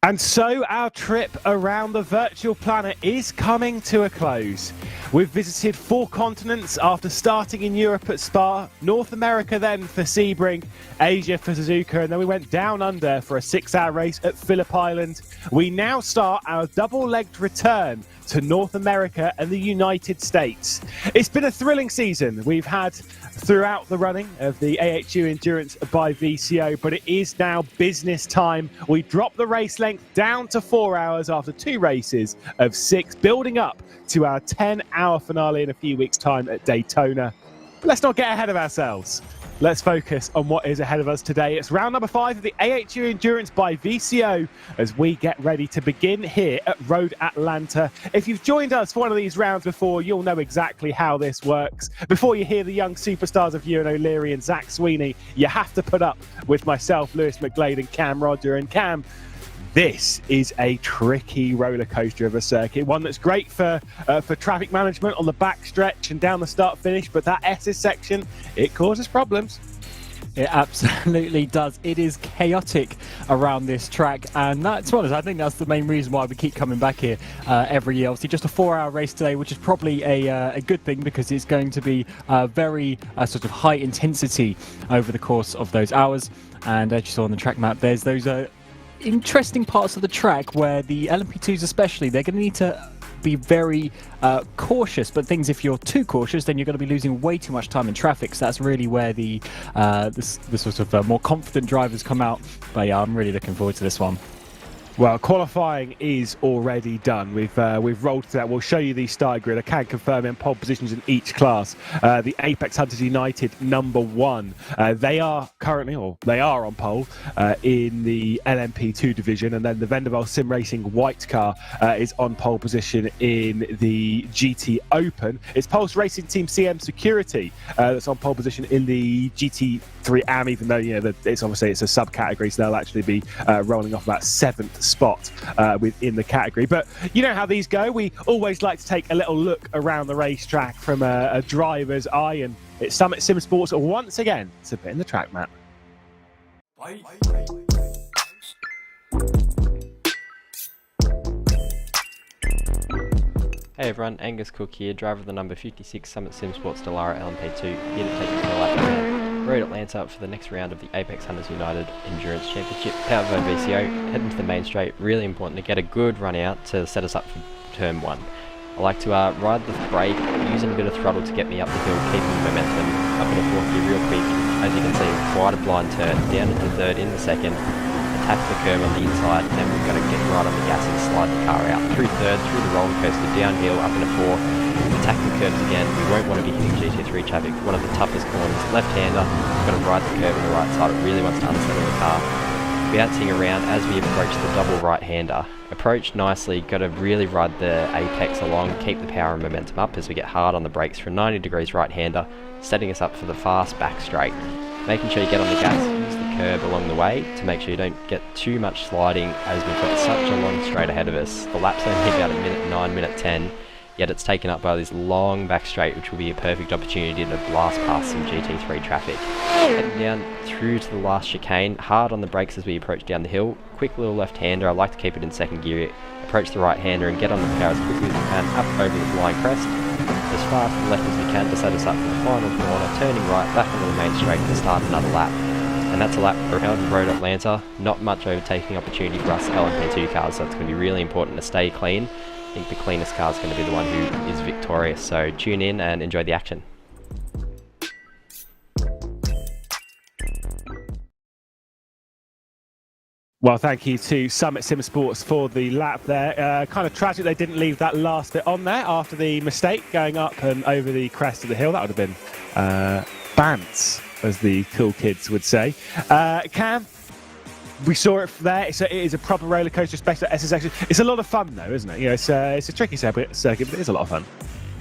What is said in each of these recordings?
And so our trip around the virtual planet is coming to a close. We've visited 4 continents after starting in Europe at Spa, North America then for Sebring, Asia for Suzuka, and then we went down under for a 6-hour race at Phillip Island. We now start our double-legged return to North America and the United States. It's been a thrilling season we've had throughout the running of the AHU Endurance by VCO, but it is now business time. We drop the race length down to 4 hours after 2 races of 6, building up to our 10-hour finale in a few weeks' time at Daytona. But let's not get ahead of ourselves. Let's focus on what is ahead of us today. It's round number 5 of the AHU Endurance by VCO as we get ready to begin here at Road Atlanta. If you've joined us for one of these rounds before, you'll know exactly how this works. Before you hear the young superstars of Ewan O'Leary and Zach Sweeney, you have to put up with myself, Lewis McGlade, and Cam Roger. And Cam, this is a tricky roller coaster of a circuit, one that's great for traffic management on the back stretch and down the start finish, but that S's section, it causes problems. It absolutely does. It is chaotic around this track, and that's what I think that's the main reason why we keep coming back here every year. Obviously, just a 4-hour race today, which is probably a good thing because it's going to be very sort of high intensity over the course of those hours. And as you saw on the track map, there's those interesting parts of the track where the LMP2s especially, they're going to need to be very cautious, but if you're too cautious, then you're going to be losing way too much time in traffic. So that's really where the sort of more confident drivers come out. But yeah, I'm really looking forward to this one. Well, qualifying is already done. We've rolled through that. We'll show you the start grid. I can confirm in pole positions in each class. The Apex Hunters United number 1. They are currently, or they are on pole in the LMP2 division, and then the Vendaval Sim Racing white car is on pole position in the GT Open. It's Pulse Racing Team CM Security that's on pole position in the GT3 AM, even though it's obviously it's a subcategory, so they'll actually be rolling off about 7th spot within the category. But you know how these go. We always like to take a little look around the racetrack from a driver's eye, and it's Summit Sim Sports once again submitting the track map. Hey everyone, Angus Cook here, driver of the number 56 Summit Sim Sports Delara LMP2, here to take you to the lap around Road Atlanta for the next round of the Apex Hunters United Endurance Championship, powered by VCO. Heading to the main straight, really important to get a good run out to set us up for turn 1. I like to ride the brake, using a bit of throttle to get me up the hill, keeping the momentum up in a 4th gear real quick. As you can see, quite a blind turn, down into 3rd in the 2nd, attack the curb on the inside, and then we've got to get right on the gas and slide the car out. Through 3rd, through the roller coaster, downhill, up in a 4th, attack the curbs again. We won't want to be hitting GT3 traffic, one of the toughest corners. Left-hander, we've got to ride the curb on the right side, it really wants to unsettle the car. Bouncing around as we approach the double right-hander. Approach nicely, got to really ride the apex along, keep the power and momentum up as we get hard on the brakes for a 90 degrees right-hander, setting us up for the fast back straight. Making sure you get on the gas, use the curb along the way to make sure you don't get too much sliding as we've got such a long straight ahead of us. The lap's only about a minute 9, minute 10, yet it's taken up by this long back straight, which will be a perfect opportunity to blast past some GT3 traffic. Heading down through to the last chicane, hard on the brakes as we approach down the hill. Quick little left-hander, I like to keep it in 2nd gear. Approach the right-hander and get on the power as quickly as we can up over the blind crest. As far to the left as we can to set us up for the final corner, turning right back onto the main straight to start another lap. And that's a lap around Road Atlanta. Not much overtaking opportunity for us LMP2 cars, so it's going to be really important to stay clean. I think the cleanest car is going to be the one who is victorious, so tune in and enjoy the action. Well, thank you to Summit Sim Sports for the lap there. Kind of tragic they didn't leave that last bit on there after the mistake going up and over the crest of the hill. That would have been bants, as the cool kids would say. Cam, we saw it there. It is a proper roller coaster, especially SS section. It's a lot of fun, though, isn't it? It's a tricky circuit, but it is a lot of fun.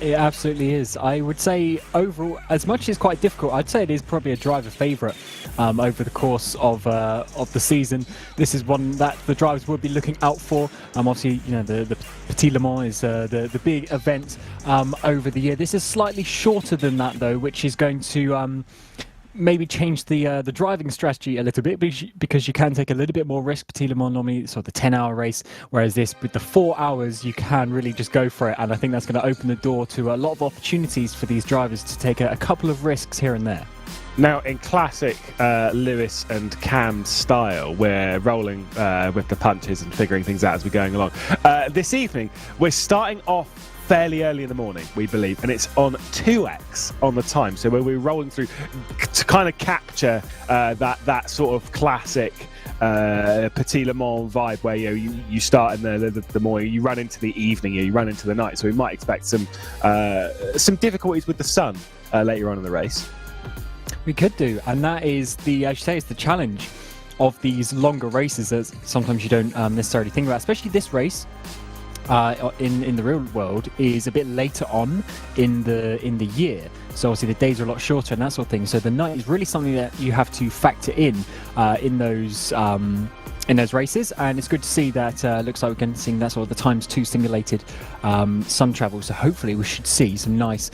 It absolutely is. I would say overall, as much as it's quite difficult, I'd say it is probably a driver favourite over the course of the season. This is one that the drivers will be looking out for. Obviously, the Petit Le Mans is the big event over the year. This is slightly shorter than that, though, which is going to maybe change the driving strategy a little bit, because you can take a little bit more risk. Petit Le Mans normally sort of the 10-hour race, whereas this with the 4 hours you can really just go for it, and I think that's going to open the door to a lot of opportunities for these drivers to take a couple of risks here and there. Now, in classic Lewis and Cam style, we're rolling with the punches and figuring things out as we're going along. This evening, we're starting off fairly early in the morning, we believe, and it's on 2x on the time. So we're rolling through to kind of capture that sort of classic Petit Le Mans vibe, where you start in the morning, you run into the evening, you run into the night. So we might expect some difficulties with the sun later on in the race. We could do, and that is as you say, it's the challenge of these longer races that sometimes you don't necessarily think about, especially this race. In the real world is a bit later on in the year, so obviously the days are a lot shorter and that sort of thing. So the night is really something that you have to factor in those races, and it's good to see that looks like we're going to see that sort of the ×2 simulated sun travel. So hopefully we should see some nice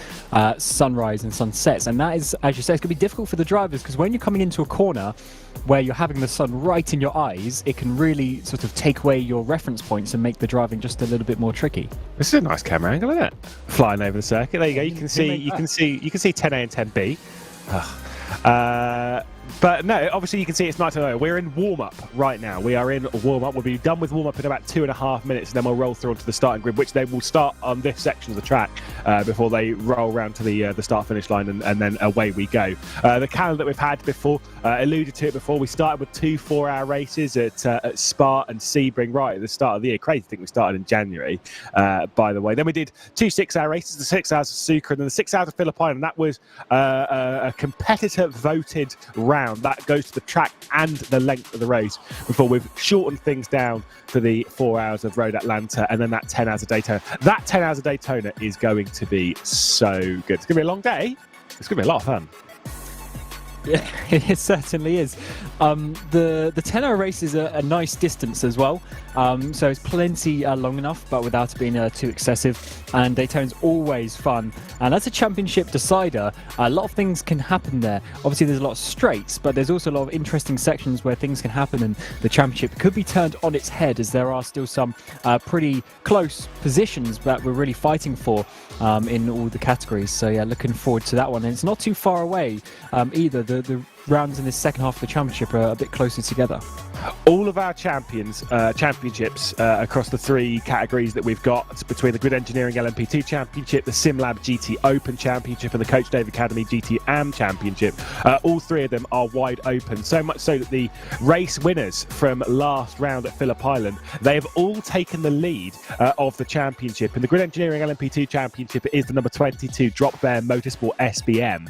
sunrise and sunsets, and that is, as you say, it's going to be difficult for the drivers, because when you're coming into a corner where you're having the sun right in your eyes, it can really sort of take away your reference points and make the driving just a little bit more tricky. This is a nice camera angle, isn't it? Flying over the circuit. There you go. You can see 10A and 10B. But no, obviously you can see it's nice and early. We're in warm-up right now. We are in warm-up. We'll be done with warm-up in about 2.5 minutes, and then we'll roll through onto the starting grid, which they will start on this section of the track before they roll around to the start-finish line, and then away we go. The calendar that we've had before, alluded to it before, we started with 2 4-hour races at Spa and Sebring right at the start of the year. Crazy to think we started in January, by the way. Then we did 2 6-hour races, the 6 hours of Sucre, and then the 6 hours of Philippine, and that was a competitor-voted round. That goes to the track and the length of the race, before we've shortened things down for the 4 hours of Road Atlanta, and then that 10 hours of Daytona. That 10 hours of Daytona is going to be so good. It's going to be a long day. It's going to be a lot of fun. Yeah, it certainly is. The 10-hour race is a nice distance as well, so it's plenty long enough, but without it being too excessive. And Daytona's always fun, and that's a championship decider. A lot of things can happen there. Obviously, there's a lot of straights, but there's also a lot of interesting sections where things can happen, and the championship could be turned on its head, as there are still some pretty close positions that we're really fighting for in all the categories. So yeah, looking forward to that one, and it's not too far away either. The rounds in this second half of the championship are a bit closer together. All of our championships across the 3 categories that we've got, between the Grid Engineering LMP2 Championship, the SimLab GT Open Championship, and the Coach Dave Academy GT AM Championship, all 3 of them are wide open. So much so that the race winners from last round at Phillip Island, they have all taken the lead of the championship. In the Grid Engineering LMP2 Championship, it is the number 22 Drop Bear Motorsport SBM.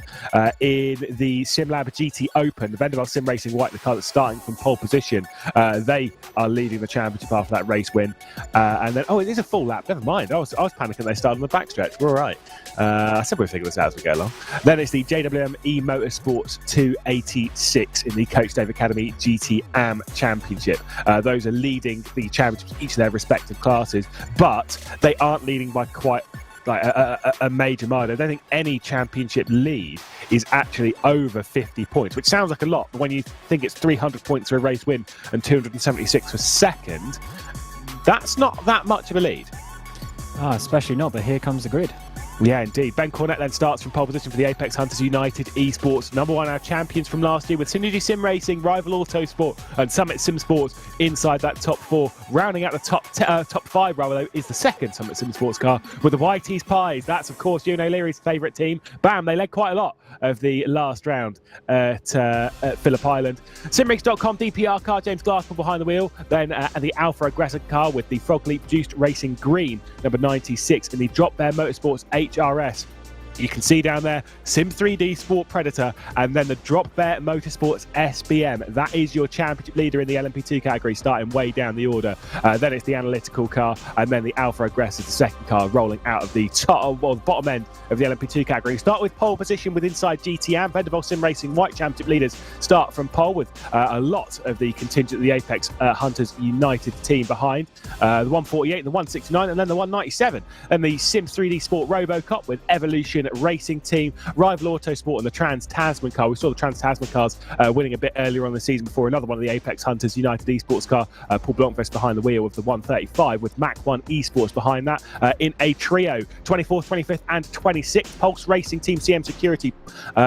In the SimLab GT Open, the Vanderbilt Sim Racing White, the car that's starting from pole position, they are leading the championship after that race win. And then, it is a full lap. Never mind. I was panicking they started on the backstretch. We're all right. I said we'll figure this out as we go along. Then it's the JWM Motorsports 286 in the Coach Dave Academy GT AM Championship. Those are leading the championships, each of their respective classes, but they aren't leading by quite like a major margin. I don't think any championship lead is actually over 50 points, which sounds like a lot, but when you think it's 300 points for a race win and 276 for second, that's not that much of a lead. Especially not, but here comes the grid. Yeah, indeed. Ben Cornett then starts from pole position for the Apex Hunters United Esports. Number 1, our champions from last year, with Synergy Sim Racing, Rival Autosport, and Summit Sim Sports inside that top 4. Rounding out the top 5, rather, though, is the second Summit Sim Sports car with the Whiteys Pies. That's, of course, Ewan O'Leary's favourite team. Bam, they led quite a lot of the last round at Phillip Island. Simrigs.com DPR car, James Glassman behind the wheel. Then the Alpha Aggressor car with the Frog Leap Juiced Racing Green, number 96, in the Drop Bear Motorsports HRS. You can see down there Sim 3D Sport Predator, and then the Drop Bear Motorsports SBM. That is your championship leader in the LMP2 category, starting way down the order. Then it's the analytical car, and then the Alpha Aggressor, the second car, rolling out of the bottom end of the LMP2 category. Start with pole position with Inside GTM. Vanderbilt Sim Racing White championship leaders start from pole, with a lot of the contingent of the Apex Hunters United team behind. The 148, the 169, and then the 197. And the Sim 3D Sport Robocop with Evolution Racing Team, Rival Autosport and the Trans-Tasman car. We saw the Trans-Tasman cars winning a bit earlier on the season before another one of the Apex Hunters United Esports car, Paul Blancvest behind the wheel with the 135 with Mach 1 Esports behind that in a trio. 24th, 25th and 26th. Pulse Racing Team CM Security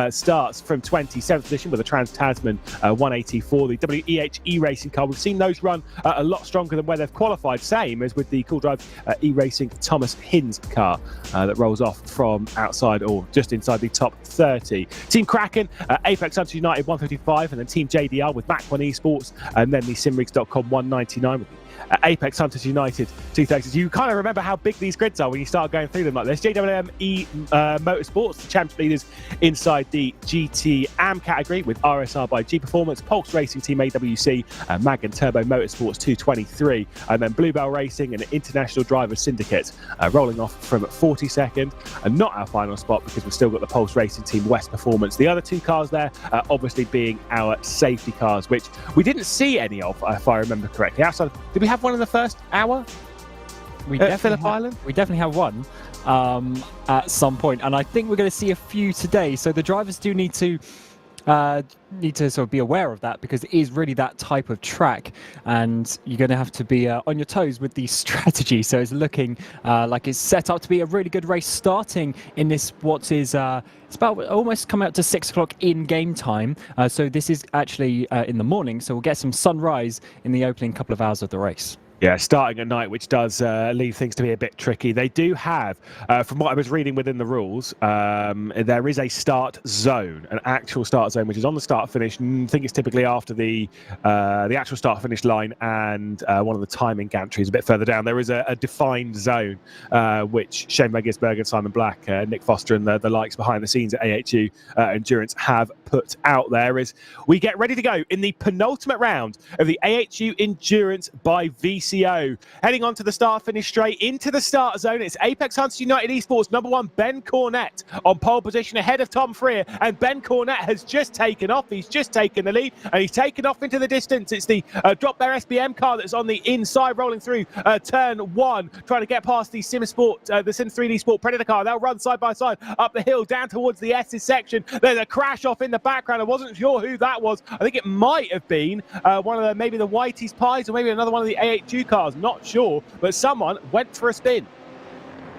starts from 27th position with a Trans-Tasman 184. The WEH E-Racing car, we've seen those run a lot stronger than where they've qualified, same as with the Cool Drive E-Racing Thomas Hinds car that rolls off from outside or just inside the top 30. Team Kraken, Apex Hunters United 155, and then Team JDR with Mach 1 Esports, and then the Simrigs.com 199 with Apex Hunters United 230s. You kind of remember how big these grids are when you start going through them like this. JWM Motorsports, the champions leaders inside the GT AM category with RSR by G Performance, Pulse Racing Team AWC, Mag and Turbo Motorsports 223, and then Bluebell Racing and International Driver Syndicate rolling off from 42nd, and not our final spot because we've still got the Pulse Racing Team West Performance. The other two cars there obviously being our safety cars, which we didn't see any of, if I remember correctly. Outside, did we have one in the first hour? We definitely have one at some point, and I think we're going to see a few today. So the drivers do need to sort of be aware of that, because it is really that type of track, and you're going to have to be on your toes with the strategy. So it's looking like it's set up to be a really good race starting in this what is it's about almost coming up to 6 o'clock in game time. So this is actually in the morning, so we'll get some sunrise in the opening couple of hours of the race. Yeah, starting at night, which does leave things to be a bit tricky. They do have, from what I was reading within the rules, there is a start zone, an actual start zone, which is on the start-finish. I think it's typically after the actual start-finish line and one of the timing gantries a bit further down. There is a defined zone, which Shane Gisbergen, Simon Black, Nick Foster and the likes behind the scenes at AHU Endurance have put out there as we get ready to go in the penultimate round of the AHU Endurance by VCO. Heading on to the start-finish straight into the start zone. It's Apex Hunters United Esports number 1, Ben Cornett, on pole position ahead of Tom Freer. And Ben Cornett has just taken off. He's just taken the lead, and he's taken off into the distance. It's the Drop Bear SBM car that's on the inside, rolling through turn 1, trying to get past the Sim 3D Sport Predator car. They'll run side by side up the hill, down towards the S's section. There's a crash off in the background. I wasn't sure who that was. I think it might have been one of maybe the Whitey's Pies, or maybe another one of the AHU cars, not sure, but someone went for a spin.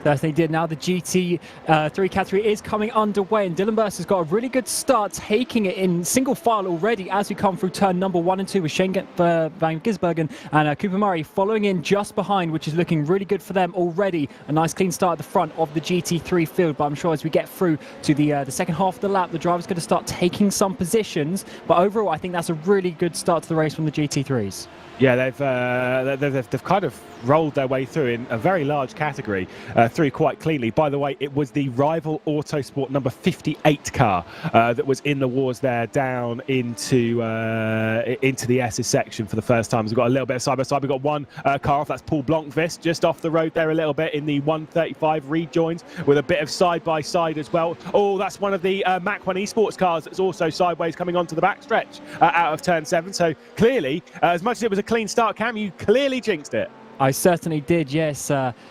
Certainly did. Now the GT3 category is coming underway, and Dylan Burst has got a really good start, taking it in single file already as we come through turn number 1 and 2 with Shane Van Gisbergen and Cooper Murray following in just behind, which is looking really good for them already. A nice clean start at the front of the GT3 field, but I'm sure as we get through to the second half of the lap, the driver's going to start taking some positions. But overall, I think that's a really good start to the race from the GT3s. Yeah, they've kind of rolled their way through in a very large category through quite cleanly. By the way, it was the Rival Autosport number 58 car that was in the wars there down into the S's section for the first time. So we've got a little bit of side by side. We've got one car off. That's Paul Blancvest just off the road there a little bit in the 135 rejoins with a bit of side by side as well. Oh, that's one of the Mach 1 Esports cars that's also sideways coming onto the backstretch out of turn 7. So clearly, as much as it was a clean start, Cam, you clearly jinxed it. I certainly did, yes.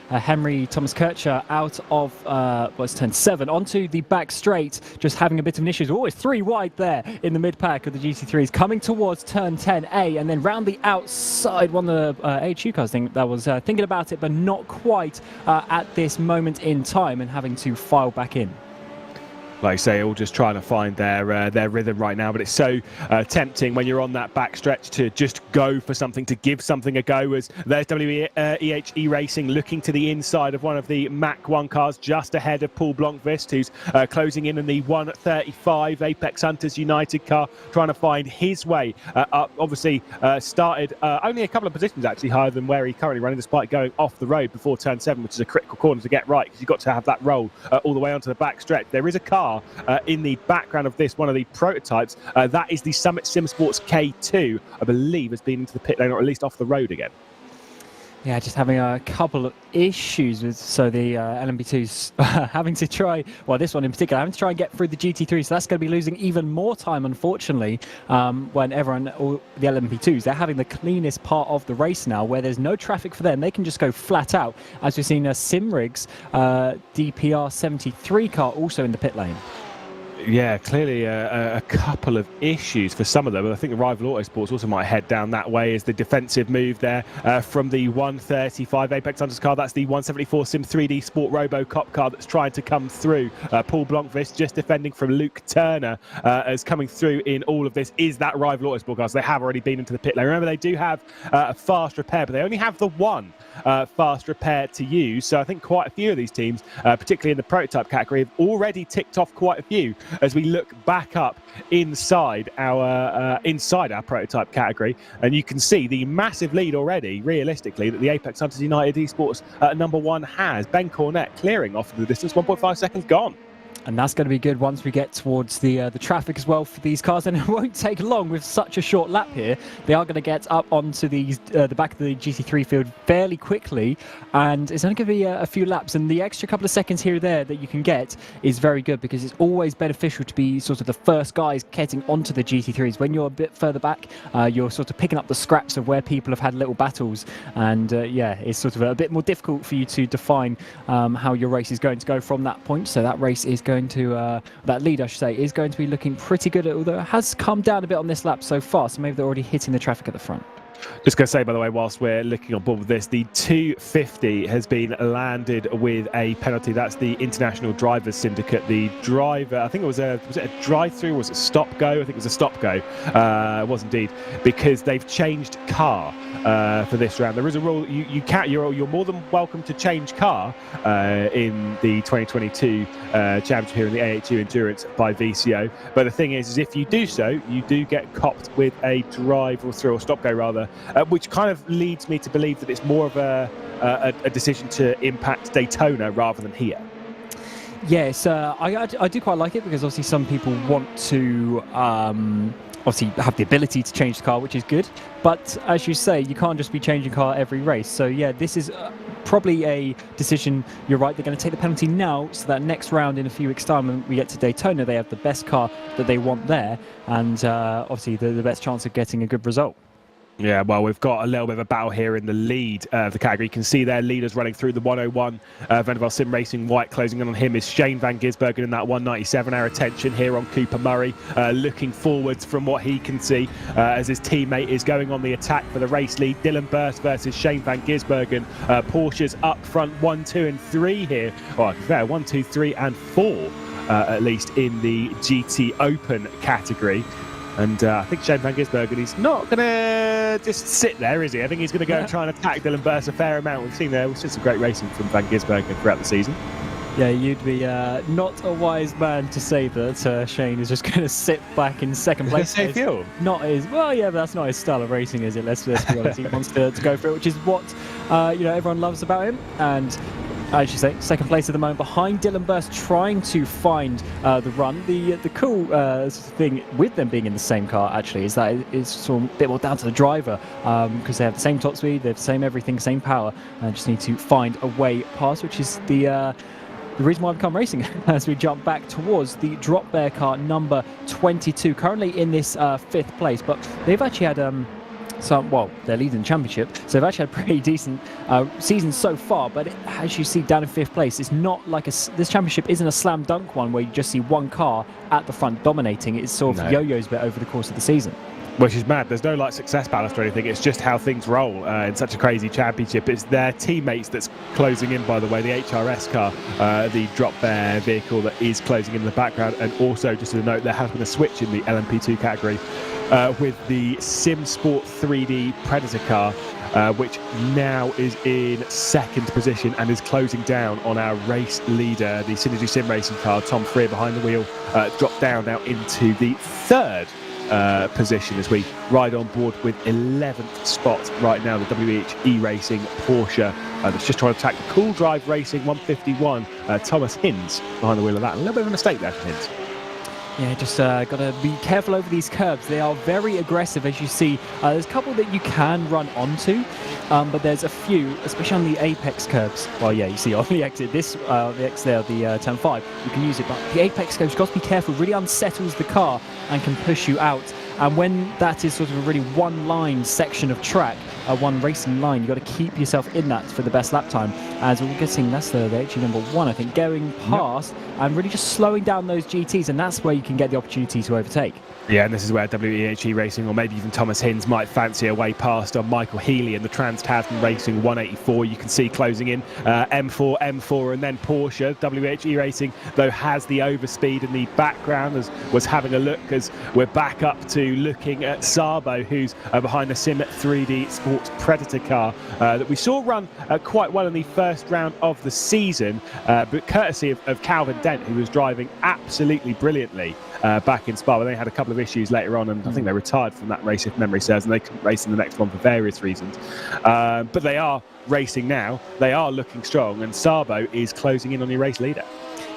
Henry Thomas Kircher out of turn 7 onto the back straight, just having a bit of an issue. Always 3 wide there in the mid-pack of the GT3s, coming towards turn 10A, and then round the outside. One of the AHU cars that was thinking about it, but not quite at this moment in time, and having to file back in. Like I say, all just trying to find their rhythm right now, but it's so tempting when you're on that backstretch to just go for something, to give something a go. As there's WEH E-Racing looking to the inside of one of the Mach 1 cars just ahead of Paul Blancvest, who's closing in the 135 Apex Hunters United car, trying to find his way up. Obviously started only a couple of positions actually higher than where he's currently running, despite going off the road before turn 7, which is a critical corner to get right, because you've got to have that roll all the way onto the backstretch. There is a car in the background of this, one of the prototypes. That is the Summit Sim Sports K2, I believe has been into the pit lane, or at least off the road again. Yeah, just having a couple of issues with the LMP2's having to try, well, this one in particular, having to try and get through the GT3, so that's going to be losing even more time, unfortunately, when all the LMP2s, they're having the cleanest part of the race now, where there's no traffic for them. They can just go flat out, as we've seen Simrig's DPR 73 car also in the pit lane. Yeah, clearly a couple of issues for some of them. I think the rival Autosports also might head down that way as the defensive move there from the 135 Apex Hunters car. That's the 174 Sim 3D Sport RoboCop car that's trying to come through. Paul Blomqvist just defending from Luke Turner as coming through in all of this is that rival Autosport car. So they have already been into the pit lane. Remember, they do have a fast repair, but they only have the one fast repair to use. So I think quite a few of these teams, particularly in the prototype category, have already ticked off quite a few as we look back up inside our prototype category, and you can see the massive lead already, realistically, that the Apex Hunters United Esports number one has. Ben Cornett clearing off the distance, 1.5 seconds gone. And that's going to be good once we get towards the traffic as well for these cars. And it won't take long with such a short lap here. They are going to get up onto the back of the GT3 field fairly quickly. And it's only going to be a few laps. And the extra couple of seconds here or there that you can get is very good, because it's always beneficial to be sort of the first guys getting onto the GT3s. When you're a bit further back, you're sort of picking up the scraps of where people have had little battles. And yeah, it's sort of a bit more difficult for you to define how your race is going to go from that point. So that race is going to that lead, I should say, is going to be looking pretty good, although it has come down a bit on this lap so far, so maybe they're already hitting the traffic at the front. Just going to say, by the way, whilst we're looking on board with this, the 250 has been landed with a penalty. That's the International Drivers Syndicate. The driver, I think was it a drive-through or was it stop-go? I think it was a stop-go. It was indeed, because they've changed car for this round. There is a rule, you're more than welcome to change car in the 2022 championship here in the AHU Endurance by VCO. But the thing is if you do so, you do get copped with a drive-through or stop-go rather, which kind of leads me to believe that it's more of a decision to impact Daytona rather than here. Yes, I do quite like it, because obviously some people want to obviously have the ability to change the car, which is good. But as you say, you can't just be changing car every race. So yeah, this is probably a decision. You're right, they're going to take the penalty now, so that next round in a few weeks' time when we get to Daytona, they have the best car that they want there, and obviously the best chance of getting a good result. Yeah, well, we've got a little bit of a battle here in the lead of the category. You can see their leaders running through the 101. Vanderbilt Sim Racing White closing in on him is Shane Van Gisbergen in that 197. Our attention here on Cooper Murray, looking forwards from what he can see as his teammate is going on the attack for the race lead. Dylan Burst versus Shane Van Gisbergen. Porsche's up front 1, 2 and 3 here. Oh, fair, 1, 2, 3 and 4 at least in the GT Open category. And I think Shane Van Gisbergen, he's not going to just sit there, is he? I think he's going to go and try and attack Dylan Burst a fair amount. We've seen some great racing from Van Gisbergen throughout the season. Yeah, you'd be not a wise man to say that Shane is just going to sit back in second place. Save fuel. Not his, well, yeah, but that's not his style of racing, is it? Let's be honest. He wants to go for it, which is what everyone loves about him. And I should say, second place at the moment behind Dylan Burst, trying to find the run. The cool thing with them being in the same car, actually, is that it's sort of a bit more down to the driver, because they have the same top speed, they have the same everything, same power, and just need to find a way past, which is the reason why I've come racing as we jump back towards the drop bear car number 22, currently in this 5th place, but they've actually had they're leading the championship, so they've actually had a pretty decent season so far. But as you see down in 5th place, it's not like this championship isn't a slam dunk one where you just see one car at the front dominating. It's sort of yo-yos a bit over the course of the season. Which is mad. There's no like success ballast or anything. It's just how things roll in such a crazy championship. It's their teammates that's closing in, by the way, the HRS car, the drop bear vehicle that is closing in the background. And also, just as a note, there has been a switch in the LMP2 category with the Sim Sport 3D Predator car, which now is in 2nd position and is closing down on our race leader, the Synergy Sim Racing car. Tom Freer behind the wheel, dropped down now into the 3rd position as we ride on board with 11th spot right now, the WH Racing Porsche that's just trying to attack the Cool Drive Racing 151. Thomas Hinds behind the wheel of that. A little bit of a mistake there for Hinds. Yeah, just got to be careful over these curbs. They are very aggressive, as you see. There's a couple that you can run onto, but there's a few, especially on the apex curbs. Well, yeah, you see on the exit, the exit there, the turn 5, you can use it, but the apex curbs, you've got to be careful. It really unsettles the car and can push you out. And when that is sort of a really one-line section of track, one racing line, you've got to keep yourself in that for the best lap time. As we're getting, that's the HU number 1, I think, going past and really just slowing down those GTs, and that's where you can get the opportunity to overtake. Yeah, and this is where WEHE Racing, or maybe even Thomas Hinds, might fancy a way past on Michael Healy in the Trans-Tasman Racing 184. You can see closing in M4, and then Porsche. WEHE Racing, though, has the overspeed in the background, as was having a look as we're back up to looking at Sabo, who's behind the Sim 3D Sports Predator car that we saw run quite well in the first round of the season, but courtesy of Calvin Dent, who was driving absolutely brilliantly back in Spa. They had a couple of issues later on, and I think they retired from that race, if memory serves, and they couldn't race in the next one for various reasons. But they are racing now. They are looking strong, and Sabo is closing in on your race leader.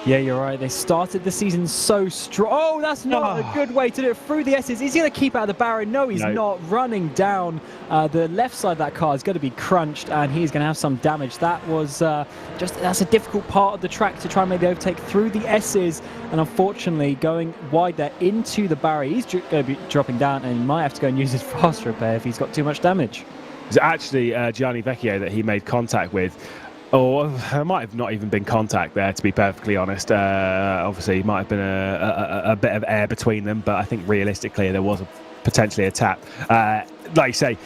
Yeah, you're right. They started the season so strong. Oh, that's not a good way to do it. Through the S's. Is he going to keep out of the barrier? No, he's not. Running down the left side of that car is going to be crunched, and he's going to have some damage. That was that's a difficult part of the track to try and make the overtake through the S's, and unfortunately going wide there into the barrier. He's going to be dropping down, and he might have to go and use his fast repair if he's got too much damage. It's actually Gianni Vecchio that he made contact with. Or there might have not even been contact there, to be perfectly honest. Obviously, it might have been a bit of air between them, but I think realistically there was potentially a tap. Like you say,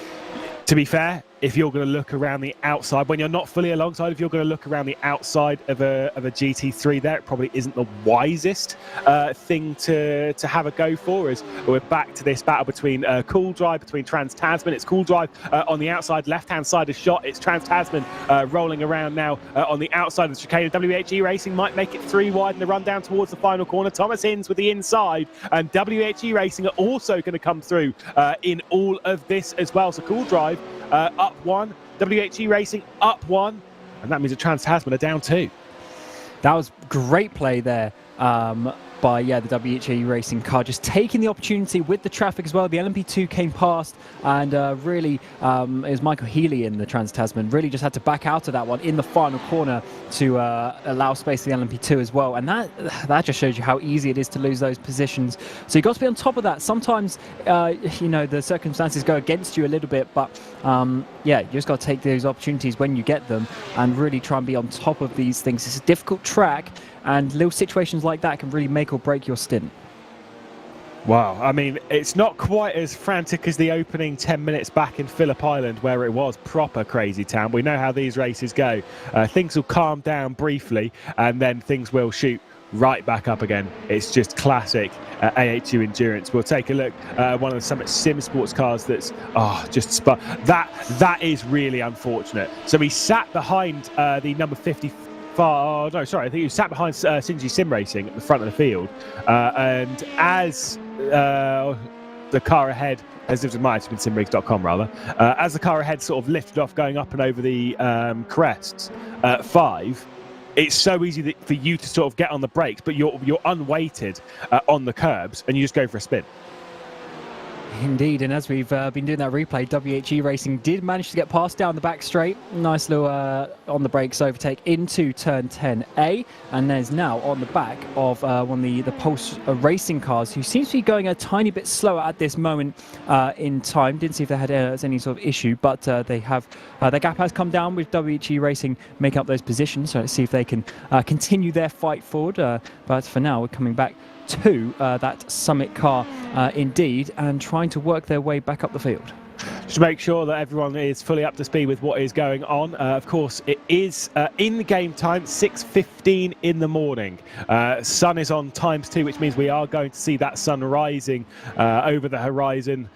to be fair, if you're going to look around the outside, when you're not fully alongside, if you're going to look around the outside of a GT3 there, it probably isn't the wisest thing to have a go for, as we're back to this battle between Cool Drive, between Trans-Tasman. It's Cool Drive on the outside, left-hand side is shot. It's Trans-Tasman rolling around now on the outside of the chicane. WHE Racing might make it 3 wide in the run down towards the final corner. Thomas Hinds with the inside, and WHE Racing are also going to come through in all of this as well. So Cool Drive up 1, WHE Racing up 1, and that means that Trans-Tasman are down 2. That was great play there by the WHE Racing car, just taking the opportunity with the traffic as well. The LMP2 came past, and really it was Michael Healy in the Trans-Tasman, really just had to back out of that one in the final corner to allow space for the LMP2 as well, and that just shows you how easy it is to lose those positions. So you've got to be on top of that. Sometimes the circumstances go against you a little bit, but you just got to take those opportunities when you get them and really try and be on top of these things. It's a difficult track, and little situations like that can really make or break your stint. Wow, I mean, it's not quite as frantic as the opening 10 minutes back in Phillip Island, where it was proper crazy town. We know how these races go. Things will calm down briefly, and then things will shoot right back up again. It's just classic AHU Endurance. We'll take a look. One of the Summit Sim Sports cars that's just spun. That is really unfortunate. So he sat behind the number 50. I think he sat behind Sinji Sim Racing at the front of the field, and as the car ahead, as it might have been simrigs.com rather, as the car ahead sort of lifted off going up and over the crests at 5, it's so easy for you to sort of get on the brakes, but you're unweighted on the curbs, and you just go for a spin. Indeed, and as we've been doing that replay, WHE Racing did manage to get past down the back straight. Nice little on the brakes overtake into turn 10A, and there's now on the back of one of the Pulse racing cars, who seems to be going a tiny bit slower at this moment in time. Didn't see if they had any sort of issue, but they have their gap has come down with WHE Racing making up those positions. So let's see if they can continue their fight forward. But for now, we're coming back to that Summit car indeed, and trying to work their way back up the field. Just to make sure that everyone is fully up to speed with what is going on. Of course, it is in game time, 6:15 in the morning. Sun is on ×2, which means we are going to see that sun rising over the horizon.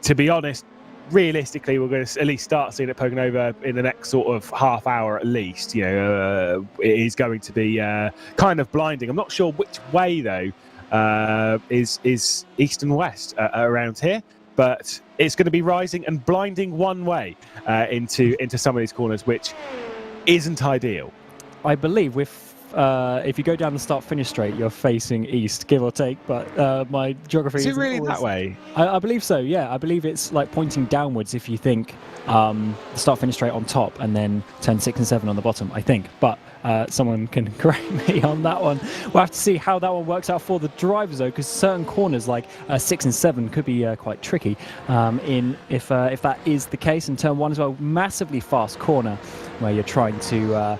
To be honest, realistically, we're going to at least start seeing it poking over in the next sort of half hour at least. It is going to be kind of blinding. I'm not sure which way though is east and west around here, but it's going to be rising and blinding one way into some of these corners, which isn't ideal. I believe we're if you go down the start-finish straight, you're facing east, give or take. But my geography Is it isn't really always... that way? I believe so. Yeah, I believe it's like pointing downwards if you think the start-finish straight on top and then turn 6 and 7 on the bottom. I think, but someone can correct me on that one. We'll have to see how that one works out for the drivers, though, because certain corners like 6 and 7 could be quite tricky. If that is the case, and turn 1 as well, massively fast corner where you're trying to.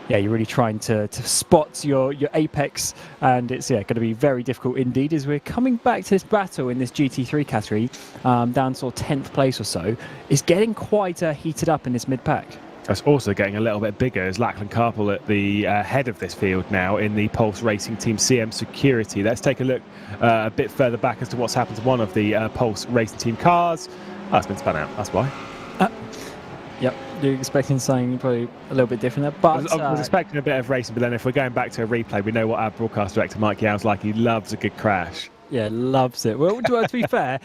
You're really trying to spot your apex, and it's going to be very difficult indeed as we're coming back to this battle in this GT3 category, down sort of 10th place or so. It's getting quite heated up in this mid-pack. That's also getting a little bit bigger as Lachlan Carpel at the head of this field now in the Pulse Racing Team CM Security. Let's take a look a bit further back as to what's happened to one of the Pulse Racing Team cars. Oh, it's been spun out, that's why. Yep, you're expecting something probably a little bit different there. But I was expecting a bit of racing, but then if we're going back to a replay, we know what our broadcast director Mike Yow's like. He loves a good crash. Yeah, loves it. Well, to be fair,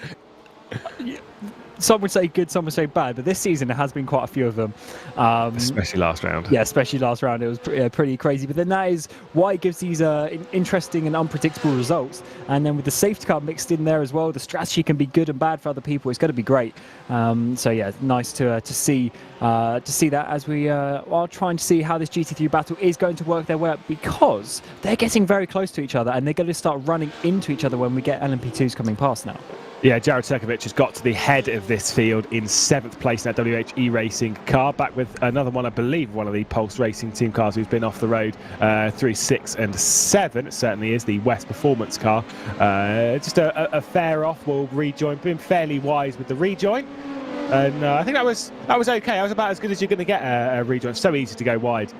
some would say good, some would say bad, but this season there has been quite a few of them. Especially last round. Yeah, especially last round. It was pretty crazy. But then that is why it gives these interesting and unpredictable results. And then with the safety car mixed in there as well, the strategy can be good and bad for other people. It's going to be great. So yeah, nice to see that as we are trying to see how this GT3 battle is going to work their way up, because they're getting very close to each other and they're going to start running into each other when we get LMP2s coming past now. Yeah, Jared Serkovic has got to the head of this field in 7th place in that WHE Racing car, back with another one, I believe, one of the Pulse Racing Team cars who's been off the road through 6 and 7. It certainly is the West Performance car. Just a fair off, will rejoin, been fairly wise with the rejoin. And I think that was okay. That was about as good as you're going to get a rejoin. It's so easy to go wide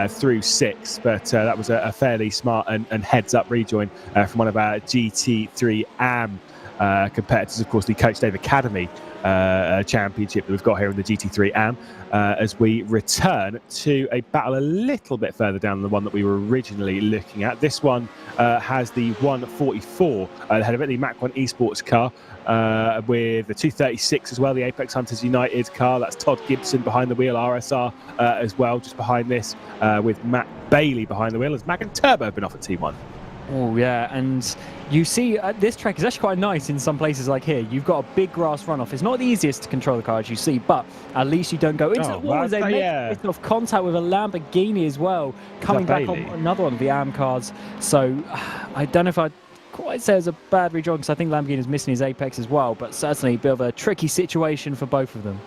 through 6, but that was a fairly smart and heads-up rejoin from one of our GT3 AM competitors, of course, the Coach Dave Academy championship that we've got here in the GT3 AM, as we return to a battle a little bit further down than the one that we were originally looking at. This one has the 144 ahead of it, the Mach 1 Esports car, with the 236 as well, the Apex Hunters United car. That's Todd Gibson behind the wheel, RSR as well, just behind this, with Matt Bailey behind the wheel, as Mag and Turbo have been off at T1. Oh yeah, and you see this track is actually quite nice in some places like here. You've got a big grass runoff. It's not the easiest to control the car, as you see, but at least you don't go into the wall. As they make a bit of contact with a Lamborghini as well, coming back on another one of the AM cars. So I don't know if I'd quite say it's a bad rejoin, because I think Lamborghini is missing his apex as well, but certainly a bit of a tricky situation for both of them.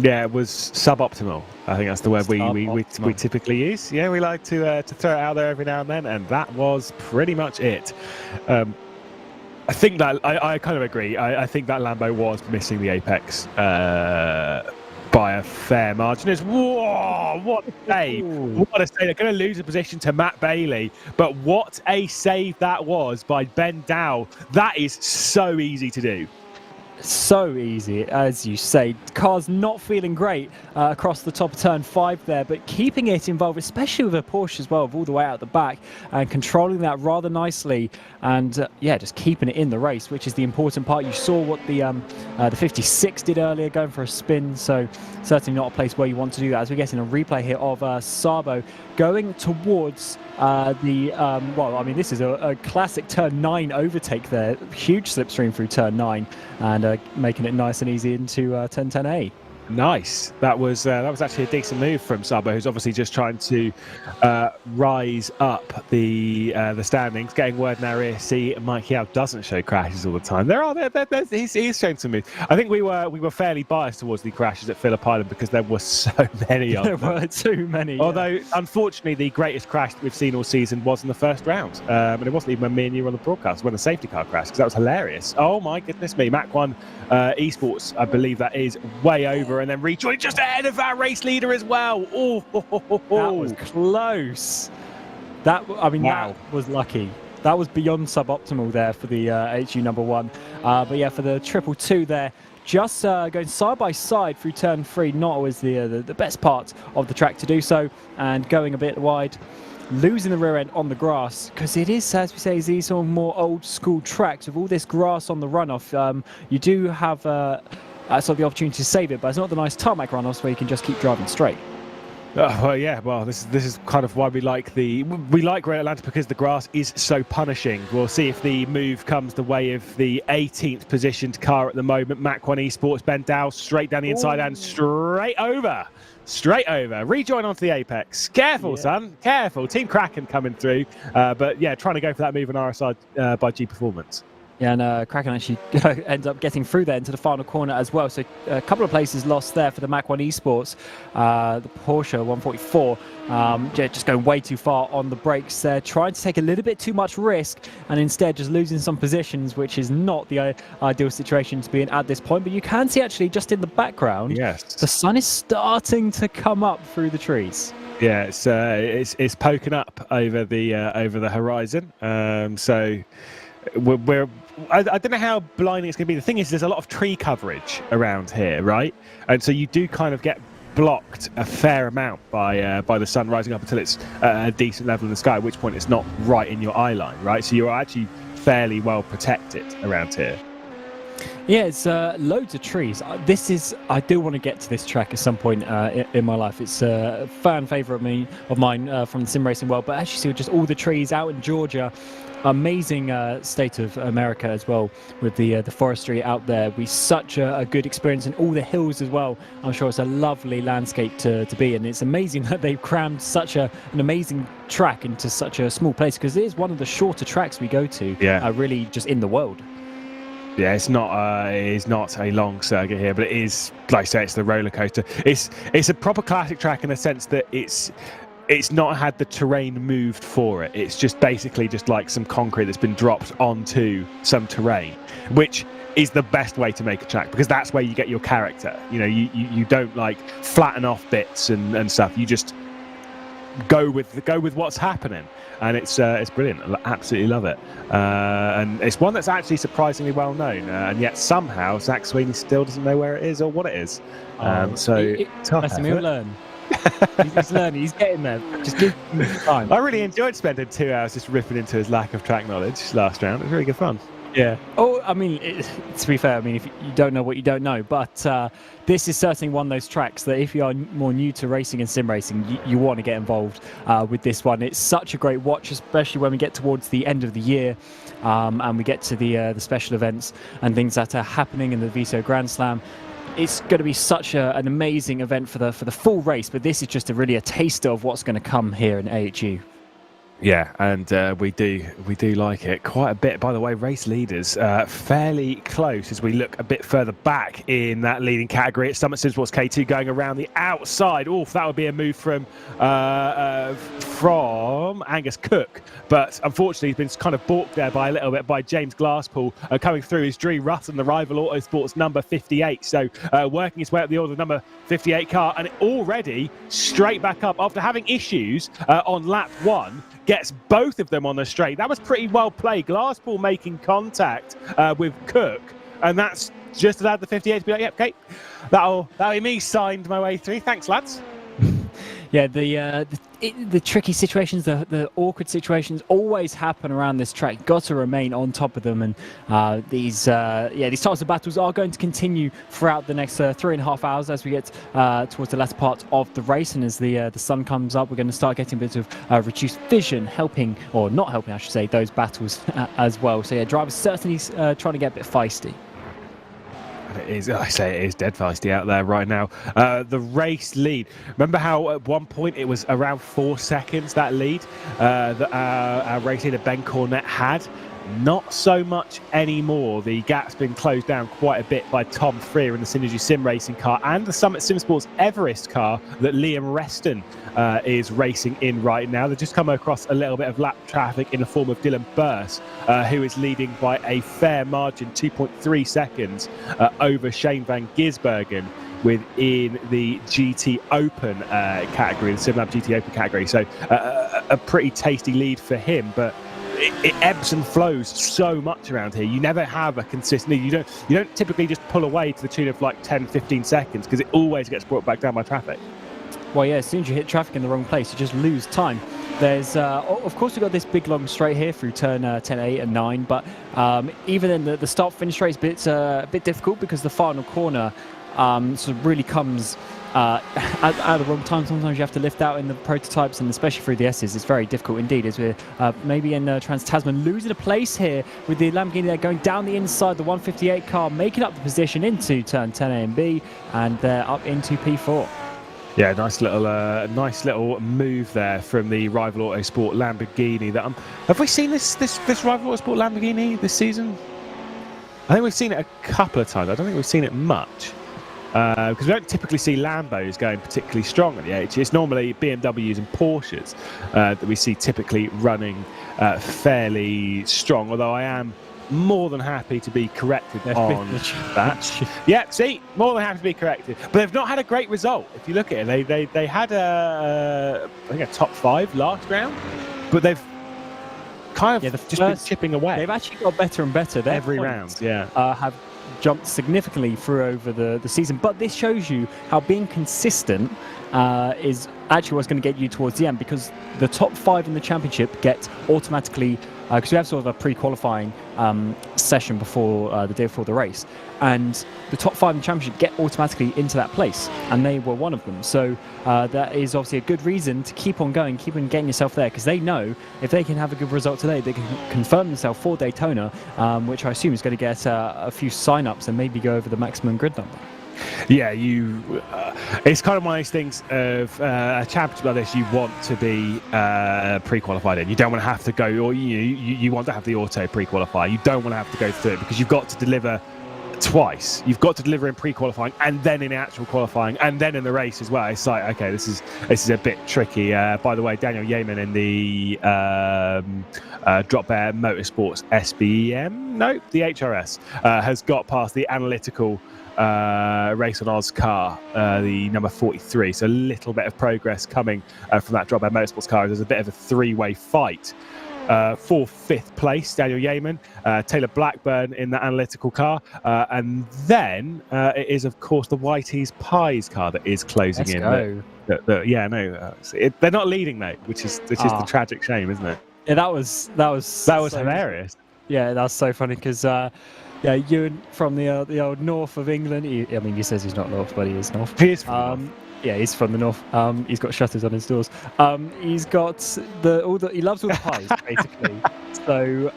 Yeah, it was suboptimal. I think that's the word we typically use. Yeah, we like to throw it out there every now and then, and that was pretty much it. I think that I kind of agree. I think that Lambo was missing the apex by a fair margin. It's, whoa, what a save! What a save! They're going to lose a position to Matt Bailey, but what a save that was by Ben Dow. That is so easy to do. So easy, as you say. Car's not feeling great across the top of turn 5 there, but keeping it involved, especially with a Porsche as well, all the way out the back, and controlling that rather nicely, and yeah, just keeping it in the race, which is the important part. You saw what the 56 did earlier, going for a spin, so certainly not a place where you want to do that. As we get in a replay here of Sabo going towards well, I mean, this is a classic turn 9 overtake there. Huge slipstream through turn 9, and making it nice and easy into turn 10A. Nice. That was actually a decent move from Sabo, who's obviously just trying to rise up the standings. Getting word in our ear, see, Mike Yao doesn't show crashes all the time. He's showing some moves. I think we were fairly biased towards the crashes at Phillip Island because there were so many of them. There were too many. Although, unfortunately, the greatest crash that we've seen all season was in the first round, and it wasn't even when me and you were on the broadcast when the safety car crashed, because that was hilarious. Oh my goodness me! Mach 1 Esports, I believe that is way over. And then rejoin just ahead of our race leader as well. Oh, that was close. That was lucky. That was beyond suboptimal there for the AHU #1. But yeah, for the 222 there, just going side by side through turn 3, not always the best part of the track to do so, and going a bit wide, losing the rear end on the grass, because it is, as we say, these sort of more old school tracks with all this grass on the runoff. You do have sort of the opportunity to save it, but it's not the nice tarmac runoffs where you can just keep driving straight. Well, yeah. Well, this is kind of why we like Great Atlanta, because the grass is so punishing. We'll see if the move comes the way of the 18th positioned car at the moment. VCO Esports, Ben Dow, straight down the inside and straight over. Rejoin onto the apex. Careful, son. Careful. Team Kraken coming through. But yeah, trying to go for that move on our side by G Performance. Yeah, and Kraken actually ends up getting through there into the final corner as well. So a couple of places lost there for the VCO Esports. The Porsche 144 just going way too far on the brakes there, trying to take a little bit too much risk and instead just losing some positions, which is not the ideal situation to be in at this point. But you can see actually just in the background, the sun is starting to come up through the trees. Yeah, it's poking up over the horizon. So I don't know how blinding it's going to be. The thing is, there's a lot of tree coverage around here, right? And so you do kind of get blocked a fair amount by the sun rising up until it's a decent level in the sky, at which point it's not right in your eye line, right? So you're actually fairly well protected around here. Yeah, it's loads of trees. I do want to get to this track at some point in my life. It's a fan favourite of mine from the sim racing world. But as you see, just all the trees out in Georgia, amazing state of America as well, with the forestry out there. Be such a good experience, and all the hills as well. I'm sure it's a lovely landscape to be in. It's amazing that they've crammed such an amazing track into such a small place, because it is one of the shorter tracks we go to, really just in the world. Yeah, it's not a long circuit here, but it is, like I say, it's the roller coaster. It's a proper classic track in the sense that it's not had the terrain moved for it. It's just basically just like some concrete that's been dropped onto some terrain, which is the best way to make a track, because that's where you get your character. You know, you don't like flatten off bits and stuff. You just go with what's happening, and it's brilliant. I absolutely love it, and it's one that's actually surprisingly well known, and yet somehow Zach Sweeney still doesn't know where it is or what it is. Tough. He'll learn. He's learning. He's getting there. Just give him time. I really enjoyed spending 2 hours just ripping into his lack of track knowledge last round. It was really good fun. Yeah. Oh, I mean, to be fair, I mean, if you don't know what you don't know, but this is certainly one of those tracks that if you are more new to racing and sim racing, you want to get involved with this one. It's such a great watch, especially when we get towards the end of the year and we get to the special events and things that are happening in the VCO Grand Slam. It's going to be such an amazing event for the full race, but this is just really a taster of what's going to come here in AHU. Yeah, and we do like it quite a bit. By the way, race leaders fairly close as we look a bit further back in that leading category. It's Summit Simsports K2 going around the outside. Oof, that would be a move from Angus Cook, but unfortunately he's been kind of balked there by a little bit by James Glasspool coming through his Drew Rutten, the rival Autosports number 58. So working his way up the order, number 58 car, and already straight back up after having issues on lap 1. Gets both of them on the straight. That was pretty well played. Glasspool making contact with Cook, and that's just allowed the 58 to be like, yep, okay, that'll be me signed my way through. Thanks, lads. Yeah, the tricky situations, the awkward situations always happen around this track. Got to remain on top of them, and these types of battles are going to continue throughout the next 3.5 hours as we get towards the latter part of the race, and as the sun comes up, we're going to start getting a bit of reduced vision, helping or not helping, I should say, those battles as well. So yeah, drivers certainly trying to get a bit feisty. It is dead feisty out there right now. The race lead. Remember how at one point it was around 4 seconds, that lead that our race leader Ben Cornett had? Not so much anymore. The gap's been closed down quite a bit by Tom Freer in the Synergy Sim Racing car and the Summit Simsports Everest car that Liam Reston is racing in right now. They've just come across a little bit of lap traffic in the form of Dylan Burse, who is leading by a fair margin, 2.3 seconds over Shane van Gisbergen within the GT Open category, the SimLab GT Open category. So a pretty tasty lead for him, but it ebbs and flows so much around here. You never have a consistent lead. You don't typically just pull away to the tune of like 10-15 seconds, because it always gets brought back down by traffic. Well, yeah, as soon as you hit traffic in the wrong place, you just lose time. There's, of course, we've got this big long straight here through turn 10, 8 and 9, but even then the start-finish race is a bit difficult, because the final corner sort of really comes at the wrong time. Sometimes you have to lift out in the prototypes, and especially through the S's, it's very difficult indeed. As we're maybe in Trans-Tasman losing a place here with the Lamborghini there going down the inside, the 158 car making up the position into turn 10A and B, and they're up into P4. Yeah, nice little move there from the Rival Autosport Lamborghini. That have we seen this Rival Autosport Lamborghini this season? I think we've seen it a couple of times. I don't think we've seen it much because we don't typically see Lambos going particularly strong at the AHU. It's normally BMWs and Porsches that we see typically running fairly strong. Although I am more than happy to be corrected on that. Yeah, see, more than happy to be corrected. But they've not had a great result. If you look at it, they had I think a top 5 last round, but they've kind of just been chipping away. They've actually got better and better. Their every points, round. Yeah, have jumped significantly through over the season. But this shows you how being consistent is actually what's going to get you towards the end, because the top 5 in the championship get automatically, because we have sort of a pre-qualifying session before the day before the race, and the top 5 in the championship get automatically into that place, and they were one of them. So that is obviously a good reason to keep on going, keep on getting yourself there, because they know if they can have a good result today, they can confirm themselves for Daytona, which I assume is going to get a few sign-ups and maybe go over the maximum grid number. Yeah, it's kind of one of those things of a championship like this. You want to be pre-qualified in. You don't want to have to go, or you want to have the auto pre-qualify. You don't want to have to go through it because you've got to deliver twice. You've got to deliver in pre-qualifying and then in actual qualifying and then in the race as well. It's like, okay, this is a bit tricky. By the way, Daniel Yeaman in the Drop Bear Motorsports the HRS has got past the analytical race on Oz car, the number 43. So a little bit of progress coming from that Drop Bear Motorsports car. There's a bit of a 3-way fight for 5th place, Daniel Yeaman, Taylor Blackburn in the analytical car, and then it is of course the Whitey's Pies car that is closing in. They're not leading though, which is the tragic shame, isn't it? Yeah, that was hilarious. Yeah, that was so funny because. Yeah, Ewan from the old north of England. He says he's not north, but he is north. He is from the north. Yeah, he's from the north. He's got shutters on his doors. He's got he loves all the pies basically. So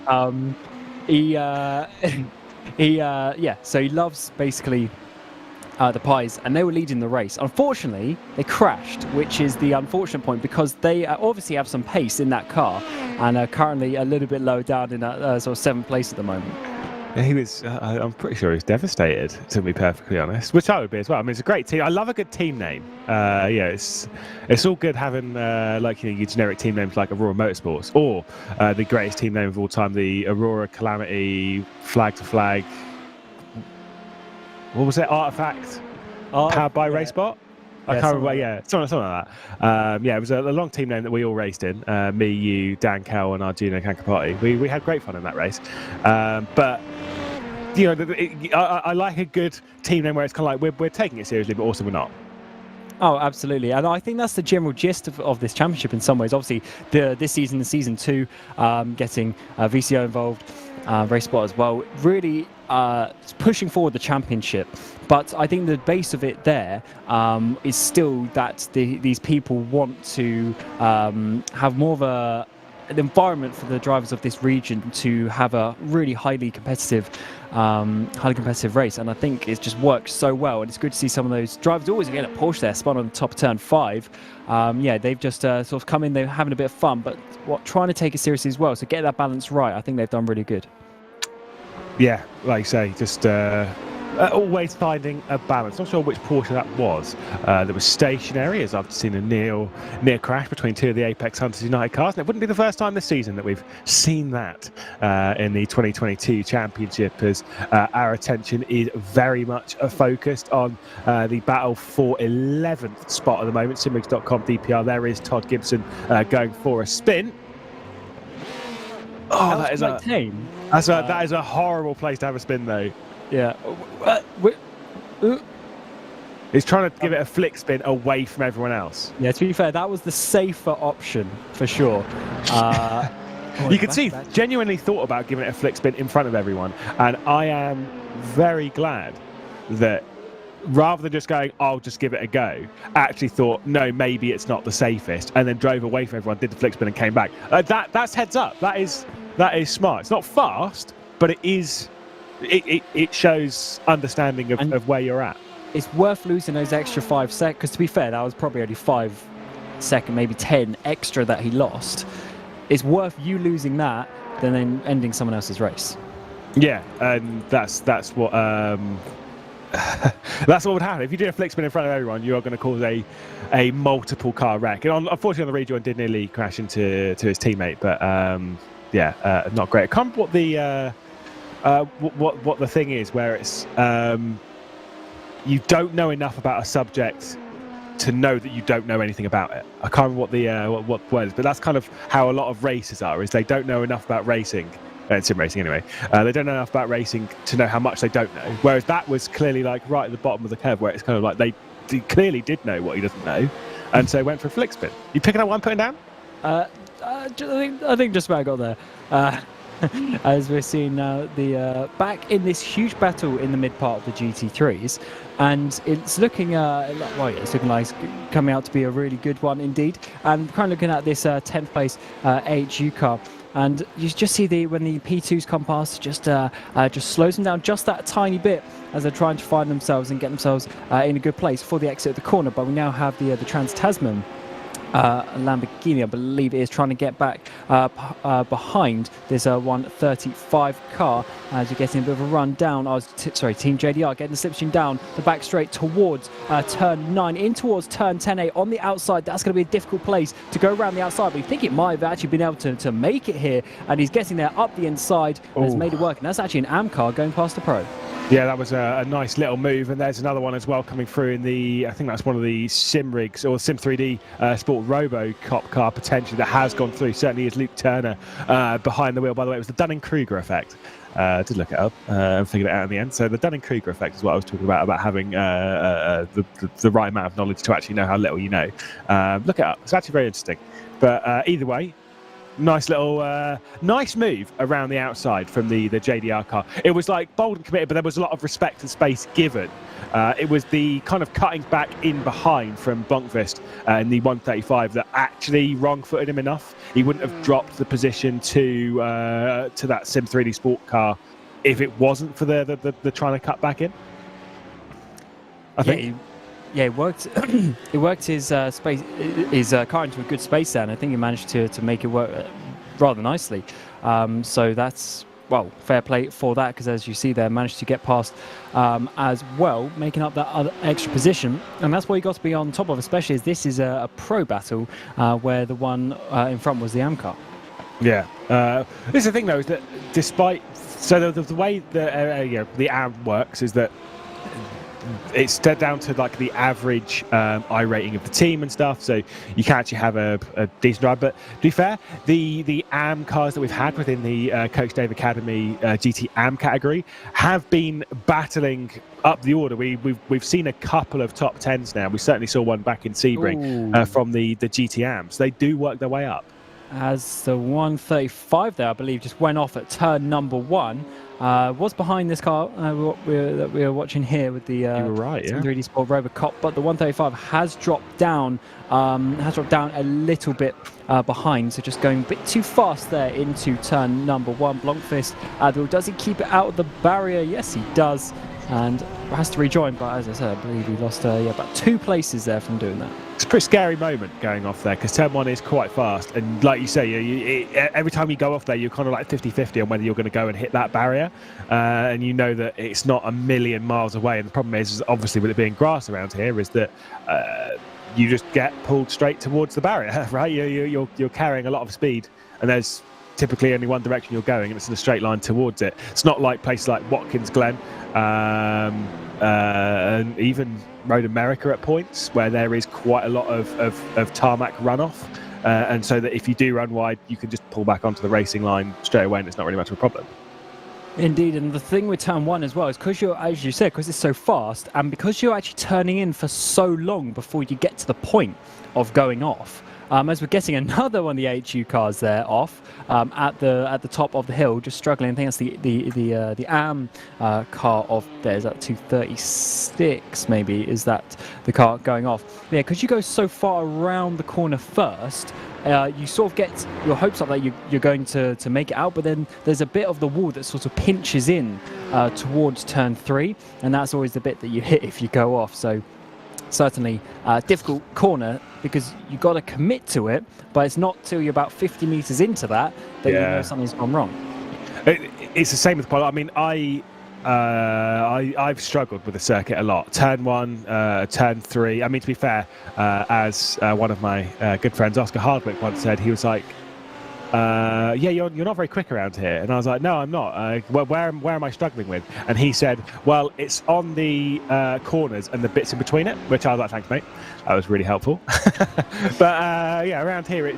so he loves basically the pies, and they were leading the race. Unfortunately, they crashed, which is the unfortunate point because they obviously have some pace in that car and are currently a little bit low down in that sort of 7th place at the moment. He was. I'm pretty sure he was devastated, to be perfectly honest. Which I would be as well. I mean, it's a great team. I love a good team name. It's all good having your generic team names like Aurora Motorsports or the greatest team name of all time, the Aurora Calamity Flag to Flag. What was it? Artifact. Powered by Racebot. I can't remember. Yeah, something like that. It was a long team name that we all raced in. Me, you, Dan Cowell, and Arjuna Kankapati. We had great fun in that race. But I like a good team name where it's kind of like we're taking it seriously, but also we're not. Oh, absolutely. And I think that's the general gist of this championship in some ways. Obviously, this season, season 2, getting VCO involved, Racebot as well, really pushing forward the championship. But I think the base of it there is still that these people want to have more of an environment for the drivers of this region to have a really highly competitive race, and I think it's just worked so well, and it's good to see some of those drivers always again at Porsche there spun on the top of turn 5. They've just sort of come in, they're having a bit of fun, but trying to take it seriously as well, so get that balance right. I think they've done really good. Yeah, like you say, just always finding a balance. Not sure which Porsche that was. That was stationary, as I've seen a near crash between 2 of the Apex Hunters United cars. And it wouldn't be the first time this season that we've seen that in the 2022 championship, as our attention is very much focused on the battle for 11th spot at the moment. Simrigs.com DPR. There is Todd Gibson going for a spin. Oh, that is that is a horrible place to have a spin, though. Yeah. He's trying to give it a flick spin away from everyone else. Yeah, to be fair, that was the safer option for sure. You could see, genuinely thought about giving it a flick spin in front of everyone, and I am very glad that rather than just going, I'll just give it a go, actually thought, no, maybe it's not the safest, and then drove away from everyone, did the flick spin and came back. That's heads up. That is smart. It's not fast, but it shows understanding of where you're at. It's worth losing those extra 5 seconds, because to be fair, that was probably only 5 seconds, maybe 10 extra that he lost. It's worth you losing that than then ending someone else's race. Yeah, and that's what that's what would happen. If you do a flick spin in front of everyone, you are going to cause a multiple car wreck. And unfortunately, on the rejoin, did nearly crash into his teammate. But not great. I can't remember what the thing is, where it's you don't know enough about a subject to know that you don't know anything about it. I can't remember what word is, but that's kind of how a lot of racers are. Is they don't know enough about racing. Sim racing anyway. They don't know enough about racing to know how much they don't know. Whereas that was clearly like right at the bottom of the curve, where it's kind of like they clearly did know what he doesn't know, and so went for a flick spin. You picking up what I'm putting down? I think just about got there. As we're seeing now, back in this huge battle in the mid part of the GT3s, and it's looking it's looking like it's coming out to be a really good one indeed. And kind of looking at this 10th place AHU car. And you just see when the P2s come past, just slows them down just that tiny bit as they're trying to find themselves and get themselves in a good place for the exit of the corner. But we now have the Trans-Tasman Lamborghini, I believe it is, trying to get back behind this 135 car as you're getting a bit of a run down. Team JDR getting the slipstream down the back straight towards turn 9, in towards turn 10A on the outside. That's going to be a difficult place to go around the outside, but you think it might have actually been able to make it here, and he's getting there up the inside and has made it work. And that's actually an AM car going past the Pro. Yeah, that was a nice little move, and there's another one as well coming through in I think that's one of the Sim rigs or Sim 3D Sport Robo Cop car potentially that has gone through. Certainly is Luke Turner behind the wheel. By the way, it was the Dunning-Kruger effect. I did look it up and figured it out in the end. So the Dunning-Kruger effect is what I was talking about having the right amount of knowledge to actually know how little you know. Look it up. It's actually very interesting. But either way, nice little nice move around the outside from the JDR car. It was like bold and committed, but there was a lot of respect and space given. It was the kind of cutting back in behind from Blomqvist in the 135 that actually wrong-footed him enough. He wouldn't have dropped the position to that Sim 3D Sport car if it wasn't for the trying to cut back in. I think. Yeah, it worked. It worked his car into a good space there, and I think he managed to make it work rather nicely. So that's, well, fair play for that, because as you see there, managed to get past as well, making up that other extra position. And that's what you got to be on top of, especially as this is a pro battle where the one in front was the AM car. Yeah. This is the thing, though, is that despite... So the way the AM works is that it's down to like the average I rating of the team and stuff, so you can actually have a decent drive. But to be fair, the AM cars that we've had within the Coach Dave Academy GT AM category have been battling up the order. We've seen a couple of top 10s now. We certainly saw one back in Sebring from the GT AMs. They do work their way up. As the 135 there, I believe, just went off at turn number 1. Was behind this car that we are watching here with the you were right, yeah. 3D Sport Robocop, but the 135 has dropped down a little bit behind, so just going a bit too fast there into turn number 1. Blomqvist, does he keep it out of the barrier? Yes, he does, and has to rejoin, but as I said, I believe he lost about 2 places there from doing that. It's a pretty scary moment going off there, because turn 1 is quite fast, and like you say, every time you go off there, you're kind of like 50-50 on whether you're going to go and hit that barrier, and you know that it's not a million miles away. And the problem is obviously with it being grass around here, is that you just get pulled straight towards the barrier, right? You're carrying a lot of speed, and there's typically only one direction you're going, and it's in a straight line towards it. It's not like places like Watkins Glen and even Road America at points where there is quite a lot of tarmac runoff, and so that if you do run wide, you can just pull back onto the racing line straight away, and it's not really much of a problem. Indeed, and the thing with turn 1 as well is because you're, as you said, because it's so fast, and because you're actually turning in for so long before you get to the point of going off, as we're getting another one of the AHU cars there off at the top of the hill, just struggling. I think that's the AM car of theirs at 236 maybe, is that the car going off. Yeah, because you go so far around the corner first, you sort of get your hopes up that you're going to make it out, but then there's a bit of the wall that sort of pinches in towards turn 3, and that's always the bit that you hit if you go off. So certainly difficult corner, because you've got to commit to it, but it's not till you're about 50 meters into that you know something's gone wrong. It's the same with qualifying. I mean, I've struggled with the circuit a lot. Turn 1, turn 3. I mean, to be fair, as one of my good friends, Oscar Hardwick, once said, he was like, yeah, you're not very quick around here. And I was like, no, I'm not. Where am I struggling with? And he said, well, it's on the corners and the bits in between it, which I was like, thanks, mate. That was really helpful. But yeah, around here,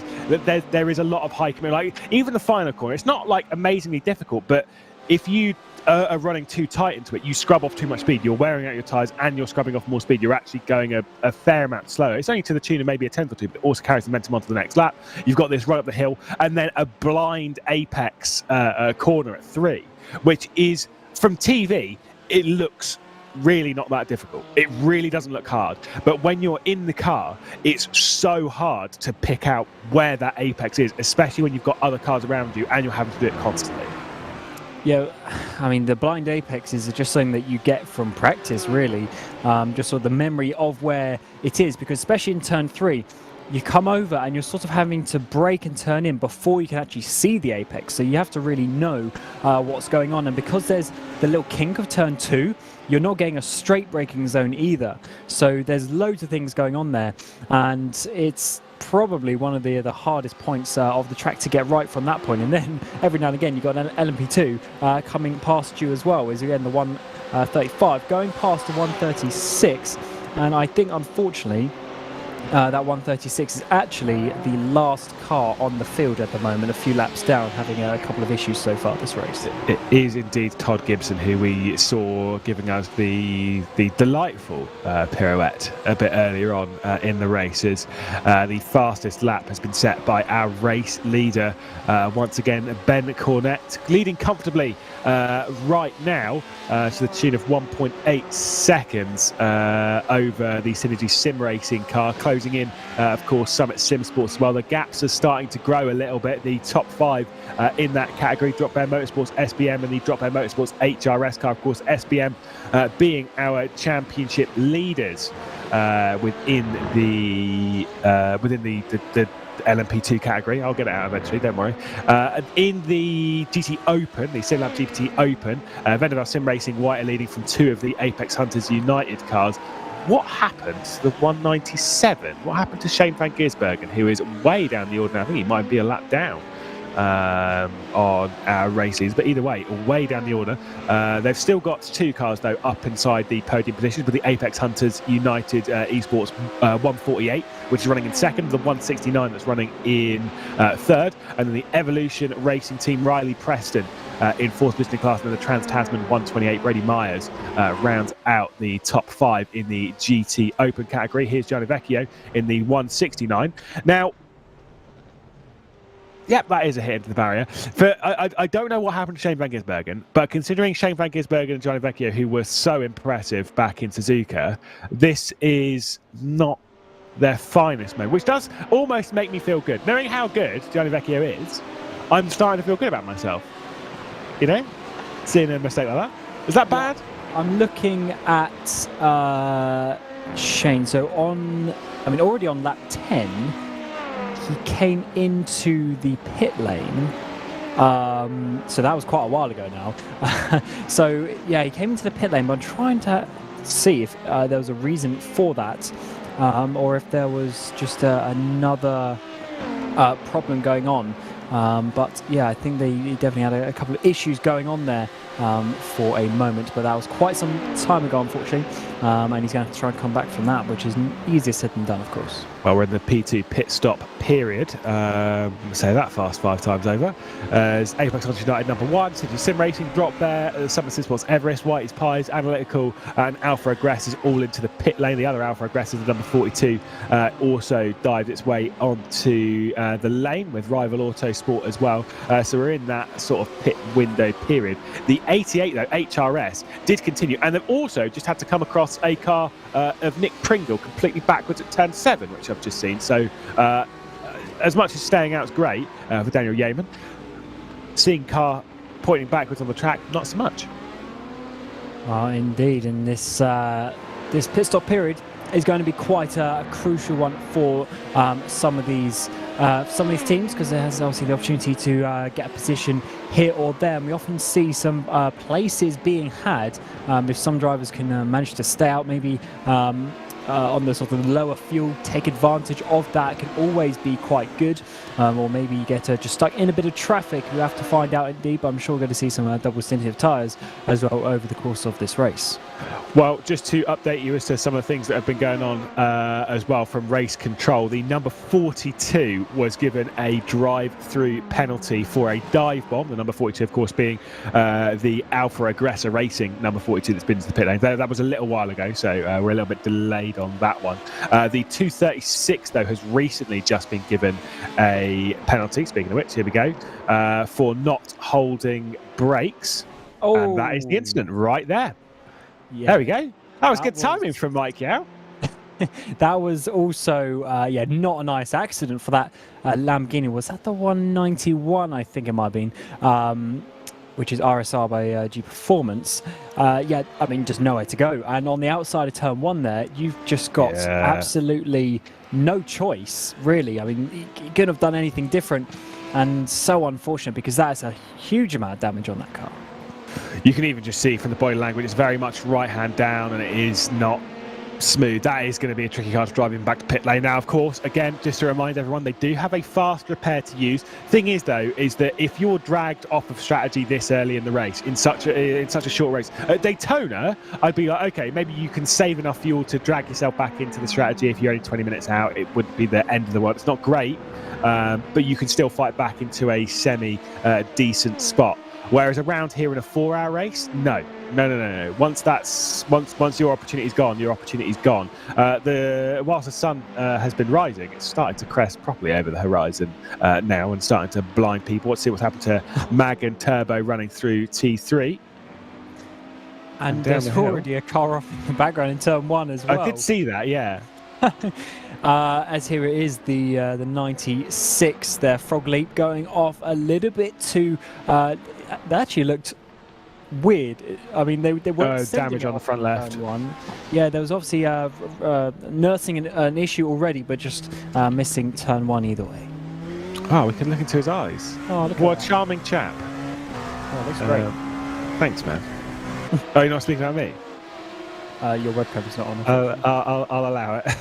there is a lot of hiking. Like, even the final corner, it's not like amazingly difficult, but if you are running too tight into it, you scrub off too much speed. You're wearing out your tyres and you're scrubbing off more speed. You're actually going a fair amount slower. It's only to the tune of maybe a tenth or two, but it also carries the momentum onto the next lap. You've got this run up the hill and then a blind apex corner at 3, which is, from TV, it looks really not that difficult. It really doesn't look hard. But when you're in the car, it's so hard to pick out where that apex is, especially when you've got other cars around you and you're having to do it constantly. Yeah, I mean, the blind apexes are just something that you get from practice, really. Just sort of the memory of where it is, because especially in turn 3, you come over and you're sort of having to brake and turn in before you can actually see the apex. So you have to really know what's going on. And because there's the little kink of turn 2, you're not getting a straight braking zone either. So there's loads of things going on there. And it's probably one of the hardest points of the track to get right from that point. And then every now and again you've got an LMP2 coming past you as well, is again the 135 going past the 136, and I think unfortunately that 136 is actually the last car on the field at the moment, a few laps down, having a couple of issues so far this race. It is indeed Todd Gibson, who we saw giving us the delightful pirouette a bit earlier on in the races. The fastest lap has been set by our race leader, once again Ben Cornett, leading comfortably right now to the tune of 1.8 seconds over the Synergy Sim Racing car, closing in, of course, Summit Sim Sports as well. The gaps are starting to grow a little bit. The top 5 in that category, Drop Bear Motorsports SBM and the Drop Bear Motorsports HRS car, of course, SBM being our championship leaders within the LMP2 category. I'll get it out eventually, don't worry. In the GT Open, the SimLab GT Open, Vendaval Sim Racing White are leading from 2 of the Apex Hunters United cars. What happened to the 197? What happened to Shane van Gisbergen, who is way down the order now? I think he might be a lap down on our races, but either way, way down the order. They've still got 2 cars though up inside the podium positions, with the Apex Hunters United Esports 148, which is running in 2nd, the 169 that's running in 3rd, and then the Evolution Racing Team Riley Preston in 4th position class, and then the Trans-Tasman 128 Brady Myers rounds out the top 5 in the GT Open category. Here's Gianni Vecchio in the 169. Now, yep, that is a hit into the barrier. But I don't know what happened to Shane van Gisbergen, but considering Shane van Gisbergen and Gianni Vecchio, who were so impressive back in Suzuka, this is not their finest moment, which does almost make me feel good. Knowing how good Gianni Vecchio is, I'm starting to feel good about myself. You know, seeing a mistake like that. Is that bad? I'm looking at Shane. So already on lap 10, he came into the pit lane. So that was quite a while ago now. So yeah, he came into the pit lane, but I'm trying to see if there was a reason for that, or if there was just another problem going on. But yeah, I think they definitely had a couple of issues going on there for a moment, but that was quite some time ago, unfortunately, and he's going to have to try and come back from that, which is easier said than done, of course. Well, we're in the P2 pit stop period. Say that fast 5 times over. As Apex United number 1, City Sim Racing, Drop Bear, Summit Sim Sports Everest, Whitey's Pies, Analytical, and Alpha Aggressors all into the pit lane. The other Alpha Aggressors, number 42, also dived its way onto the lane with Rival Autosport as well. So we're in that sort of pit window period. The 88, though, HRS, did continue, and they've also just had to come across a car of Nick Pringle completely backwards at turn 7, which I've just seen. So as much as staying out is great for Daniel Yeaman, seeing car pointing backwards on the track, not so much. Indeed, and this pit stop period is going to be quite a crucial one for some of these teams, because there has obviously the opportunity to get a position here or there, and we often see some places being had if some drivers can manage to stay out, maybe on the sort of lower fuel, take advantage of that, can always be quite good, or maybe you get just stuck in a bit of traffic. We have to find out indeed, but I'm sure we're going to see some double stinted tyres as well over the course of this race. Well, just to update you as to some of the things that have been going on as well from race control, the number 42 was given a drive-through penalty for a dive bomb, the number 42 of course being the Alpha Aggressor Racing number 42 that's been to the pit lane. That was a little while ago, so we're a little bit delayed on that one. The 236 though has recently just been given a penalty, speaking of which, here we go, for not holding brakes. Oh, and that is the incident right there. yeah. There we go. That was good timing from Mike Yao. That was also, not a nice accident for that Lamborghini. Was that the 191? I think it might have been, which is RSR by G Performance. Just nowhere to go. And on the outside of turn 1 there, you've just got absolutely no choice, really. I mean, you couldn't have done anything different, and so unfortunate, because that is a huge amount of damage on that car. You can even just see from the body language, it's very much right hand down, and it is not smooth. That is going to be a tricky car to drive in back to pit lane. Now, of course, again, just to remind everyone, they do have a fast repair to use. Thing is, though, is that if you're dragged off of strategy this early in the race, in such a short race, at Daytona, I'd be like, okay, maybe you can save enough fuel to drag yourself back into the strategy. If you're only 20 minutes out, it wouldn't be the end of the world. It's not great, but you can still fight back into a semi-decent spot. Whereas around here in a 4-hour race, no. Once your opportunity's gone, your opportunity's gone. Whilst the sun has been rising, it's starting to crest properly over the horizon now and starting to blind people. Let's see what's happened to Mag and Turbo running through T3. And there's already a car off in the background in turn 1 as well. I did see that, yeah. As here it is, the 96 there, Frog Leap going off a little bit too. They actually looked weird. I mean, they weren't damage on the front left. One. Yeah, there was obviously nursing an issue already, but just missing turn 1 either way. Oh, we can look into his eyes. Oh, look what at a charming chap. Oh, looks great. Thanks, man. Oh, you're not speaking about me? Your webcam is not on. I'll allow it.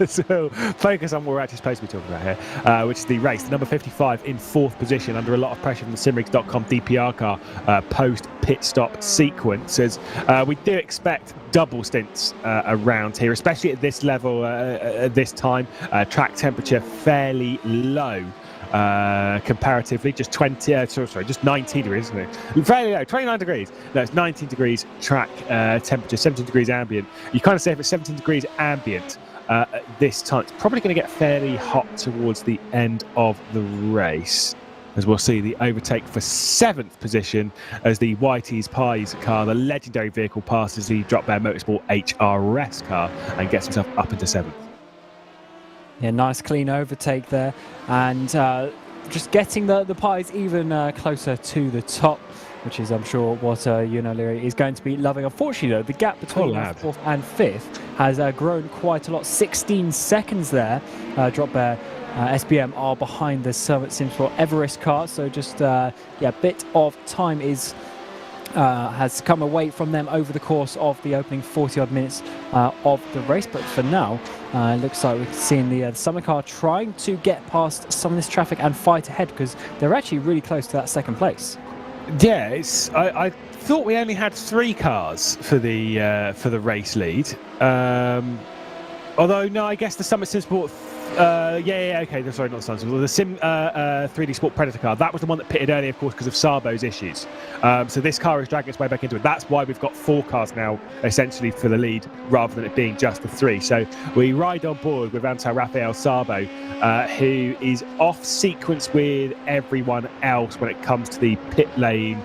So focus on what we're actually supposed to be talking about here, which is the race. The number 55 in 4th position, under a lot of pressure from the Simrigs.com DPR car post pit stop sequences. We do expect double stints around here, especially at this level, at this time. Track temperature fairly low. Comparatively, just 19 degrees, isn't it? Fairly low, 29 degrees. No, it's 19 degrees track temperature, 17 degrees ambient. You kind of say if it's 17 degrees ambient at this time, it's probably going to get fairly hot towards the end of the race. As we'll see the overtake for 7th position as the Whitey's Pies car, the legendary vehicle, passes the Drop Bear Motorsport HRS car and gets himself up into 7th. Yeah, nice clean overtake there, and just getting the Pies even closer to the top, which is, I'm sure, what Ewan O'Leary is going to be loving. Unfortunately, though, the gap between 4th and 5th has grown quite a lot. 16 seconds there. Drop Bear SBM are behind the Summit Simsport Everest car, so just a bit of time has come away from them over the course of the opening 40-odd minutes of the race. But for now, it looks like we're seeing the Summit car trying to get past some of this traffic and fight ahead, because they're actually really close to that 2nd place. Yeah, I thought we only had 3 cars for the race lead. Although no, I guess the Summit Sim Sport. Okay. Sorry, not the Summit Sim Sport. The Sim 3D Sport Predator car. That was the one that pitted earlier, of course, because of Sarbo's issues. So this car is dragging its way back into it. That's why we've got 4 cars now, essentially, for the lead, rather than it being just the 3. So we ride on board with Anto-Rafael Sarbo, who is off sequence with everyone else when it comes to the pit lane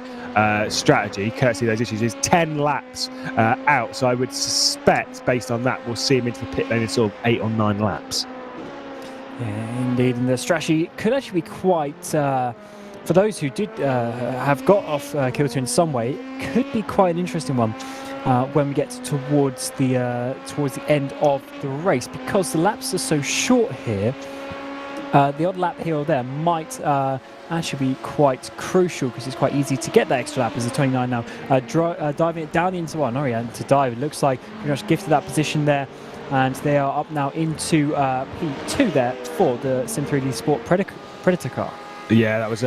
strategy, courtesy of those issues, is 10 laps out. So I would suspect, based on that, we'll see him into the pit lane in sort of 8 or 9 laps. Yeah, indeed, and the strategy could actually be quite, for those who did have got off kilter in some way, could be quite an interesting one when we get towards the end of the race, because the laps are so short here. The odd lap here or there might actually be quite crucial, because it's quite easy to get that extra lap as a 29 now. Diving it down into one. Oh yeah, to dive. It looks like pretty much gifted that position there. And they are up now into P2 there for the Sim 3D Sport Predator car. Yeah, that was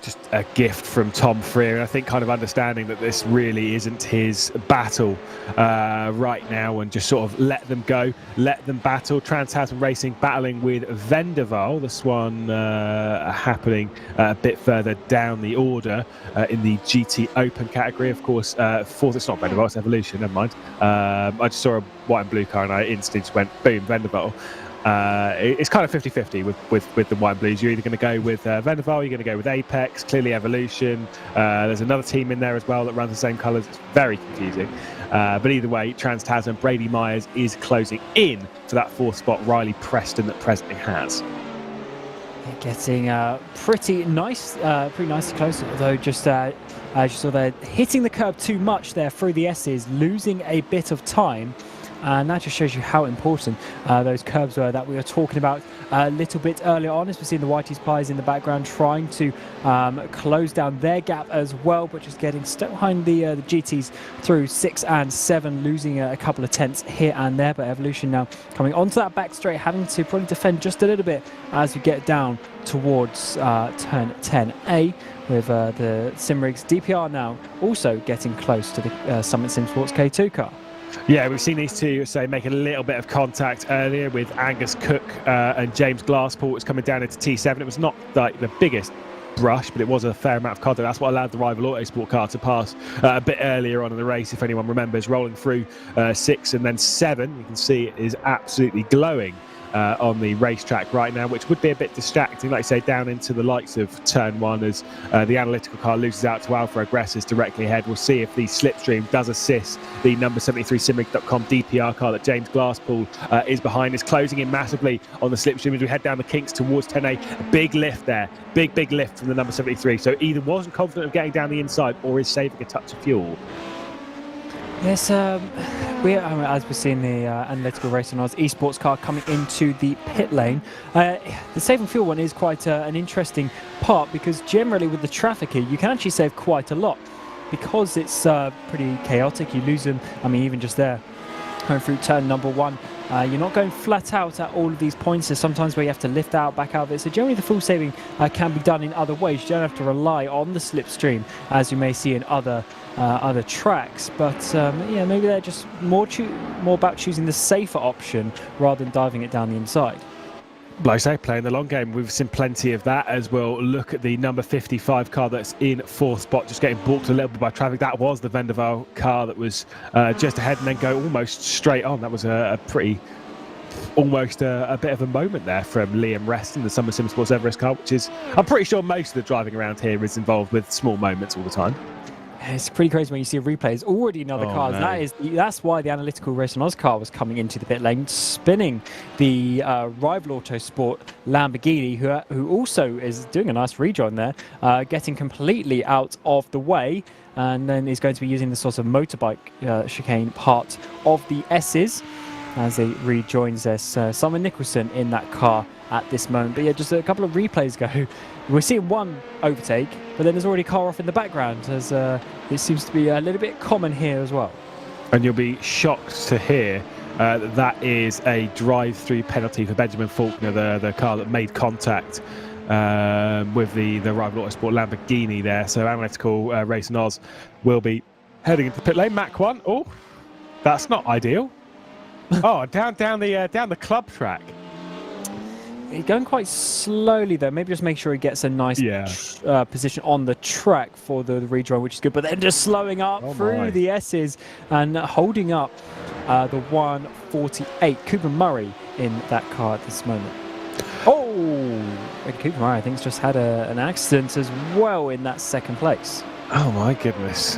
just a gift from Tom Freer. I think kind of understanding that this really isn't his battle right now, and just sort of let them go, let them battle. Trans-Tasman Racing battling with Vendaval. This one happening a bit further down the order in the GT Open category. Of course, fourth, it's not Vendaval, it's Evolution, never mind. I just saw a white and blue car and I instantly just went, boom, Vendaval. It's kind of 50-50 with the white and blues. You're either going to go with Vendaval, you're going to go with Apex, clearly Evolution. There's another team in there as well that runs the same colours. It's very confusing. But either way, Trans-Tasman, Brady Myers is closing in for that 4th spot Riley Preston that presently has. Getting pretty nicely close, although just as you saw there, hitting the curb too much there through the S's, losing a bit of time. And that just shows you how important those curbs were that we were talking about a little bit earlier on, as we're seeing the Whitey Spies in the background trying to close down their gap as well, but just getting stuck behind the GTs through 6 and 7, losing a couple of tenths here and there. But Evolution now coming onto that back straight, having to probably defend just a little bit as we get down towards turn 10A, with the Simrigs DPR now also getting close to the Summit Sim Sports K2 car. Yeah, we've seen these two make a little bit of contact earlier with Angus Cook and James Glasspool. It's coming down into T7. It was not like the biggest brush, but it was a fair amount of contact. That's what allowed the rival Autosport car to pass a bit earlier on in the race, if anyone remembers, rolling through 6 and then 7. You can see it is absolutely glowing on the racetrack right now, which would be a bit distracting, like I say, down into the likes of turn 1 as the analytical car loses out to Alpha Aggressors directly ahead. We'll see if the slipstream does assist the number 73 Simrig.com DPR car that James Glasspool is behind. Is closing in massively on the slipstream as we head down the kinks towards 10A. A big lift there, big lift from the number 73. So either wasn't confident of getting down the inside or is saving a touch of fuel. Yes, as we're seeing the Analytical Racing Esports car coming into the pit lane. The saving fuel one is quite an interesting part, because generally with the traffic here, you can actually save quite a lot, because it's pretty chaotic. You lose them, I mean, even just there, going through turn number 1. You're not going flat out at all of these points. There's sometimes where you have to lift out, back out of it. So generally the fuel saving can be done in other ways. You don't have to rely on the slipstream, as you may see in other tracks. But yeah, maybe they're just more about choosing the safer option rather than diving it down the inside. Like I say, playing the long game. We've seen plenty of that, as we'll look at the number 55 car that's in 4th spot, just getting balked a little bit by traffic. That was the Vendaval car that was just ahead and then go almost straight on. That was a pretty, almost a bit of a moment there from Liam Reston, the Summer Sim Sports Everest car, which is, I'm pretty sure most of the driving around here is involved with small moments all the time. It's pretty crazy when you see a replay. It's already in other cars. No. That's why the Analytical Racing Oz car was coming into the pit lane, spinning the rival Autosport Lamborghini, who also is doing a nice rejoin there, getting completely out of the way, and then is going to be using the sort of motorbike chicane part of the S's as he rejoins us. Simon Nicholson in that car at this moment. But yeah, just a couple of replays ago, we're seeing one overtake, but then there's already a car off in the background, as it seems to be a little bit common here as well. And you'll be shocked to hear that is a drive-through penalty for Benjamin Faulkner, the car that made contact with the Rival Autosport Lamborghini there. So Analytical Racing Oz will be heading into pit lane. Mach 1. Oh, that's not ideal. Oh, down the club track. He's going quite slowly though. Maybe just make sure he gets a nice position on the track for the rejoin, which is good. But then just slowing up through the S's and holding up the 148. Cooper Murray in that car at this moment. Oh, and Cooper Murray I think has just had an accident as well in that second place. Oh my goodness.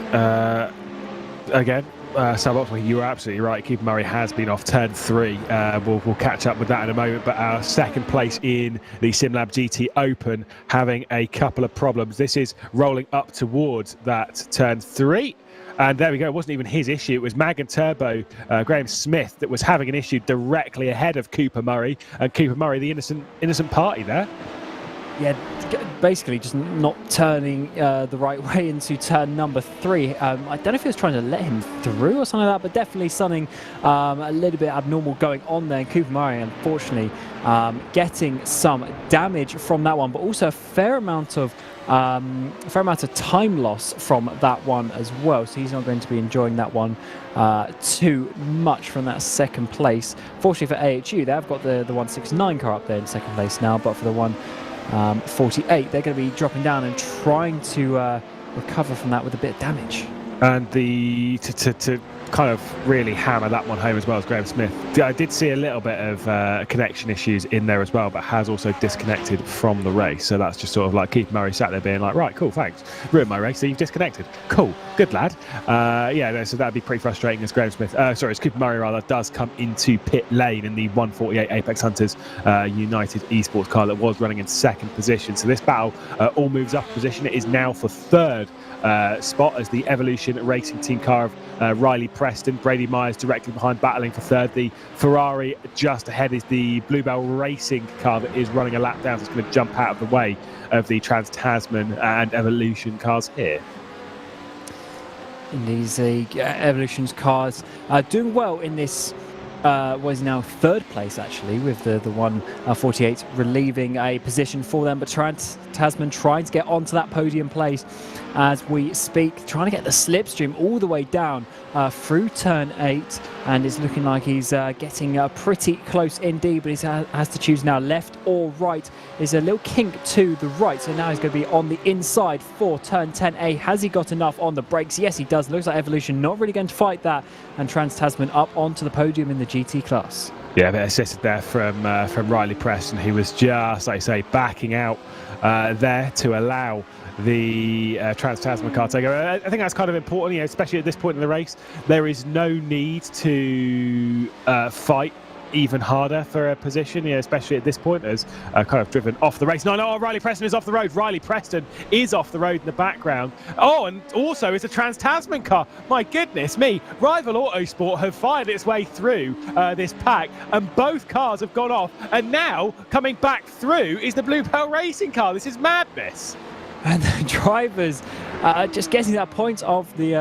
Again. Suboptimal, you were absolutely right. Cooper Murray has been off turn 3. We'll catch up with that in a moment. But our second place in the SimLab GT Open having a couple of problems. This is rolling up towards that turn 3. And there we go. It wasn't even his issue. It was Mag and Turbo, Graham Smith, that was having an issue directly ahead of Cooper Murray. And Cooper Murray, the innocent party there. Yeah, basically just not turning the right way into turn number 3. I don't know if he was trying to let him through or something like that, but definitely something a little bit abnormal going on there. And Cooper Murray, unfortunately, getting some damage from that one, but also a fair amount of time loss from that one as well. So he's not going to be enjoying that one too much from that second place. Fortunately for AHU, they've got the 169 car up there in second place now, but for the 148, they're going to be dropping down and trying to recover from that with a bit of damage. And to kind of really hammer that one home as well as Graham Smith. I did see a little bit of connection issues in there as well, but has also disconnected from the race. So that's just sort of like Keith Murray sat there being like, right, cool, thanks. Ruined my race, so you've disconnected. Cool, good lad. So that'd be pretty frustrating as Graham Smith, as Cooper Murray rather, does come into pit lane in the 148 Apex Hunters United Esports car that was running in second position. So this battle all moves up a position. It is now for third spot as the Evolution Racing Team car of Riley Preston. Brady Myers directly behind, battling for third. The Ferrari just ahead is the Bluebell Racing car that is running a lap down, so it's going to jump out of the way of the Trans-Tasman and Evolution cars here. And these Evolution's cars doing well in this was now third place actually, with the 148 relieving a position for them, but Trans-Tasman trying to get onto that podium place as we speak, trying to get the slipstream all the way down through turn 8, and it's looking like he's getting pretty close indeed, but he has to choose now left or right. There's a little kink to the right, so now he's going to be on the inside for turn 10A. Has he got enough on the brakes? Yes, he does. Looks like Evolution not really going to fight that, and Trans-Tasman up onto the podium in the GT class. Yeah, a bit assisted there from Riley Preston, who was just, like I say, backing out there to allow the Trans-Tasman car to go. I think that's kind of important, especially at this point in the race. There is no need to fight even harder for a position, especially at this point, as kind of driven off the race. No, Riley Preston is off the road. Riley Preston is off the road in the background. Oh, and also it's a Trans-Tasman car. My goodness me. Rival Autosport have fired its way through this pack, and both cars have gone off. And now, coming back through, is the Bluebell Racing car. This is madness. And the drivers just getting to that point of the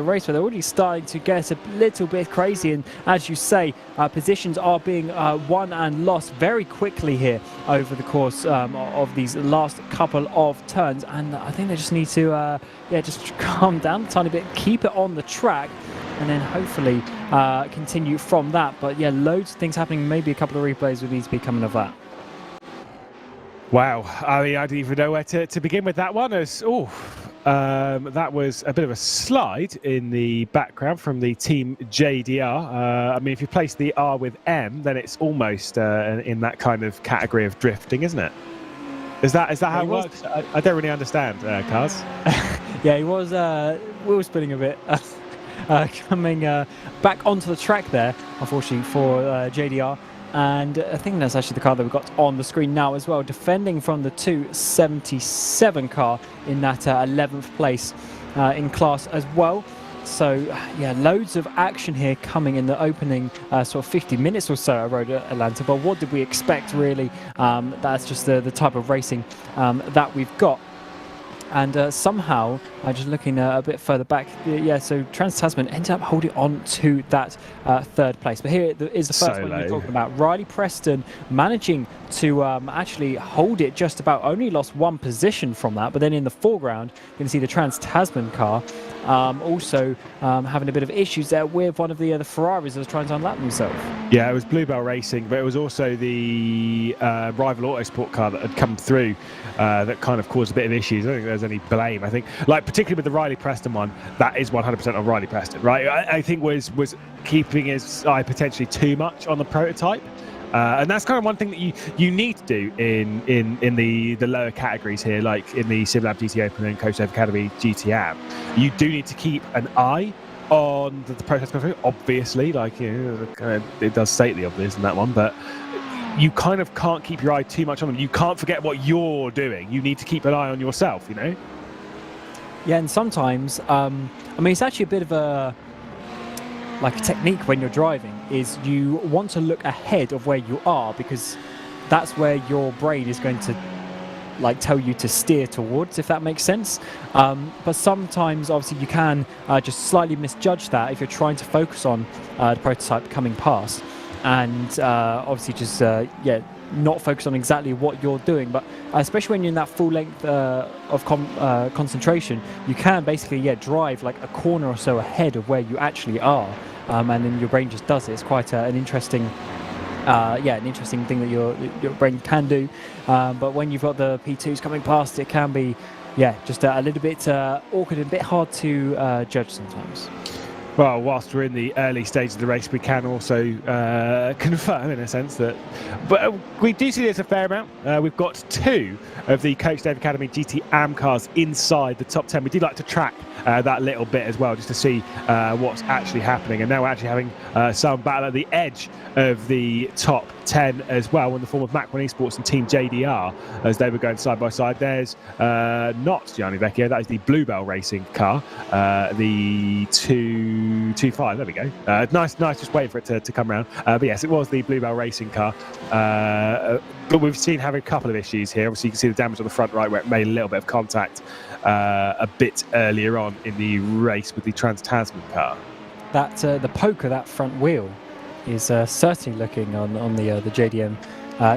race where they're already starting to get a little bit crazy. And as you say, positions are being won and lost very quickly here over the course of these last couple of turns. And I think they just need to just calm down a tiny bit, keep it on the track, and then hopefully continue from that. But yeah, loads of things happening. Maybe a couple of replays would need to be coming of that. Wow, I mean, I didn't even know where to begin with that one. That was a bit of a slide in the background from the team JDR. I mean, if you place the R with M, then it's almost in that kind of category of drifting, isn't it? Is that how it works? I don't really understand, Cars. Yeah, he was wheel spinning a bit. Coming back onto the track there, unfortunately for JDR. And I think that's actually the car that we've got on the screen now as well, defending from the 277 car in that 11th place in class as well. So, yeah, loads of action here coming in the opening sort of 50 minutes or so at Road Atlanta. But what did we expect, really? That's just the type of racing that we've got. And somehow, just looking a bit further back, so Trans-Tasman ended up holding on to that third place. But here is the first one you're talking about. Riley Preston managing to actually hold it just about, only lost one position from that. But then in the foreground, you can see the Trans-Tasman car also having a bit of issues there with one of the Ferraris that was trying to unlap themselves. Yeah, it was Bluebell Racing, but it was also the rival Autosport car that had come through that kind of caused a bit of issues. I don't think there's any blame. I think, like, particularly with the Riley Preston one, that is 100% on Riley Preston, right? I think was keeping his eye potentially too much on the prototype. And that's kind of one thing that you need to do in the lower categories here, like in the SimLab GT Open and Coach Academy GTM. You do need to keep an eye on the prototype, obviously. Like, you know, it does state the obvious in that one, but you kind of can't keep your eye too much on them. You can't forget what you're doing. You need to keep an eye on yourself, you know? Yeah, and sometimes, I mean, it's actually a bit of a technique when you're driving, is you want to look ahead of where you are, because that's where your brain is going to tell you to steer towards, if that makes sense. But sometimes, obviously, you can just slightly misjudge that if you're trying to focus on the prototype coming past, and obviously just not focus on exactly what you're doing. But especially when you're in that full length of concentration, you can basically drive like a corner or so ahead of where you actually are, and then your brain just does it. It's quite an interesting an interesting thing that your brain can do. But when you've got the P2s coming past, it can be just a little bit awkward and a bit hard to judge sometimes. Well, whilst we're in the early stage of the race, we can also confirm, in a sense, that we do see this a fair amount. We've got two of the Coach Dave Academy GT AM cars inside the top 10. We do like to track that little bit as well, just to see what's actually happening. And now we're actually having some battle at the edge of the top 10 as well, in the form of Mach 1 Esports and Team JDR, as they were going side by side. There's not Gianni Vecchio, that is the Bluebell Racing car, the 225. There we go. Nice, just waiting for it to come around. But yes, it was the Bluebell Racing car. But we've seen having a couple of issues here. Obviously, you can see the damage on the front right, where it made a little bit of contact a bit earlier on in the race with the Trans-Tasman car. That the poke of that front wheel is certainly looking on the JDM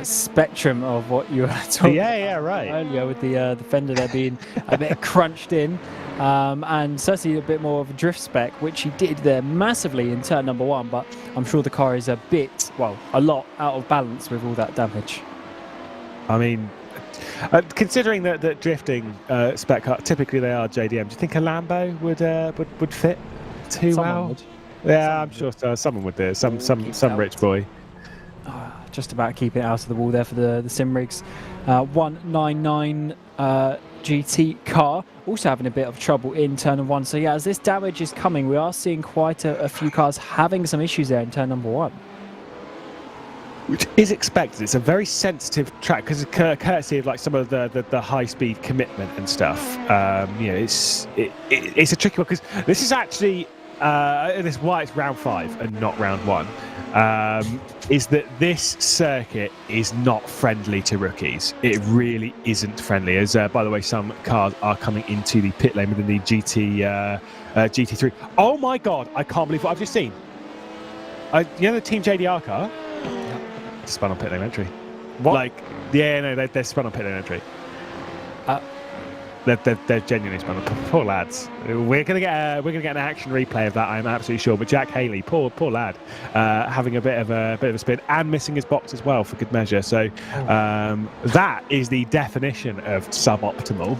spectrum of what you were talking about earlier, with the fender there being a bit crunched in, and certainly a bit more of a drift spec, which he did there massively in turn number 1. But I'm sure the car is a lot out of balance with all that damage. I mean, considering that drifting spec car, typically they are JDM, do you think a Lambo would fit too well? Yeah, I'm sure so. Someone would do it. Some rich boy. Just about keeping it out of the wall there for the Simrigs. 199 GT car also having a bit of trouble in turn 1. So as this damage is coming, we are seeing quite a few cars having some issues there in turn number 1. Which is expected. It's a very sensitive track because of courtesy of like some of the high speed commitment and stuff. It's a tricky one because this is actually this is why it's round 5 and not round 1. Is that this circuit is not friendly to rookies. It really isn't friendly. As by the way, some cars are coming into the pit lane within the GT3. Oh my god! I can't believe what I've just seen. The Team JDR car. Spun on pit lane entry. What? They're spun on pit lane entry. They're genuinely spun on. Poor lads. We're gonna get an action replay of that. I'm absolutely sure. But Jack Haley, poor lad, having a bit of a spin and missing his box as well for good measure. So that is the definition of suboptimal,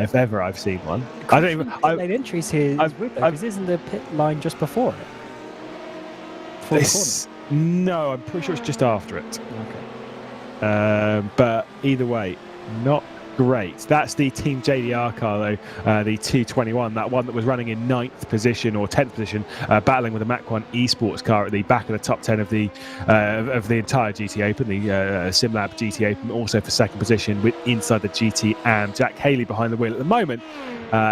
if ever I've seen one. I don't even. Pit lane entries here is weird though, because isn't the pit line just before it? Before the corner. No, I'm pretty sure it's just after it. Okay. But either way, not great. That's the Team JDR car, though, the 221, that one that was running in 9th position or 10th position, battling with the Mach 1 Esports car at the back of the top 10 of the entire GT Open, the SimLab GT Open, also for 2nd position with inside the GT, and Jack Haley behind the wheel at the moment,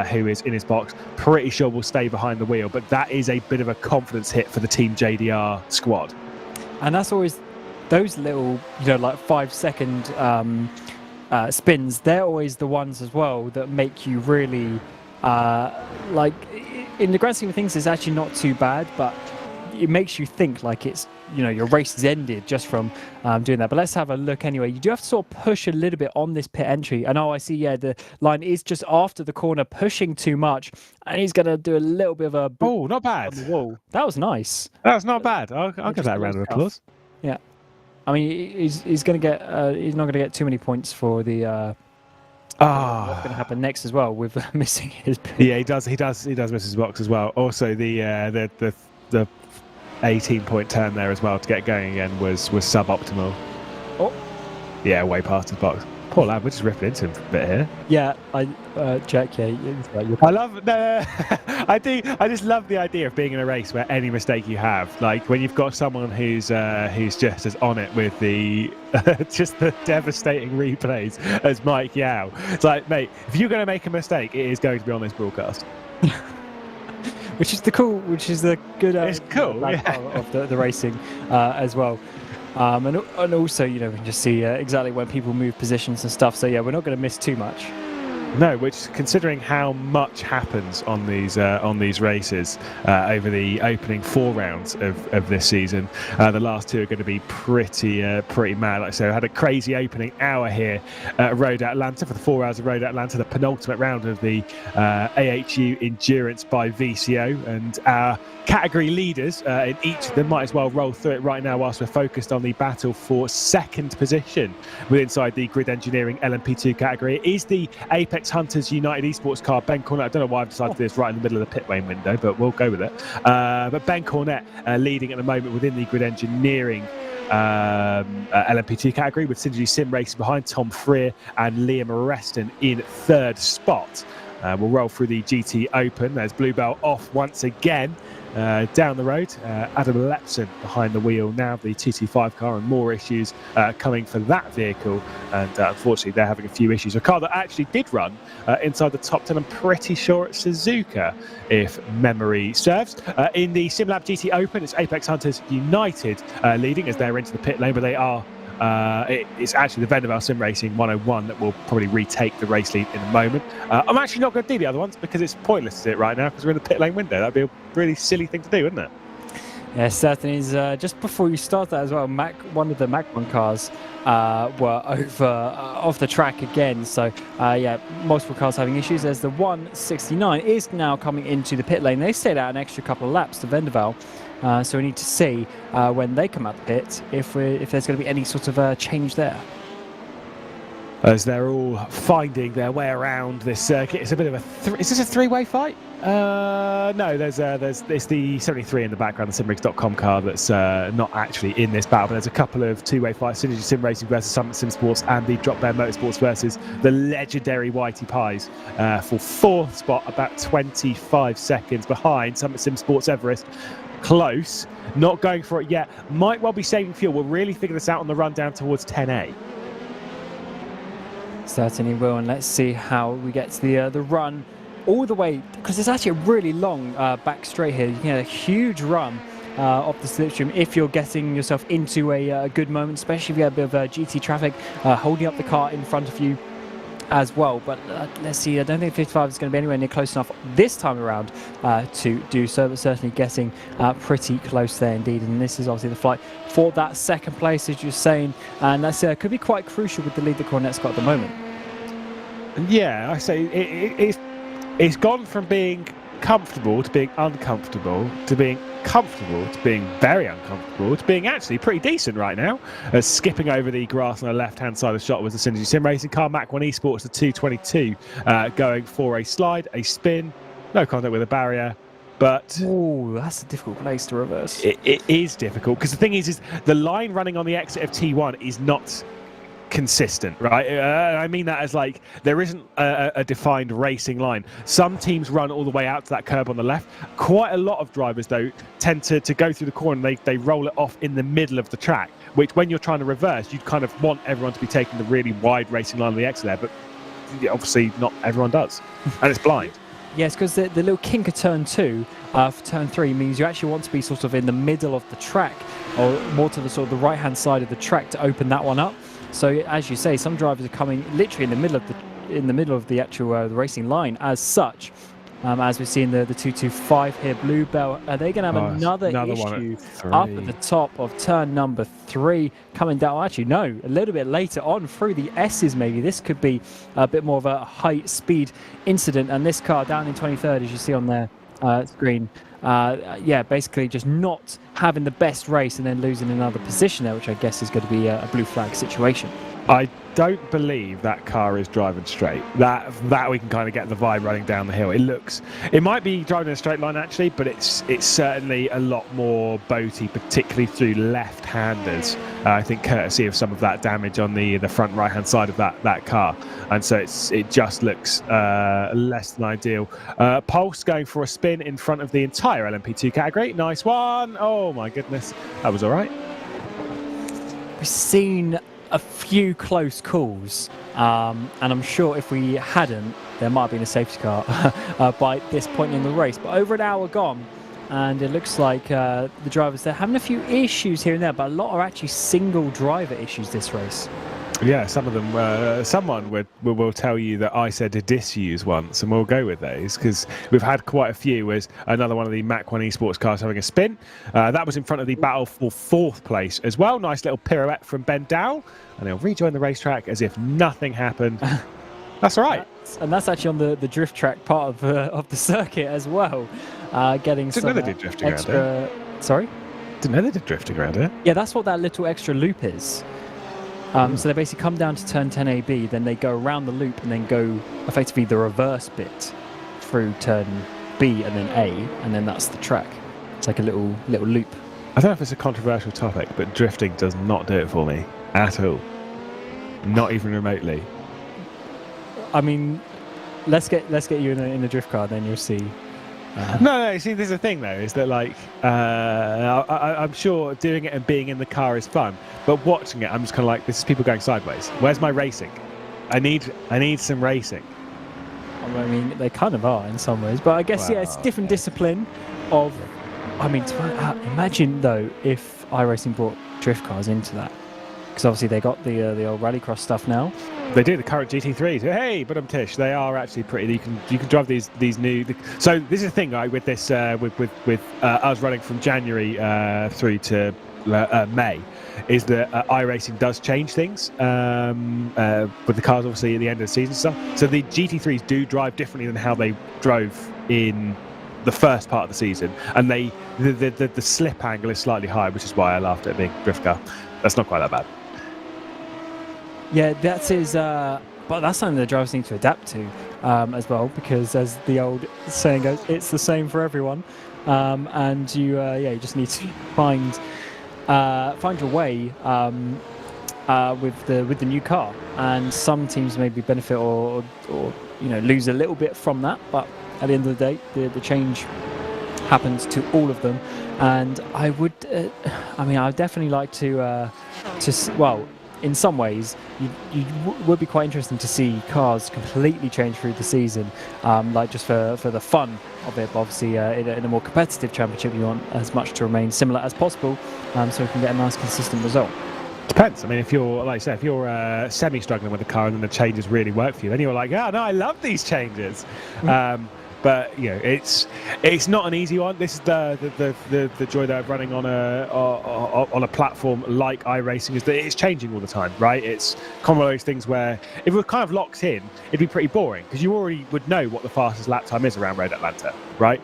who is in his box. Pretty sure will stay behind the wheel, but that is a bit of a confidence hit for the Team JDR squad. And that's always those little, 5-second spins, they're always the ones as well that make you really like. In the grand scheme of things, it's actually not too bad, but it makes you think like it's, your race is ended just from doing that. But let's have a look anyway. You do have to sort of push a little bit on this pit entry. And I see, the line is just after the corner, pushing too much, and he's going to do a little bit of a Oh, not bad. on the wall. That was nice. That was not bad. I'll give that a round of applause. Yeah, I mean, he's going to get he's not going to get too many points for the. What's going to happen next as well with missing his pit. Yeah, he does miss his box as well. Also, the 18-point turn there as well to get going again was suboptimal. Oh, yeah, way past his box. Poor lad, we're just ripping into him for a bit here. Yeah, Jack. Yeah, I love. No, I do. I just love the idea of being in a race where any mistake you have, like when you've got someone who's just as on it with the just the devastating replays as Mike Yao. It's like, mate, if you're going to make a mistake, it is going to be on this broadcast. Which is the good. It's cool, of the racing as well. And also, we can just see exactly when people move positions and stuff. So yeah, we're not going to miss too much. No, which, considering how much happens on these races over the opening 4 rounds of this season, the last 2 are going to be pretty mad. Like I said, I had a crazy opening hour here at Road Atlanta for the 4 hours of Road Atlanta, the penultimate round of the AHU Endurance by VCO, and our category leaders in each of them might as well roll through it right now whilst we're focused on the battle for 2nd position inside the grid engineering LMP2 category. It is the Apex Hunters United Esports car, Ben Cornett. I don't know why I've decided to do this right in the middle of the pit lane window, but we'll go with it. But Ben Cornett leading at the moment within the grid engineering LMP2 category, with Synergy Sim Racing behind, Tom Freer and Liam Reston in 3rd spot. We'll roll through the GT Open. There's Bluebell off once again. Down the road, Adam Lepson behind the wheel now, the 225 car, and more issues coming for that vehicle. And unfortunately, they're having a few issues. A car that actually did run inside the top 10, I'm pretty sure it's Suzuka, if memory serves. In the SimLab GT Open, it's Apex Hunters United leading as they're into the pit lane, but they are. It's actually the Vendaval Sim Racing 101 that will probably retake the race lead in a moment. I'm actually not going to do the other ones because it's pointless to do it right now because we're in the pit lane window. That'd be a really silly thing to do, wouldn't it? Yes, certainly is. Just before you start that as well, one of the Mac 1 cars were over off the track again. So multiple cars having issues. There's the 169 is now coming into the pit lane. They stayed out an extra couple of laps to Vendaval. So we need to see when they come out the pit if there's going to be any sort of change there. As they're all finding their way around this circuit, it's a bit of a. Is this a 3-way fight? No, it's the 73 in the background, the simrigs.com car that's not actually in this battle, but there's a couple of 2-way fights: Synergy Sim Racing versus Summit Sim Sports, and the Drop Bear Motorsports versus the legendary Whitey Pies for 4th spot, about 25 seconds behind Summit Sim Sports Everest. Close, not going for it yet. Might well be saving fuel. We'll really figure this out on the run down towards 10A. Certainly will, and let's see how we get to the run all the way, because it's actually a really long back straight here. You can get a huge run off the slipstream if you're getting yourself into a good moment, especially if you have a bit of GT traffic holding up the car in front of you as well. But let's see, I don't think 55 is going to be anywhere near close enough this time around to do so, but certainly getting pretty close there indeed. And this is obviously the fight for that 2nd place, as you're saying, and that's could be quite crucial with the lead that Cornett's got at the moment. Yeah, I say it's gone from being comfortable to being uncomfortable to being comfortable to being very uncomfortable to being actually pretty decent right now. Skipping over the grass on the left-hand side of the shot was the Synergy Sim Racing car. Mac 1 Esports, the 222, going for a slide, a spin, no contact with a barrier. But oh, that's a difficult place to reverse. It is difficult because the thing is the line running on the exit of T1 is not consistent, right? I mean that as like there isn't a defined racing line. Some teams run all the way out to that curb on the left. Quite a lot of drivers though tend to go through the corner and they roll it off in the middle of the track, which when you're trying to reverse, you'd kind of want everyone to be taking the really wide racing line on the exit there, but obviously not everyone does, and it's blind. Yes, because the little kink of turn 2 for turn 3 means you actually want to be sort of in the middle of the track, or more to the sort of the right-hand side of the track to open that one up. So as you say, some drivers are coming literally in the middle of the actual the racing line as such. As we see in the 225 here, Blue Bell, are they going to have another issue up at the top of turn number 3, coming down? Actually, no, a little bit later on through the S's maybe. This could be a bit more of a high-speed incident, and this car down in 23rd, as you see on their screen, basically just not having the best race and then losing another position there, which I guess is going to be a blue flag situation. I don't believe that car is driving straight. That we can kind of get the vibe running down the hill. It might be driving in a straight line actually, but it's certainly a lot more boaty, particularly through left-handers. I think courtesy of some of that damage on the front right-hand side of that car, and so it just looks less than ideal. Pulse going for a spin in front of the entire LMP2 category. Nice one. Oh my goodness, that was all right. We've seen a few close calls, and I'm sure if we hadn't, there might have been a safety car by this point in the race. But over an hour gone, and it looks like the drivers, they're having a few issues here and there, but a lot are actually single driver issues this race. Yeah, some of them, someone will tell you that I said disuse once, and we'll go with those because we've had quite a few. As another one of the Mach 1 Esports cars having a spin. That was in front of the battle for 4th place as well. Nice little pirouette from Ben Dowell, and he'll rejoin the racetrack as if nothing happened. That's all right. And that's actually on the drift track part of the circuit as well. Getting Didn't know they did drifting extra... around here. Sorry? Didn't know they did drifting around here. Yeah, that's what that little extra loop is. So they basically come down to turn 10AB, then they go around the loop and then go effectively the reverse bit through turn B and then A, and then that's the track. It's like a little loop. I don't know if it's a controversial topic, but drifting does not do it for me at all. Not even remotely. I mean, let's get you in a drift car, then you'll see. No, see, there's a thing though, is that like I'm sure doing it and being in the car is fun, but watching it, I'm just kind of like, this is people going sideways. Where's my racing? I need some racing. I mean, they kind of are in some ways, but I guess it's a different discipline. Imagine though if iRacing brought drift cars into that, because obviously they got the old rallycross stuff now. They do, the current GT3s. Hey, but Tish, they are actually pretty. You can drive these new. So this is the thing, right? With this, with us running from January through to May, is that iRacing does change things with the cars, obviously at the end of the season stuff. So the GT3s do drive differently than how they drove in the first part of the season, and the slip angle is slightly higher, which is why I laughed at it being drift car. That's not quite that bad. Yeah, that is, but that's something the drivers need to adapt to as well, because as the old saying goes, it's the same for everyone, and you just need to find your way with the new car. And some teams maybe benefit or lose a little bit from that, but at the end of the day, the change happens to all of them. And I would, I'd definitely like to in some ways, you would be quite interesting to see cars completely change through the season, like just for the fun of it. But obviously, in a more competitive championship, you want as much to remain similar as possible, so we can get a nice, consistent result. Depends. I mean, if you're, like I say, if you're semi-struggling with the car and then the changes really work for you, then you're like, no, I love these changes. But it's not an easy one. This is the joy that I'm running on a platform like iRacing, is that it's changing all the time, right? It's kind of one of those things where if we're kind of locked in, it'd be pretty boring because you already would know what the fastest lap time is around Road Atlanta, right?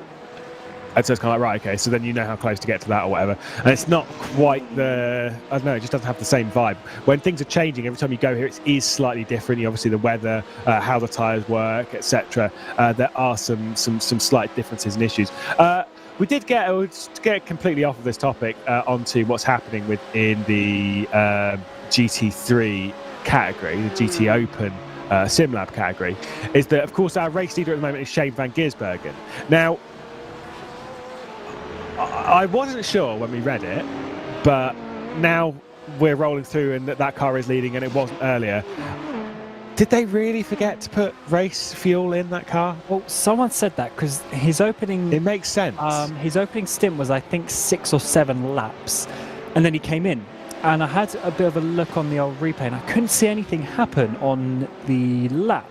And so it's kind of like, right, okay, so then you know how close to get to that or whatever. And it's not quite it just doesn't have the same vibe. When things are changing, every time you go here, it is slightly different. Obviously, the weather, how the tyres work, etc. There are some slight differences and issues. We did get completely off of this topic onto what's happening within the GT3 category, the GT Open SimLab category, is that, of course, our race leader at the moment is Shane van Gisbergen. Now, I wasn't sure when we read it, but now we're rolling through and that car is leading and it wasn't earlier. Did they really forget to put race fuel in that car? Well, someone said that because his opening... It makes sense. His opening stint was, I think, 6 or 7 laps, and then he came in. and I had a bit of a look on the old replay, and I couldn't see anything happen on the lap.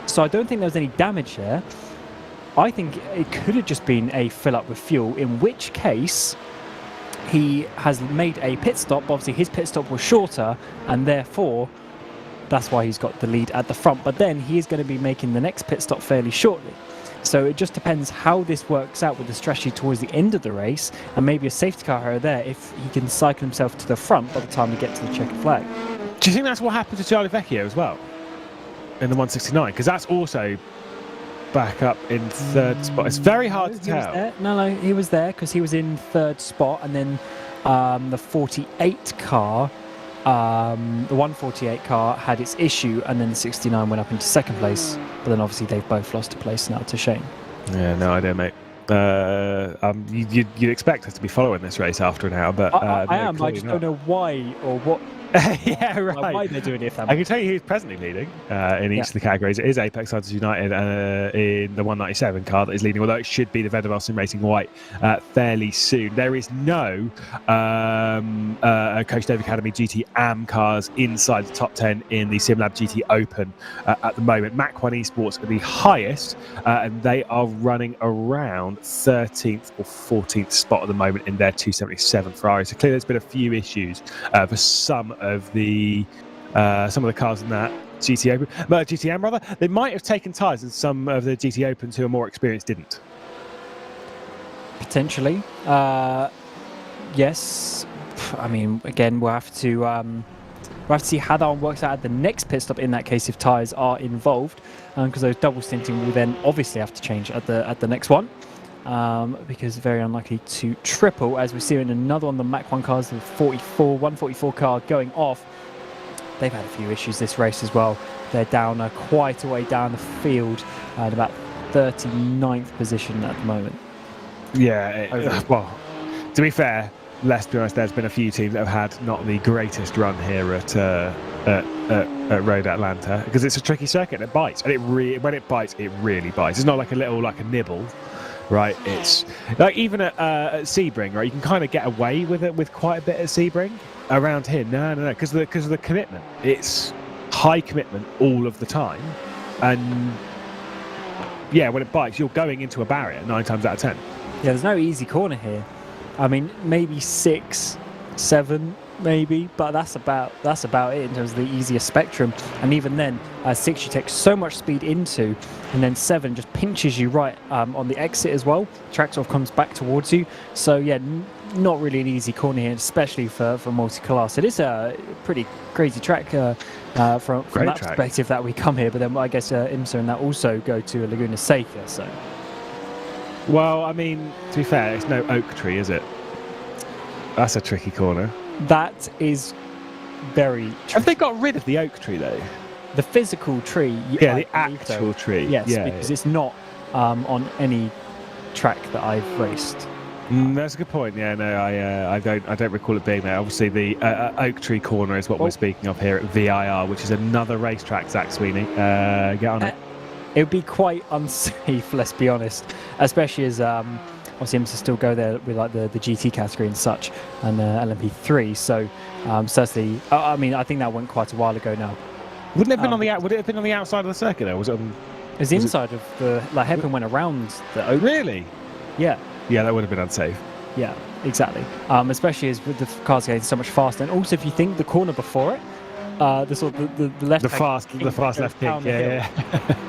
So I don't think there was any damage there. I think it could have just been a fill up with fuel, in which case he has made a pit stop. Obviously his pit stop was shorter, and therefore that's why he's got the lead at the front. But then he is going to be making the next pit stop fairly shortly. So it just depends how this works out with the strategy towards the end of the race, and maybe a safety car error there if he can cycle himself to the front by the time we get to the checkered flag. Do you think that's what happened to Charlie Vecchio as well in the 169? Because that's also back up in third spot. It's very hard to tell. No, he was there because he was in third spot, and then the 48 car, the 148 car had its issue, and then the 69 went up into second place. But then obviously they've both lost a place now to Shane. Yeah, no idea, mate. You'd expect us to be following this race after an hour, but I am. I just don't know why or what. Yeah, right. Like why they're doing it. If that I can tell you who's presently leading in each of the categories. It is Apex Hunters United in the 197 car that is leading, although it should be the Vedabel Sim Racing White fairly soon. There is no Coach Dave Academy GT AM cars inside the top 10 in the SimLab GT Open at the moment. Mach 1 Esports are the highest, and they are running around 13th or 14th spot at the moment in their 277 Ferrari. So clearly there's been a few issues for some of the cars in that GTM rather. They might have taken tyres, and some of the GT Opens who are more experienced didn't. Potentially, yes. I mean, again, we'll have to see how that one works out at the next pit stop. In that case, if tyres are involved, because those double stinting will then obviously have to change at the next one. Because very unlikely to triple, as we see in another one, the Mach 1 cars, the 144 car going off. They've had a few issues this race as well. They're down quite a way down the field at about 39th position at the moment. Yeah, well, to be fair, let's be honest, there's been a few teams that have had not the greatest run here at Road Atlanta, because it's a tricky circuit. It bites, and when it bites, it really bites. It's not like a nibble. Right, it's like even at Sebring, right? You can kind of get away with it with quite a bit at Sebring. Around here, no, because of the commitment. It's high commitment all of the time, and yeah, when it bites, you're going into a barrier 9 times out of 10. Yeah, there's no easy corner here. I mean, maybe 6, 7, maybe, but that's about it in terms of the easier spectrum. And even then, 6 you take so much speed into, and then 7 just pinches you right on the exit as well. Track sort of comes back towards you. So yeah, not really an easy corner here, especially for multi-class. It is a pretty crazy track from that perspective that we come here. But then I guess IMSA and that also go to Laguna Seca. So. Well, I mean, to be fair, it's no oak tree, is it? That's a tricky corner. That is very tricky. Have they got rid of the oak tree, though? The physical tree? Yeah, the actual tree. Yes, because it's not on any track that I've raced. That's a good point. Yeah, no, I don't recall it being there. Obviously, the oak tree corner is what we're speaking of here at VIR, which is another racetrack. Zach Sweeney, get on it. It would be quite unsafe, let's be honest, especially as obviously IMSA still go there with like the GT category and such, and LMP3. So certainly, I mean, I think that went quite a while ago now. Wouldn't it have been on the would it have been on the outside of the circuit though? Was it on? It was inside of the hairpin went around the oak. Really? Yeah. Yeah, that would have been unsafe. Yeah, exactly. Especially as with the cars getting so much faster, and also if you think the corner before it. The left, the fast left kick, yeah.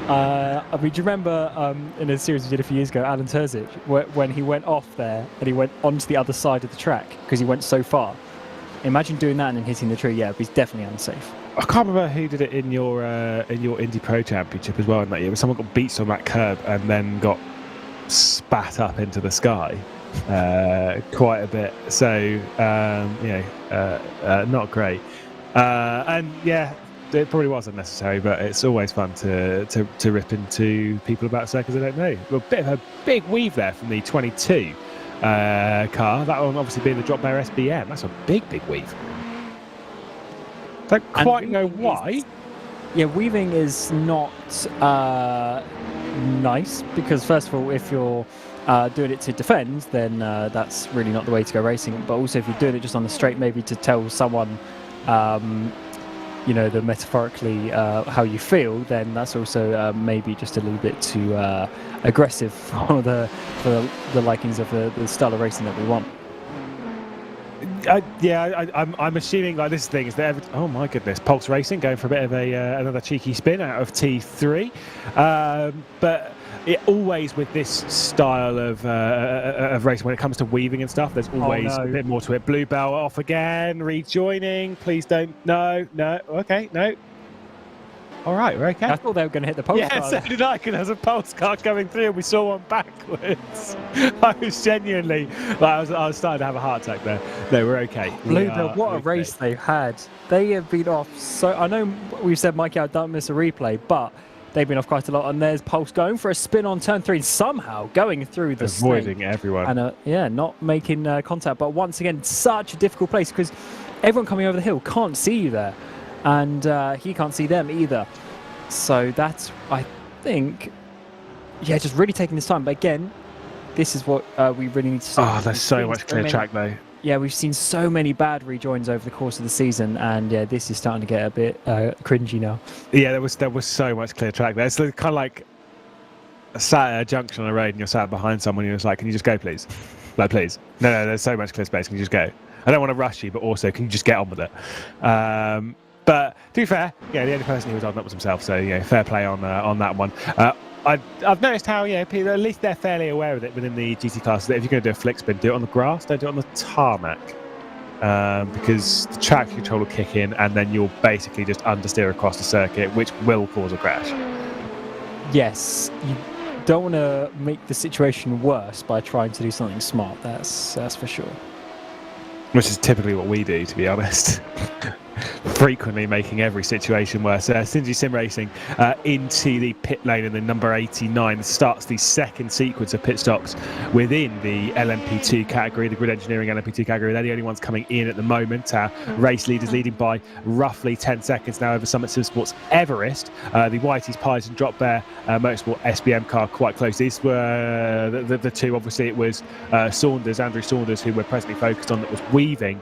I mean, do you remember in a series we did a few years ago, Alan Terzic, when he went off there and he went onto the other side of the track because he went so far? Imagine doing that and then hitting the tree. Yeah, it's definitely unsafe. I can't remember who did it in your Indy Pro Championship as well in that year. But someone got beats on that curb and then got spat up into the sky quite a bit. So not great. And yeah, it probably was unnecessary, but it's always fun to rip into people about circuits I don't know. A bit of a big weave there from the 22 car. That one obviously being the Drop Bear SBM. That's a big weave. Don't quite know why. Yeah, weaving is not nice because first of all, if you're doing it to defend, then that's really not the way to go racing. But also if you're doing it just on the straight, maybe to tell someone, the metaphorically how you feel, then that's also maybe just a little bit too aggressive for the likings of the style of racing that we want. I'm assuming like this thing is that oh my goodness, Pulse Racing going for a bit of another cheeky spin out of T3, but it always with this style of racing when it comes to weaving and stuff, there's always a bit more to it. Bluebell off again, rejoining. Please don't. No. Okay, no. All right, we're okay. I thought they were going to hit the pulse car. Yeah, so did I, because there's a pulse car coming through and we saw one backwards. I was genuinely, I was starting to have a heart attack there. No, we're okay. Bluebell, what a race they've had. They have been off so... I know we've said, Mikey, I don't miss a replay, but they've been off quite a lot. And there's Pulse going for a spin on turn 3 and somehow going through the avoiding snake. Everyone. And not making contact. But once again, such a difficult place because everyone coming over the hill can't see you there. And he can't see them either. So that's, I think, just really taking this time. But again, this is what we really need to see. Oh, there's so much clear track though. Yeah, we've seen so many bad rejoins over the course of the season, and this is starting to get a bit cringy now. Yeah, there was so much clear track there. It's kind of like sat at a junction on a road and you're sat behind someone and you're just like, can you just go, please? Like, please. No, there's so much clear space. Can you just go? I don't want to rush you, but also, can you just get on with it? But to be fair, the only person who was on that was himself. So fair play on that one. I've noticed how people, at least they're fairly aware of it within the GT classes, that if you're going to do a flick spin, do it on the grass, don't do it on the tarmac, because the traction control will kick in and then you'll basically just understeer across the circuit, which will cause a crash. Yes, you don't want to make the situation worse by trying to do something smart. That's for sure. Which is typically what we do, to be honest. Frequently making every situation worse. Sinji Sim Racing into the pit lane in the number 89 starts the second sequence of pit stops within the LMP2 category, the Grid Engineering LMP2 category. They're the only ones coming in at the moment. Race leaders leading by roughly 10 seconds now over Summit Sim Sports Everest. The Whitey's Pies and Drop Bear Motorsport SBM car quite close. These were the two. Obviously, it was Andrew Saunders, who we're presently focused on, that was weaving.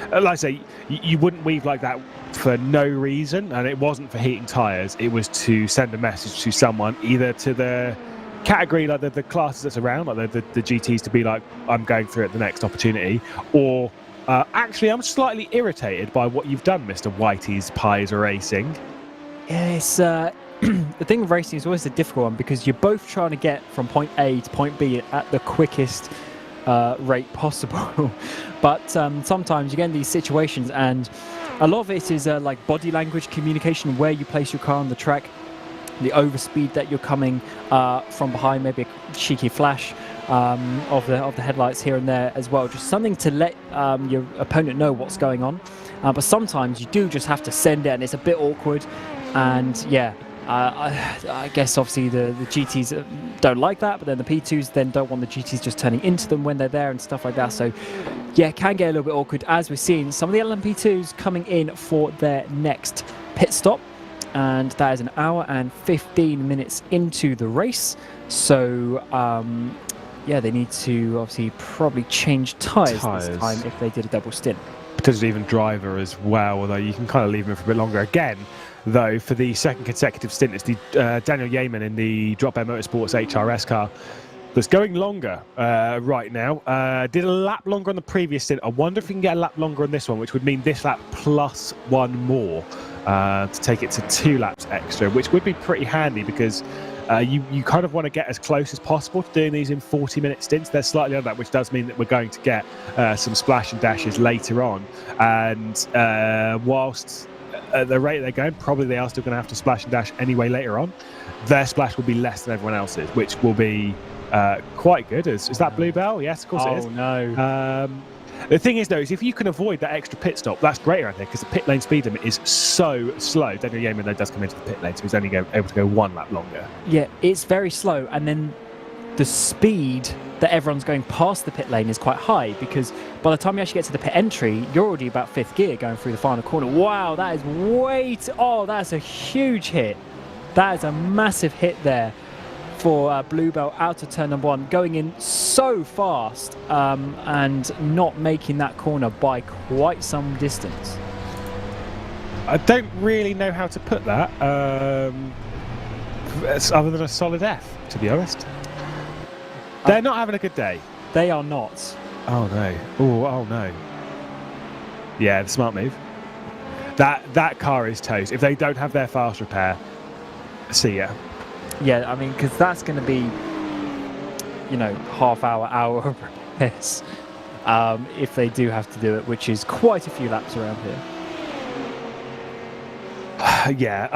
Like I say, you wouldn't weave like that for no reason, and it wasn't for heating tyres. It was to send a message to someone, either to the category, like the classes that's around, like the GTs, to be like, I'm going through at the next opportunity, or actually, I'm slightly irritated by what you've done, Mr. Whitey's Pies Racing. Yeah, it's the thing with racing is always a difficult one because you're both trying to get from point A to point B at the quickest rate possible. But sometimes you get in these situations and a lot of it is like body language communication, where you place your car on the track, the overspeed that you're coming from behind, maybe a cheeky flash of the headlights here and there as well, just something to let your opponent know what's going on. But sometimes you do just have to send it and it's a bit awkward, and I guess obviously the GTs don't like that, but then the P2s then don't want the GTs just turning into them when they're there and stuff like that. So it can get a little bit awkward, as we're seeing some of the LMP2s coming in for their next pit stop, and that is 1 hour and 15 minutes into the race. So they need to obviously probably change tyres this time if they did a double stint. Potentially even driver as well, although you can kind of leave them for a bit longer. Again, though, for the second consecutive stint, it's the Daniel Yeaman in the Drop Bear Motorsports HRS car that's going longer right now. Did a lap longer on the previous stint. I wonder if we can get a lap longer on this one, which would mean this lap plus one more to take it to 2 laps extra, which would be pretty handy because you kind of want to get as close as possible to doing these in 40-minute stints. They're slightly under that, which does mean that we're going to get some splash and dashes later on. And whilst at the rate they're going, probably they are still going to have to splash and dash anyway later on. Their splash will be less than everyone else's, which will be quite good. Is that Bluebell? Yes, of course it is. Oh, no. The thing is, though, is if you can avoid that extra pit stop, that's great around here because the pit lane speed limit is so slow. Daniel Yeaman, though, does come into the pit lane, so he's only able to go 1 lap longer. Yeah, it's very slow, and then the speed that everyone's going past the pit lane is quite high because by the time you actually get to the pit entry, you're already about 5th gear going through the final corner. Wow, that is that's a huge hit. That is a massive hit there for Bluebell out of turn number 1, going in so fast and not making that corner by quite some distance. I don't really know how to put that, other than a solid F, to be honest. They're not having a good day. They are not. Oh no. Oh no. Yeah, the smart move. That car is toast. If they don't have their fast repair, see ya. Yeah, I mean, because that's going to be, half hour of repairs if they do have to do it, which is quite a few laps around here. Yeah,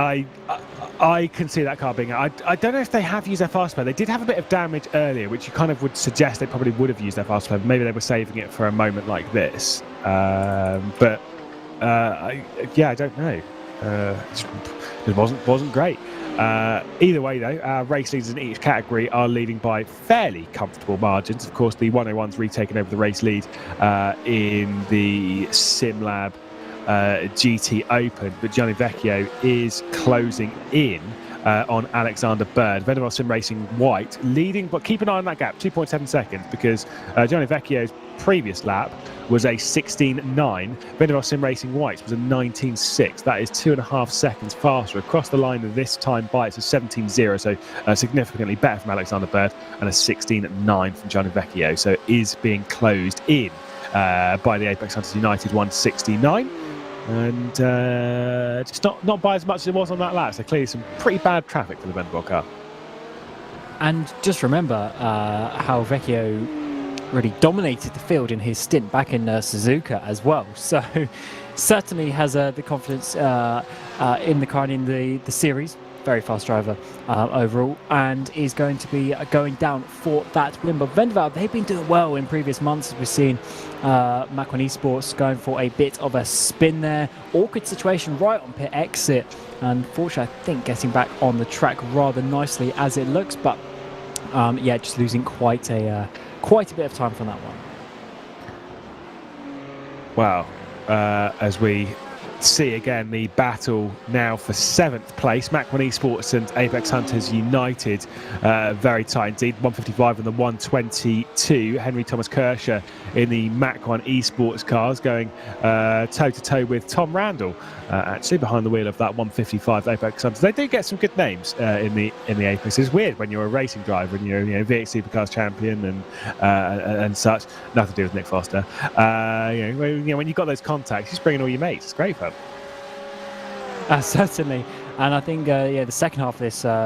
I can see that car being. I don't know if they have used their fast repair. They did have a bit of damage earlier, which you kind of would suggest they probably would have used their fast repair. Maybe they were saving it for a moment like this. I don't know. It wasn't great. Either way, though, our race leaders in each category are leading by fairly comfortable margins. Of course, the 101's retaken over the race lead in the SimLab GT Open, but Gianni Vecchio is closing in on Alexander Bird. Vanderbilt Sim Racing White leading, but keep an eye on that gap, 2.7 seconds, because Gianni Vecchio's previous lap was a 16.9. Vanderbilt Sim Racing White was a 19.6. That is 2.5 seconds faster across the line of this time by. It's a 17.0, so significantly better from Alexander Bird, and a 16.9 from Gianni Vecchio. So it is being closed in by the Apex Hunters United 169. And just not by as much as it was on that lap. So clearly some pretty bad traffic for the Vanderbilt car. And just remember how Vecchio really dominated the field in his stint back in Suzuka as well. So certainly has the confidence in the car and in the series. Very fast driver overall, and is going to be going down for that win. But Vanderbilt, they've been doing well in previous months. We've seen Macron Esports going for a bit of a spin there. Awkward situation right on pit exit. Unfortunately, I think getting back on the track rather nicely as it looks, but just losing quite a bit of time from that one. Wow. As we see again the battle now for 7th place, Macron Esports and Apex Hunters United, very tight indeed, 155 and the 122. Henry Thomas Kersher in the Macron Esports cars going toe to toe with Tom Randall, actually behind the wheel of that 155 Apex Hunters. They do get some good names in the Apex. It's weird when you're a racing driver and you're VX Supercars champion and such. Nothing to do with Nick Foster. When you've got those contacts, just bringing all your mates. It's great fun. Certainly, and I think the second half of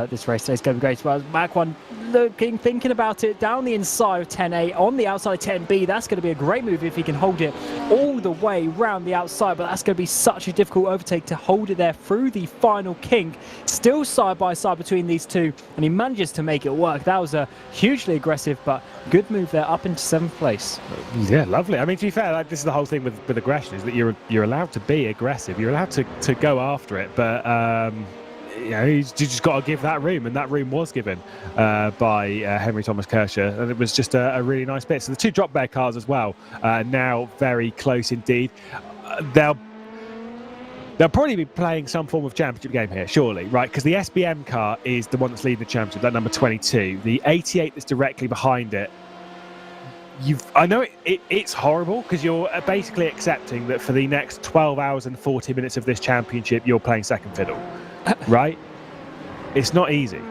this race today is going to be great as well. Macron thinking about it down the inside of 10A on the outside of 10B. That's going to be a great move if he can hold it all the way round the outside, but that's going to be such a difficult overtake to hold it there through the final kink. Still side by side between these two, and he manages to make it work. That was a hugely aggressive but good move there up into 7th place. Yeah, lovely. I mean, to be fair, this is the whole thing with aggression, is that you're allowed to be aggressive. You're allowed to go after it, but you just got to give that room, and that room was given by Henry Thomas Kersher, and it was just a really nice bit. So the two drop bear cars as well, now very close indeed. They'll probably be playing some form of championship game here, surely, right? Because the SBM car is the one that's leading the championship, that number 22. The 88 that's directly behind it, I know it's horrible, because you're basically accepting that for the next 12 hours and 40 minutes of this championship, you're playing second fiddle, right? It's not easy.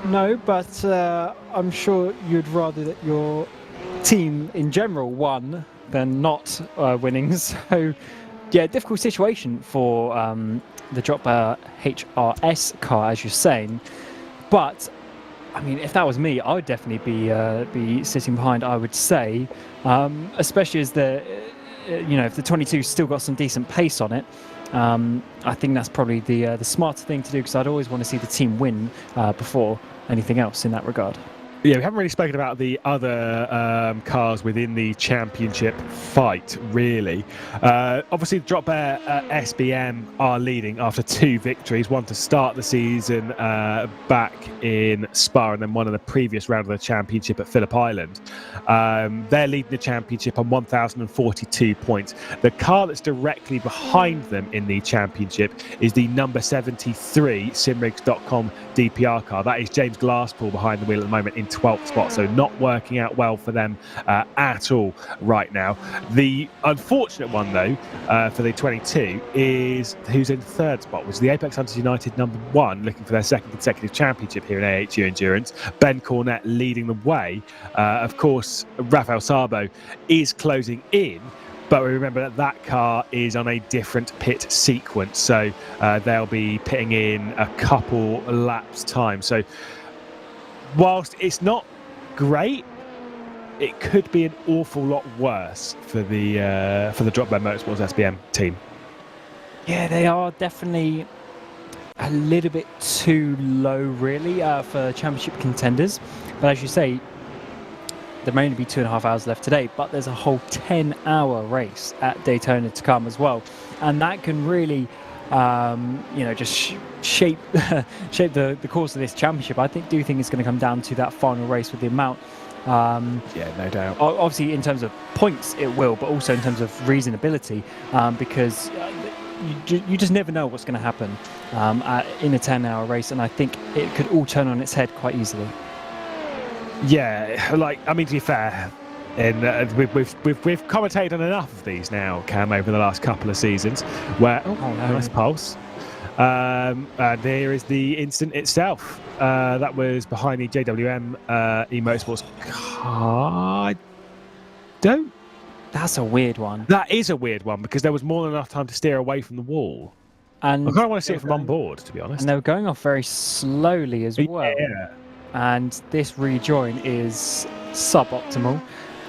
No, but I'm sure you'd rather that your team in general won than not winning. So, yeah, difficult situation for the drop HRS car, as you're saying. But I mean, if that was me, I would definitely be sitting behind, I would say, especially as if the 22 still got some decent pace on it. I think that's probably the smarter thing to do, because I'd always want to see the team win before anything else in that regard. Yeah, we haven't really spoken about the other cars within the championship fight, really. Obviously, Drop Bear SBM are leading after 2 victories, one to start the season back in Spa and then one in the previous round of the championship at Phillip Island. They're leading the championship on 1,042 points. The car that's directly behind them in the championship is the number 73 Simrigs.com DPR car. That is James Glasspool behind the wheel at the moment in 12th spot, so not working out well for them at all right now. The unfortunate one, though, for the 22 is who's in 3rd spot, which is the Apex Hunters United number 1, looking for their 2nd consecutive championship here in AHU Endurance. Ben Cornett leading the way. Of course, Rafael Sabo is closing in, but we remember that that car is on a different pit sequence, so they'll be pitting in a couple laps time. So whilst it's not great, it could be an awful lot worse for the Drop Bear Motorsports SBM team. Yeah, they are definitely a little bit too low, really, for championship contenders. But as you say, there may only be 2.5 hours left today, but there's a whole 10-hour race at Daytona to come as well, and that can really, just shape the course of this championship. I do think it's going to come down to that final race with the amount. Yeah, no doubt. Obviously, in terms of points, it will, but also in terms of reasonability, because you just never know what's going to happen in a 10-hour race, and I think it could all turn on its head quite easily. Yeah, to be fair, and we've commentated on enough of these now, Cam, over the last couple of seasons. Where nice pulse. There is the incident itself. That was behind the JWM eMotorsports car. That's a weird one. That is a weird one because there was more than enough time to steer away from the wall. And I kind of want to see it from on board, to be honest. And they were going off very slowly as well. Yeah. And this rejoin is suboptimal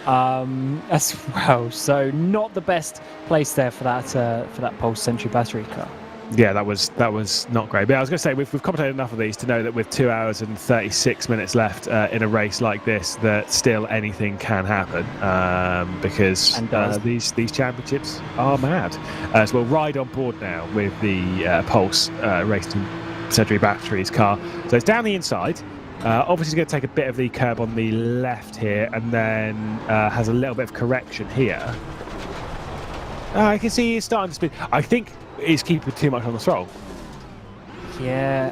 as well. So not the best place there for that Pulse Century battery car. Yeah, that was not great. But I was going to say, we've commentated enough of these to know that with 2 hours and 36 minutes left in a race like this, that still anything can happen because these championships are mad. So we'll ride on board now with the Pulse Racing Century Batteries car. So it's down the inside. Obviously, it's going to take a bit of the curb on the left here, and then has a little bit of correction here. I can see he's starting to speed. I think he's keeping too much on the throttle. Yeah.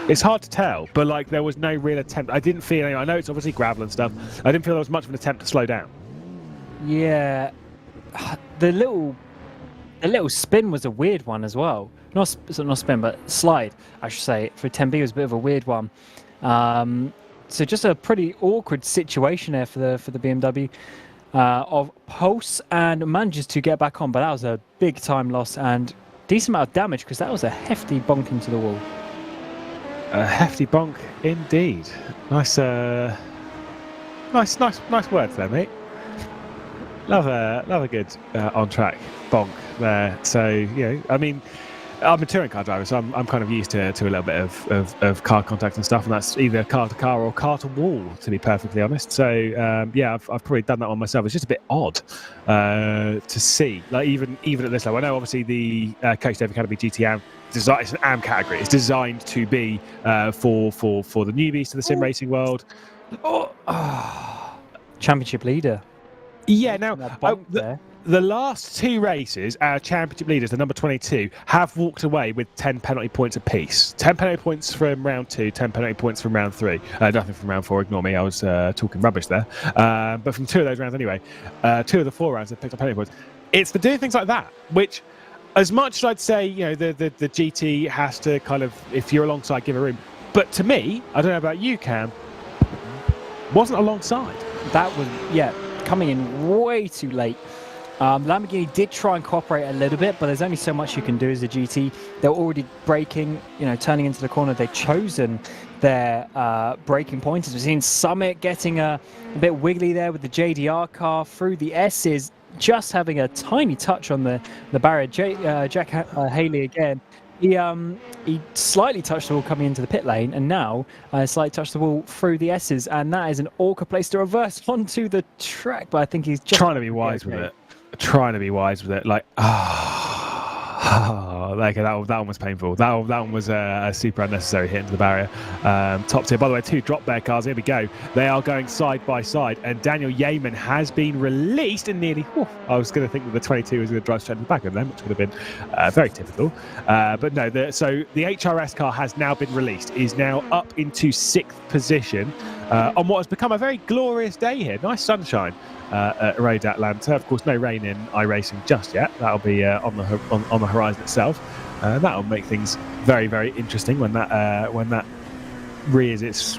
It's hard to tell, but there was no real attempt. I didn't feel any. I know it's obviously gravel and stuff. I didn't feel there was much of an attempt to slow down. Yeah. The little spin was a weird one as well. Not spin, but slide, I should say. For 10B, it was a bit of a weird one. So just a pretty awkward situation there for the BMW of Pulse, and manages to get back on, but that was a big time loss and decent amount of damage because that was a hefty bonk into the wall. A hefty bonk indeed. Nice words there, mate. Love a good on track bonk there. So I'm a touring car driver, so I'm kind of used to a little bit of car contact and stuff, and that's either car to car or car to wall, to be perfectly honest. So I've probably done that one myself. It's just a bit odd to see, even at this level. I know obviously the Coach Dave Academy GT AM it's an AM category. It's designed to be for the newbies to the sim racing world. Championship leader. Yeah, now the last 2 races, our championship leaders, the number 22, have walked away with 10 penalty points apiece. 10 penalty points from round 2, 10 penalty points from round 3. Nothing from round 4, ignore me, I was talking rubbish there. But from 2 of those rounds anyway, 2 of the 4 rounds have picked up penalty points. It's for doing things like that, which, as much as I'd say, the GT has to kind of, if you're alongside, give a room. But to me, I don't know about you, Cam, wasn't alongside. That was, coming in way too late. Lamborghini did try and cooperate a little bit, but there's only so much you can do as a GT. They're already braking, turning into the corner. They've chosen their braking pointers. We've seen Summit getting a bit wiggly there with the JDR car through the S's, just having a tiny touch on the barrier. Jack Haley again He slightly touched the ball coming into the pit lane, and now slightly touched the ball through the S's, and that is an awkward place to reverse onto the track. But I think he's just trying to be wise with it. Trying to be wise with it. Like, like that one was painful. That one was a super unnecessary hit into the barrier. Top tier. By the way, 2 drop bear cars. Here we go. They are going side by side, and Daniel Yeaman has been released and nearly. I was going to think that the 22 was going to drive straight in the back of them, which would have been very typical. But no. So the HRS car has now been released. Is now up into 6th position on what has become a very glorious day here. Nice sunshine. At Road Atlanta. Of course, no rain in iRacing just yet. That'll be on the horizon itself. That'll make things very, very interesting when that rears its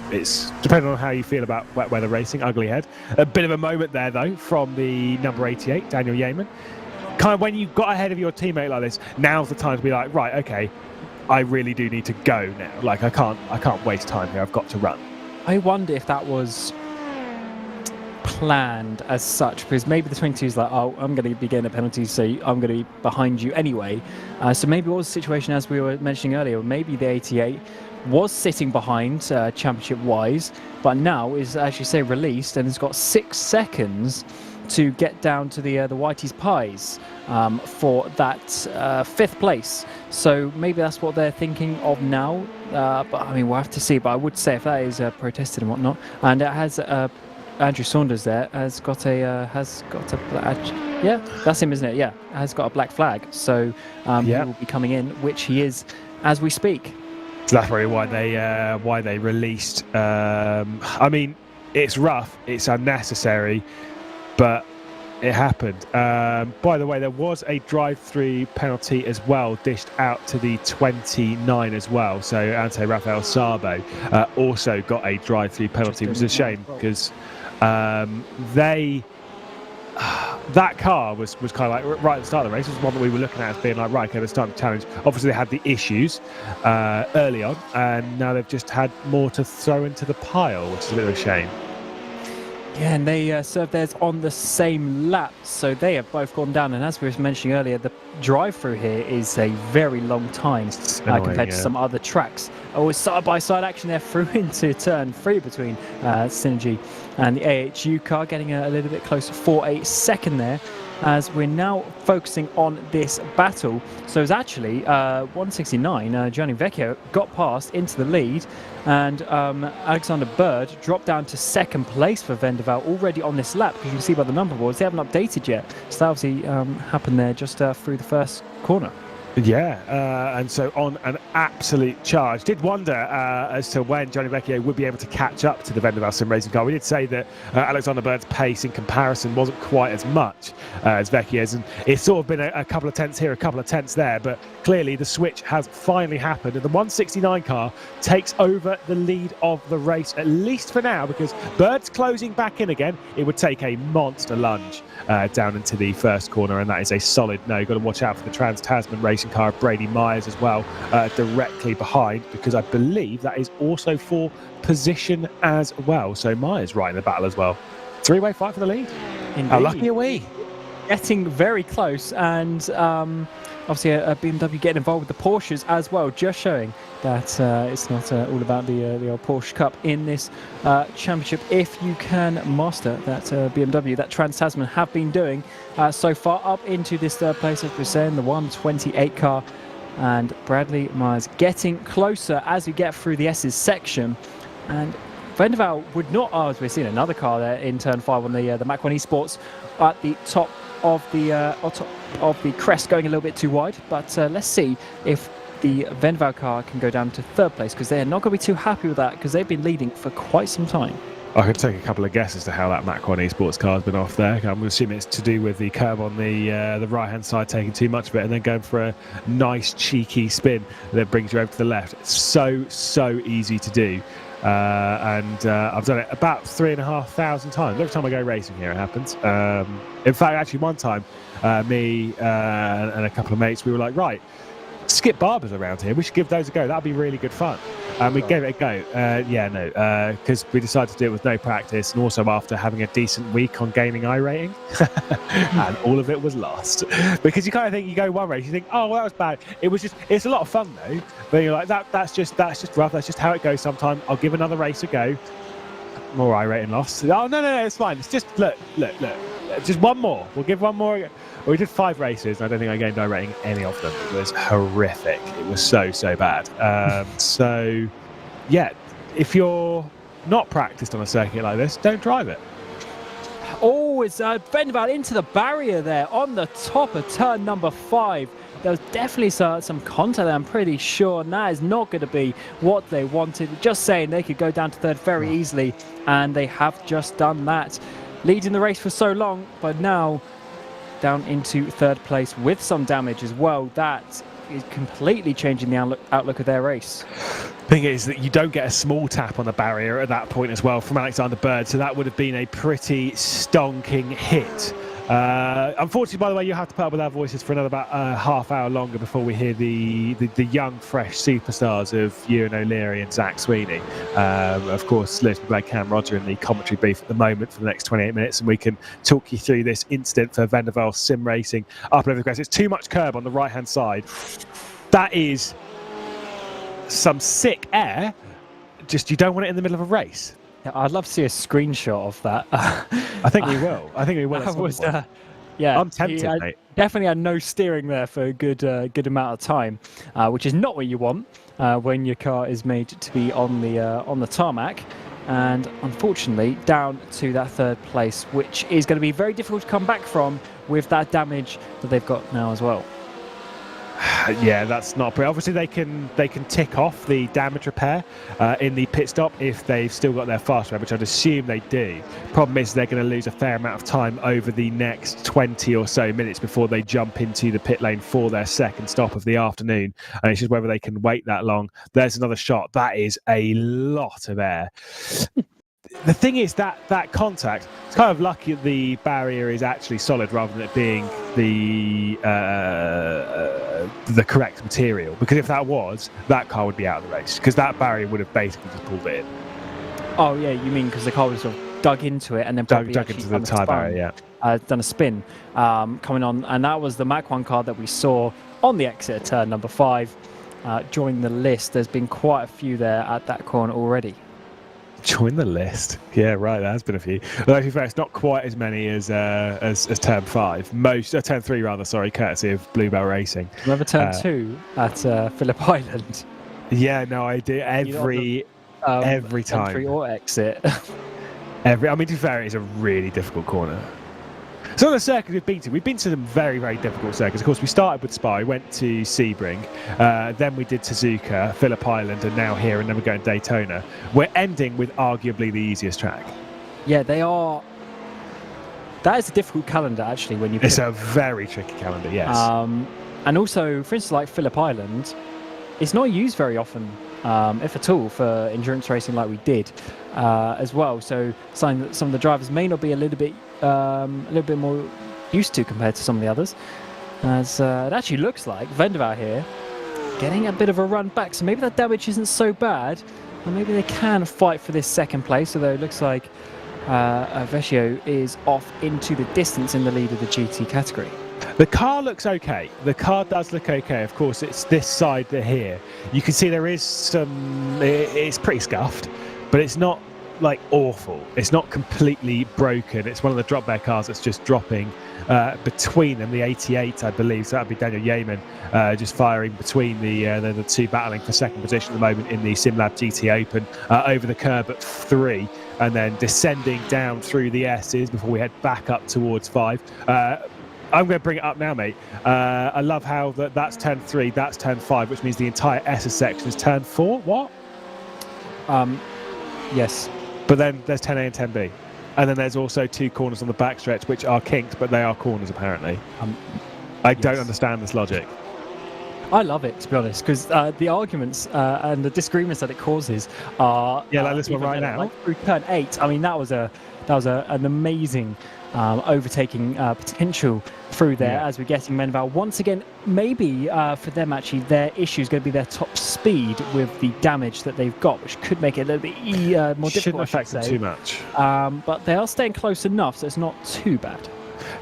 depending on how you feel about wet weather racing. Ugly head. A bit of a moment there though from the number 88, Daniel Yeaman. Kind of when you got ahead of your teammate like this, now's the time to be like, right, okay, I really do need to go now. Like I can't waste time here. I've got to run. I wonder if that was planned as such, because maybe the 22 is like, oh, I'm going to be getting a penalty, so I'm going to be behind you anyway. So maybe it was a situation, as we were mentioning earlier, maybe the 88 was sitting behind championship wise, but now is, as you say, released and has got 6 seconds to get down to the Whitey's Pies for that 5th place. So maybe that's what they're thinking of now. But I mean, we'll have to see. But I would say if that is protested and whatnot, and it has Andrew Saunders there has got a black, yeah, that's him, isn't it? Yeah, has got a black flag. So he will be coming in, which he is as we speak. So that's probably why they released. I mean, it's rough, it's unnecessary, but it happened. By the way, there was a drive-through penalty as well, dished out to the 29 as well. So Ante Rafael Sabo also got a drive-through penalty. It was a shame because that car was kind of like right at the start of the race. It was one that we were looking at as being like, right, okay, let's start the challenge. Obviously, they had the issues early on, and now they've just had more to throw into the pile, which is a bit of a shame. Yeah, and they served theirs on the same lap, so they have both gone down. And as we were mentioning earlier, the drive-through here is a very long time compared to some other tracks. Always side-by-side action there through into turn 3 between Synergy and the AHU car, getting a little bit closer for a second there, as we're now focusing on this battle. So it's actually 169, Gianni Vecchio got past into the lead, and Alexander Bird dropped down to 2nd place for Vendaval already on this lap, because you can see by the number boards they haven't updated yet. So that obviously happened there just through the first corner. Yeah, and so on an absolute charge. Did wonder as to when Gianni Vecchio would be able to catch up to the Vendaval Sim Racing car. We did say that Alexander Bird's pace in comparison wasn't quite as much as Vecchio's, and it's sort of been a couple of tenths here, a couple of tenths there, but clearly the switch has finally happened, and the 169 car takes over the lead of the race, at least for now, because Bird's closing back in again. It would take a monster lunge down into the first corner, and that is a solid no. You've got to watch out for the Trans-Tasman racing car of Brady Myers as well, directly behind, because I believe that is also for position as well. So Myers right in the battle as well. 3-way fight for the lead. Indeed. How lucky are we? Getting very close, and obviously a BMW getting involved with the Porsches as well, just showing that it's not all about the old Porsche Cup in this championship. If you can master that BMW, that Trans-Tasman have been doing so far, up into this 3rd place, as we're saying, the 128 car, and Bradley Myers getting closer as we get through the S's section. And Vendaval would not, as we're seeing another car there in turn 5 on the Mach 1 Esports at the top of the crest, going a little bit too wide, but let's see if the Vendaval car can go down to 3rd place, because they're not going to be too happy with that, because they've been leading for quite some time. I could take a couple of guesses as to how that Mach 1 Esports car has been off there. I'm assuming it's to do with the curb on the right-hand side taking too much of it, and then going for a nice cheeky spin that brings you over to the left. It's so easy to do. And I've done it about 3,500 times. Every time I go racing here, it happens. In fact, actually, one time, me and a couple of mates, we were like, right, skip barbers around here. We should give those a go. That'd be really good fun. And we gave it a go. Because we decided to do it with no practice, and also after having a decent week on gaining iRating, and all of it was lost. Because you kind of think, you go one race, you think, oh, well, that was bad. It's a lot of fun though. But you're like, that's just rough. That's just how it goes sometimes. I'll give another race a go. More iRating lost. Oh no, it's fine. It's just look. Just one more. We'll give one more. We did 5 races, and I don't think I gained iRating any of them. It was horrific. It was so bad. So, yeah, if you're not practiced on a circuit like this, don't drive it. Oh, it's Vendaval into the barrier there on the top of turn number 5. There was definitely some contact there, I'm pretty sure, and that is not going to be what they wanted. Just saying, they could go down to third very easily, and they have just done that. Leading the race for so long, but now down into third place with some damage as well. That is completely changing the outlook of their race. Thing is that you don't get a small tap on the barrier at that point as well from Alexander Bird, so that would have been a pretty stonking hit. Unfortunately, by the way, you have to put up with our voices for another about half hour longer before we hear the young, fresh superstars of Ewan O'Leary and Zach Sweeney. Of course, Lewis McGlade, Cam Roger in the commentary booth at the moment for the next 28 minutes, and we can talk you through this incident for Vendaval sim racing up and over the crest. It's too much curb on the right-hand side. That is some sick air. Just you don't want it in the middle of a race. Yeah, I'd love to see a screenshot of that. I think we will. I think we will. Yeah, I'm tempted, mate. Definitely had no steering there for a good amount of time, which is not what you want when your car is made to be on the tarmac. And unfortunately, down to that third place, which is going to be very difficult to come back from with that damage that they've got now as well. Yeah, that's not pretty. Obviously, they can tick off the damage repair in the pit stop if they've still got their fast repair, which I'd assume they do. Problem is they're going to lose a fair amount of time over the next 20 or so minutes before they jump into the pit lane for their second stop of the afternoon. And it's just whether they can wait that long. There's another shot. That is a lot of air. The thing is that contact, it's kind of lucky that the barrier is actually solid rather than it being the correct material. Because if that was, that car would be out of the race. Because that barrier would have basically just pulled it in. Oh yeah, you mean because the car was sort of dug into it and then probably dug into the tyre barrier, yeah. Done a spin coming on, and that was the Mach 1 car that we saw on the exit of turn number 5. Join the list. There's been quite a few there at that corner already. Join the list. Yeah, right. There has been a few. Although, to be fair, it's not quite as many as turn 5. Turn 3 rather. Sorry, courtesy of Bluebell Racing. Remember turn 2 at Phillip Island? Yeah, no, I do every time. Entry or exit. I mean, to be fair, it's a really difficult corner. So on the circuit we've been to some very, very difficult circuits. Of course, we started with Spa, we went to Sebring, then we did Suzuka, Phillip Island, and now here, and then we're going to Daytona. We're ending with arguably the easiest track. Yeah, they are. That is a difficult calendar, actually, when you. It's a very tricky calendar, yes. And also, for instance, like Phillip Island, it's not used very often, if at all, for endurance racing like we did as well. So, some of the drivers may not be a little bit more used to compared to some of the others. As it actually looks like Vendaval here getting a bit of a run back, so maybe that damage isn't so bad, and maybe they can fight for this second place. Although it looks like VCO is off into the distance in the lead of the GT category. The car looks okay. The car does look okay. Of course, it's this side here. You can see there is some. It's pretty scuffed, but it's not like awful. It's not completely broken. It's one of the drop bear cars that's just dropping between them. The 88, I believe. So that'd be Daniel Yeaman just firing between the two battling for second position at the moment in the SimLab GT Open over the curb at 3, and then descending down through the S's before we head back up towards 5. I'm going to bring it up now, mate. I love how that's turn 3, that's turn 5, which means the entire S's section is turn 4. What? Yes. But then there's 10A and 10B. And then there's also 2 corners on the backstretch, which are kinked, but they are corners, apparently. I don't understand this logic. I love it, to be honest, because the arguments and the disagreements that it causes are... Yeah, like this one right now. Like through turn 8, I mean, that was an amazing overtaking potential through there Yeah. as we're getting Menval. Once again, maybe for them actually, their issue is going to be their top speed with the damage that they've got, which could make it a little bit more Shouldn't difficult, I should affect them say. too much. But they are staying close enough, so it's not too bad.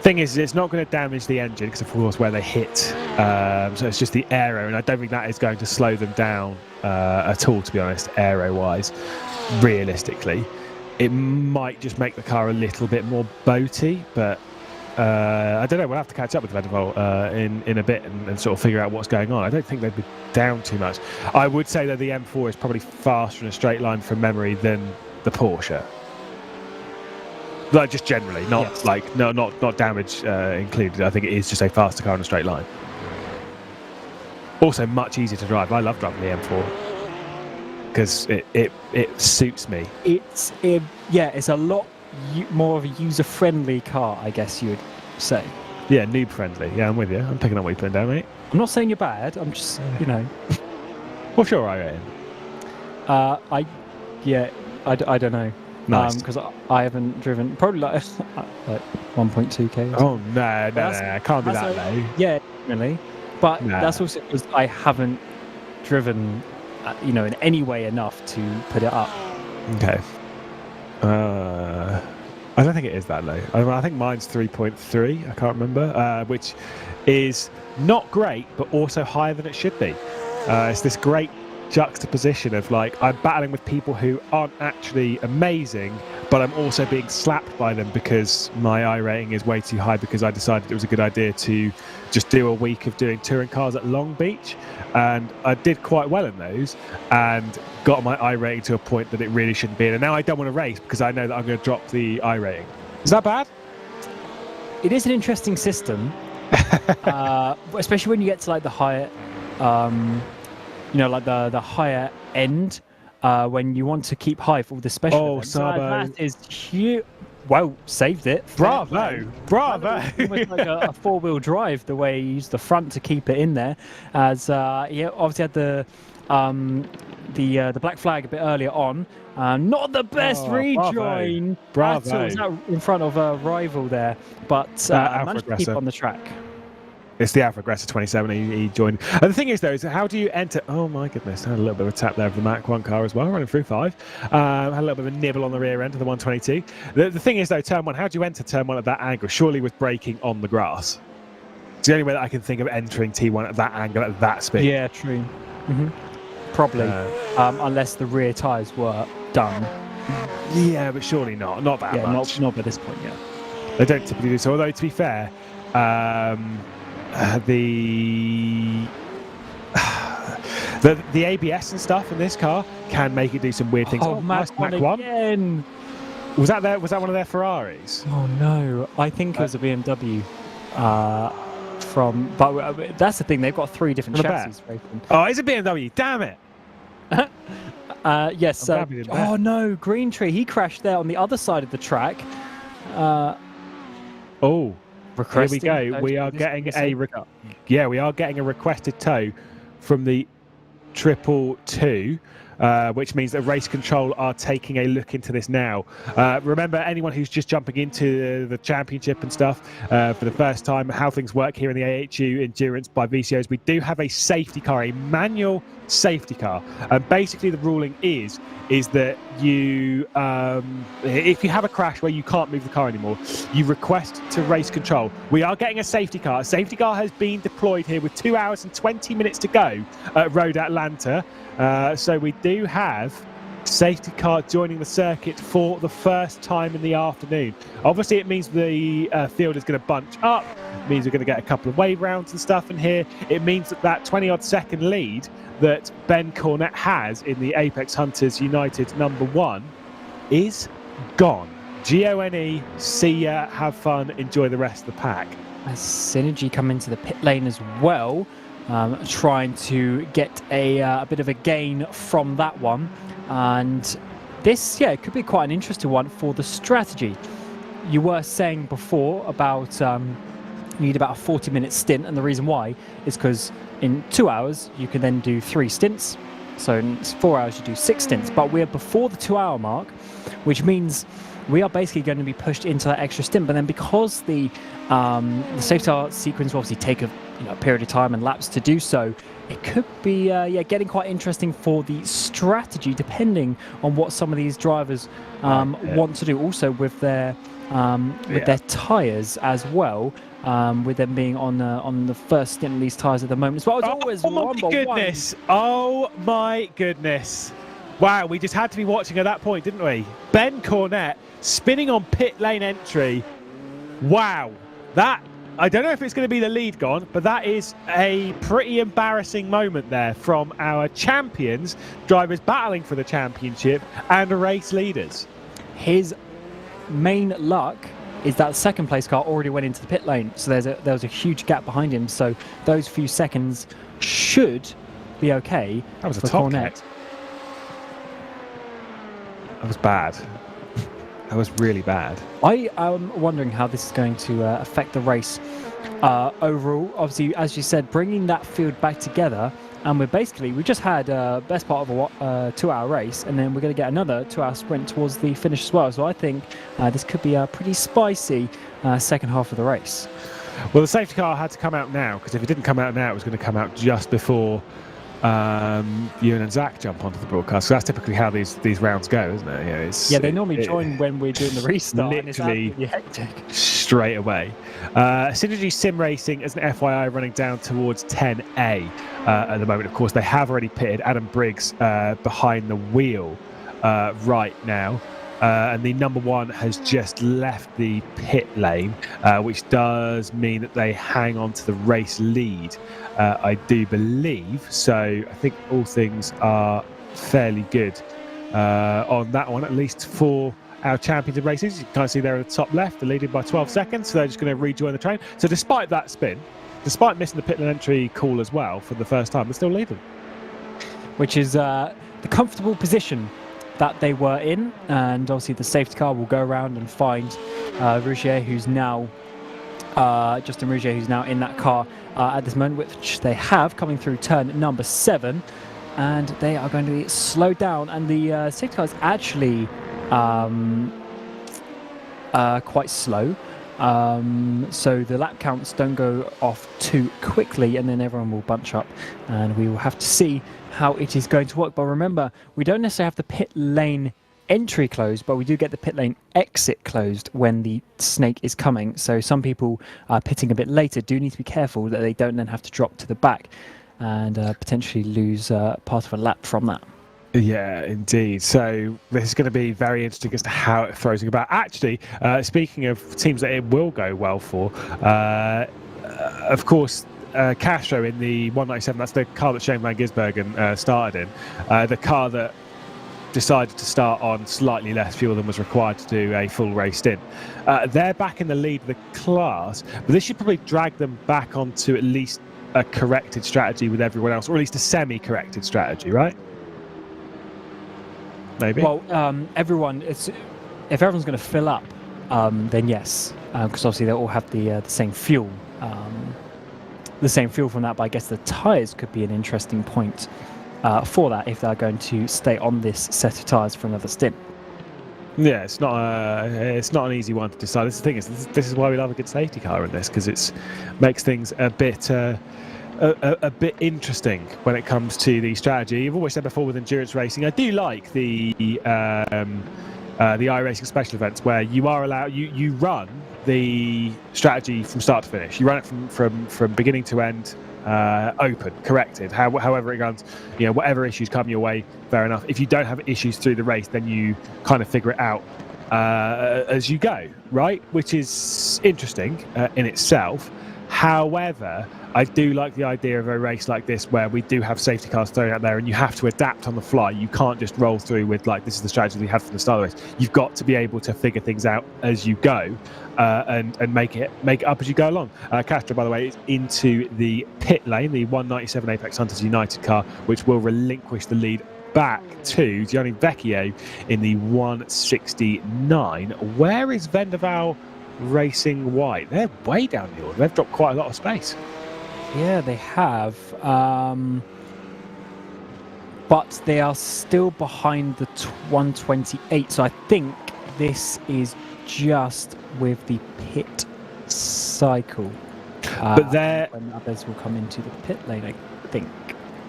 Thing is, it's not going to damage the engine because, of course, where they hit. So it's just the aero, and I don't think that is going to slow them down at all, to be honest, aero-wise. Realistically, it might just make the car a little bit more boaty, but I don't know. We'll have to catch up with Venable in a bit and sort of figure out what's going on. I don't think they'd be down too much. I would say that the M4 is probably faster in a straight line from memory than the Porsche. Like just generally, not Yes. like not damage included. I think it is just a faster car in a straight line. Also, much easier to drive. I love driving the M4 because it suits me. It's a lot more of a user-friendly car, I guess you would say. Yeah, noob friendly. Yeah, I'm with you. I'm picking up what you're putting down, mate. I'm not saying you're bad. I'm just, What's your rating? I don't know. Nice. Because I haven't driven probably like 1.2k. Oh no, can't be that low. Yeah, really. But Nah. that's also because I haven't driven, in any way enough to put it up. Okay. I don't think it is that low. I think mine's 3.3. I can't remember, which is not great, but also higher than it should be. It's this great juxtaposition of like I'm battling with people who aren't actually amazing, but I'm also being slapped by them because my I rating is way too high because I decided it was a good idea to just do a week of doing touring cars at Long Beach, and I did quite well in those and got my I rating to a point that it really shouldn't be in, and now I don't want to race because I know that I'm going to drop the I rating. Is that bad? It is an interesting system, especially when you get to like the higher like the higher end, when you want to keep high for all the special events. Sabo. That is huge. Wow, saved it. Bravo. Almost like a four-wheel drive, the way he used the front to keep it in there. As he obviously had the black flag a bit earlier on. Not the best rejoin. Bravo. At all. He's out in front of a rival there, but managed to keep Aggressor. on the track. It's the Alpha Aggressor 27. He joined. And the thing is, though, is how do you enter? Oh my goodness! I had a little bit of a tap there of the Mach 1 car as well, running through 5. Had a little bit of a nibble on the rear end of the 122. The thing is, though, turn 1. How do you enter turn 1 at that angle? Surely with braking on the grass. It's the only way that I can think of entering T1 at that angle at that speed. Yeah, true. Probably, unless the rear tyres were done. Yeah, but surely not. Not that much. Not by this point yet. They don't typically do so. Although to be fair, the ABS and stuff in this car can make it do some weird things. Mach 1 again. Was that one of their Ferraris? Oh no, I think it was a BMW. But that's the thing, they've got 3 different chassis. Oh, it's a BMW. Damn it! Yes. Oh no, Green Tree. He crashed there on the other side of the track. Here we go. We are getting a requested tow from the 222, which means that Race Control are taking a look into this now. Remember, anyone who's just jumping into the championship and stuff for the first time, how things work here in the AHU Endurance by VCOs, we do have a safety car, a manual safety car. And basically the ruling is that you, if you have a crash where you can't move the car anymore, you request to Race Control. We are getting a safety car. A safety car has been deployed here with 2 hours and 20 minutes to go at Road Atlanta. So we do have safety car joining the circuit for the first time in the afternoon. Obviously, it means the field is going to bunch up. It means we're going to get a couple of wave rounds and stuff in here. It means that 20-odd second lead that Ben Cornett has in the Apex Hunters United number 1 is gone. GONE, see ya, have fun, enjoy the rest of the pack. As Synergy come into the pit lane as well, trying to get a bit of a gain from that one. And this, it could be quite an interesting one for the strategy. You were saying before about you need about a 40-minute stint, and the reason why is because in 2 hours you can then do 3 stints. So in 4 hours you do 6 stints, but we're before the 2-hour mark, which means we are basically going to be pushed into that extra stint. But then because the safety car sequence will obviously take a period of time and laps to do so, it could be getting quite interesting for the strategy, depending on what some of these drivers want to do. Also with their tyres as well. With them being on the first stint of these tyres at the moment as well. It's always my goodness! Oh my goodness! Wow, we just had to be watching at that point, didn't we? Ben Cornett spinning on pit lane entry. Wow, that, I don't know if it's going to be the lead gone, but that is a pretty embarrassing moment there from our champions, drivers battling for the championship, and race leaders. His main luck is that second place car already went into the pit lane, so there was a huge gap behind him, so those few seconds should be okay. That was a for top Cornett. cut. That was bad. That was really bad. I am wondering how this is going to affect the race overall. Obviously, as you said, bringing that field back together, and we just had best part of a 2-hour race, and then we're going to get another 2-hour sprint towards the finish as well. So I think this could be a pretty spicy second half of the race. Well, the safety car had to come out now, because if it didn't come out now, it was going to come out just before Ewan and Zach jump onto the broadcast. So that's typically how these rounds go, isn't it? They normally join when we're doing the restart. Literally and it's hectic. Straight away. Synergy Sim Racing, as an FYI, running down towards 10A at the moment. Of course, they have already pitted Adam Briggs behind the wheel right now. And the number one has just left the pit lane, which does mean that they hang on to the race lead, I do believe. So I think all things are fairly good on that one, at least for our champions of races. You can kind of see there at the top left, they're leading by 12 seconds, so they're just going to rejoin the train. So despite that spin, despite missing the pit lane entry call as well for the first time, they're still leading. Which is the comfortable position that they were in, and obviously the safety car will go around and find Rougier, who's now Justin Rougier, who's now in that car at this moment, which they have coming through turn number 7, and they are going to be slowed down, and the safety car is actually quite slow. So the lap counts don't go off too quickly, and then everyone will bunch up, and we will have to see how it is going to work. But remember, we don't necessarily have the pit lane entry closed, but we do get the pit lane exit closed when the snake is coming. So some people pitting a bit later do need to be careful that they don't then have to drop to the back and potentially lose part of a lap from that. Yeah, indeed. So this is going to be very interesting as to how it throws about. Actually, speaking of teams that it will go well for, of course, Castro in the 197, that's the car that Shane van Gisbergen started in, the car that decided to start on slightly less fuel than was required to do a full race stint. They're back in the lead of the class, but this should probably drag them back onto at least a corrected strategy with everyone else, or at least a semi-corrected strategy, right? Maybe. Well, if everyone's going to fill up, then yes, because obviously they all have the same fuel. The same fuel from that, but I guess the tyres could be an interesting point for that if they're going to stay on this set of tyres for another stint. Yeah, it's not an easy one to decide. The thing is, this is why we love a good safety car in this, because it makes things a bit interesting when it comes to the strategy. You've always said before with endurance racing, I do like the iRacing special events where you are allowed, you run the strategy from start to finish. You run it from beginning to end, open, corrected, however it runs. Whatever issues come your way, fair enough. If you don't have issues through the race, then you kind of figure it out as you go, right? Which is interesting in itself. However, I do like the idea of a race like this where we do have safety cars thrown out there and you have to adapt on the fly. You can't just roll through with, like, this is the strategy we have from the start of the race. You've got to be able to figure things out as you go and make it up as you go along. Castro, by the way, is into the pit lane, the 197 Apex Hunters United car, which will relinquish the lead back to Gianni Vecchio in the 169. Where is Vendaval Racing White? They're way down the order. They've dropped quite a lot of space. Yeah, they have. But they are still behind the 128. So I think this is just with the pit cycle. But when others will come into the pit lane, I think.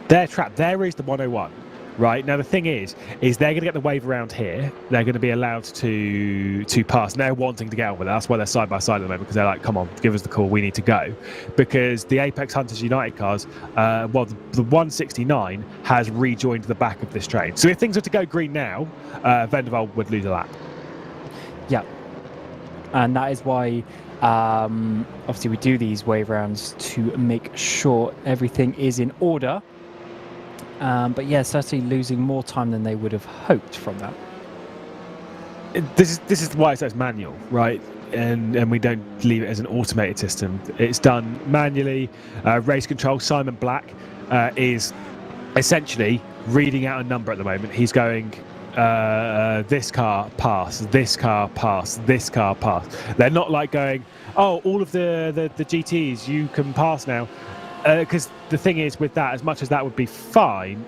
Their trap there is the 101. Right, now the thing is they're going to get the wave around here. They're going to be allowed to pass. And they're wanting to get on with it. That's why they're side by side at the moment, because they're like, come on, give us the call, we need to go. Because the Apex Hunters United cars, the 169 has rejoined the back of this train. So if things are to go green now, Vendeval would lose a lap. Yeah, and that is why obviously we do these wave rounds to make sure everything is in order. But yeah, certainly losing more time than they would have hoped from that. This is why it's manual, right? And we don't leave it as an automated system. It's done manually. Race control, Simon Black is essentially reading out a number at the moment. He's going, this car pass, this car pass, this car pass. They're not like going, oh, all of the GTs you can pass now. Because the thing is with that, as much as that would be fine,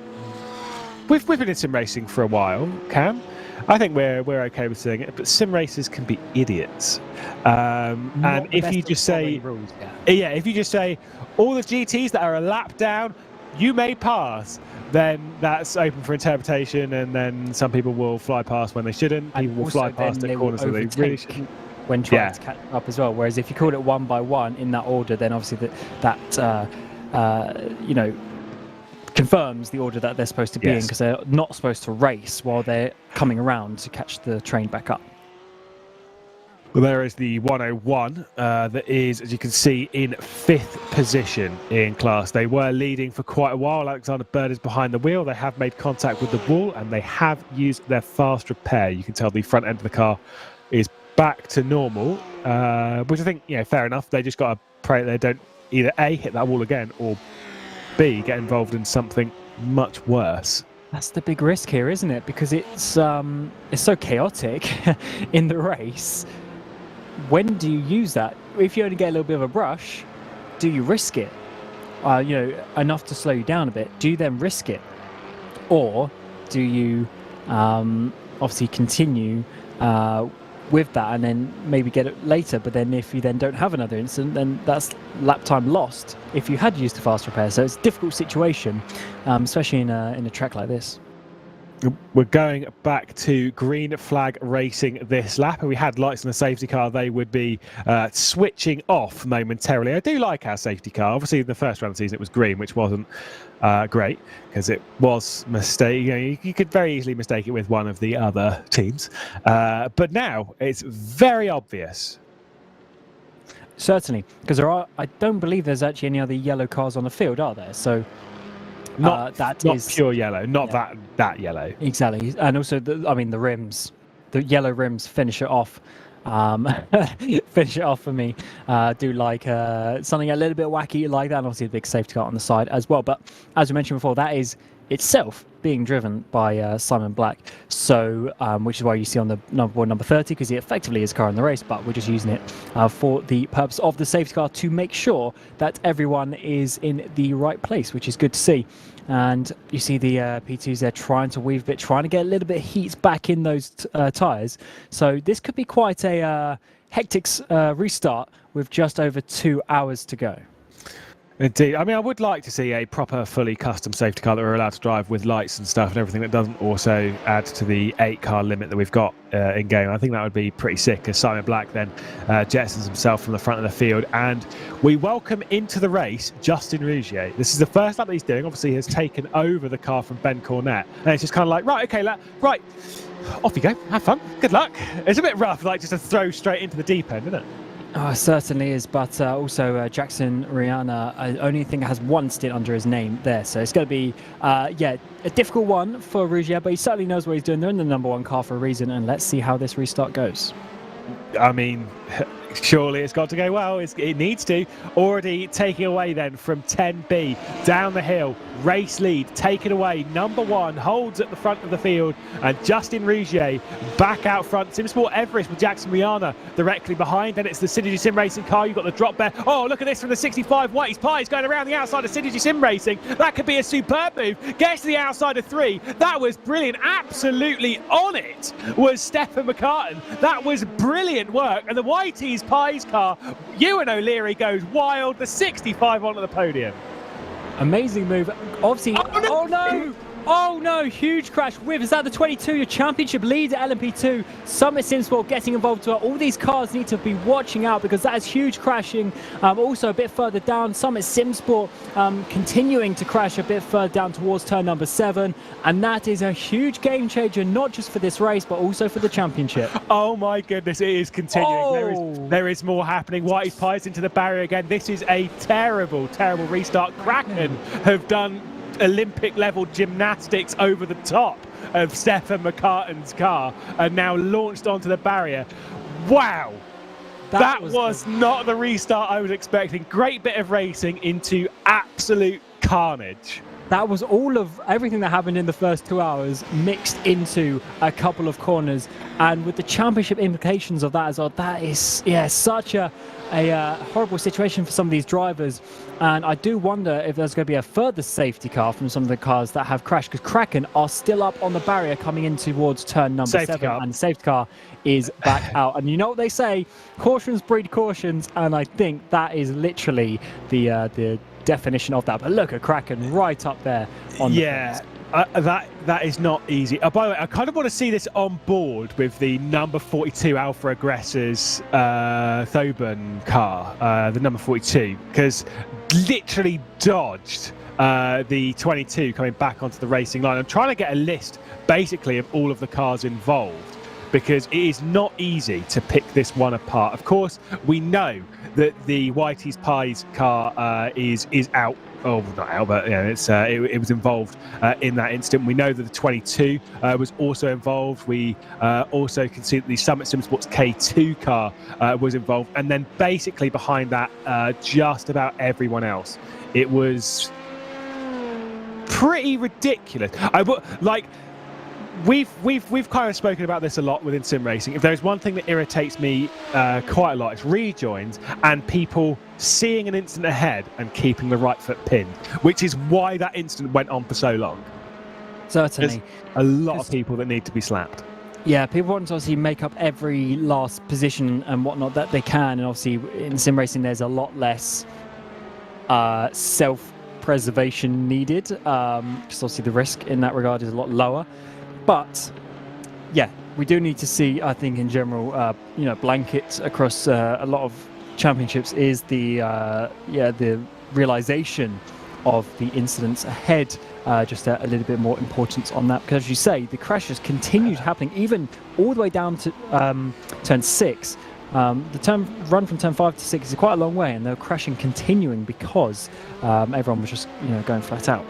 we've been in sim racing for a while, Cam. I think we're okay with saying it, but sim racers can be idiots. And if you just say, if you just say all the GTs that are a lap down, you may pass, then that's open for interpretation, and then some people will fly past when they shouldn't. People will fly past at corners where they really shouldn't. When trying to catch up as well. Whereas if you called it one by one in that order, then obviously that confirms the order that they're supposed to be in, because they're not supposed to race while they're coming around to catch the train back up. Well, there is the 101 that is, as you can see, in 5th position in class. They were leading for quite a while. Alexander Bird is behind the wheel. They have made contact with the wall, and they have used their fast repair. You can tell the front end of the car is back to normal, which I think, fair enough. They just got to pray that they don't either A, hit that wall again, or B, get involved in something much worse. That's the big risk here, isn't it? Because it's so chaotic in the race. When do you use that? If you only get a little bit of a brush, do you risk it? Enough to slow you down a bit. Do you then risk it? Or do you obviously continue with that and then maybe get it later? But then if you then don't have another incident, then that's lap time lost if you had used a fast repair. So it's a difficult situation, especially in a track like this. We're going back to green flag racing this lap, and we had lights on the safety car. They would be switching off momentarily. I do like our safety car. Obviously, in the first round of the season, it was green, which wasn't great because it was mistake. You could very easily mistake it with one of the other teams. But now it's very obvious. Certainly, because I don't believe there's actually any other yellow cars on the field, are there? So. Not pure yellow, not that yellow. Exactly, and also the rims, the yellow rims finish it off. Finish it off for me. Do like something a little bit wacky like that, and obviously the big safety car on the side as well. But as we mentioned before, that is itself being driven by Simon Black. So, which is why you see on the number 30, because he effectively is car in the race, but we're just using it for the purpose of the safety car to make sure that everyone is in the right place, which is good to see. And you see the P2s there trying to weave a bit, trying to get a little bit of heat back in those tyres. So this could be quite a hectic restart with just over 2 hours to go. Indeed. I mean, I would like to see a proper, fully custom safety car that we're allowed to drive with lights and stuff and everything that doesn't also add to the 8-car limit that we've got in game. I think that would be pretty sick, as Simon Black then jettisons himself from the front of the field. And we welcome into the race Justin Rougier. This is the first lap that he's doing. Obviously, he has taken over the car from Ben Cornett. And it's just kind of like, right, okay, right, off you go. Have fun. Good luck. It's a bit rough, like just to throw straight into the deep end, isn't it? Oh, it certainly is, but also Jackson Rihanna, I only think has one stint under his name there, so it's going to be, a difficult one for Rougier, but he certainly knows what he's doing. They're in the number 1 car for a reason, and let's see how this restart goes. I mean, Surely it's got to go well. It needs to. Already taking away then from 10B down the hill. Race lead taken away. Number 1 holds at the front of the field. And Justin Rougier back out front. SimSport Everest with Jackson Rihanna directly behind. Then it's the Synergy Sim Racing car. You've got the drop there. Oh, look at this from the 65. Whitey's Pies going around the outside of Synergy Sim Racing. That could be a superb move. Gets to the outside of 3. That was brilliant. Absolutely on it was Stefan McCartan. That was brilliant work. And the Whitey's Pies car, Ewan O'Leary goes wild. The 65 onto the podium. Amazing move. Obviously, oh no, huge crash with, is that the 22, your championship leader, LMP2, Summit SimSport getting involved as well. All these cars need to be watching out because that is huge crashing. Also a bit further down, Summit SimSport continuing to crash a bit further down towards turn number 7. And that is a huge game changer, not just for this race, but also for the championship. Oh my goodness, it is continuing. Oh. There is more happening. Whitey's Pies into the barrier again. This is a terrible, terrible restart. Kraken have done Olympic level gymnastics over the top of Stefan McCartan's car and now launched onto the barrier. Wow, that was not the restart I was expecting. Great bit of racing into absolute carnage. That was all of everything that happened in the first 2 hours mixed into a couple of corners, and with the championship implications of that as well, that is such a horrible situation for some of these drivers. And I do wonder if there's going to be a further safety car from some of the cars that have crashed, because Kraken are still up on the barrier coming in towards turn number 7, and the safety car is back out. And you know what they say, cautions breed cautions, and I think that is literally the definition of that. But look at Kraken right up there on the that is not easy. By the way, I kind of want to see this on board with the number 42 Alpha Aggressors Thoburn car, the number 42, because literally dodged the 22 coming back onto the racing line. I'm trying to get a list basically of all of the cars involved, because it is not easy to pick this one apart. Of course, we know that the Whitey's Pies car is out. Oh, not out, but it was involved in that incident. We know that the 22 was also involved. We also can see that the Summit SimSports K2 car was involved, and then basically behind that, just about everyone else. It was pretty ridiculous. We've kind of spoken about this a lot within sim racing. If there's one thing that irritates me quite a lot, it's rejoins and people seeing an instant ahead and keeping the right foot pinned, which is why that instant went on for so long. Certainly. There's a lot of people that need to be slapped. Yeah, people want to obviously make up every last position and whatnot that they can, and obviously in sim racing there's a lot less self-preservation needed, because obviously the risk in that regard is a lot lower. But yeah, we do need to see, I think in general, blanket across a lot of championships is the realization of the incidents ahead, just a little bit more importance on that, because as you say, the crashes continued happening even all the way down to turn 6. The run from turn 5 to 6 is quite a long way, and they're crashing continuing because everyone was just going flat out.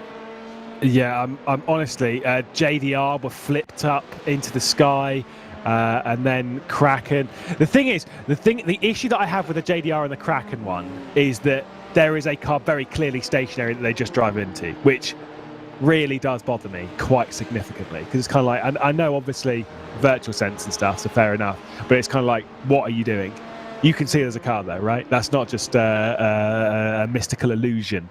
Yeah, I'm honestly, JDR were flipped up into the sky, and then Kraken. The issue that I have with the JDR and the Kraken one is that there is a car very clearly stationary that they just drive into, which really does bother me quite significantly, because it's kind of like, I know obviously virtual sense and stuff, so fair enough, but it's kind of like, what are you doing? You can see there's a car there, right? That's not just a mystical illusion,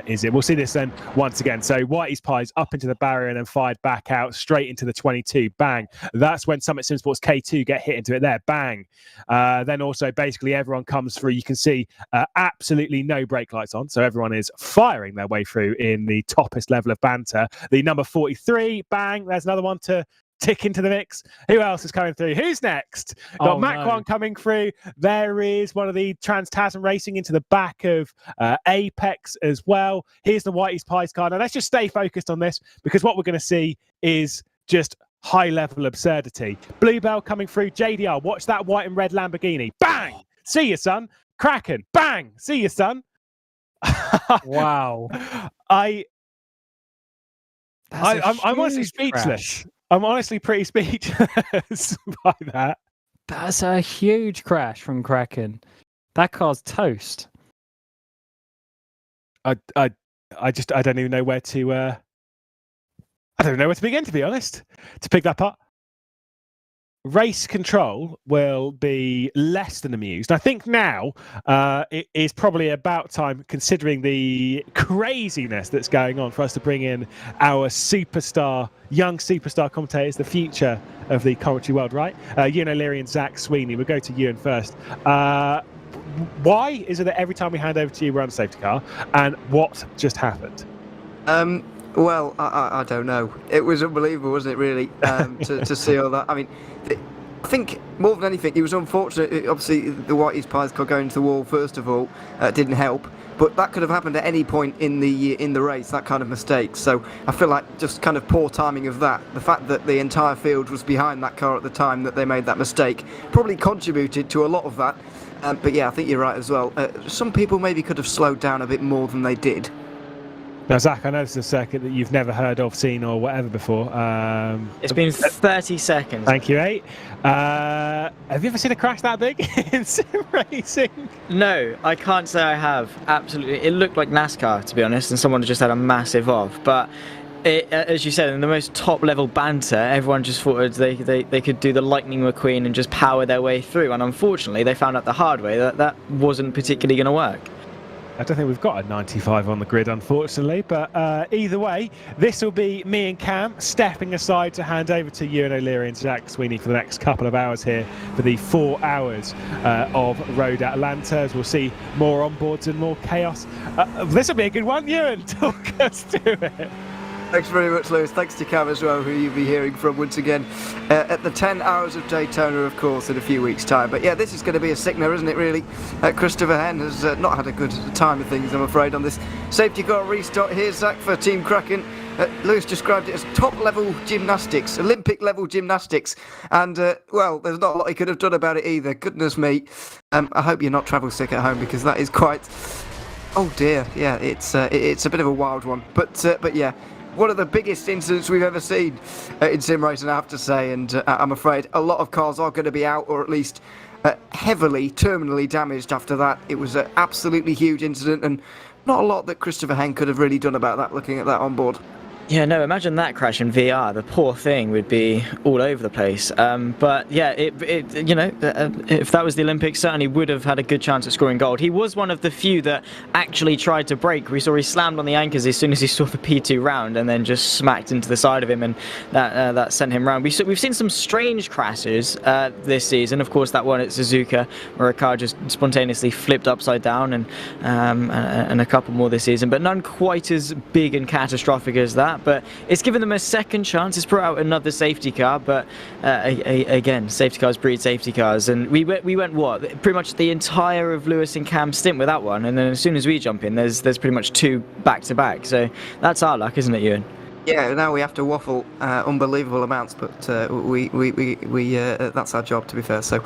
is it? We'll see this then once again. So Whitey's Pies up into the barrier and then fired back out straight into the 22. Bang. That's when Summit SimSports K2 get hit into it there. Bang. Then also basically everyone comes through. You can see absolutely no brake lights on. So everyone is firing their way through in the toppest level of banter. The number 43. Bang. There's another one to tick into the mix. Who else is coming through? Who's next? Got Macron coming through. There is one of the Trans-Tasman Racing into the back of Apex as well. Here's the Whitey's Pies car. Now let's just stay focused on this, because what we're going to see is just high-level absurdity. Bluebell coming through. JDR, watch that white and red Lamborghini. Bang! See you, son. Kraken. Bang! See you, son. Wow. I'm honestly speechless. Crash. I'm honestly pretty speechless by that. That's a huge crash from Kraken. That car's toast. I don't even know where to. I don't know where to begin, to be honest. To pick that up. Race control will be less than amused. I think now it is probably about time, considering the craziness that's going on, for us to bring in our young superstar commentators, the future of the commentary world, right? Ewan O'Leary and Zach Sweeney. We'll go to Ewan first. Why is it that every time we hand over to you, we're on a safety car? And what just happened? Well, I don't know. It was unbelievable, wasn't it, really, to see all that. I mean, I think more than anything, it was unfortunate. Obviously, the Whitey's Pies car going into the wall, first of all, didn't help. But that could have happened at any point in the race, that kind of mistake. So I feel like just kind of poor timing of that. The fact that the entire field was behind that car at the time that they made that mistake probably contributed to a lot of that. But yeah, I think you're right as well. Some people maybe could have slowed down a bit more than they did. Now, Zach, I know this is a circuit that you've never heard of, seen, or whatever before. It's been 30 seconds. Thank you, 8. Have you ever seen a crash that big in sim racing? No, I can't say I have. Absolutely. It looked like NASCAR, to be honest, and someone just had a massive off. But as you said, in the most top-level banter, everyone just thought they could do the Lightning McQueen and just power their way through. And unfortunately, they found out the hard way that wasn't particularly going to work. I don't think we've got a 95 on the grid, unfortunately, but either way, this will be me and Cam stepping aside to hand over to Ewan O'Leary and Zach Sweeney for the next couple of hours here for the 4 hours of Road Atlanta, as we'll see more onboards and more chaos. This will be a good one. Ewan, talk us through it. Thanks very much, Lewis. Thanks to Cam as well, who you'll be hearing from once again at the 10 hours of Daytona, of course, in a few weeks' time. But yeah, this is going to be a sickener, isn't it, really? Christopher Henn has not had a good time of things, I'm afraid, on this safety car restart. Here's Zach for Team Kraken. Lewis described it as top-level gymnastics, Olympic-level gymnastics. And, well, there's not a lot he could have done about it either. Goodness me. I hope you're not travel sick at home, because that is quite... Oh, dear. Yeah, it's a bit of a wild one. But yeah... One of the biggest incidents we've ever seen in sim racing, I have to say, and I'm afraid a lot of cars are going to be out, or at least heavily, terminally damaged after that. It was an absolutely huge incident, and not a lot that Christopher Henn could have really done about that, looking at that on board. Yeah, no, imagine that crash in VR. The poor thing would be all over the place. But yeah, if that was the Olympics, certainly would have had a good chance at scoring gold. He was one of the few that actually tried to brake. We saw he slammed on the anchors as soon as he saw the P2 round, and then just smacked into the side of him, and that sent him round. We've seen some strange crashes this season. Of course, that one at Suzuka, where a car just spontaneously flipped upside down, and a couple more this season, but none quite as big and catastrophic as that. But it's given them a second chance. It's brought out another safety car, but again, safety cars breed safety cars, and we went what, pretty much the entire of Lewis and Cam's stint with that one, and then as soon as we jump in, there's pretty much 2 back to back. So that's our luck, isn't it, Ewan? Yeah, now we have to waffle unbelievable amounts, but we that's our job, to be fair. So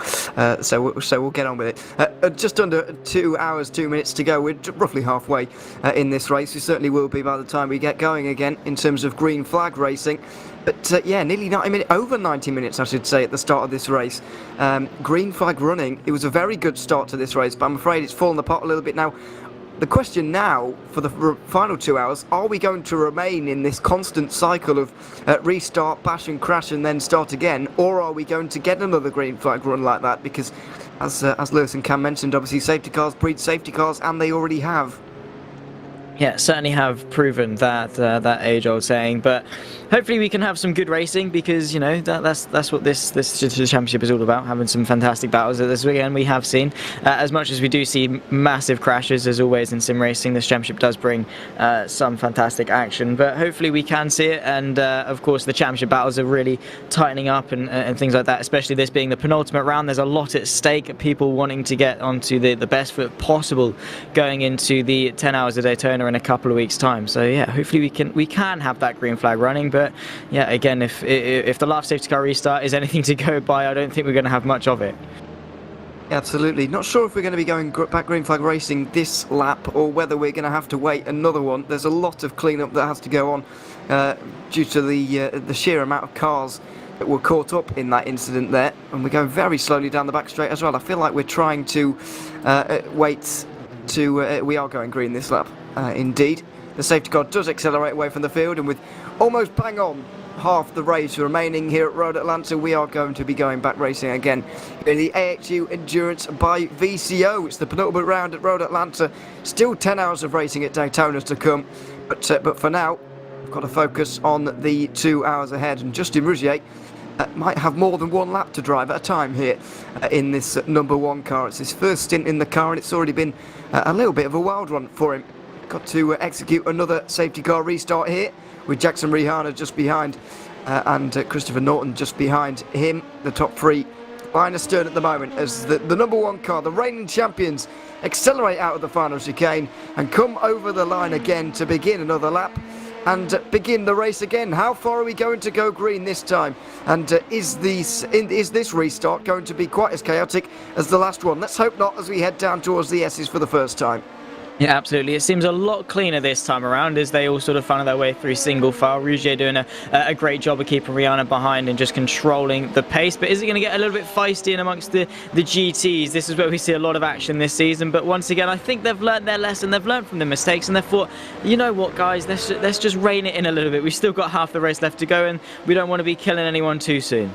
we'll get on with it. Just under 2 hours, 2 minutes to go. We're roughly halfway in this race. We certainly will be by the time we get going again in terms of green flag racing. But yeah, nearly 90 minutes, over 90 minutes, I should say, at the start of this race. Green flag running. It was a very good start to this race, but I'm afraid it's fallen apart a little bit now. The question now, for the final 2 hours, are we going to remain in this constant cycle of restart, bash and crash and then start again, or are we going to get another green flag run like that? Because, as Lewis and Cam mentioned, obviously safety cars breed safety cars, and they already have. Yeah, certainly have proven that age-old saying, but hopefully we can have some good racing, because that's what this championship is all about, having some fantastic battles. This weekend we have seen, as much as we do see massive crashes as always in sim racing, this championship does bring some fantastic action, but hopefully we can see it. And of course the championship battles are really tightening up and things like that, especially this being the penultimate round. There's a lot at stake, people wanting to get onto the best foot possible going into the 10 hours of Daytona in a couple of weeks' time. So yeah, hopefully we can have that green flag running. But yeah, again, if the last safety car restart is anything to go by, I don't think we're going to have much of it. Absolutely. Not sure if we're going to be going back green flag racing this lap, or whether we're going to have to wait another one. There's a lot of cleanup that has to go on due to the sheer amount of cars were caught up in that incident there, and we're going very slowly down the back straight as well. I feel like we're trying to wait to... we are going green this lap, indeed. The safety car does accelerate away from the field, and with almost bang on half the race remaining here at Road Atlanta, we are going to be going back racing again in the AHU Endurance by VCO. It's the penultimate round at Road Atlanta. Still 10 hours of racing at Daytona to come, but for now we've got to focus on the 2 hours ahead, and Justin Rougier might have more than one lap to drive at a time here in this number one car. It's his first stint in the car, and it's already been a little bit of a wild one for him. Got to execute another safety car restart here, with Jackson Rihana just behind and Christopher Norton just behind him. The top three line astern at the moment as the number one car, the reigning champions, accelerate out of the final chicane and come over the line again to begin another lap and begin the race again. How far are we going to go green this time? And is this restart going to be quite as chaotic as the last one? Let's hope not, as we head down towards the S's for the first time. Yeah, absolutely. It seems a lot cleaner this time around as they all sort of funnel their way through single file. Rougier doing a great job of keeping Rihanna behind and just controlling the pace. But is it going to get a little bit feisty in amongst the GTs? This is where we see a lot of action this season. But once again, I think they've learned their lesson. They've learned from the mistakes, and they thought, you know what, guys, let's just rein it in a little bit. We've still got half the race left to go, and we don't want to be killing anyone too soon.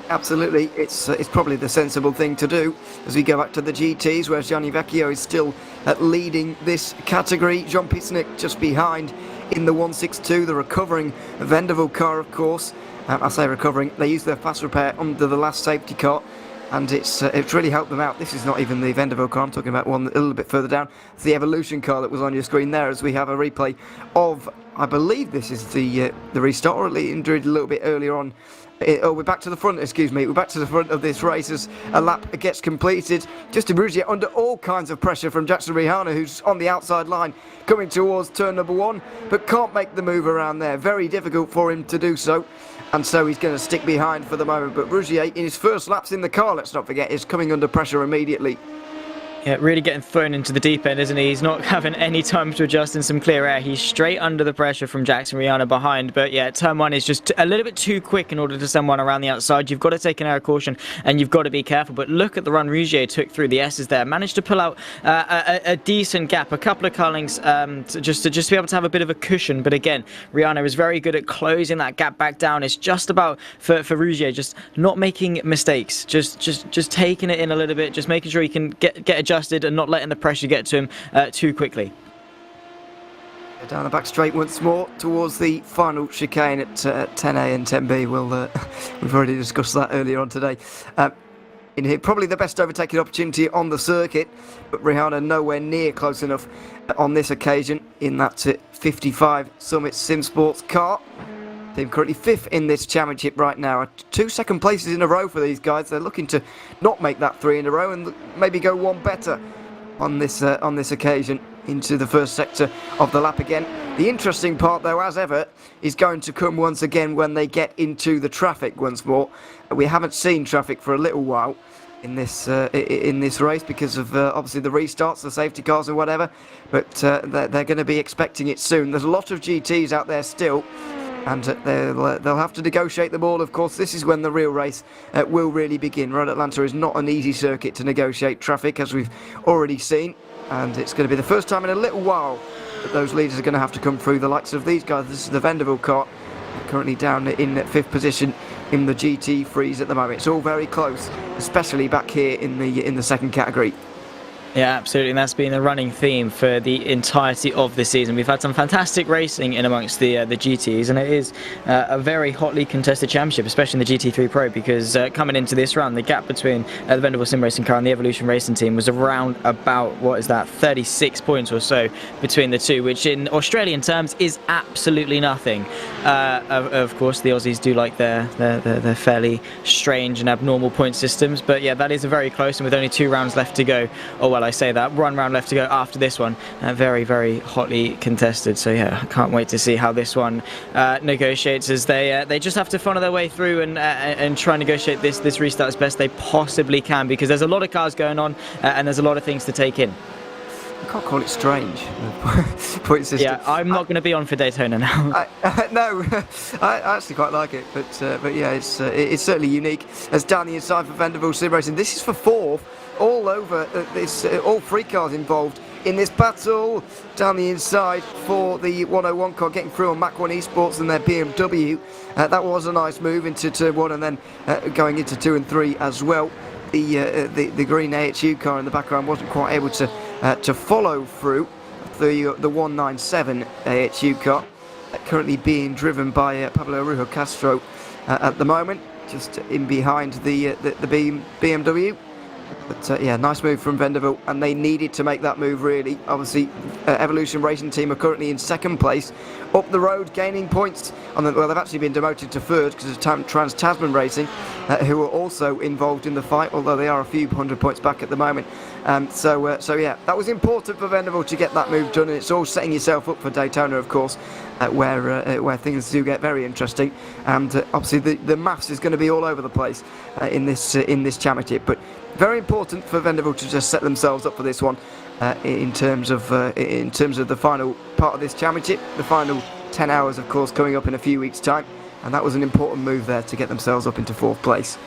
Absolutely, it's probably the sensible thing to do as we go back to the GTs, where Gianni Vecchio is still leading this category. John Pisnik just behind in the 162, the recovering Vendevel car, of course. I say recovering, they used their fast repair under the last safety car, and it's really helped them out. This is not even the Vendevel car, I'm talking about one a little bit further down. It's the Evolution car that was on your screen there, as we have a replay of, I believe this is the restart, or at least injured a little bit earlier on. We're back to the front, excuse me. We're back to the front of this race as a lap gets completed. Justin Rougier under all kinds of pressure from Jackson Rihana, who's on the outside line coming towards turn number one, but can't make the move around there. Very difficult for him to do so, and so he's going to stick behind for the moment. But Rougier, in his first laps in the car, let's not forget, is coming under pressure immediately. Yeah, really getting thrown into the deep end, isn't he? He's not having any time to adjust in some clear air. He's straight under the pressure from Jackson Rihanna behind. But yeah, turn one is just a little bit too quick in order to send one around the outside. You've got to take an air of caution and you've got to be careful. But look at the run Rougier took through the S's there. Managed to pull out a decent gap, a couple of car lengths just to be able to have a bit of a cushion. But again, Rihanna is very good at closing that gap back down. It's just about for Rougier just not making mistakes, just taking it in a little bit, just making sure he can get adjusted and not letting the pressure get to him too quickly. Down the back straight once more towards the final chicane at 10A and 10B. We've already discussed that earlier on today. In here, probably the best overtaking opportunity on the circuit, but Rihanna nowhere near close enough on this occasion in that 55 Summit Sim Sports car. Team currently 5th in this championship right now. 2 second places in a row for these guys. They're looking to not make that 3 in a row and maybe go one better on this occasion into the first sector of the lap again. The interesting part, though, as ever, is going to come once again when they get into the traffic once more. We haven't seen traffic for a little while in this race because of obviously the restarts, the safety cars and whatever, but they're going to be expecting it soon. There's a lot of GTs out there still, and they'll have to negotiate them all. Of course, this is when the real race will really begin. Road Atlanta is not an easy circuit to negotiate traffic, as we've already seen, and it's going to be the first time in a little while that those leaders are going to have to come through. The likes of these guys. This is the Vendevel car, currently down in 5th position in the GT freeze at the moment. It's all very close, especially back here in the second category. Yeah, absolutely, and that's been a running theme for the entirety of the season. We've had some fantastic racing in amongst the GTs, and it is a very hotly contested championship, especially in the GT3 Pro, because coming into this round, the gap between the Vendevel Sim Racing car and the Evolution Racing team was around about, 36 points or so between the two, which in Australian terms is absolutely nothing. Of course, the Aussies do like their fairly strange and abnormal point systems, but yeah, that is a very close, and with only 2 rounds left to go, I say that, 1 round left to go after this one, very, very hotly contested. So yeah, I can't wait to see how this one negotiates, as they just have to funnel their way through and try and negotiate this restart as best they possibly can, because there's a lot of cars going on and there's a lot of things to take in. I can't call it strange. Point system. Yeah, I'm not going to be on for Daytona now. No, I actually quite like it, but yeah, it's certainly unique. As down the inside for Vanderbilt Sim Racing, this is for fourth, all over. All three cars involved in this battle. Down the inside for the 101 car, getting through on Mach 1 Esports and their BMW. That was a nice move into turn 1 and then going into 2 and 3 as well. The green AHU car in the background wasn't quite able to follow through. The 197 AHU car currently being driven by Pablo Arujo Castro at the moment, just in behind the BMW. But yeah, nice move from Vanderbilt, and they needed to make that move really. Obviously, Evolution Racing Team are currently in second place, up the road, gaining points. Well, they've actually been demoted to third because of Trans-Tasman Racing, who are also involved in the fight, although they are a few hundred points back at the moment. So yeah, that was important for Vanderbilt to get that move done, and it's all setting yourself up for Daytona, of course, where things do get very interesting. And obviously, the maths is going to be all over the place in this championship, but very important for Vanderbilt to just set themselves up for this one in terms of the final part of this championship. The final 10 hours, of course, coming up in a few weeks' time, and that was an important move there to get themselves up into fourth place.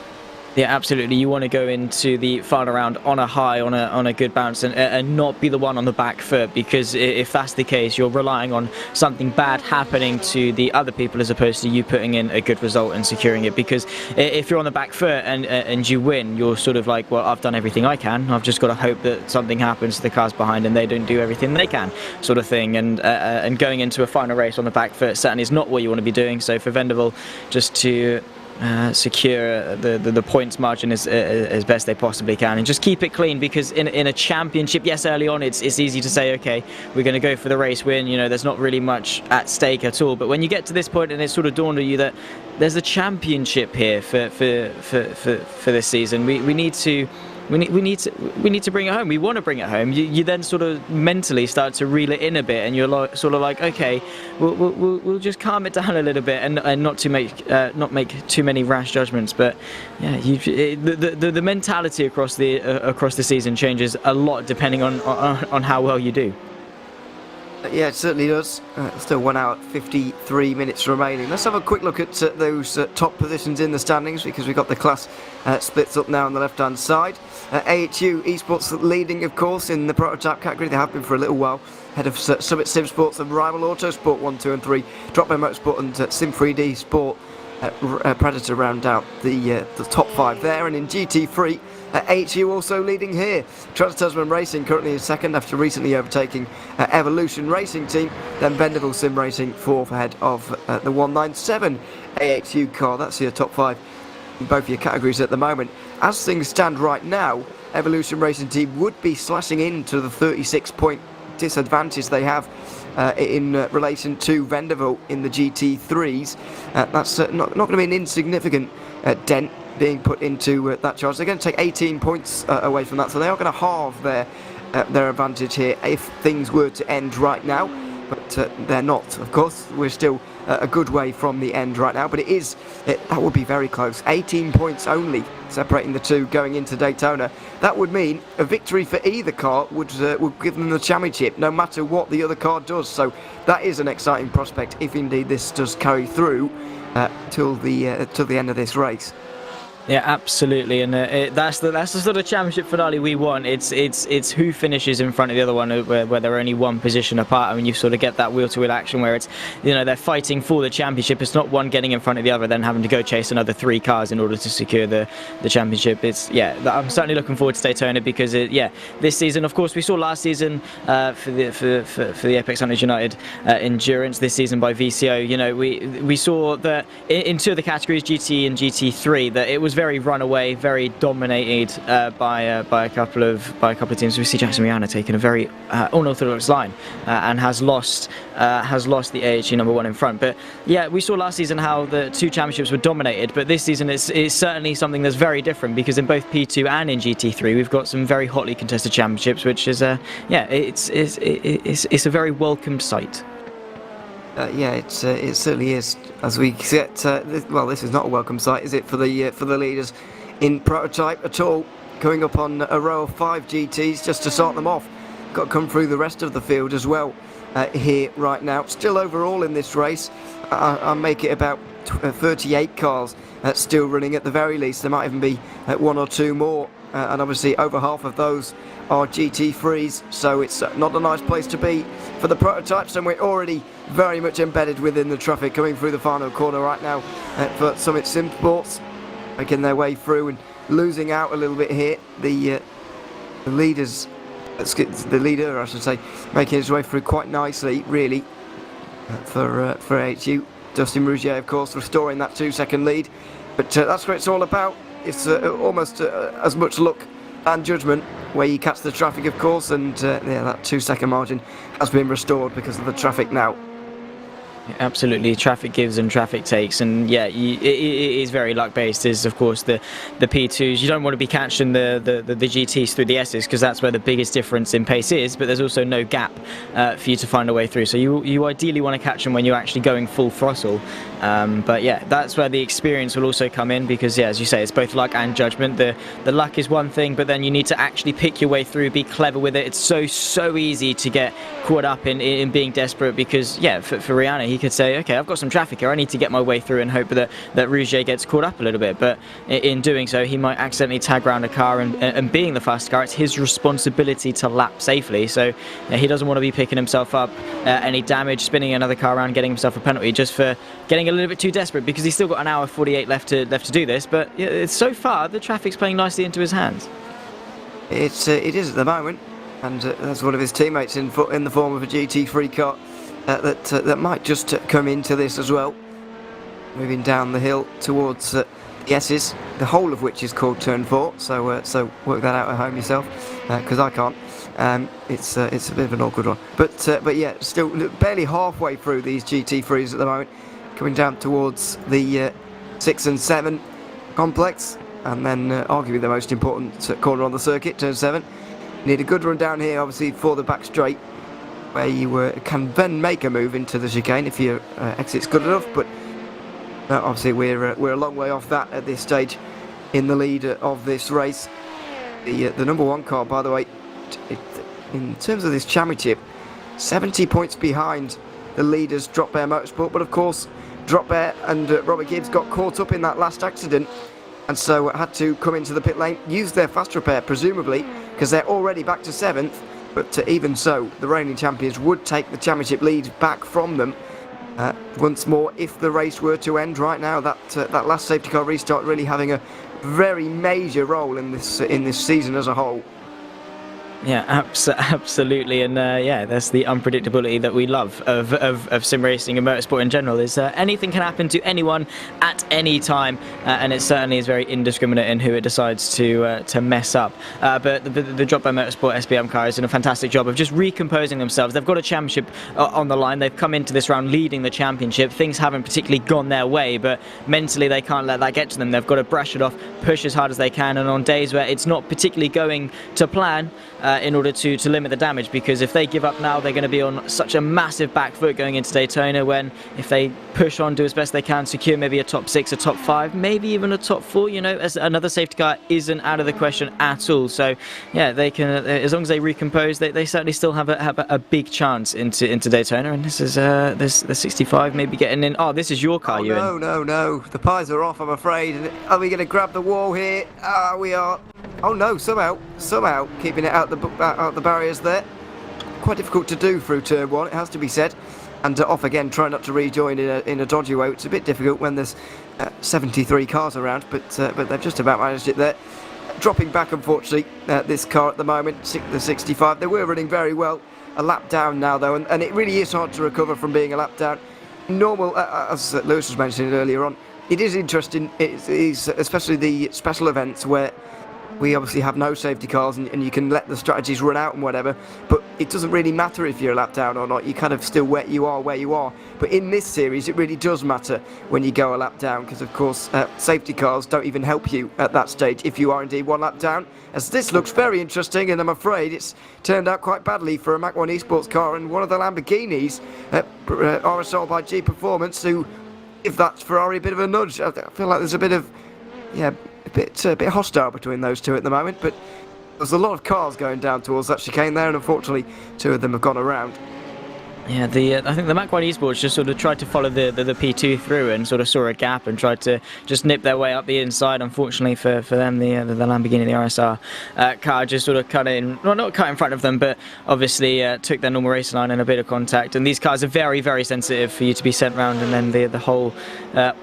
Yeah, absolutely. You want to go into the final round on a high, on a good bounce, and not be the one on the back foot, because if that's the case, you're relying on something bad happening to the other people as opposed to you putting in a good result and securing it. Because if you're on the back foot and you win, you're sort of like, well, I've done everything I can. I've just got to hope that something happens to the cars behind and they don't do everything they can, sort of thing. And going into a final race on the back foot certainly is not what you want to be doing. So for Vanderbilt, just to secure the points margin as best they possibly can, and just keep it clean, because in a championship, yes, early on it's easy to say, okay, we're going to go for the race win, you know, there's not really much at stake at all. But when you get to this point and it's sort of dawned on you that there's a championship here for this season, we need to bring it home. We want to bring it home. You then sort of mentally start to reel it in a bit, and you're sort of like, okay, we'll just calm it down a little bit, and not make too many rash judgments. But yeah, the mentality across the season changes a lot depending on how well you do. Yeah, it certainly does. Still 1 hour 53 minutes remaining. Let's have a quick look at those top positions in the standings, because we've got the class splits up now on the left-hand side. AHU Esports leading, of course, in the prototype category. They have been for a little while. Head of Summit Sim Sports and Rival Autosport 1, 2 and 3. Dropman Motorsport and Sim3D Sport Predator round out the top 5 there. And in GT3, AHU also leading here. Trans-Tasman Racing currently in second after recently overtaking Evolution Racing Team. Then Vanderbilt Sim Racing fourth ahead of the 197 AHU car. That's your top 5 in both your categories at the moment. As things stand right now, Evolution Racing Team would be slashing into the 36-point disadvantage they have in relation to Vanderbilt in the GT3s. That's not going to be an insignificant dent being put into that charge. They're going to take 18 points away from that, so they are going to halve their advantage here if things were to end right now. But they're not, of course. We're still a good way from the end right now, but that would be very close. 18 points only separating the two going into Daytona. That would mean a victory for either car would give them the championship, no matter what the other car does. So that is an exciting prospect if indeed this does carry through till the end of this race. Yeah, absolutely, and that's the sort of championship finale we want. It's who finishes in front of the other one, where they're only one position apart. I mean, you sort of get that wheel-to-wheel action where it's, you know, they're fighting for the championship. It's not one getting in front of the other, then having to go chase another 3 cars in order to secure the championship. I'm certainly looking forward to Daytona, because this season, of course, we saw last season for the Apex Hunters United Endurance, this season by VCO. You know, we saw that in 2 of the categories, GT and GT3, that it was very runaway, very dominated by a couple of teams. We see Jackson Rihanna taking a very unorthodox line and has lost the AHU number 1 in front. But yeah, we saw last season how the 2 championships were dominated, but this season it's certainly something that's very different, because in both P2 and in GT3 we've got some very hotly contested championships, which is it's a very welcomed sight. It certainly is. As we get, this is not a welcome sight, is it, for the leaders in prototype at all? Going up on a row of 5 GTs just to start them off. got to come through the rest of the field as well here right now. Still overall in this race, I make it about 38 cars still running at the very least. There might even be one or two more, and obviously over half of those are GT3s, so it's not a nice place to be for the prototypes, and we're already very much embedded within the traffic coming through the final corner right now for Summit Sim Sports, making their way through and losing out a little bit here. The leader, I should say, making his way through quite nicely, really, for AHU. Dustin Rougier, of course, restoring that 2-second lead, but that's what it's all about. It's almost as much luck and judgment where you catch the traffic, of course, and yeah, that 2-second margin has been restored because of the traffic now. Absolutely, traffic gives and traffic takes, and yeah, it is very luck based. Is of course the P2s. You don't want to be catching the GTs through the S's, because that's where the biggest difference in pace is. But there's also no gap for you to find a way through. So you ideally want to catch them when you're actually going full throttle. But yeah, that's where the experience will also come in, because yeah, as you say, it's both luck and judgment. The luck is one thing, but then you need to actually pick your way through, be clever with it. It's so easy to get caught up in being desperate, because yeah, for Rihanna, he could say, okay, I've got some traffic here, I need to get my way through, and hope that Rougier gets caught up a little bit. But in doing so, he might accidentally tag around a car, and being the fast car, it's his responsibility to lap safely. So yeah, he doesn't want to be picking himself up any damage, spinning another car around, getting himself a penalty just for getting a little bit too desperate, because he's still got an hour 48 left to do this. But yeah, so far the traffic's playing nicely into his hands. It is at the moment, and that's one of his teammates in the form of a GT3 car that might just come into this as well, moving down the hill towards the S's, the whole of which is called Turn 4. So work that out at home yourself, because I can't. It's a bit of an awkward one, but yeah, still barely halfway through these GT3s at the moment, coming down towards the 6 and 7 complex, and then arguably the most important corner on the circuit, Turn 7. Need a good run down here, obviously, for the back straight, where you can then make a move into the chicane if your exit's good enough. But obviously we're a long way off that at this stage in the lead of this race. The number one car, by the way, in terms of this championship, 70 points behind the leaders, Drop Bear Motorsport. But of course, Drop Bear and Robert Gibbs got caught up in that last accident, and so had to come into the pit lane, use their fast repair presumably, because they're already back to 7th. But even so, the reigning champions would take the championship lead back from them once more if the race were to end right now. That last safety car restart really having a very major role in this season as a whole. Yeah, absolutely, and yeah, that's the unpredictability that we love of sim racing and motorsport in general. Is anything can happen to anyone at any time, and it certainly is very indiscriminate in who it decides to mess up. But the Drop by Motorsport SBM car is doing a fantastic job of just recomposing themselves. They've got a championship on the line. They've come into this round leading the championship. Things haven't particularly gone their way, but mentally they can't let that get to them. They've got to brush it off, push as hard as they can, and on days where it's not particularly going to plan, in order to limit the damage, because if they give up now, they're going to be on such a massive back foot going into Daytona, when if they push on, do as best they can, secure maybe a top 6, a top 5, maybe even a top 4, you know, as another safety car isn't out of the question at all. So yeah, they can, as long as they recompose, they certainly still have a big chance into Daytona. And this is the 65 maybe getting in. Oh, this is your car, Ewan. No, the pies are off, I'm afraid. Are we going to grab the wall here? We are. Oh no, somehow keeping it out the barriers there. Quite difficult to do through turn 1, it has to be said. And off again, try not to rejoin in a dodgy way. It's a bit difficult when there's 73 cars around, but they've just about managed it there. Dropping back, unfortunately, this car at the moment, the 65. They were running very well. A lap down now, though, and it really is hard to recover from being a lap down. Normal, as Lewis was mentioning earlier on, it is interesting, it's especially the special events where we obviously have no safety cars, and you can let the strategies run out and whatever, but it doesn't really matter if you're a lap down or not. You kind of still where you are. But in this series, it really does matter when you go a lap down, because of course safety cars don't even help you at that stage if you are indeed one lap down, as this looks very interesting, and I'm afraid it's turned out quite badly for a Mach 1 Esports car and one of the Lamborghinis, RSL by G Performance, who give that Ferrari a bit of a nudge. I feel like there's a bit of, yeah, a bit hostile between those two at the moment, but There's a lot of cars going down towards that chicane there, and unfortunately 2 of them have gone around. Yeah, I think the Mach 1 Esports just sort of tried to follow the P2 through and sort of saw a gap and tried to just nip their way up the inside. Unfortunately for them, the Lamborghini, the RSR car just sort of cut in, well, not cut in front of them, but obviously took their normal race line and a bit of contact. And these cars are very, very sensitive for you to be sent round, and then the whole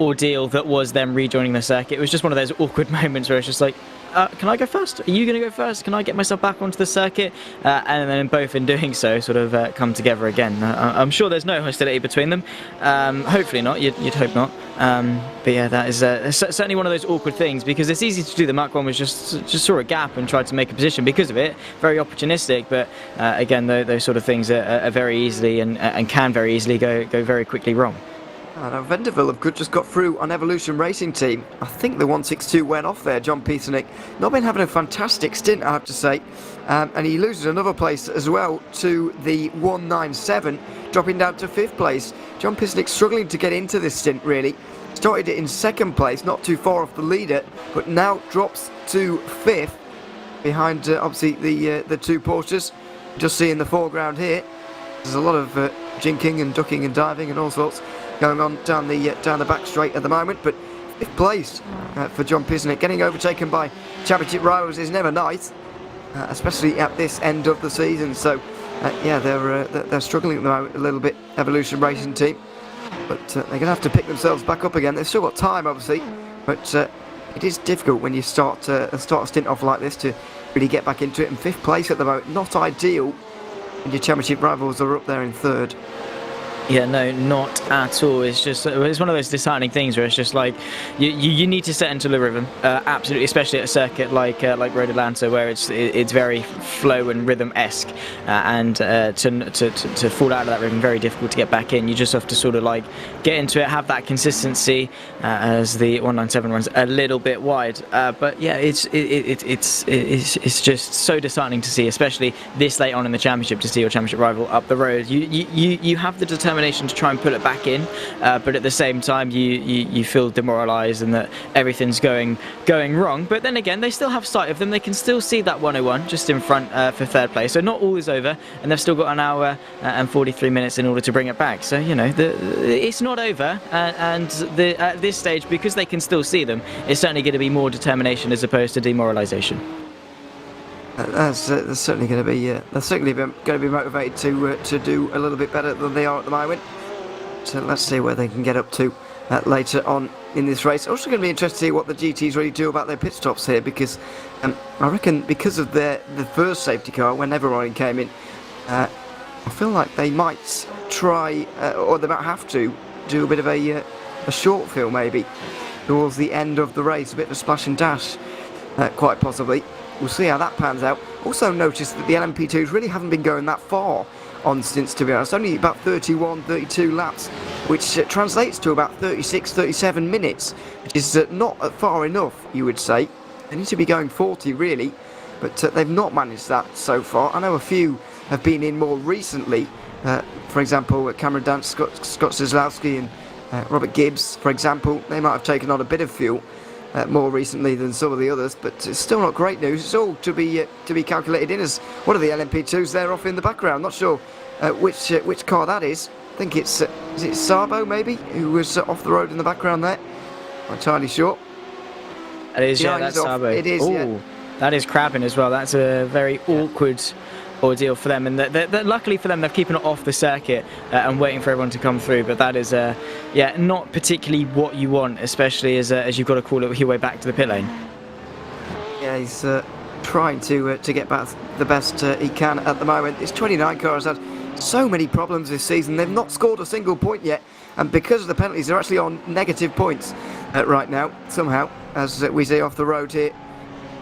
ordeal that was them rejoining the circuit. It was just one of those awkward moments where it's just like, can I go first? Are you going to go first? Can I get myself back onto the circuit? And then both in doing so sort of come together again. I'm sure there's no hostility between them. Hopefully not, you'd hope not. But yeah, that is certainly one of those awkward things, because it's easy to do. The Mach 1 was just saw a gap and tried to make a position because of it. Very opportunistic, but again, those sort of things are very easily and can very easily go very quickly wrong. Now Vanderville have just got through on Evolution Racing Team. I think the 162 went off there, John Peternick. Not been having a fantastic stint, I have to say. And he loses another place as well to the 197, dropping down to 5th place. John Peternick struggling to get into this stint, really. Started it in 2nd place, not too far off the leader, but now drops to 5th, behind obviously the 2 Porsches. Just see in the foreground here, there's a lot of jinking and ducking and diving and all sorts going on down the back straight at the moment, but 5th place for John Peternick. Getting overtaken by championship rivals is never nice, especially at this end of the season. So yeah, they're struggling at the moment a little bit, Evolution Racing Team, but they're going to have to pick themselves back up again. They've still got time, obviously, but it is difficult when you start a stint off like this to really get back into it. And 5th place at the moment, not ideal when your championship rivals are up there in 3rd. Yeah, no, not at all. It's one of those disheartening things where it's just like you need to set into the rhythm, absolutely, especially at a circuit like Road Atlanta, where it's very flow and rhythm-esque, and to fall out of that rhythm, very difficult to get back in. You just have to sort of like get into it, have that consistency, as the 197 runs a little bit wide. But yeah, it's just so disheartening to see, especially this late on in the championship, to see your championship rival up the road. You have the determination to try and pull it back in, but at the same time you feel demoralised and that everything's going wrong. But then again, they still have sight of them. They can still see that 101 just in front for 3rd place. So not all is over, and they've still got an hour and 43 minutes in order to bring it back. So you know, it's not over, and at this stage, because they can still see them, it's certainly going to be more determination as opposed to demoralisation. They're certainly going to be motivated to do a little bit better than they are at the moment. So let's see where they can get up to later on in this race. Also going to be interested to see what the GTs really do about their pit stops here, because I reckon because of the first safety car when everyone came in, I feel like they might try, or they might have to do a bit of a short fill maybe towards the end of the race, a bit of a splash and dash, quite possibly. We'll see how that pans out. Also noticed that the LMP2s really haven't been going that far on stints, to be honest. Only about 31, 32 laps, which translates to about 36, 37 minutes, which is not far enough, you would say. They need to be going 40, really, but they've not managed that so far. I know a few have been in more recently. For example, Cameron Dance, Scott Zieslowski and Robert Gibbs, for example. They might have taken on a bit of fuel more recently than some of the others, but it's still not great news. It's all to be calculated in as one of the LMP2s there off in the background. Not sure which car that is. I think is it Sabo maybe, who was off the road in the background there? Not entirely sure. It is, yeah, that's Sabo. It is, yeah. That is crabbing as well. That's a very awkward ordeal for them, and luckily for them, they're keeping it off the circuit and waiting for everyone to come through. But that is, yeah, not particularly what you want, especially as you've got to call it your way back to the pit lane. Yeah, he's trying to get back the best he can at the moment. His 29 car has had so many problems this season. They've not scored a single point yet, and because of the penalties, they're actually on negative points right now, somehow, as we see off the road here.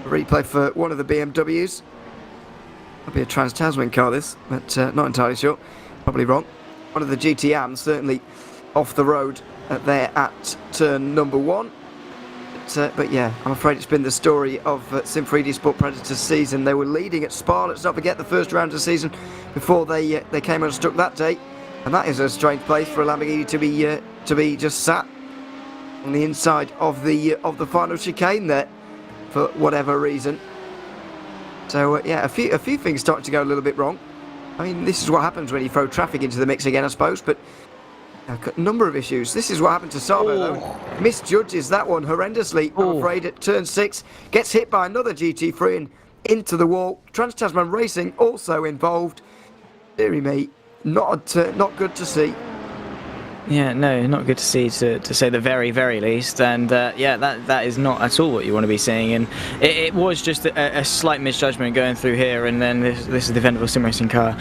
A replay for one of the BMWs. Might be a Trans-Tasman car, this, but not entirely sure. Probably wrong. One of the GTMs, certainly off the road there at turn number 1. But yeah, I'm afraid it's been the story of Sim3D Sport Predators season. They were leading at Spa, let's not forget, the first round of the season before they came unstuck that day. And that is a strange place for a Lamborghini to be just sat on the inside of the final chicane there for whatever reason. So yeah, a few things starting to go a little bit wrong. I mean, this is what happens when you throw traffic into the mix again, I suppose, but a number of issues. This is what happened to Sabo, though. Misjudges that one horrendously, I'm afraid, at turn 6. Gets hit by another GT3 and into the wall. Trans-Tasman Racing also involved. Deary me, not good to see. Yeah, no, not good to see, to say the very, very least. And yeah, that is not at all what you want to be seeing. And it was just a slight misjudgment going through here. And then this is the Vendaval sim racing car,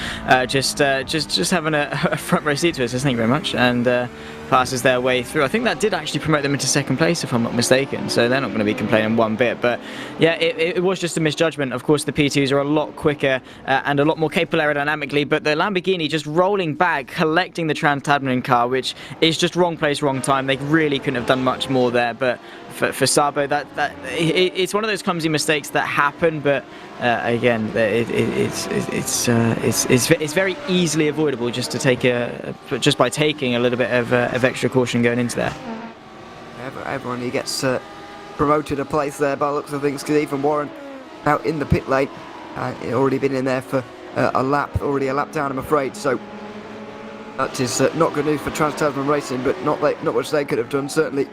just having a front row seat to it. So thank you very much. And passes their way through. I think that did actually promote them into second place, if I'm not mistaken. So they're not going to be complaining one bit. But yeah, it was just a misjudgment. Of course, the P2s are a lot quicker and a lot more capable aerodynamically. But the Lamborghini just rolling back, collecting the Trans-Tasman car, which is just wrong place, wrong time. They really couldn't have done much more there. But for Sabo, it's one of those clumsy mistakes that happen. But again, it's very easily avoidable just by taking a little bit of extra caution going into there. Everyone who gets promoted a place there by the looks of things, because even Warren out in the pit lane, already been in there for already a lap down, I'm afraid. So that is not good news for Trans-Tasman Racing, but not much they could have done. Certainly,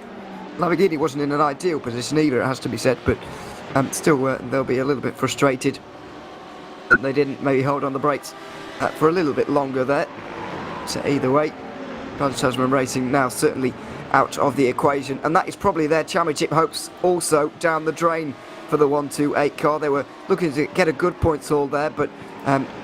Lamborghini wasn't in an ideal position either, it has to be said, but still they'll be a little bit frustrated that they didn't maybe hold on the brakes for a little bit longer there. So either way, Trans-Tasman Racing now certainly out of the equation, and that is probably their championship hopes also down the drain for the 128 car. They were looking to get a good points haul there, but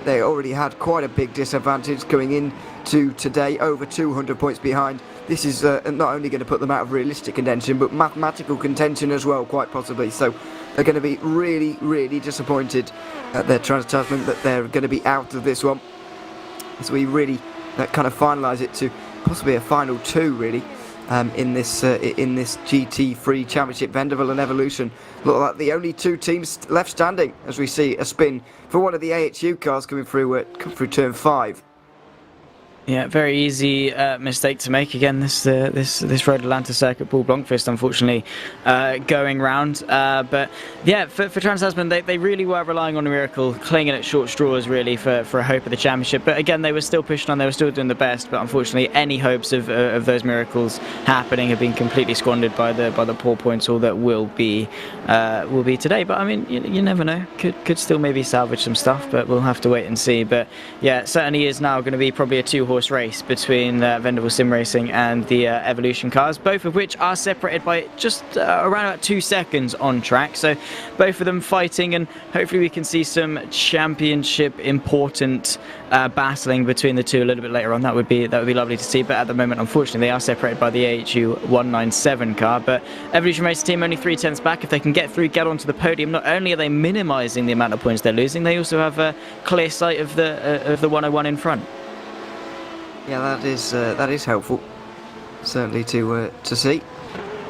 they already had quite a big disadvantage going into today, over 200 points behind. This is not only going to put them out of realistic contention, but mathematical contention as well, quite possibly. So they're going to be really, really disappointed at their Trans-Tasman that they're going to be out of this one. So we really kind of finalise it to possibly a final 2, really, in this GT3 Championship. Vendaval and Evolution look like the only 2 teams left standing, as we see a spin for one of the AHU cars coming through turn 5. Yeah, very easy mistake to make. Again, this Road Atlanta circuit, Paul Blancfist, unfortunately, going round. But yeah, for Trans-Tasman, they really were relying on a miracle, clinging at short straws, really, for a hope of the championship. But again, they were still pushing on, they were still doing the best. But unfortunately, any hopes of those miracles happening have been completely squandered by the poor points haul that will be today. But I mean, you never know. Could still maybe salvage some stuff, but we'll have to wait and see. But yeah, it certainly is now going to be probably a 2-horse race between Vendaval Sim Racing and the Evolution cars, both of which are separated by just around about 2 seconds on track. So both of them fighting, and hopefully we can see some championship important battling between the two a little bit later on. That would be lovely to see. But at the moment, unfortunately, they are separated by the AHU 197 car. But Evolution Racing team only 3/10 back. If they can get through, get onto the podium, not only are they minimising the amount of points they're losing, they also have a clear sight of the 101 in front. Yeah, that is helpful, certainly to see.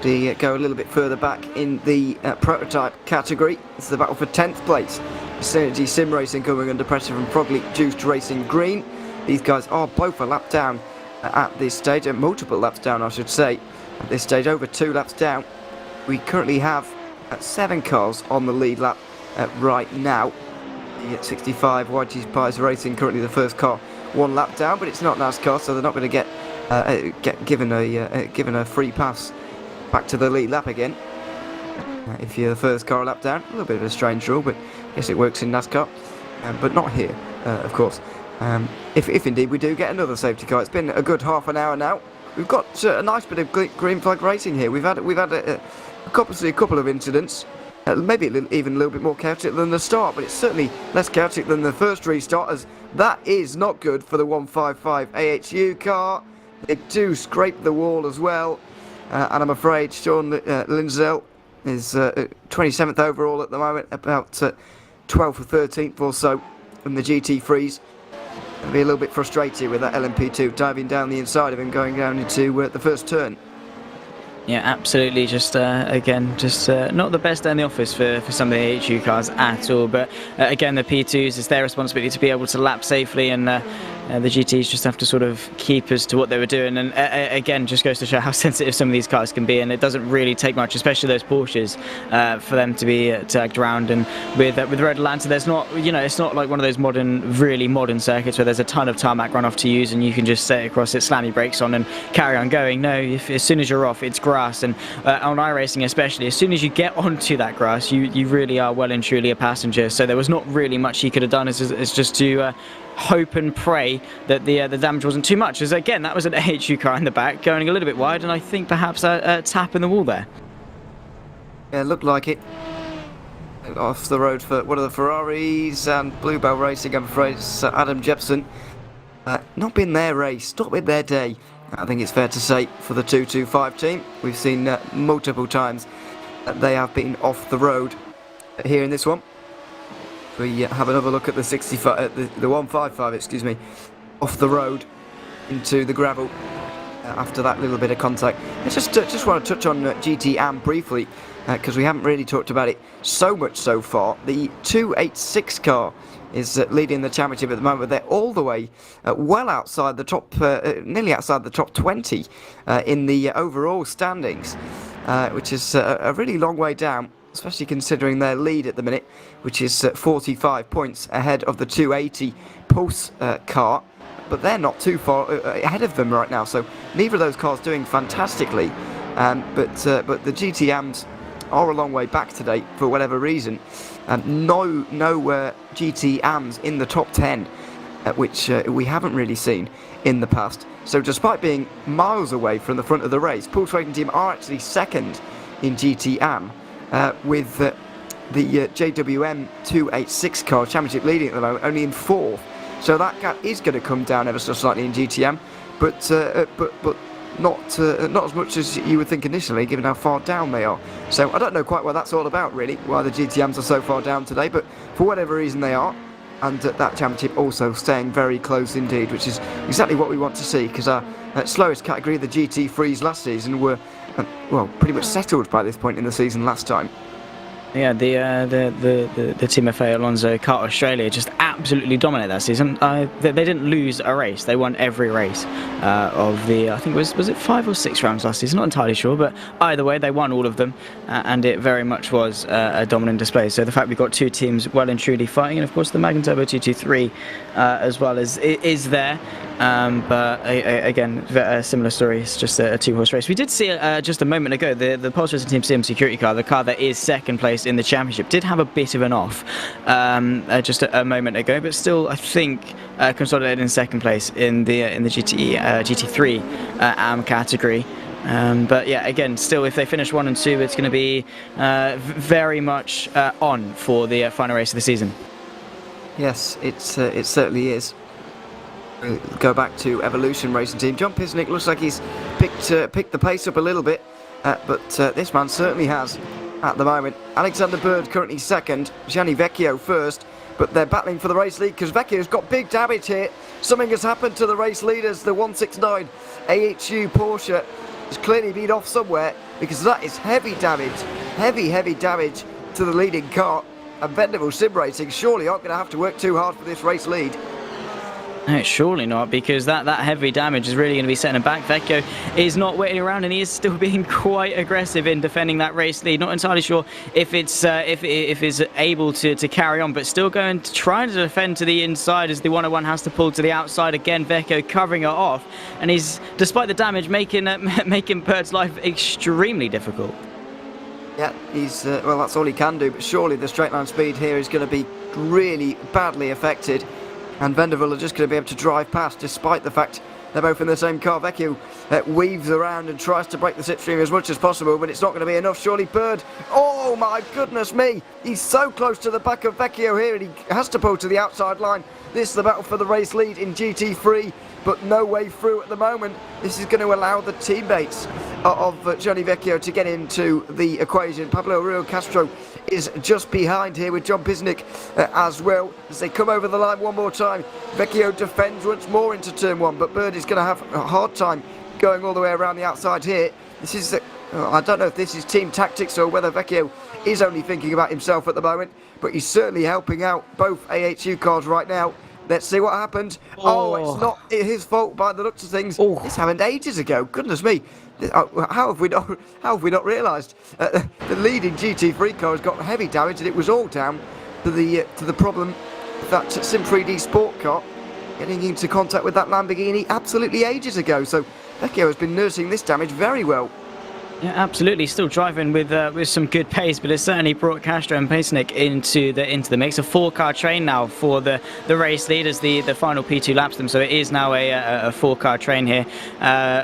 To go a little bit further back in the prototype category, it's the battle for 10th place. Synergy Sim Racing coming under pressure from Frogly Juiced Racing Green. These guys are both a lap down at this stage, and multiple laps down, I should say. At this stage, over 2 laps down. We currently have 7 cars on the lead lap right now. The 65 YG Spies Racing currently the first car 1 lap down, but it's not NASCAR, so they're not going to get given a free pass back to the lead lap again. If you're the first car a lap down, a little bit of a strange rule, but I guess it works in NASCAR, but not here, of course. If indeed we do get another safety car. It's been a good half an hour now. We've got a nice bit of green flag racing here. We've had a couple of incidents. Maybe even a little bit more chaotic than the start, but it's certainly less chaotic than the first restart, as that is not good for the 155 AHU car. They do scrape the wall as well, and I'm afraid Sean Lindsell is 27th overall at the moment, about 12th or 13th or so from the GT3s. I'll be a little bit frustrated with that LMP2 diving down the inside of him, going down into the first turn. Yeah, absolutely. Just again, not the best day in the office for some of the AHU cars at all. But again, the P2s, it's their responsibility to be able to lap safely, and the GTs just have to sort of keep as to what they were doing, and again, just goes to show how sensitive some of these cars can be, and it doesn't really take much, especially those Porsches, for them to be tagged around. And with Road Atlanta, there's not, it's not like one of those really modern circuits where there's a ton of tarmac runoff to use and you can just sit across it, slam your brakes on and carry on going. No, as soon as you're off, it's grass, and on iRacing especially, as soon as you get onto that grass, you really are well and truly a passenger. So there was not really much he could have done. It's just to hope and pray that the damage wasn't too much. As again, that was an AHU car in the back going a little bit wide, and I think perhaps a tap in the wall there. Yeah, looked like it. Off the road for one of the Ferraris and Bluebell Racing, I'm afraid it's Adam Jepson. Not been their race, not been their day, I think it's fair to say, for the 225 team. We've seen multiple times that they have been off the road here in this one. We have another look at the 65, the 155, excuse me, off the road into the gravel after that little bit of contact. I just want to touch on GT Am briefly, because we haven't really talked about it so much so far. The 286 car is leading the championship at the moment. They're all the way well outside the top, nearly outside the top 20 in the overall standings, which is a really long way down, especially considering their lead at the minute, which is 45 points ahead of the 280 Pulse car. But they're not too far ahead of them right now, so neither of those cars doing fantastically. But the GTMs are a long way back today for whatever reason. No GTMs in the top 10, which we haven't really seen in the past. So despite being miles away from the front of the race, Pulse Racing Team are actually second in GTM, with the JWM 286 car championship leading at the moment, only in fourth. So that gap is going to come down ever so slightly in GTM, but not as much as you would think initially, given how far down they are. So I don't know quite what that's all about, really, why the GTMs are so far down today, but for whatever reason they are, and that championship also staying very close indeed, which is exactly what we want to see, because our slowest category, the GT3s last season, were well, pretty much settled by this point in the season last time. Yeah, the Team FA Alonso Kart Australia just absolutely dominated that season. They didn't lose a race; they won every race of the. I think was it 5 or 6 rounds last season? Not entirely sure, but either way, they won all of them, and it very much was a dominant display. So the fact we've got two teams well and truly fighting, and of course the Magnum Turbo 223 as well is there. But again, a similar story. It's just a 2-horse race. We did see just a moment ago the Pulse Racing Team CM Security car, the car that is second place in the championship, did have a bit of an off just a moment ago, but still I think consolidated in second place in the GT3 AM category. But yeah, again, still, if they finish 1 and 2, it's going to be very much on for the final race of the season. Yes, it certainly is. We'll go back to Evolution Racing Team. John Pisnick looks like he's picked the pace up a little bit, but this man certainly has at the moment. Alexander Bird currently second, Gianni Vecchio first, but they're battling for the race lead because Vecchio's got big damage here. Something has happened to the race leaders. The 169 AHU Porsche has clearly been off somewhere, because that is heavy damage, heavy damage to the leading car. And Vendavel Sim Racing surely aren't going to have to work too hard for this race lead. No, surely not, because that heavy damage is really going to be setting him back. Vecchio is not waiting around, and he is still being quite aggressive in defending that race lead. Not entirely sure if it's able to carry on, but still going to try to defend to the inside as the 101 has to pull to the outside again. Vecchio covering it off, and he's, despite the damage, making Bird's life extremely difficult. Yeah, he's well, that's all he can do, but surely the straight line speed here is going to be really badly affected. And Vendavel are just going to be able to drive past, despite the fact they're both in the same car. Vecchio weaves around and tries to break the slipstream as much as possible, but it's not going to be enough. Surely Bird, oh my goodness me, he's so close to the back of Vecchio here, and he has to pull to the outside line. This is the battle for the race lead in GT3, but no way through at the moment. This is going to allow the teammates of Gianni Vecchio to get into the equation. Pablo Rio Castro is just behind here with John Pisnick as well, as they come over the line one more time. Vecchio defends once more into turn 1, but Bird is going to have a hard time going all the way around the outside here. This is I don't know if this is team tactics or whether Vecchio is only thinking about himself at the moment, but he's certainly helping out both AHU cars right now. Let's see what happened. Oh, it's not his fault by the looks of things. This happened ages ago. Goodness me. How have we not realised? The leading GT3 car has got heavy damage, and it was all down to the problem that Sim 3D Sport car getting into contact with that Lamborghini absolutely ages ago. So Vecchio has been nursing this damage very well. Yeah, absolutely. Still driving with some good pace, but it's certainly brought Castro and Pacenik into the mix. A 4-car train now for the race lead as the final P2 laps them. So it is now a 4-car train here,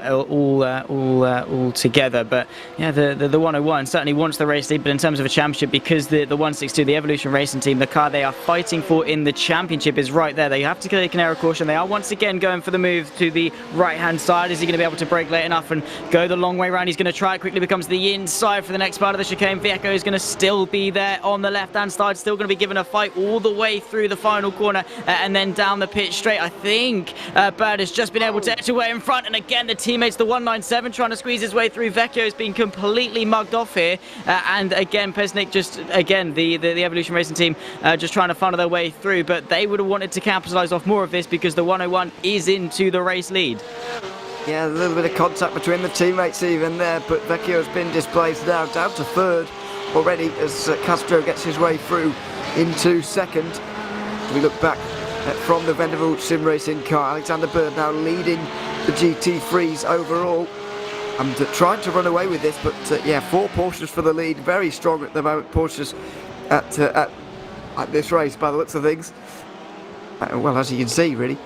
all together. But yeah, the 101 certainly wants the race lead, but in terms of a championship, because the 162, the Evolution Racing team, the car they are fighting for in the championship is right there. They have to take an error caution. They are once again going for the move to the right-hand side. Is he going to be able to brake late enough and go the long way around? He's going to try it. Quickly becomes the inside for the next part of the chicane. Vieco is going to still be there on the left-hand side, still going to be given a fight all the way through the final corner and then down the pitch straight. I think Bird has just been able to edge away in front, and again the teammates, the 197, trying to squeeze his way through. Vecchio has been completely mugged off here, and again Pesnik just, again, the Evolution Racing team just trying to funnel their way through, but they would have wanted to capitalise off more of this because the 101 is into the race lead. Yeah, a little bit of contact between the teammates even there, but Vecchio has been displaced now down to third already as Castro gets his way through into second. We look back from the Vanderbilt Sim Racing car. Alexander Bird now leading the GT3s overall. I'm trying to run away with this, but yeah, 4 Porsches for the lead. Very strong at the moment, Porsches at this race by the looks of things. Well, as you can see, really.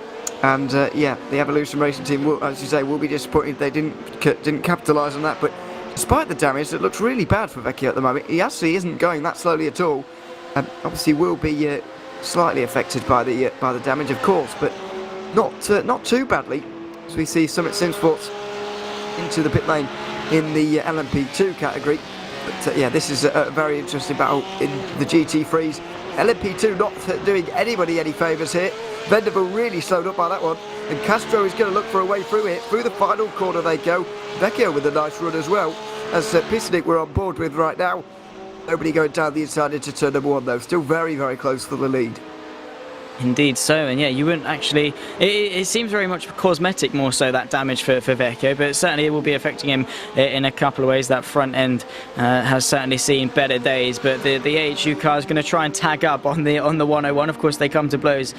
And yeah, the Evolution Racing team, will, as you say, will be disappointed they didn't capitalise on that. But despite the damage, it looks really bad for Vecchio at the moment. He actually isn't going that slowly at all. Obviously, will be slightly affected by the damage, of course, but not too badly. As we see Summit Sim Sports into the pit lane in the LMP2 category. But yeah, this is a very interesting battle in the GT3s. LMP2 not doing anybody any favours here. Vanderbilt really slowed up by that one, and Castro is going to look for a way through it. Through the final corner they go. Vecchio with a nice run as well, as Pisnik we're on board with right now. Nobody going down the inside into turn number 1 though. Still very, very close for the lead. Indeed so, and yeah, you wouldn't actually, it seems very much cosmetic more so, that damage for Vecchio, but certainly it will be affecting him in a couple of ways. That front end has certainly seen better days, but the AHU car is going to try and tag up on the 101. Of course, they come to blows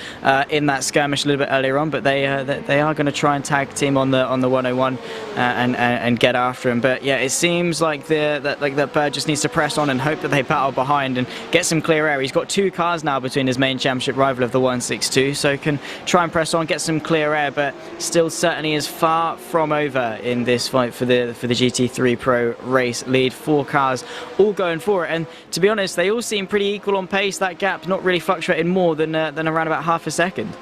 in that skirmish a little bit earlier on, but they are going to try and tag team on the 101 and get after him. But yeah, it seems like that Bird just needs to press on and hope that they battle behind and get some clear air. He's got 2 cars now between his main championship rival of the 162, so can try and press on, get some clear air, but still certainly is far from over in this fight for the GT3 Pro race lead. 4 cars all going for it, and to be honest, they all seem pretty equal on pace. That gap not really fluctuating more than around about half a second.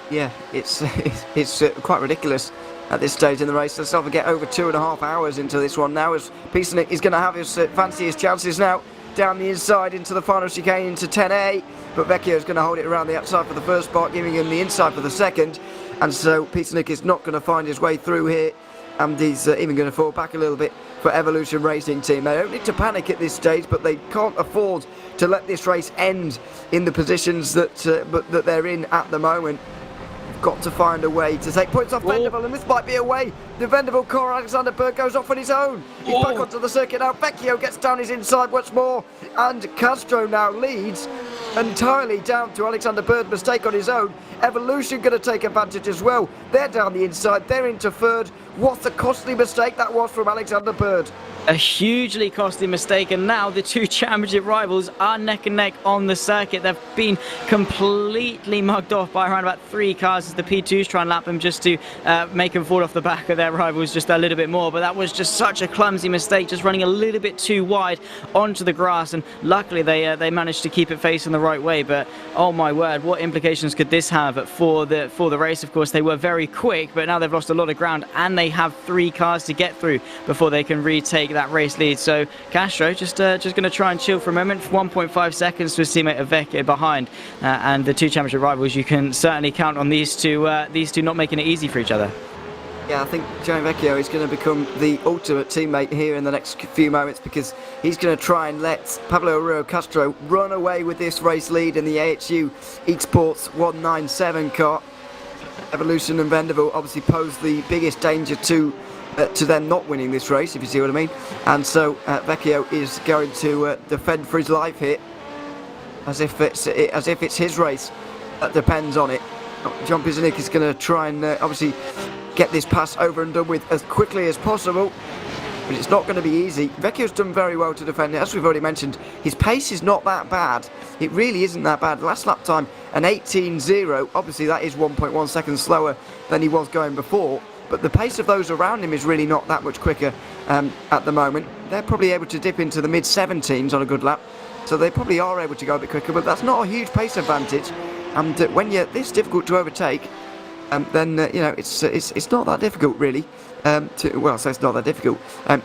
Yeah, it's quite ridiculous at this stage in the race. Let's not forget, over 2.5 hours into this one now, as Pisnik is going to have his fanciest chances now. Down the inside into the final chicane into 10A, but Vecchio is going to hold it around the outside for the first part, giving him the inside for the second, and so Pisnik is not going to find his way through here, and he's even going to fall back a little bit for Evolution Racing team. They don't need to panic at this stage, but they can't afford to let this race end in the positions that they're in at the moment. Got to find a way to take points off Vanderbilt, and this might be a way. The Vanderbilt car, Alexander Berg, goes off on his own. He's back onto the circuit now. Vecchio gets down his inside once more, and Castro now leads entirely down to Alexander Bird's mistake on his own. Evolution going to take advantage as well. They're down the inside, they're into third. What a costly mistake that was from Alexander Bird. A hugely costly mistake, and now the 2 championship rivals are neck and neck on the circuit. They've been completely mugged off by around about 3 cars as the P2s try and lap them just to make them fall off the back of their rivals just a little bit more. But that was just such a clumsy mistake, just running a little bit too wide onto the grass, and luckily they managed to keep it facing the right way. But oh my word, what implications could this have for the race? Of course, they were very quick, but now they've lost a lot of ground, and they have 3 cars to get through before they can retake that race lead. So Castro just going to try and chill for a moment. 1.5 seconds to his teammate Vecchio behind, and the 2 championship rivals, you can certainly count on these two not making it easy for each other. Yeah, I think Johnny Vecchio is going to become the ultimate teammate here in the next few moments, because he's going to try and let Pablo Rio Castro run away with this race lead in the AHU Esports 197 car. Evolution and Vanderbilt obviously pose the biggest danger to them not winning this race, if you see what I mean. And so Vecchio is going to defend for his life here, as if it's his race that depends on it. John Pizarnik is going to try and obviously get this pass over and done with as quickly as possible, but it's not going to be easy. Vecchio's done very well to defend it. As we've already mentioned, his pace is not that bad. It really isn't that bad. Last lap time, an 18.0. Obviously, that is 1.1 seconds slower than he was going before, but the pace of those around him is really not that much quicker at the moment. They're probably able to dip into the mid-17s on a good lap, so they probably are able to go a bit quicker, but that's not a huge pace advantage. And when you're this difficult to overtake, then you know, it's not that difficult really. So it's not that difficult.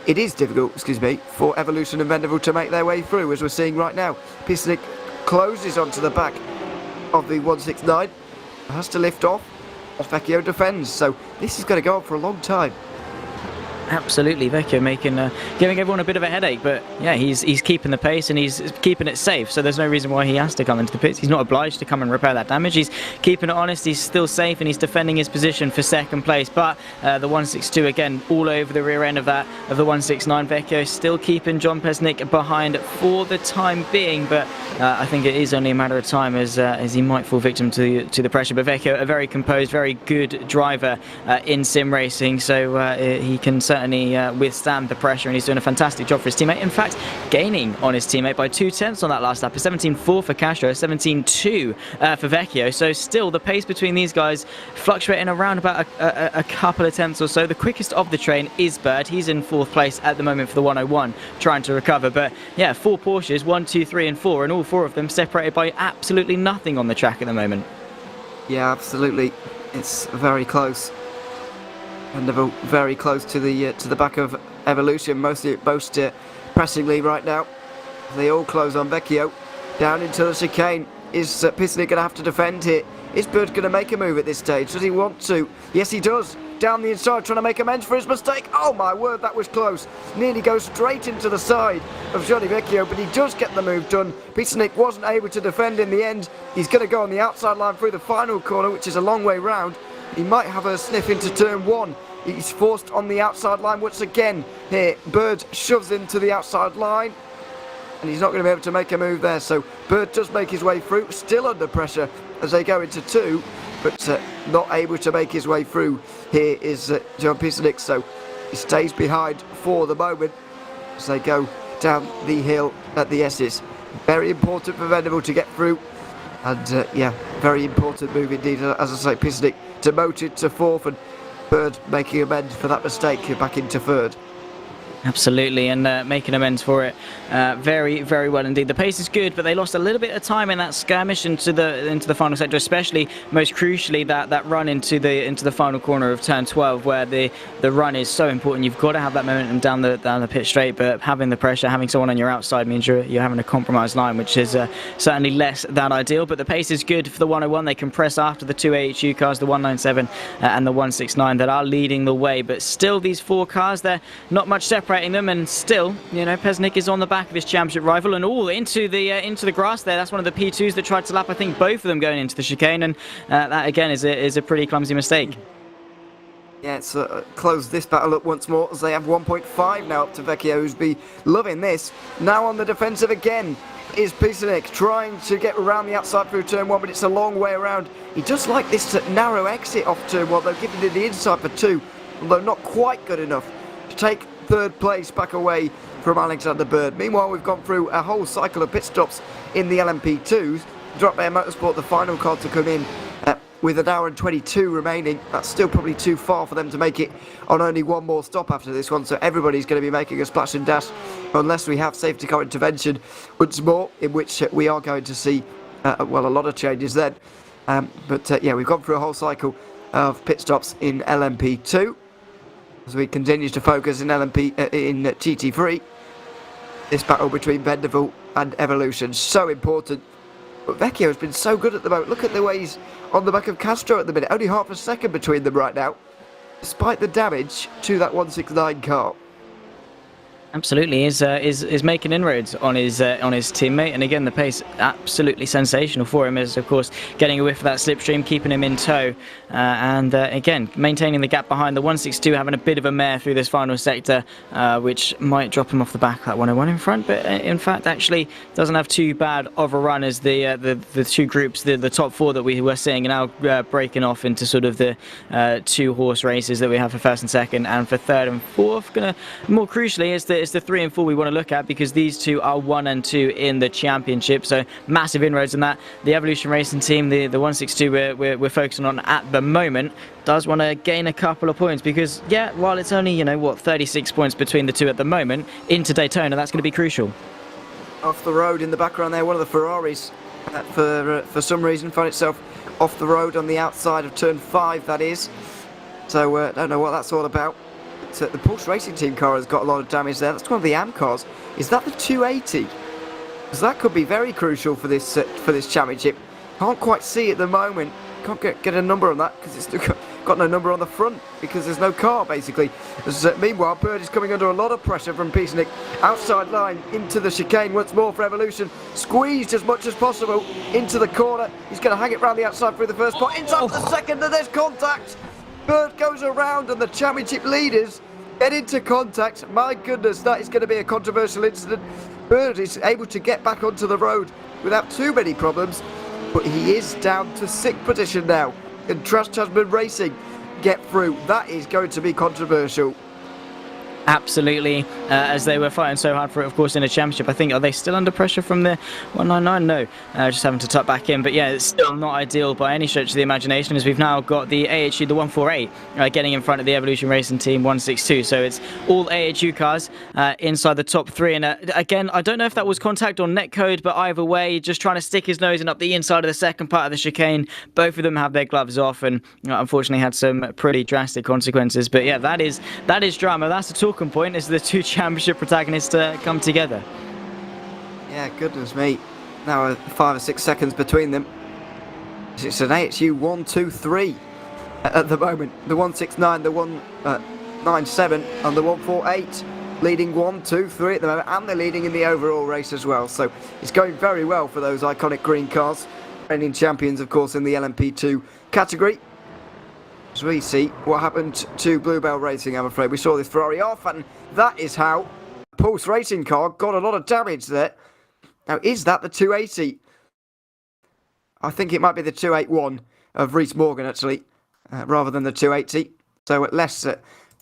It is difficult, excuse me, for Evolution and Vendavel to make their way through, as we're seeing right now. Pisnik closes onto the back of the 169, has to lift off. Vecchio defends, so this is going to go on for a long time. Absolutely, Vecchio giving everyone a bit of a headache, but yeah, he's keeping the pace and he's keeping it safe, so there's no reason why he has to come into the pits. He's not obliged to come and repair that damage. He's keeping it honest, he's still safe, and he's defending his position for second place. But the 162 again all over the rear end of the 169. Vecchio still keeping John Pesnick behind for the time being, but I think it is only a matter of time as he might fall victim to the pressure. But Vecchio, a very composed, very good driver in sim racing, so he can certainly withstand the pressure, and he's doing a fantastic job for his teammate. In fact, gaining on his teammate by 0.2 on that last lap. A 17.4 for Castro, 17.2 for Vecchio. So still the pace between these guys fluctuating around about a couple of tenths or so. The quickest of the train is Bird. He's in 4th place at the moment for the 101, trying to recover. But yeah, 4 Porsches, 1, 2, 3 and 4, and all 4 of them separated by absolutely nothing on the track at the moment. Yeah, absolutely. It's very close. And they're very close to the back of Evolution, most pressingly right now. They all close on Vecchio. Down into the chicane. Is Pisnik going to have to defend here? Is Bird going to make a move at this stage? Does he want to? Yes, he does. Down the inside, trying to make amends for his mistake. Oh my word, that was close. Nearly goes straight into the side of Johnny Vecchio, but he does get the move done. Pisnik wasn't able to defend in the end. He's going to go on the outside line through the final corner, which is a long way round. He might have a sniff into turn 1. He's forced on the outside line once again here. Bird shoves into the outside line, and he's not going to be able to make a move there. So Bird does make his way through, still under pressure as they go into 2, but not able to make his way through. Here is John Pisnik, so he stays behind for the moment as they go down the hill at the S's. Very important for Venable to get through, and yeah, very important move indeed. As I say, Pisnik demoted to 4th, and Bird making amends for that mistake back into 3rd. Absolutely, and making amends for it very, very well indeed. The pace is good, but they lost a little bit of time in that skirmish into the final sector, especially, most crucially, that run into the final corner of turn 12, where the run is so important. You've got to have that momentum down the pit straight, but having the pressure, having someone on your outside means you're having a compromised line, which is certainly less than ideal. But the pace is good for the 101. They can press after the 2 AHU cars, the 197 and the 169, that are leading the way. But still, these 4 cars, they're not much separating them, and still, you know, Pesnik is on the back of his championship rival, and all into the grass there. That's one of the P2s that tried to lap, I think, both of them going into the chicane, and that again is a pretty clumsy mistake. Yeah, it's closed this battle up once more as they have 1.5 now up to Vecchio, who's be loving this. Now on the defensive again is Pisnik, trying to get around the outside through turn 1, but it's a long way around. He does like this narrow exit off turn 1, though, giving it the inside for 2, although not quite good enough to take 3rd place back away from Alexander Bird. Meanwhile, we've gone through a whole cycle of pit stops in the LMP2s. Drop Bear Motorsport, the final car to come in with an hour and 22 remaining. That's still probably too far for them to make it on only one more stop after this one, so everybody's going to be making a splash and dash unless we have safety car intervention once more, in which we are going to see well, a lot of changes then. But yeah, we've gone through a whole cycle of pit stops in LMP2 as we continue to focus in GT3. This battle between Vendavel and Evolution, so important. But Vecchio has been so good at the moment. Look at the way he's on the back of Castro at the minute. Only half a second between them right now. despite the damage to that 169 car. Absolutely, is making inroads on his teammate, and again the pace absolutely sensational for him. Is of course getting a whiff of that slipstream, keeping him in tow, and again maintaining the gap behind the 162, having a bit of a mare through this final sector, which might drop him off the back of that 101 in front, but in fact actually doesn't have too bad of a run as the two groups, the top four that we were seeing, are now breaking off into sort of the 2-horse races that we have for first and second, and for third and fourth. More crucially is the 3 and 4 we want to look at, because these two are 1 and 2 in the championship, so massive inroads in that. The Evolution Racing team, the 162 we're focusing on at the moment, does want to gain a couple of points, because yeah, while it's only 36 points between the two at the moment, into Daytona that's going to be crucial. Off the road in the background there, one of the Ferraris for some reason found itself off the road on the outside of turn 5, that is. So don't know what that's all about. The Porsche Racing Team car has got a lot of damage there. That's one of the AM cars. Is that the 280? Because that could be very crucial for this championship. Can't quite see at the moment. Can't get a number on that because it's got no number on the front because there's no car basically. Meanwhile, Bird is coming under a lot of pressure from Peacenik. Outside line into the chicane once more for Evolution. Squeezed as much as possible into the corner. He's going to hang it round the outside through the first spot. Inside the second, and there's contact. Bird goes around and the championship leaders get into contact. My goodness, that is going to be a controversial incident. Bird is able to get back onto the road without too many problems, but he is down to 6th position now. Can Trash Tasman Racing get through? That is going to be controversial. Absolutely, as they were fighting so hard for it, of course, in a championship. I think, are they still under pressure from the 199? No, just having to tuck back in. But yeah, it's still not ideal by any stretch of the imagination, as we've now got the AHU, the 148, getting in front of the Evolution Racing Team 162. So it's all AHU cars inside the top 3. And again, I don't know if that was contact or netcode, but either way, just trying to stick his nose in up the inside of the second part of the chicane. Both of them have their gloves off, and unfortunately had some pretty drastic consequences. But yeah, that is drama. That's the talking point, as the two championship protagonists come together. Yeah, goodness me. Now 5 or 6 seconds between them. It's an AHU 1, 2, 3 at the moment. The 169, the 197 and the 148 leading 1, 2, 3 at the moment, and they're leading in the overall race as well. So it's going very well for those iconic green cars. Reigning champions, of course, in the LMP2 category. As we see what happened to Bluebell Racing, I'm afraid. We saw this Ferrari off, and that is how Pulse Racing car got a lot of damage there. Now, is that the 280? I think it might be the 281 of Reese Morgan, actually, rather than the 280. So less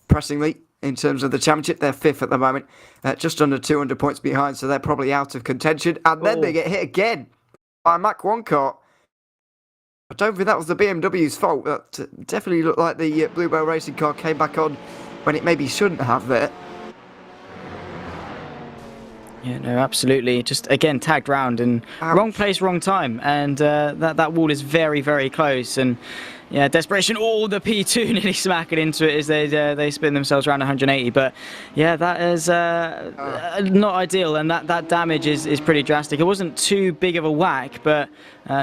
pressingly, in terms of the championship, they're 5th at the moment, just under 200 points behind, so they're probably out of contention. And then they get hit again by a Mach 1 car. I don't think that was the BMW's fault. That definitely looked like the Bluebell Racing car came back on when it maybe shouldn't have there. Yeah, no, absolutely. Just again tagged round and wrong place, wrong time, and that wall is very, very close. And yeah, desperation. Oh, the P2 nearly smacking into it as they spin themselves around 180. But yeah, that is not ideal, and that damage is pretty drastic. It wasn't too big of a whack, but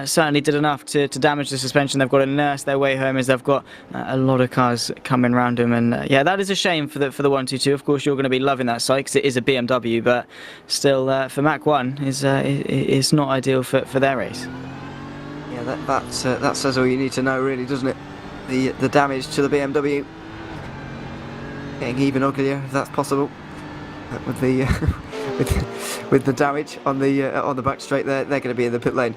certainly did enough to damage the suspension. They've got to nurse their way home, as they've got a lot of cars coming around them. And yeah, that is a shame for the 122. Of course, you're going to be loving that site because it is a BMW, but still for Mach 1 is not ideal for their race. Yeah, that says all you need to know, really, doesn't it? The damage to the BMW getting even uglier, if that's possible, with the with the damage on the back straight there. They're going to be in the pit lane.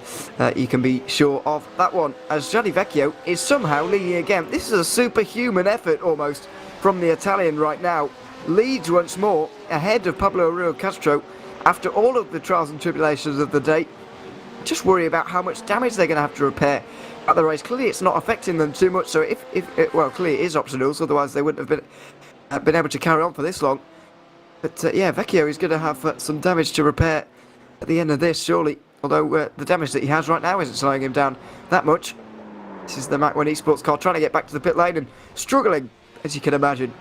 You can be sure of that one. As Gianni Vecchio is somehow leading again. This is a superhuman effort almost from the Italian right now. Leads once more ahead of Pablo Rio Castro after all of the trials and tribulations of the day. Just worry about how much damage they're going to have to repair at the race. Clearly it's not affecting them too much, so well, clearly it is optional, otherwise they wouldn't have been able to carry on for this long. But yeah, Vecchio is going to have some damage to repair at the end of this, surely. Although the damage that he has right now isn't slowing him down that much. This is the Mach 1 Esports car trying to get back to the pit lane and struggling, as you can imagine.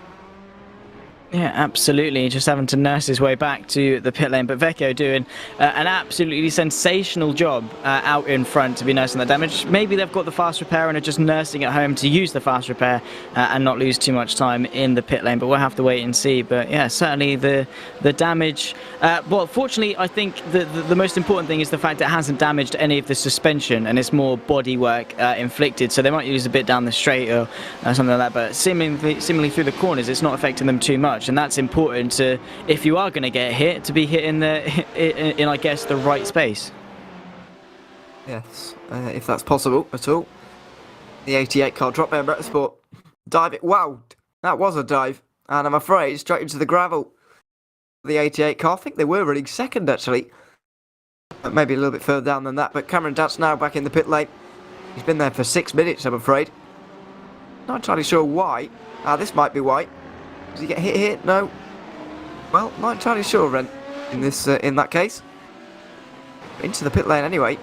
Yeah, absolutely. Just having to nurse his way back to the pit lane. But Vecchio doing an absolutely sensational job out in front to be nursing that damage. Maybe they've got the fast repair and are just nursing at home to use the fast repair and not lose too much time in the pit lane. But we'll have to wait and see. But yeah, certainly the damage. Well, fortunately, I think the most important thing is the fact that it hasn't damaged any of the suspension and it's more bodywork inflicted. So they might use a bit down the straight or something like that. But seemingly through the corners, it's not affecting them too much. And that's important to, if you are going to get hit, to be hit in I guess, the right space. Yes, if that's possible at all. The 88 car drop there, Motorsport. Dive it. Wow, that was a dive. And I'm afraid straight into the gravel. The 88 car, I think they were running second actually. Maybe a little bit further down than that. But Cameron Dance now back in the pit lane. He's been there for 6 minutes, I'm afraid. Not entirely sure why. This might be why. Does he get hit here? No. Well, not entirely sure, Ren, in that case. Into the pit lane anyway.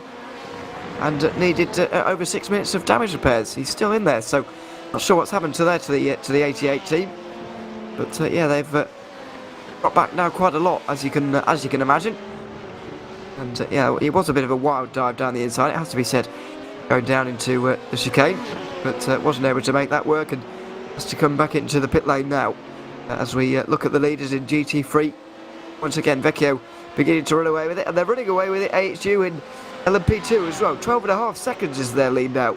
And needed over 6 minutes of damage repairs. He's still in there, so not sure what's happened to the 88 team. But yeah, they've got back now quite a lot, as you can imagine. And yeah, it was a bit of a wild dive down the inside, it has to be said, going down into the chicane, but wasn't able to make that work and has to come back into the pit lane now. As we look at the leaders in GT3, once again Vecchio beginning to run away with it, and they're running away with it, AHU in LMP2 as well. 12.5 seconds is their lead now.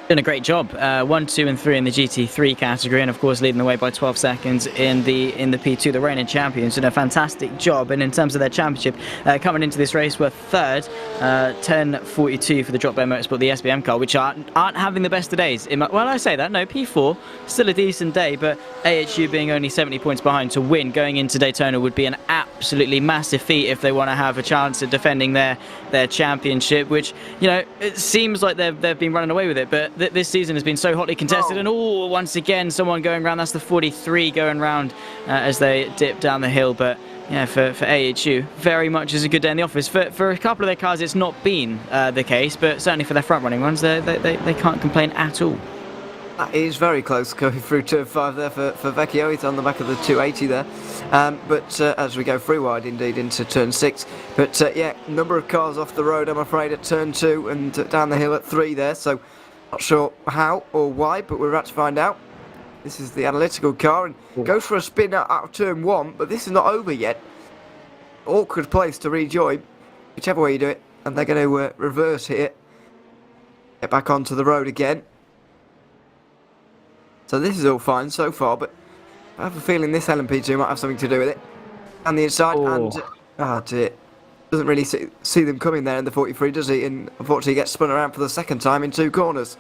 Doing a great job. 1, 2 and 3 in the GT3 category, and of course leading the way by 12 seconds in the P2. The reigning champions did a fantastic job, and in terms of their championship, coming into this race were third, 10.42 for the Drop Bear Motorsport, the SBM car, which aren't having the best of days. Well, I say that, no, P4 still a decent day, but AHU being only 70 points behind to win going into Daytona would be an absolutely massive feat if they want to have a chance at defending their championship, which, you know, it seems like they've been running away with it, but this season has been so hotly contested. And once again someone going round. That's the 43 going round as they dip down the hill. But yeah, for AHU, very much is a good day in the office. For a couple of their cars it's not been the case, but certainly for their front running ones they can't complain at all. That is very close going through turn 5 there for Vecchio. He's on the back of the 280 there. But as we go free wide indeed into turn 6. But yeah, number of cars off the road I'm afraid at turn 2 and down the hill at 3 there. So not sure how or why, but we're about to find out. This is the analytical car and goes for a spin out of turn 1, but this is not over yet. Awkward place to rejoin, whichever way you do it. And they're going to reverse here. Get back onto the road again. So this is all fine so far, but I have a feeling this LMP2 might have something to do with it. And the inside, and oh dear, doesn't really see them coming there in the 43, does he? And unfortunately gets spun around for the second time in 2 corners.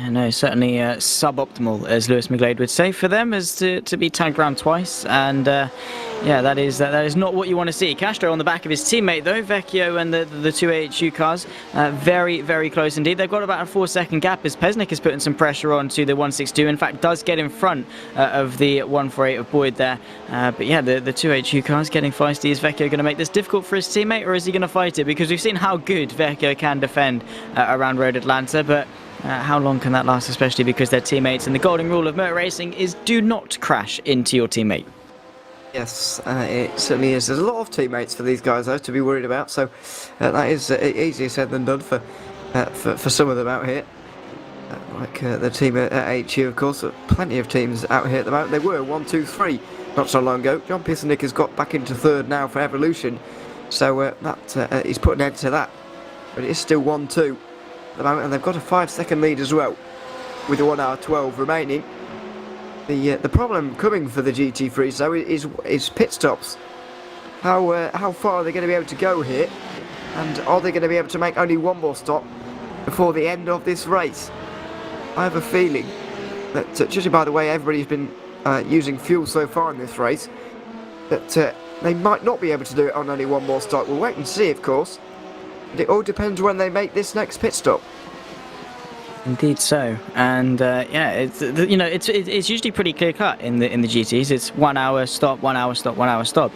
No, certainly suboptimal, as Lewis McGlade would say, for them, as to be tagged around twice. And yeah, that is not what you want to see. Castro on the back of his teammate though, Vecchio and the 2 AHU cars, very, very close indeed. They've got about a 4-second gap as Pesnik is putting some pressure on to the 162. In fact, does get in front of the 148 of Boyd there. But yeah, the 2 AHU cars getting feisty. Is Vecchio going to make this difficult for his teammate, or is he going to fight it? Because we've seen how good Vecchio can defend around Road Atlanta, but how long can that last, especially because they're teammates? And the golden rule of motor racing is do not crash into your teammate. Yes, it certainly is. There's a lot of teammates for these guys though to be worried about, so that is easier said than done for some of them out here. Like the team at AHU, of course, plenty of teams out here at the moment. They were 1, 2, 3 not so long ago. John Pearson-Nick has got back into 3rd now for Evolution, so he's put an end to that. But it is still 1, 2 at the moment, and they've got a 5-second lead as well, with the 1 hour 12 remaining. The problem coming for the GT3s though is pit stops. How far are they going to be able to go here, and are they going to be able to make only one more stop before the end of this race? I have a feeling that, judging by the way everybody's been using fuel so far in this race, that they might not be able to do it on only one more stop. We'll wait and see, of course. It all depends when they make this next pit stop. Indeed so, and it's usually pretty clear cut in the GTs. It's 1 hour stop, 1 hour stop, 1 hour stop,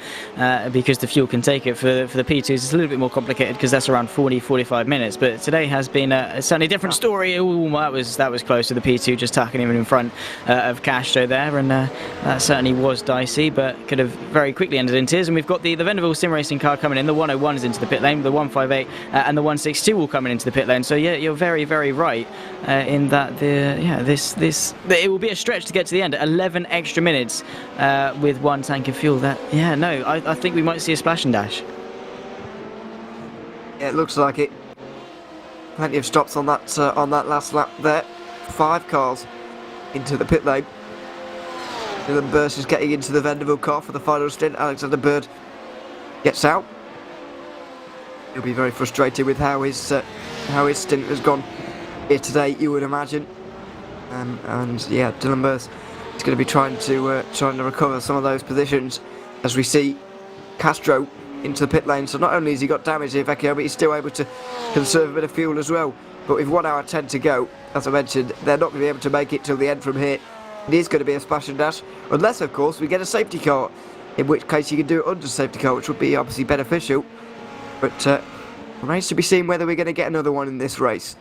because the fuel can take it. For the P2s, it's a little bit more complicated because that's around 40-45 minutes. But today has been a certainly different story. Ooh, that was close to the P2 just tucking him in front of Castro there, and that certainly was dicey, but could have very quickly ended in tears. And we've got the Venderville sim racing car coming in. The 101 is into the pit lane. The 158 and the 162 all coming into the pit lane. So yeah, you're very, very right. In that it will be a stretch to get to the end. 11 extra minutes with one tank of fuel. I think we might see a splash and dash. Yeah, it looks like it. Plenty of stops on that last lap there. 5 cars into the pit lane. Dylan Burst is getting into the Vanderbilt car for the final stint. Alexander Bird gets out. He'll be very frustrated with how his stint has gone here today, you would imagine, and yeah, Dylan Burst is going to be trying to recover some of those positions as we see Castro into the pit lane. So not only has he got damage here, Vecchio, but he's still able to conserve a bit of fuel as well. But with 1 hour 10 to go, as I mentioned, they're not going to be able to make it till the end from here. It is going to be a splash and dash, unless of course we get a safety car, in which case you can do it under safety car, which would be obviously beneficial. But remains to be seen whether we're going to get another one in this race.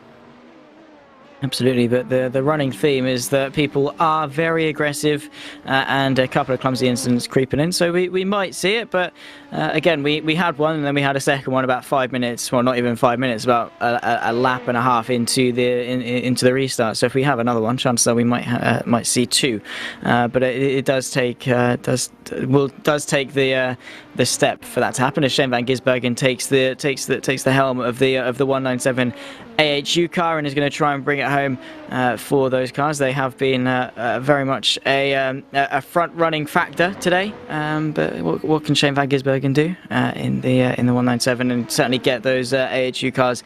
Absolutely, but the running theme is that people are very aggressive and a couple of clumsy incidents creeping in, so we might see it, but again, we had one and then we had a second one about 5 minutes, well not even 5 minutes, about a lap and a half into the restart. So if we have another one, chances are we might see 2, but it does take the step for that to happen as Shane van Gisbergen takes the helm of the 197 AHU car and is going to try and bring it home for those cars. They have been very much a front-running factor today, but what can Shane van Gisbergen do in the 197 and certainly get those AHU cars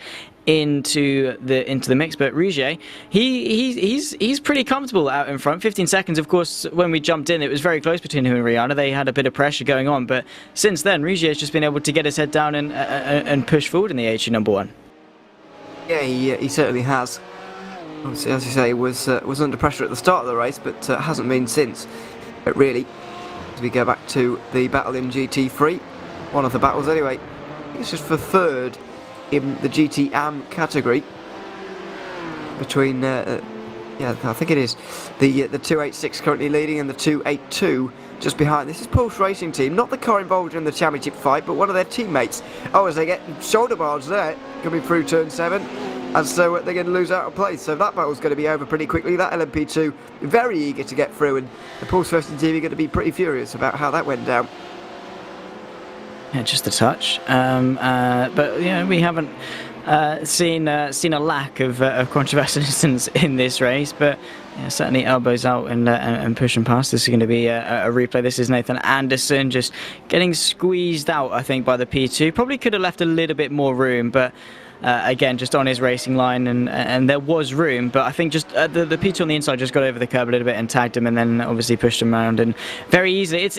into the mix? But Rougier, he's pretty comfortable out in front. 15 seconds, of course, when we jumped in, it was very close between him and Rihanna. They had a bit of pressure going on, but since then, Rougier's just been able to get his head down and push forward in the AHU number 1. Yeah, he certainly has. Obviously, as you say, was under pressure at the start of the race, but hasn't been since. But really, as we go back to the battle in GT3, one of the battles anyway, I think it's just for third in the GT Am category between I think it is the 286 currently leading and the 282 just behind. This is Porsche Racing Team, not the car involved in the championship fight, but one of their teammates. Oh, as they get shoulder bars there coming through turn 7, and so they're going to lose out of place. So that battle's going to be over pretty quickly. That LMP2 very eager to get through, and the Porsche Racing Team are going to be pretty furious about how that went down. Yeah, just a touch, but we haven't seen a lack of controversial incidents in this race, but certainly elbows out and pushing past. This is going to be a replay. This is Nathan Anderson just getting squeezed out, I think, by the P2. Probably could have left a little bit more room, but again, just on his racing line, and there was room, but I think just the P2 on the inside just got over the curb a little bit and tagged him, and then obviously pushed him around, and very easily. It's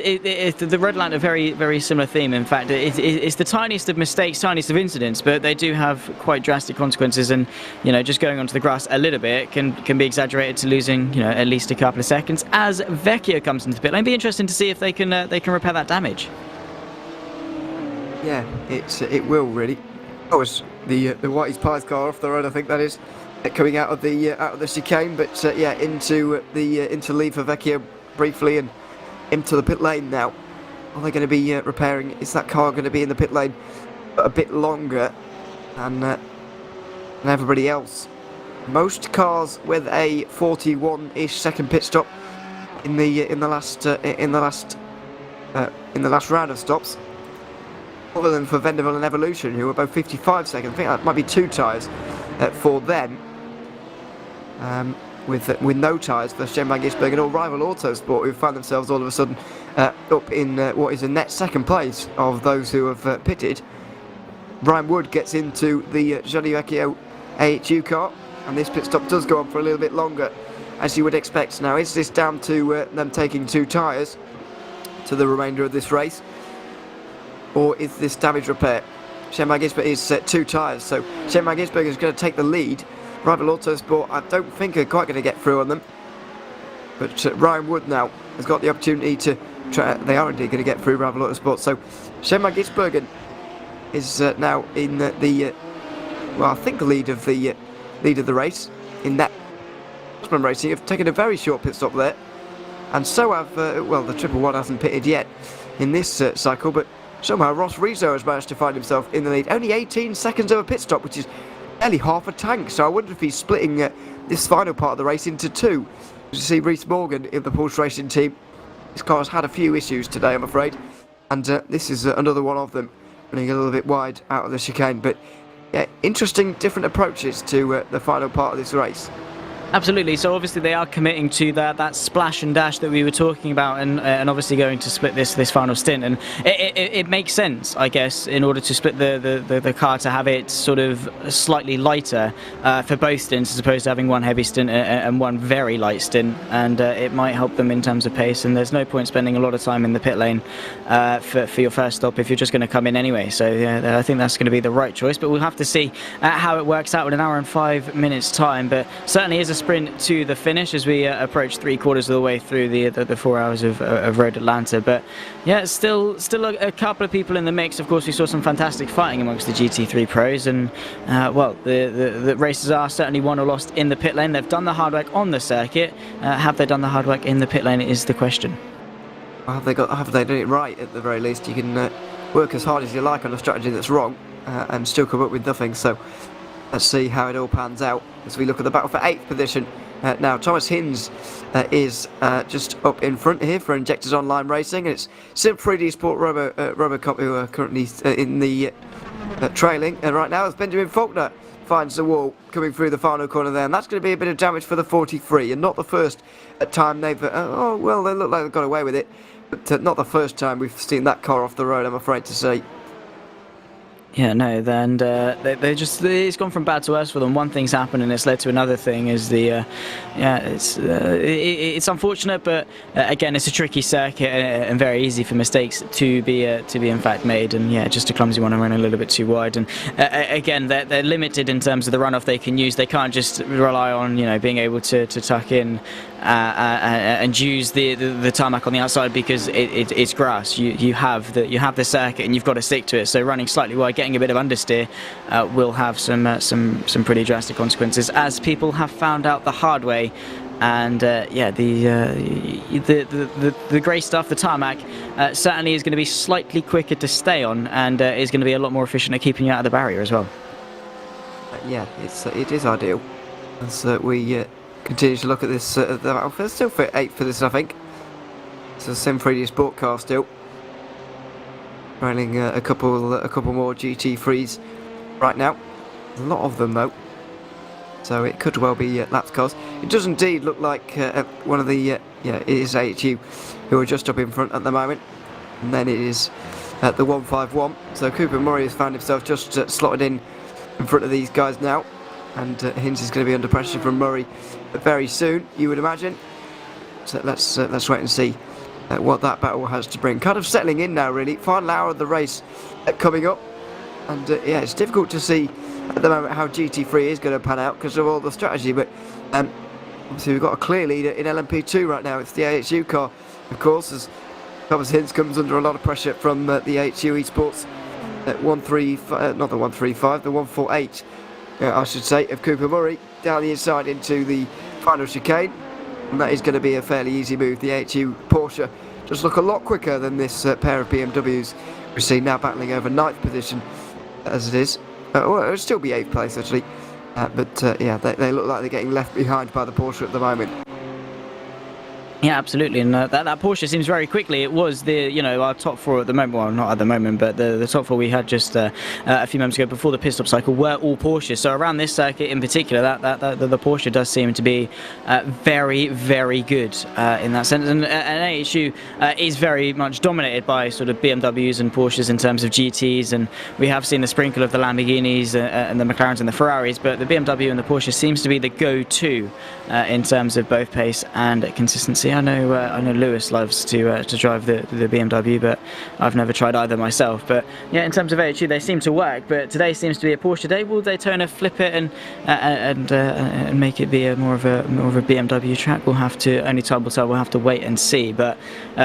the Red Line, a very, very similar theme. In fact, it's the tiniest of mistakes, tiniest of incidents, but they do have quite drastic consequences, and just going onto the grass a little bit can be exaggerated to losing at least a couple of seconds. As Vecchio comes into the pit lane, be interesting to see if they can repair that damage. Yeah, it will really. That was the Whitey's Pies car off the road, I think that is, coming out of the chicane, but into lead for Vecchio briefly and into the pit lane now. Are they going to be repairing? Is that car going to be in the pit lane a bit longer than everybody else? Most cars with a 41-ish second pit stop in the last round of stops. Other than for Vanderbilt and Evolution, who are both 55 seconds. I think that might be 2 tyres for them. With no tyres for Shane van Gisbergen or Rival Autosport, who found themselves all of a sudden up in what is a net second place of those who have pitted. Brian Wood gets into the Johnny Vecchio AHU car, and this pit stop does go on for a little bit longer, as you would expect. Now, is this down to them taking 2 tyres to the remainder of this race? Or is this damage repair? Shane van Gisbergen is 2 tyres, so Shane van Gisbergen is going to take the lead Rival Autosport, I don't think are quite going to get through on them. But Ryan Wood now has got the opportunity to try. They are indeed going to get through Rival Autosport. So Shema Gisbergen is now in the well, I think the lead of the race in that racing. Have taken a very short pit stop there, and so have well, the Triple One hasn't pitted yet in this cycle, but somehow Ross Rizzo has managed to find himself in the lead. Only 18 seconds of a pit stop, which is barely half a tank. So I wonder if he's splitting this final part of the race into two. You see Reece Morgan in the Porsche racing team. This car has had a few issues today, I'm afraid, and this is another one of them, running a little bit wide out of the chicane. But yeah, interesting different approaches to the final part of this race. Absolutely. So obviously they are committing to that splash and dash that we were talking about, and obviously going to split this final stint, and it makes sense, I guess, in order to split the car, to have it sort of slightly lighter for both stints, as opposed to having one heavy stint and one very light stint, and it might help them in terms of pace. And there's no point spending a lot of time in the pit lane for your first stop if you're just going to come in anyway. So yeah, I think that's going to be the right choice, but we'll have to see how it works out in an hour and 5 minutes time. But certainly is a sprint to the finish as we approach 3/4 of the way through the 4 hours of Road Atlanta. But yeah, still a couple of people in the mix. Of course, we saw some fantastic fighting amongst the GT3 pros, and well, the racers are certainly won or lost in the pit lane. They've done the hard work on the circuit. Have they done the hard work in the pit lane is the question. Well, have they done it right? At the very least, you can work as hard as you like on a strategy that's wrong and still come up with nothing. So let's see how it all pans out as we look at the battle for 8th position. Now, Thomas Hinz is just up in front here for Injectors Online Racing, and it's Sim 3D Sport Robocop who are currently in the trailing. And right now, as Benjamin Faulkner finds the wall coming through the final corner there, and that's going to be a bit of damage for the 43, and not the first time they've... oh, well, they look like they've got away with it, but not the first time we've seen that car off the road, I'm afraid to say. Yeah, no, and they just, it's gone from bad to worse for them. One thing's happened and it's led to another thing. Is the it's unfortunate, but again, it's a tricky circuit and very easy for mistakes to be in fact made. And yeah, just a clumsy one and running a little bit too wide. And again, they're limited in terms of the runoff they can use. They can't just rely on being able to tuck in and use the tarmac on the outside, because it's grass. You have the circuit and you've got to stick to it. So running slightly wide, getting a bit of understeer will have some pretty drastic consequences, as people have found out the hard way. And yeah, the grey stuff, the tarmac, certainly is going to be slightly quicker to stay on, and is going to be a lot more efficient at keeping you out of the barrier as well. Yeah, it is ideal as we continue to look at this. There's still for 8th for this, I think. It's a Sim 3D Sport car still. Running a couple more GT3s right now. A lot of them though, so it could well be lapped cars. It does indeed look like one of the yeah, it is AHU who are just up in front at the moment, and then it is the 151. So Cooper Murray has found himself just slotted in front of these guys now, and Hinz is going to be under pressure from Murray very soon, you would imagine. So let's wait and see what that battle has to bring. Kind of settling in now, really. Final hour of the race coming up, and yeah, it's difficult to see at the moment how GT3 is going to pan out because of all the strategy, but obviously we've got a clear leader in LMP2 right now. It's the AHU car, of course, as Thomas Hinz comes under a lot of pressure from the AHU Esports at 135, not the 135, the 148, I should say, of Cooper Murray down the inside into the final chicane. And that is going to be a fairly easy move. The AHU Porsche just look a lot quicker than this pair of BMWs we see now battling over 9th position as it is. Well, it'll still be 8th place actually, but yeah, they look like they're getting left behind by the Porsche at the moment. Yeah, absolutely, and that Porsche seems very quickly. It was our top 4 at the moment. Well, not at the moment, but the top 4 we had just a few moments ago before the pit stop cycle were all Porsches. So around this circuit in particular, the Porsche does seem to be very, very good in that sense. And AHU is very much dominated by sort of BMWs and Porsches in terms of GTs, and we have seen the sprinkle of the Lamborghinis and the McLarens and the Ferraris, but the BMW and the Porsche seems to be the go-to in terms of both pace and consistency. see. I know Lewis loves to drive the BMW, but I've never tried either myself. But yeah, in terms of AHU, they seem to work. But today seems to be a Porsche day. Will Daytona flip it and make it be more of a BMW track? We'll have to. Only time will tell. We'll have to wait and see. But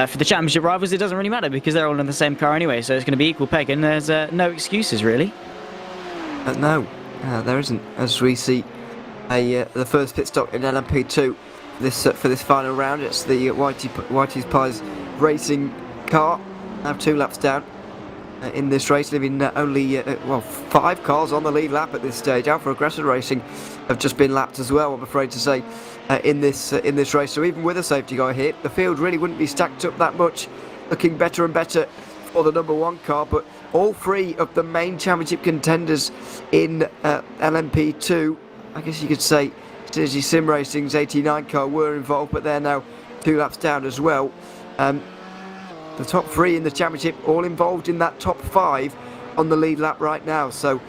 for the championship rivals, it doesn't really matter because they're all in the same car anyway. So it's going to be equal pegging. There's no excuses really. No, there isn't. As we see the first pit stop in LMP2 for this final round, it's the Whitey's Pies racing car. Now 2 laps down in this race, leaving only 5 cars on the lead lap at this stage. Alpha Aggressor Racing have just been lapped as well, I'm afraid to say, in this race. So even with a safety car here, the field really wouldn't be stacked up that much, looking better and better for the number 1 car. But all 3 of the main championship contenders in LMP2, I guess you could say Synergy Sim Racing's 89 car were involved, but they're now 2 laps down as well. The top 3 in the championship all involved in that top 5 on the lead lap right now. So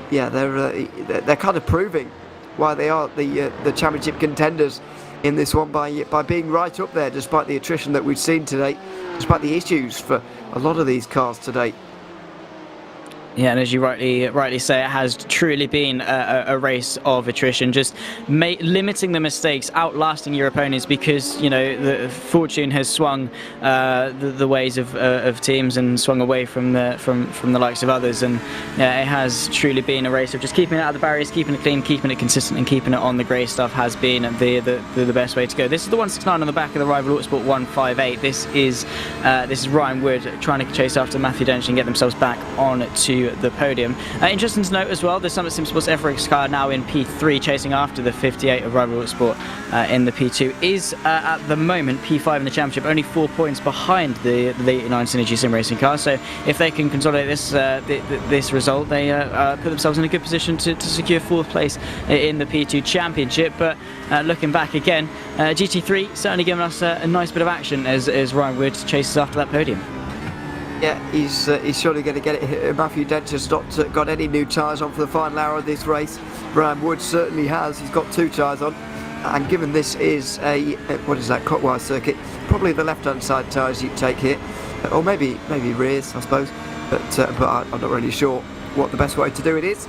yeah, they're kind of proving why they are the championship contenders in this one by being right up there, despite the attrition that we've seen today, despite the issues for a lot of these cars today. Yeah, and as you rightly say, it has truly been a race of attrition, just limiting the mistakes, outlasting your opponents, because the fortune has swung the ways of teams and swung away from the likes of others, and it has truly been a race of just keeping it out of the barriers, keeping it clean, keeping it consistent, and keeping it on the grey stuff has been the best way to go. This is the 169 on the back of the rival Autosport 158. This is Ryan Wood trying to chase after Matthew Dench and get themselves back on to the podium. Interesting to note as well, the Summit Sim Sports FRX car now in P3, chasing after the 58 of Rival Autosport in the P2, is at the moment P5 in the championship, only 4 points behind the 89 Synergy Sim Racing car. So if they can consolidate this result, they put themselves in a good position to secure 4th place in the P2 championship. But looking back again, GT3 certainly giving us a nice bit of action as Ryan Wood chases after that podium. Yeah, he's surely going to get it. Matthew Dench has not got any new tyres on for the final hour of this race. Brian Wood certainly has. He's got 2 tyres on, and given this is a clockwise circuit, probably the left-hand side tyres you take here, or maybe rears, I suppose. But I'm not really sure what the best way to do it is.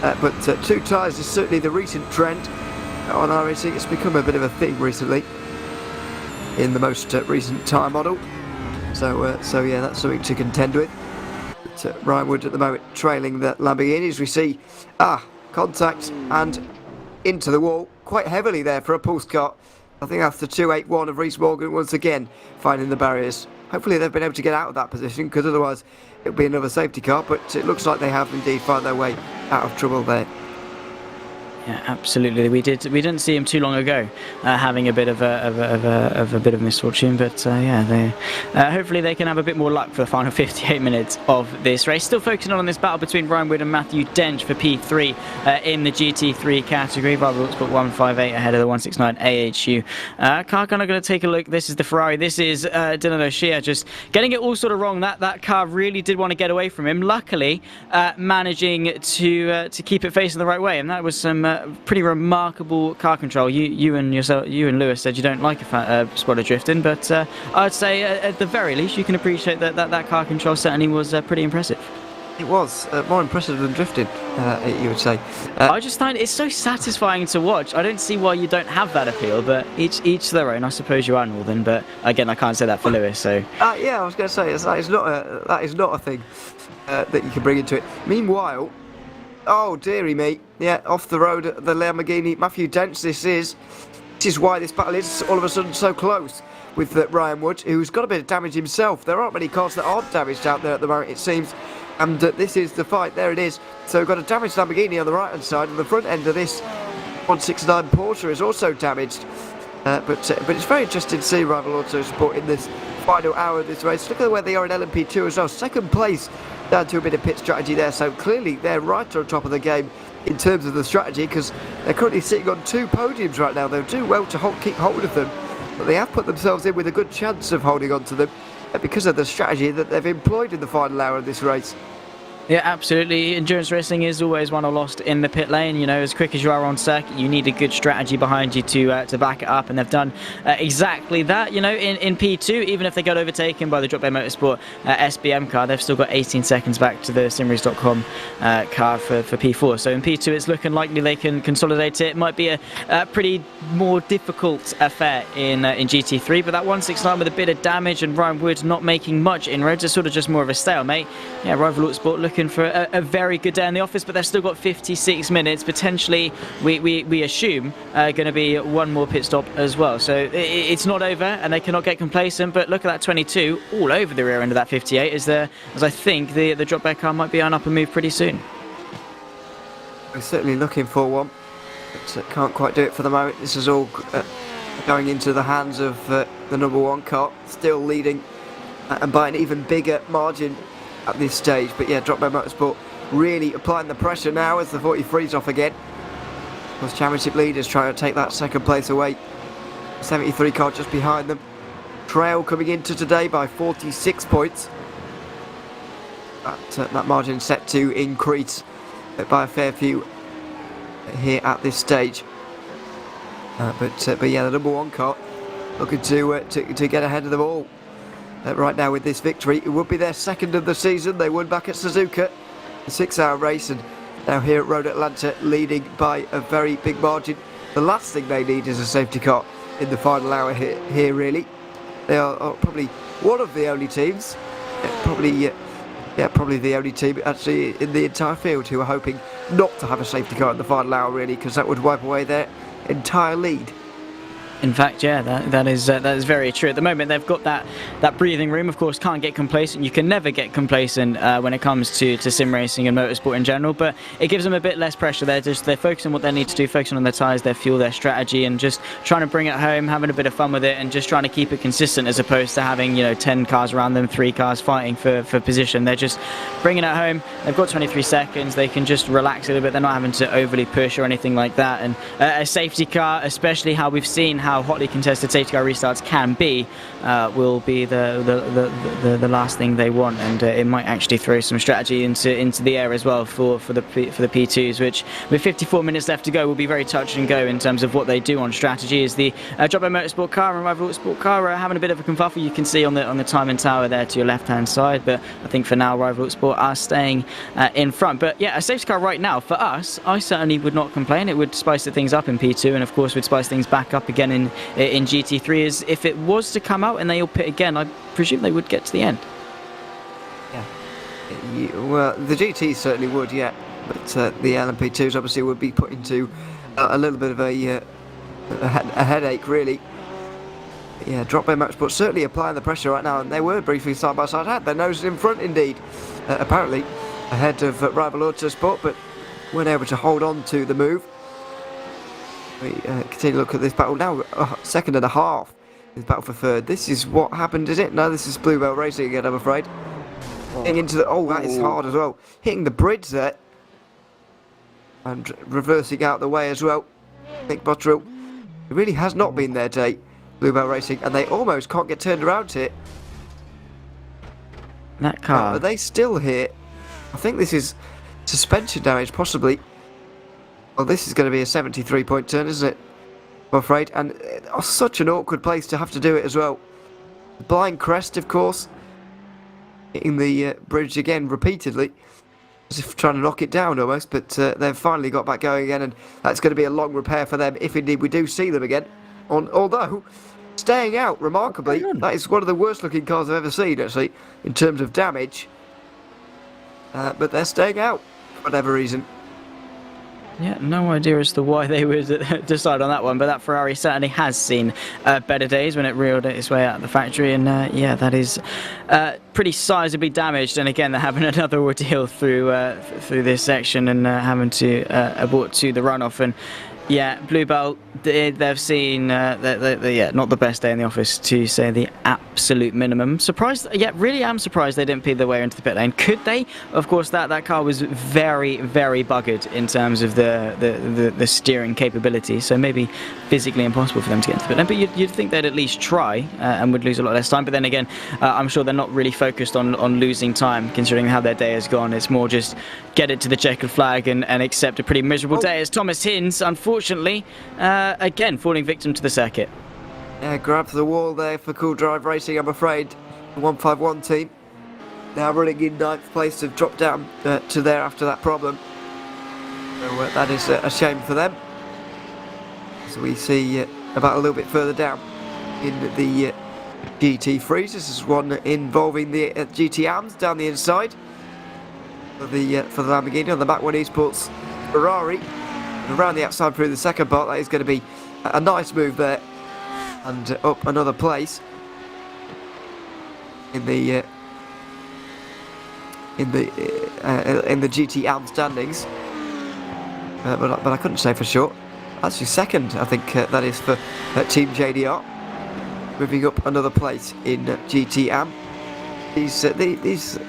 But 2 tyres is certainly the recent trend on iRacing. It's become a bit of a thing recently in the most recent tyre model. So yeah, that's something to contend with. But, Ryan Wood at the moment trailing the Lamborghini, as we see contact and into the wall quite heavily there for a pulse car. I think that's the 281 of Rhys Morgan once again finding the barriers. Hopefully they've been able to get out of that position, because otherwise it'll be another safety car. But it looks like they have indeed found their way out of trouble there. Yeah, absolutely. We didn't see him too long ago, having a bit of a bit of misfortune. But yeah, hopefully they can have a bit more luck for the final 58 minutes of this race. Still focusing on this battle between Ryan Wood and Matthew Dench for P3 in the GT3 category. Rival Autosport 158 ahead of the 169 AHU. Car kind of going to take a look. This is the Ferrari. This is Dylan O'Shea, just getting it all sort of wrong. That car really did want to get away from him. Luckily, managing to keep it facing the right way, and that was some pretty remarkable car control. You and Lewis said you don't like a spot of drifting, but I'd say at the very least you can appreciate that car control certainly was pretty impressive. It was more impressive than drifting, you would say. I just find it's so satisfying to watch. I don't see why you don't have that appeal, but each their own. I suppose you are Northern, but again, I can't say that for Lewis. So yeah, I was going to say that is not a thing that you can bring into it. Meanwhile, oh dearie me, yeah, off the road at the Lamborghini, Matthew Dench. This is why this battle is all of a sudden so close with Ryan Wood, who's got a bit of damage himself. There aren't many cars that aren't damaged out there at the moment, it seems. And this is the fight. There it is. So we've got a damaged Lamborghini on the right hand side, and the front end of this 169 Porsche is also damaged. But it's very interesting to see Rival Autosport in this final hour of this race. Look at where they are in LMP2 as well. 2nd place, down to a bit of pit strategy there. So clearly they're right on top of the game in terms of the strategy, because they're currently sitting on 2 podiums right now. They'll do well to keep hold of them, but they have put themselves in with a good chance of holding on to them because of the strategy that they've employed in the final hour of this race. Yeah, absolutely. Endurance racing is always won or lost in the pit lane. You know, as quick as you are on circuit, you need a good strategy behind you to back it up, and they've done exactly that. You know, in P2, even if they got overtaken by the Drop Bay Motorsport SBM car, they've still got 18 seconds back to the simrace.com car for P4. So in P2, it's looking likely they can consolidate it. It might be a pretty more difficult affair in GT3, but that 169 with a bit of damage and Ryan Wood not making much inroads is sort of just more of a stalemate. Yeah, Rival Autosport looking for a very good day in the office, but they've still got 56 minutes. Potentially, we assume going to be one more pit stop as well. So it's not over, and they cannot get complacent. But look at that 22 all over the rear end of that 58, as I think the drop back car might be on up and move pretty soon. We're certainly looking for one, but can't quite do it for the moment. This is all going into the hands of the number 1 car, still leading and by an even bigger margin at this stage. But yeah, Drop Bay Motorsport really applying the pressure now as the 43's off again. Those championship leaders trying to take that second place away. 73 car just behind them. Trail coming into today by 46 points. That margin set to increase by a fair few here at this stage. But yeah, the number 1 car looking to get ahead of them all. Right now with this victory, it would be their second of the season. They won back at Suzuka, the 6-hour race, and now here at Road Atlanta, leading by a very big margin. The last thing they need is a safety car in the final hour here really. They are probably one of the only teams, probably the only team actually in the entire field who are hoping not to have a safety car in the final hour really, because that would wipe away their entire lead. In fact, yeah, that is very true. At the moment, they've got that breathing room. Of course, can't get complacent. You can never get complacent when it comes to sim racing and motorsport in general. But it gives them a bit less pressure. They're focusing on what they need to do, focusing on their tyres, their fuel, their strategy, and just trying to bring it home, having a bit of fun with it, and just trying to keep it consistent as opposed to having 10 cars around them, 3 cars fighting for position. They're just bringing it home. They've got 23 seconds. They can just relax a little bit. They're not having to overly push or anything like that. And a safety car, especially how we've seen how hotly contested safety car restarts can be, will be the last thing they want, and it might actually throw some strategy into the air as well for the P2s, which with 54 minutes left to go will be very touch and go in terms of what they do on strategy. As the Drop Bay Motorsport car and Rival Autosport car are having a bit of a kerfuffle. You can see on the timing tower there to your left hand side, but I think for now Rival Autosport are staying in front. But yeah, a safety car right now for us, I certainly would not complain. It would spice things up in P2, and of course would spice things back up again in GT3. Is if it was to come out and they all pit again, I presume they would get to the end. Yeah, well, the GT certainly would, yeah, but the LMP2s obviously would be put into a little bit of a headache really. Yeah, Drop Bay Motorsport certainly applying the pressure right now, and they were briefly side by side, had their noses in front indeed, apparently ahead of Rival Autosport, but weren't able to hold on to the move. We continue to look at this battle now. Second and a half. This battle for third. This is what happened, is it? No, this is Bluebell Racing again, I'm afraid. Hitting into the... Oh, that is hard as well. Hitting the bridge there. And reversing out the way as well. Nick Botterill. It really has not been their day, Bluebell Racing. And they almost can't get turned around here. That car... Are they still here? I think this is suspension damage, possibly. Well, this is going to be a 73-point turn, isn't it? I'm afraid. And such an awkward place to have to do it as well. Blind crest, of course. Hitting the bridge again repeatedly. As if trying to knock it down almost. But they've finally got back going again. And that's going to be a long repair for them if indeed we do see them again. Although, staying out remarkably. That is one of the worst looking cars I've ever seen, actually, in terms of damage. But they're staying out for whatever reason. Yeah, no idea as to why they would decide on that one, but that Ferrari certainly has seen better days when it reeled its way out of the factory, and yeah, that is pretty sizably damaged. And again, they're having another ordeal through this section and having to abort to the runoff. And Yeah, Blue Belt, they've seen, yeah, not the best day in the office, to say the absolute minimum. Surprised, yeah, really am surprised they didn't peel their way into the pit lane. Could they? Of course, that car was very, very buggered in terms of the steering capability, so maybe physically impossible for them to get into the pit lane. But you'd think they'd at least try and would lose a lot less time. But then again, I'm sure they're not really focused on losing time, considering how their day has gone. It's more just get it to the checkered flag and accept a pretty miserable day, as Thomas Hinz, unfortunately, again, falling victim to the circuit. Yeah, grab the wall there for Cool Drive Racing, I'm afraid. The 151 team now running in 9th place, have dropped down to there after that problem. So that is a shame for them. So we see about a little bit further down in the GT3s. This is one involving the GT AMs down the inside for the Lamborghini on the VCO Esports Ferrari. And around the outside through the second part, that is going to be a nice move there, and up another place in the GT AM standings. But I couldn't say for sure. Actually, second, I think that is for Team JDR, moving up another place in GT AM. These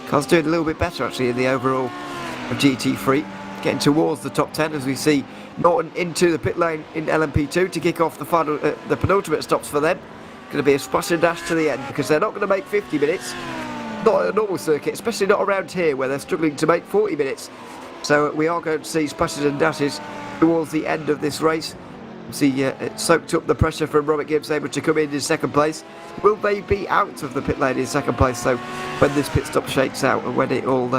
cars doing a little bit better actually in the overall of GT3, getting towards the top 10 as we see Norton into the pit lane in LMP2 to kick off the final, the penultimate stops for them. Going to be a splash and dash to the end, because they're not going to make 50 minutes, not a normal circuit, especially not around here where they're struggling to make 40 minutes. So we are going to see splashes and dashes towards the end of this race. See, it soaked up the pressure from Robert Gibbs, able to come in second place. Will they be out of the pit lane in second place? So when this pit stop shakes out and when it all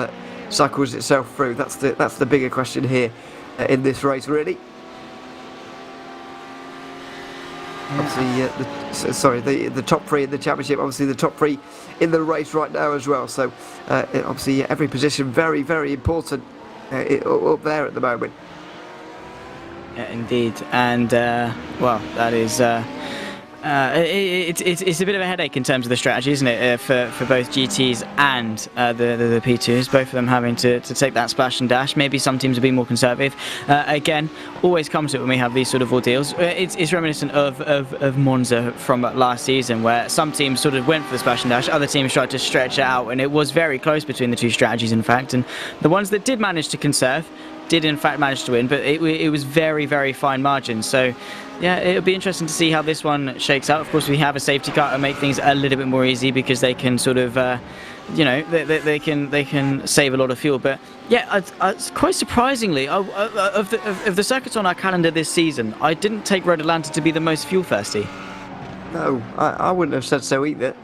cycles itself through, that's the bigger question here in this race, really. Obviously, the top three in the championship, obviously the top three in the race right now as well. So obviously every position very, very important up there at the moment. Yeah, indeed, and well, that is it's a bit of a headache in terms of the strategy, isn't it, for both GTs and the P2s, both of them having to take that splash and dash. Maybe some teams will be more conservative. Again, always comes to it when we have these sort of ordeals. It's reminiscent of Monza from last season, where some teams sort of went for the splash and dash, other teams tried to stretch it out, and it was very close between the two strategies, in fact. And the ones that did manage to conserve did in fact manage to win, but it was very, very fine margins. So yeah, it'll be interesting to see how this one shakes out. Of course, we have a safety car to make things a little bit more easy, because they can sort of you know, they can save a lot of fuel. But yeah, quite surprisingly, of the circuits on our calendar this season, I didn't take Road Atlanta to be the most fuel thirsty. No, I wouldn't have said so either.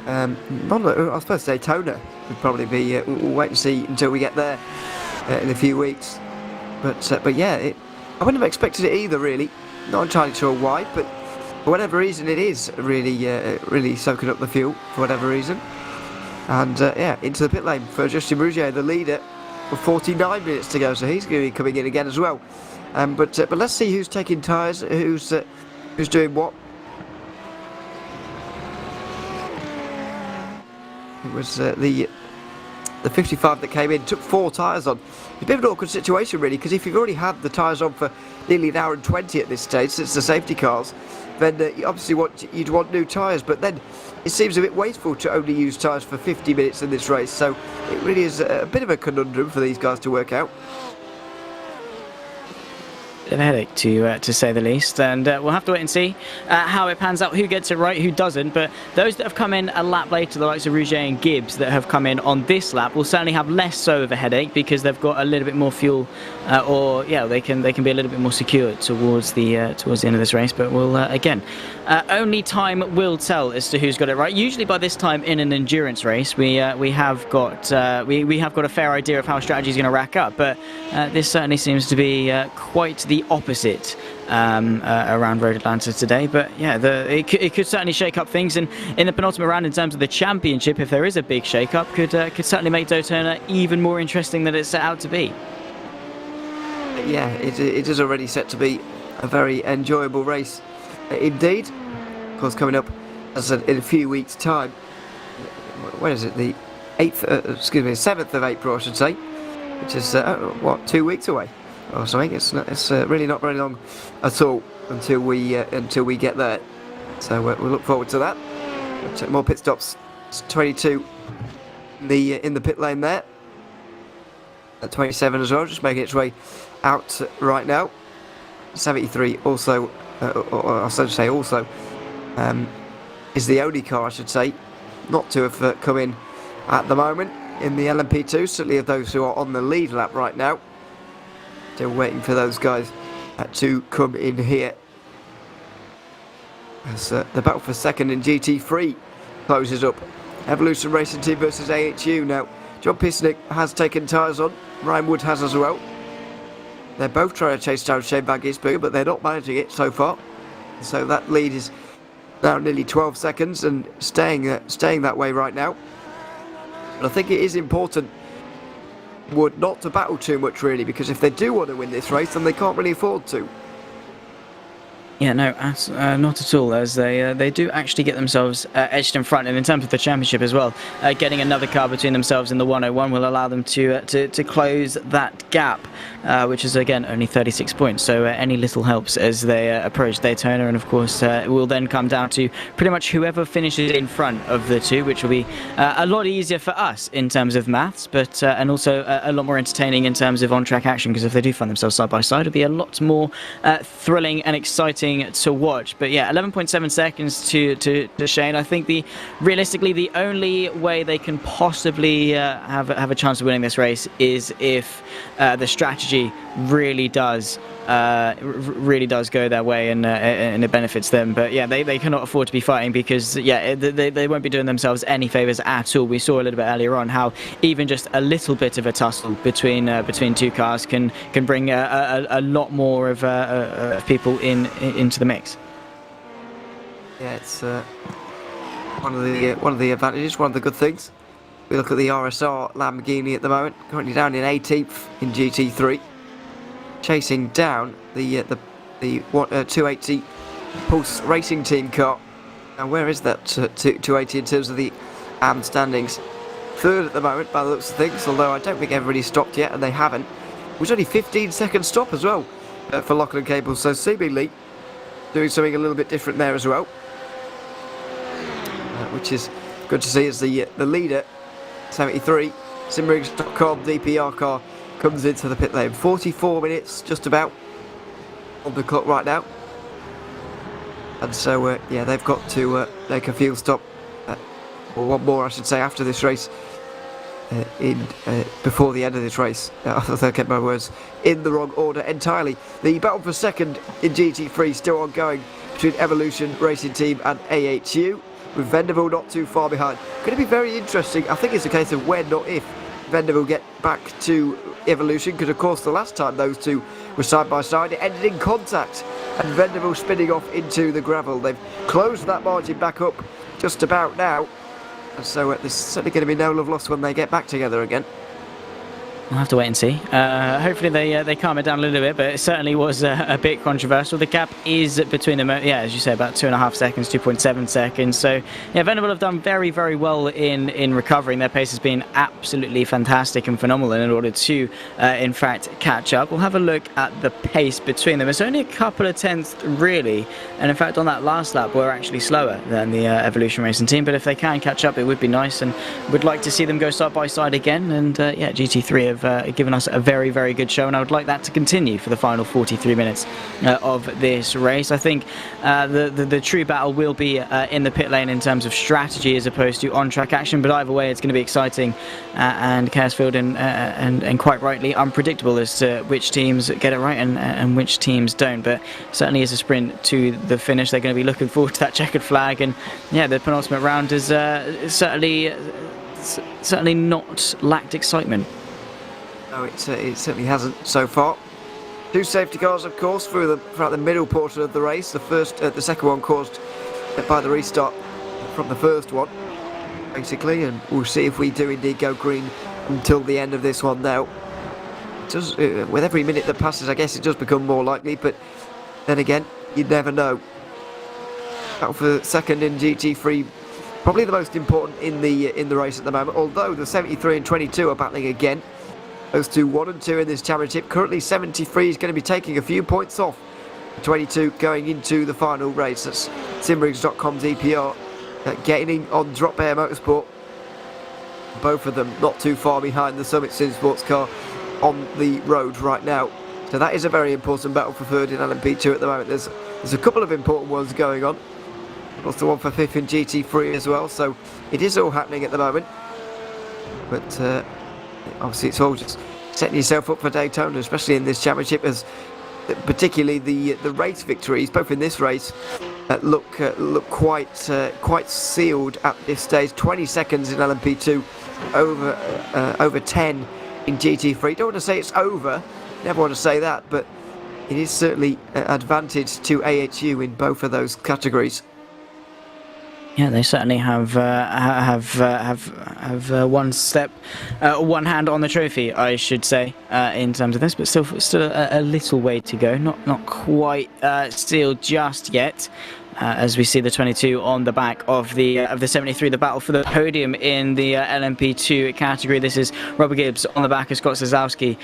I was supposed to say Daytona would probably be. We'll wait and see until we get there in a few weeks. But yeah, I wouldn't have expected it either, really. Not entirely sure why, but for whatever reason, it is really soaking up the fuel for whatever reason. And yeah, into the pit lane for Justin Rougier, the leader, with 49 minutes to go, so he's going to be coming in again as well. But let's see who's taking tyres, who's doing what. It was the 55 that came in, took 4 tyres on. It's a bit of an awkward situation, really, because if you've already had the tyres on for nearly an hour and 20 at this stage, since the safety cars, then you obviously you'd want new tyres. But then it seems a bit wasteful to only use tyres for 50 minutes in this race. So it really is a bit of a conundrum for these guys to work out. Bit of a headache, to say the least, and we'll have to wait and see how it pans out, who gets it right, who doesn't. But those that have come in a lap later, the likes of Rougier and Gibbs, that have come in on this lap, will certainly have less so of a headache, because they've got a little bit more fuel, or yeah, they can be a little bit more secure towards the end of this race. But we'll again, only time will tell as to who's got it right. Usually by this time in an endurance race, we have got a fair idea of how strategy is going to rack up. But this certainly seems to be quite the opposite around Road Atlanta today. But yeah, it could certainly shake up things, and in the penultimate round in terms of the championship, if there is a big shake up, could certainly make Daytona even more interesting than it's set out to be. Yeah, it is already set to be a very enjoyable race indeed. Of course, coming up as in a few weeks' time. When is it? The 7th of April, I should say, which is 2 weeks away. or something. It's really not very long at all until we get there. So we'll look forward to that. We'll check more pit stops. It's 22 in the pit lane there. At 27 as well, just making its way out right now. 73 also, or I should say also, is the only car, I should say, not to have come in at the moment in the LMP2, certainly of those who are on the lead lap right now. Still waiting for those guys to come in here. As the battle for second in GT3 closes up. Evolution Racing Team versus AHU now. John Pisnick has taken tyres on, Ryan Wood has as well. They're both trying to chase down Shane Van Gisbergen, but they're not managing it so far. So that lead is now nearly 12 seconds and staying that way right now. But I think it is important, Wood, not to battle too much really, because if they do want to win this race, then they can't really afford to. Yeah, no, not at all, as they do actually get themselves edged in front, and in terms of the championship as well, getting another car between themselves and the 101 will allow them to close that gap, which is again only 36 points, so any little helps as they approach Daytona, and of course it will then come down to pretty much whoever finishes in front of the two, which will be a lot easier for us in terms of maths, but and also a lot more entertaining in terms of on-track action, because if they do find themselves side by side, it'll be a lot more thrilling and exciting to watch. But yeah, 11.7 seconds to Shane. I think realistically the only way they can possibly have a chance of winning this race is if the strategy really does go their way and it benefits them. But yeah, they cannot afford to be fighting, because yeah, they won't be doing themselves any favors at all. We saw a little bit earlier on how even just a little bit of a tussle between two cars can bring a lot more of people into the mix. Yeah, it's one of the advantages, one of the good things. We look at the RSR Lamborghini at the moment, currently down in 18th in GT3, chasing down the 280 Pulse Racing Team car. Now, where is that 280 in terms of the AM standings? Third at the moment by the looks of things, although I don't think everybody's stopped yet, and they haven't. It was only 15-second stop as well for Lachlan Cable, so seemingly doing something a little bit different there as well, which is good to see as the leader, 73, Simriggs.com DPR car, comes into the pit lane. 44 minutes just about on the clock right now, and so yeah, they've got to make a fuel stop, or one more I should say, after this race, before the end of this race. I thought I kept my words in the wrong order entirely. The battle for second in GT3 still ongoing between Evolution Racing Team and AHU, with Vanderbilt not too far behind. Going to be very interesting. I think it's a case of when, not if, Vanderbilt get back to Evolution, because of course the last time those two were side by side it ended in contact and Vanderbilt spinning off into the gravel. They've closed that margin back up just about now, and so there's certainly going to be no love lost when they get back together again. We'll have to wait and see. Hopefully they calm it down a little bit, but it certainly was a bit controversial. The gap is between them, yeah, as you say, about 2.5 seconds, 2.7 seconds. So yeah, Venable have done very, very well in recovering. Their pace has been absolutely fantastic and phenomenal in order to, in fact, catch up. We'll have a look at the pace between them. It's only a couple of tenths, really, and in fact, on that last lap, we're actually slower than the Evolution Racing Team. But if they can catch up, it would be nice, and we'd like to see them go side by side again. And yeah, GT3 have given us a very, very good show, and I would like that to continue for the final 43 minutes of this race. I think the true battle will be in the pit lane in terms of strategy as opposed to on-track action, but either way it's going to be exciting and chaos-filled and quite rightly unpredictable as to which teams get it right and which teams don't. But certainly as a sprint to the finish, they're going to be looking forward to that checkered flag, and yeah, the penultimate round has certainly not lacked excitement. No, it certainly hasn't so far. Two safety cars, of course, throughout the middle portion of the race. The second one caused by the restart from the first one, basically, and we'll see if we do indeed go green until the end of this one now. With every minute that passes, I guess it does become more likely, but then again, you never know. Battle for second in GT3, probably the most important in the race at the moment, although the 73 and 22 are battling again Those two 1 and 2 in this championship. Currently 73 is going to be taking a few points off 22 going into the final race. That's Simrings.com's EPR gaining on Drop Bear Motorsport. Both of them not too far behind the Summit Sim Sports car on the road right now. So that is a very important battle for third in LMP2 at the moment. There's a couple of important ones going on. Also one for fifth in GT3 as well. So it is all happening at the moment. But obviously it's all just setting yourself up for Daytona, especially in this championship, as particularly the race victories, both in this race, look quite sealed at this stage. 20 seconds in LMP2, over 10 in GT3. Don't want to say it's over, never want to say that, but it is certainly an advantage to AHU in both of those categories. Yeah, they certainly have one hand on the trophy, I should say, in terms of this, but still a little way to go. Not quite sealed just yet. As we see the 22 on the back of the 73, the battle for the podium in the LMP2 category. This is Robert Gibbs on the back of Scott Zazowski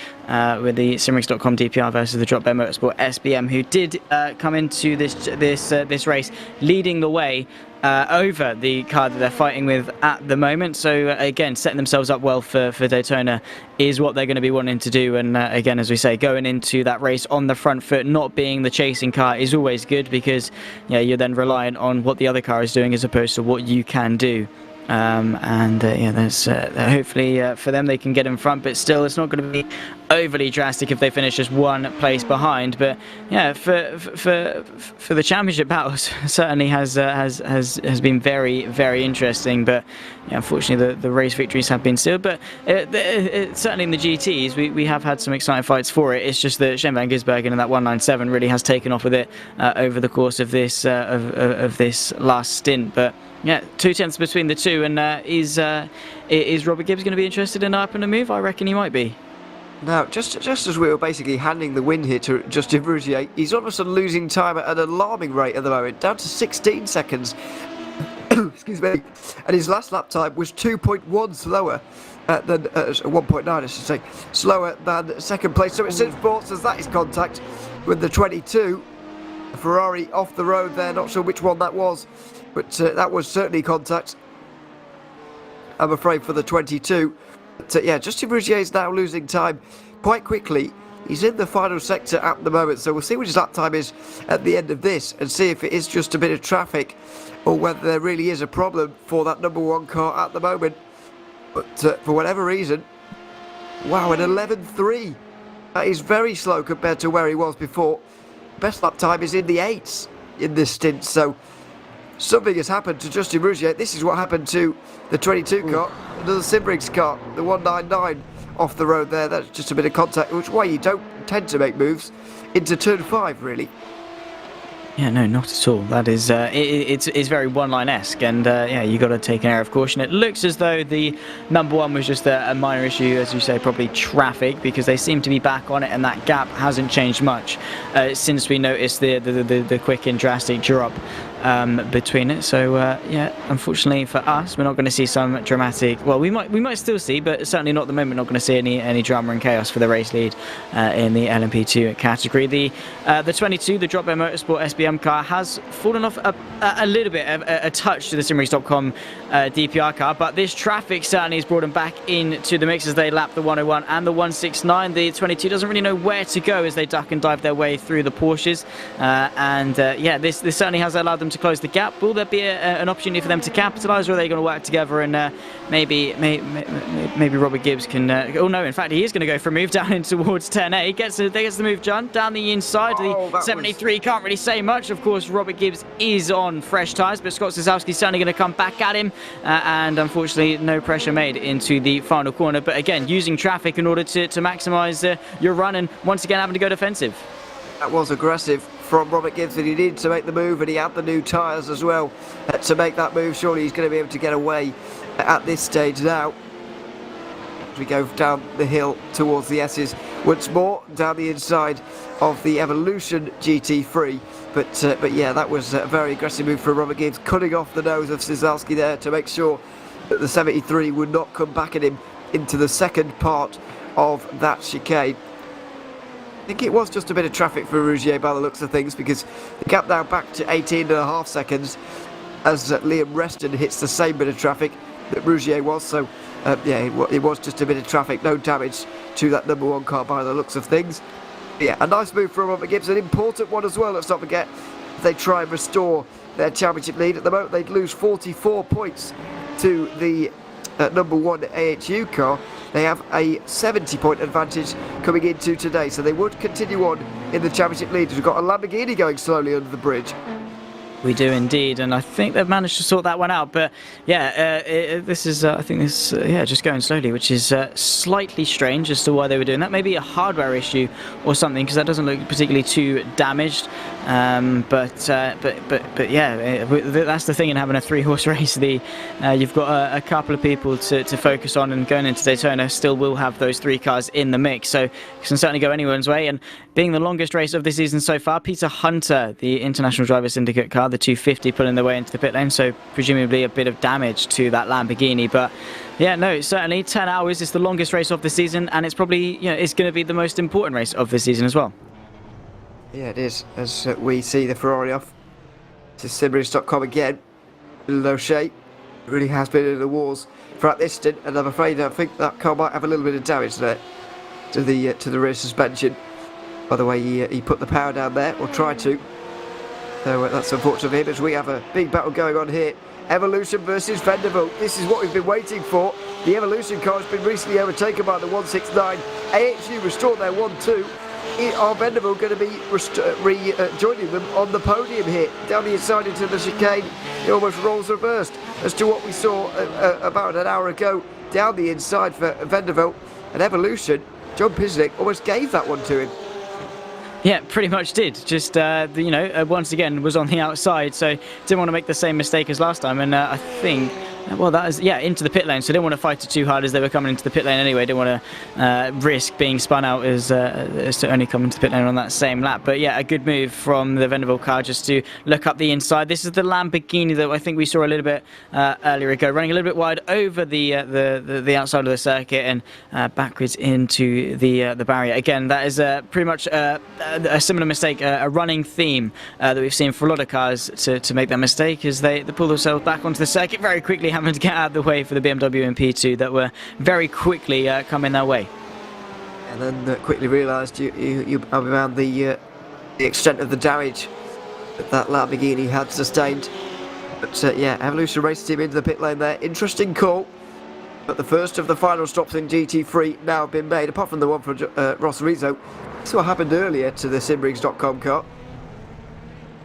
with the Simrix.com DPR versus the Drop Bear Motorsport SBM, who did come into this race leading the way over the car that they're fighting with at the moment. So again, setting themselves up well for Daytona is what they're going to be wanting to do. And again, as we say, going into that race on the front foot, not being the chasing car, is always good, because you're then reliant on what the other car is doing as opposed to what you can do. There's hopefully for them they can get in front, but still it's not going to be overly drastic if they finish just one place behind. But yeah, for the championship battles, certainly has been very, very interesting. But yeah, unfortunately the race victories have been sealed. But certainly in the GTs we have had some exciting fights for it. It's just that Shen van Gisbergen and that 197 really has taken off with it over the course of this last stint. But yeah, 2/10 between the two, and is Robert Gibbs going to be interested in upping a move? I reckon he might be. Now, just as we were basically handing the win here to Justin Rougier, he's all of a sudden losing time at an alarming rate at the moment, down to 16 seconds. Excuse me. And his last lap time was 2.1 slower than 1.9, I should say, slower than second place. So it Sim Sports, as that is contact with the 22. Ferrari off the road there, not sure which one that was, but that was certainly contact, I'm afraid, for the 22. But yeah, Justin Rougier is now losing time quite quickly. He's in the final sector at the moment, so we'll see what his lap time is at the end of this and see if it is just a bit of traffic or whether there really is a problem for that number one car at the moment. But for whatever reason, wow, an 11.3. That is very slow compared to where he was before. Best lap time is in the 8s in this stint, so something has happened to Justin Rougier. This is what happened to the 22 car, another Simbriggs car, the 199 off the road there. That's just a bit of contact, which way you don't tend to make moves into turn 5, really. Yeah, no, not at all. That is, it's very one-line-esque, and yeah, you got to take an air of caution. It looks as though the number one was just a minor issue, as you say, probably traffic, because they seem to be back on it, and that gap hasn't changed much since we noticed the quick and drastic drop between it. So yeah, unfortunately for us, we're not going to see some dramatic. Well, we might still see, but certainly not at the moment. Not going to see any drama and chaos for the race lead in the LMP2 category. The 22, the Drop Bear Motorsport SBM car, has fallen off a little bit, a touch to the Simrix.com DPR car, but this traffic certainly has brought them back into the mix as they lap the 101 and the 169. The 22 doesn't really know where to go as they duck and dive their way through the Porsches, yeah, this certainly has allowed them to close the gap. Will there be an opportunity for them to capitalise, or are they going to work together and maybe Robert Gibbs can... oh no, in fact he is going to go for a move down in towards 10A. Gets the move done down the inside. The 73 can't really say much. Of course, Robert Gibbs is on fresh tyres, but Scott Zazowski's certainly going to come back at him, and unfortunately no pressure made into the final corner. But again, using traffic in order to maximise your run, and once again having to go defensive. That was aggressive from Robert Gibbs, and he needed to make the move, and he had the new tyres as well to make that move. Surely he's going to be able to get away at this stage now. As we go down the hill towards the S's once more, down the inside of the Evolution GT3. But yeah, that was a very aggressive move from Robert Gibbs, cutting off the nose of Zazowski there to make sure that the 73 would not come back at him into the second part of that chicane. I think it was just a bit of traffic for Rougier by the looks of things, because the gap now back to 18.5 seconds as Liam Reston hits the same bit of traffic that Rougier was. So yeah, it was just a bit of traffic, no damage to that number 1 car by the looks of things. Yeah, a nice move from Robert Gibbs, an important one as well. Let's not forget, if they try and restore their championship lead at the moment, they'd lose 44 points to the number 1 AHU car. They have a 70-point advantage coming into today, so they would continue on in the championship lead. We've got a Lamborghini going slowly under the bridge. We do indeed, and I think they've managed to sort that one out. But yeah, this is, I think this, yeah, just going slowly, which is slightly strange as to why they were doing that. Maybe a hardware issue or something, because that doesn't look particularly too damaged. But yeah, that's the thing in having a 3-horse race. You've got a couple of people to focus on, and going into Daytona, still will have those 3 cars in the mix, so it can certainly go anyone's way. And being the longest race of the season so far, Peter Hunter, the International Driver Syndicate car, the 250, pulling their way into the pit lane, so presumably a bit of damage to that Lamborghini. But yeah, no, certainly 10 hours is the longest race of the season, and it's probably, you know, it's going to be the most important race of the season as well. Yeah, it is, as we see the Ferrari off to Simrings.com again. No shape, it really has been in the walls throughout this stint, and I'm afraid I think that car might have a little bit of damage there to the rear suspension. By the way, he put the power down there, or tried to. So that's unfortunate for him, as we have a big battle going on here. Evolution versus Vanderbilt. This is what we've been waiting for. The Evolution car has been recently overtaken by the 169. AHU restored their 1-2. Are Vanderbilt going to be joining them on the podium here? Down the inside into the chicane, it almost rolls reversed as to what we saw about an hour ago down the inside for Vanderbilt. And Evolution, John Pisnick almost gave that one to him. Yeah, pretty much did. Just, you know, once again was on the outside, so didn't want to make the same mistake as last time. And I think, well, that is, yeah, into the pit lane, so didn't want to fight it too hard as they were coming into the pit lane anyway. Didn't want to risk being spun out as to only come into the pit lane on that same lap. But yeah, a good move from the Vanderbilt car just to look up the inside. This is the Lamborghini that I think we saw a little bit earlier ago, running a little bit wide over the outside of the circuit and backwards into the barrier. Again, that is pretty much a similar mistake, a running theme that we've seen for a lot of cars to make that mistake, as they pull themselves back onto the circuit very quickly, having to get out of the way for the BMW and P2 that were very quickly coming their way. And then quickly realised you around the extent of the damage that Lamborghini had sustained. But yeah, Evolution Racing Team into the pit lane there. Interesting call. But the first of the final stops in GT3 now been made, apart from the one for Ross Rizzo. This is what happened earlier to the Simrings.com car.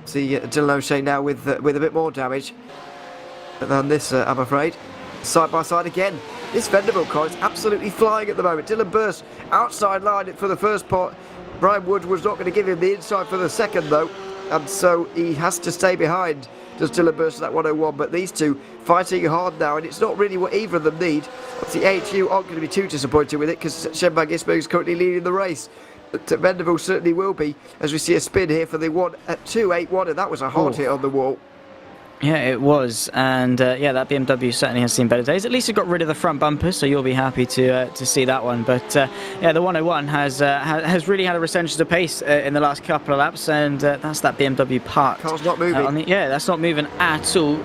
See Dylan O'Shea now with a bit more damage than this, I'm afraid. Side by side again. This Vanderbilt car is absolutely flying at the moment. Dylan Burst outside line for the first part. Brian Wood was not going to give him the inside for the second though, and so he has to stay behind. Does Dylan Burst at that 101, but these two fighting hard now, and it's not really what either of them need. Obviously AHU aren't going to be too disappointed with it, because Gisbergen is currently leading the race. But Vanderbilt certainly will be, as we see a spin here for the 1 at 2.81, and that was a hard hit on the wall. Yeah, it was, and yeah, that BMW certainly has seen better days. At least it got rid of the front bumper, so you'll be happy to see that one. But yeah, the 101 has really had a resurgence of pace in the last couple of laps, and that's that BMW parked. Car's not moving. Yeah, that's not moving at all.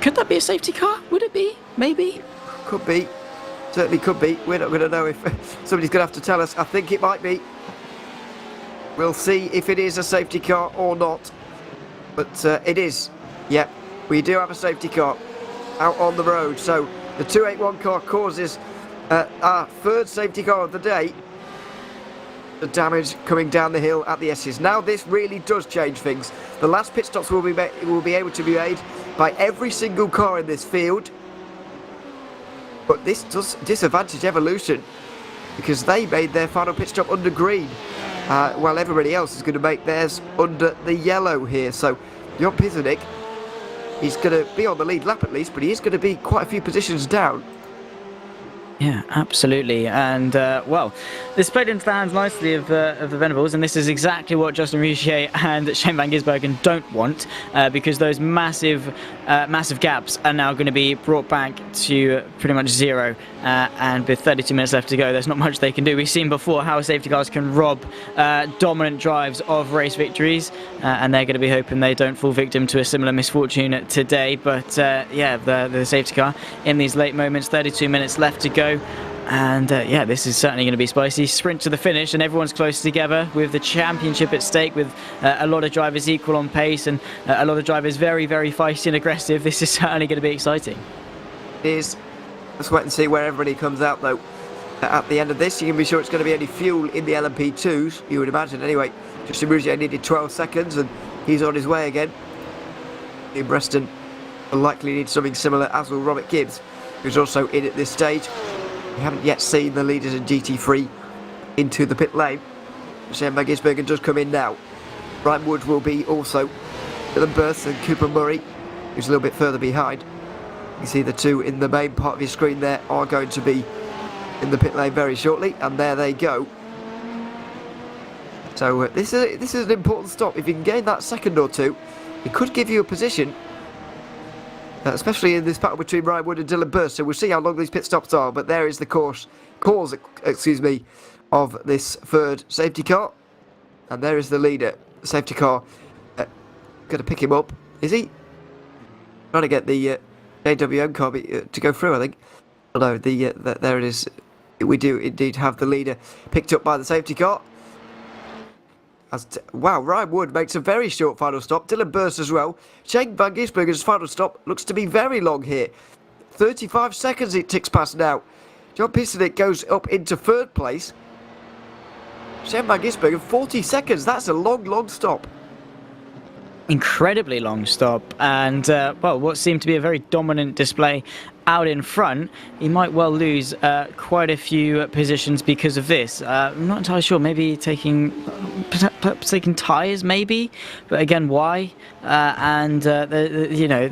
Could that be a safety car? Would it be? Maybe. Could be. Certainly could be. We're not going to know if somebody's going to have to tell us. I think it might be. We'll see if it is a safety car or not. But it is. Yep, we do have a safety car out on the road. So the 281 car causes our third safety car of the day. The damage coming down the hill at the S's. Now this really does change things. The last pit stops will be able to be made by every single car in this field. But this does disadvantage Evolution, because they made their final pit stop under green, while everybody else is going to make theirs under the yellow here. So Jon Pisnick, he's going to be on the lead lap at least, but he is going to be quite a few positions down. Yeah, absolutely. And, well, this played into the hands nicely of the Venables, and this is exactly what Justin Rougier and Shane van Gisbergen don't want, because those massive gaps are now going to be brought back to pretty much zero and with 32 minutes left to go, there's not much they can do. We've seen before how safety cars can rob dominant drives of race victories, and they're going to be hoping they don't fall victim to a similar misfortune today. But yeah, the safety car in these late moments, 32 minutes left to go. And yeah, this is certainly going to be spicy. Sprint to the finish, and everyone's close together with the championship at stake, with a lot of drivers equal on pace and a lot of drivers very, very feisty and aggressive. This is certainly going to be exciting. It is. Let's wait and see where everybody comes out, though. At the end of this, you can be sure it's going to be any fuel in the LMP2s, you would imagine anyway. Justin Rougier needed 12 seconds, and he's on his way again. In Preston will likely need something similar, as will Robert Gibbs, who's also in at this stage. We haven't yet seen the leaders in GT3 into the pit lane. Gisbergen Gisbergen does come in now. Ryan Wood will be also Dylan Burst and Cooper Murray, who's a little bit further behind. You see the two in the main part of your screen there are going to be in the pit lane very shortly, and there they go. So this is an important stop. If you can gain that second or two, it could give you a position, especially in this battle between Ryan Wood and Dylan Burst. So we'll see how long these pit stops are. But there is the cause, of this third safety car, and there is the leader. The safety car going to pick him up. Is he trying to get the AWM car to go through? I think. Oh, no, there it is. We do indeed have the leader picked up by the safety car. Wow, Ryan Wood makes a very short final stop. Dylan Burst as well. Shane Van Gisbergen's final stop looks to be very long here. 35 seconds it ticks past now. John Pisanic goes up into third place. Shane Van Gisbergen, 40 seconds. That's a long, long stop. Incredibly long stop, and well, what seemed to be a very dominant display out in front. He might well lose quite a few positions because of this. I'm not entirely sure. Maybe taking tyres, maybe, but again, why? And you know,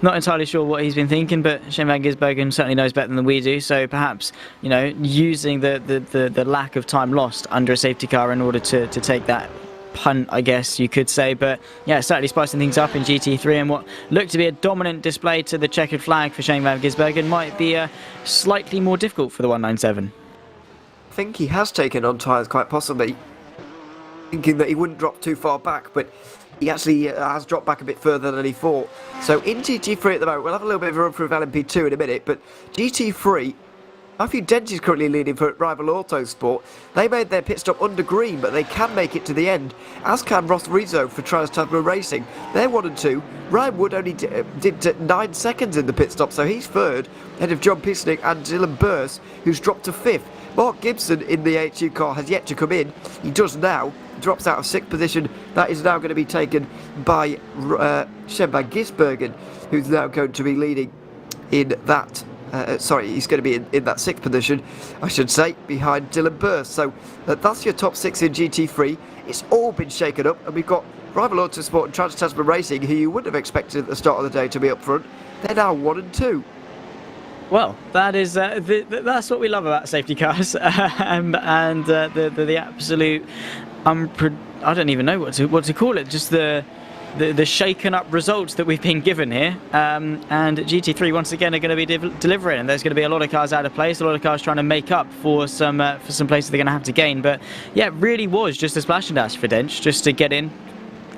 not entirely sure what he's been thinking. But Shane Van Gisbergen certainly knows better than we do. So perhaps, you know, using the lack of time lost under a safety car in order to take that punt, I guess you could say. But yeah, certainly spicing things up in GT3, and what looked to be a dominant display to the checkered flag for Shane Van Gisbergen might be slightly more difficult for the 197. I think he has taken on tyres quite possibly, thinking that he wouldn't drop too far back, but he actually has dropped back a bit further than he thought. So in GT3 at the moment, we'll have a little bit of a run through LMP2 in a minute, but GT3, Matthew Dent is currently leading for Rival Autosport. They made their pit stop under green, but they can make it to the end, as can Ross Rizzo for Trans-Tasman Racing. They're 1 and 2. Ryan Wood only did 9 seconds in the pit stop, so he's third, ahead of John Pisanic and Dylan Burst, who's dropped to 5th. Mark Gibson in the AHU car has yet to come in. He does now, drops out of 6th position. That is now going to be taken by Shane Van Gisbergen, who's now going to be leading in that. He's going to be in that 6th position, I should say, behind Dylan Burst. So that's your top 6 in GT3. It's all been shaken up, and we've got Rival Autosport and Trans-Tasman Racing, who you wouldn't have expected at the start of the day to be up front. They're now 1 and 2. Well, that is that's what we love about safety cars, and the absolute I don't even know what to call it. Just the shaken up results that we've been given here, and GT3 once again are going to be delivering, and there's going to be a lot of cars out of place, a lot of cars trying to make up for some places they're going to have to gain. But yeah, it really was just a splash and dash for Dench, just to get in,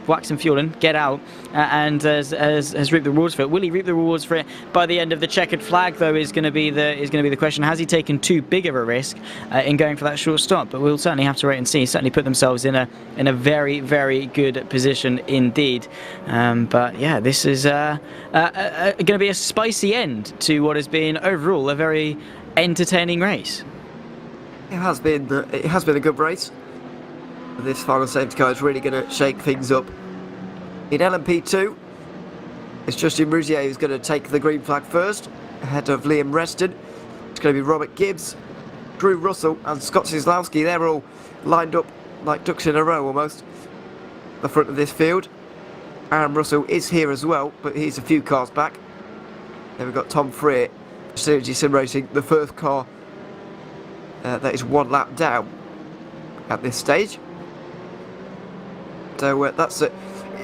whack some fuel in, get out, and has reaped the rewards for it. Will he reap the rewards for it by the end of the checkered flag, though, is going to be the question. Has he taken too big of a risk in going for that short stop? But we'll certainly have to wait and see. Certainly put themselves in a very, very good position indeed. But yeah, this is going to be a spicy end to what has been overall a very entertaining race. It has been a good race. This final safety car is really going to shake things up. In LMP2, it's Justin Rougier who's going to take the green flag first, ahead of Liam Reston. It's going to be Robert Gibbs, Drew Russell and Scott Zieslowski. They're all lined up like ducks in a row almost, the front of this field. Aaron Russell is here as well, but he's a few cars back. Then we've got Tom Freer, Synergy Sim Racing, the first car that is 1 lap down at this stage. So that's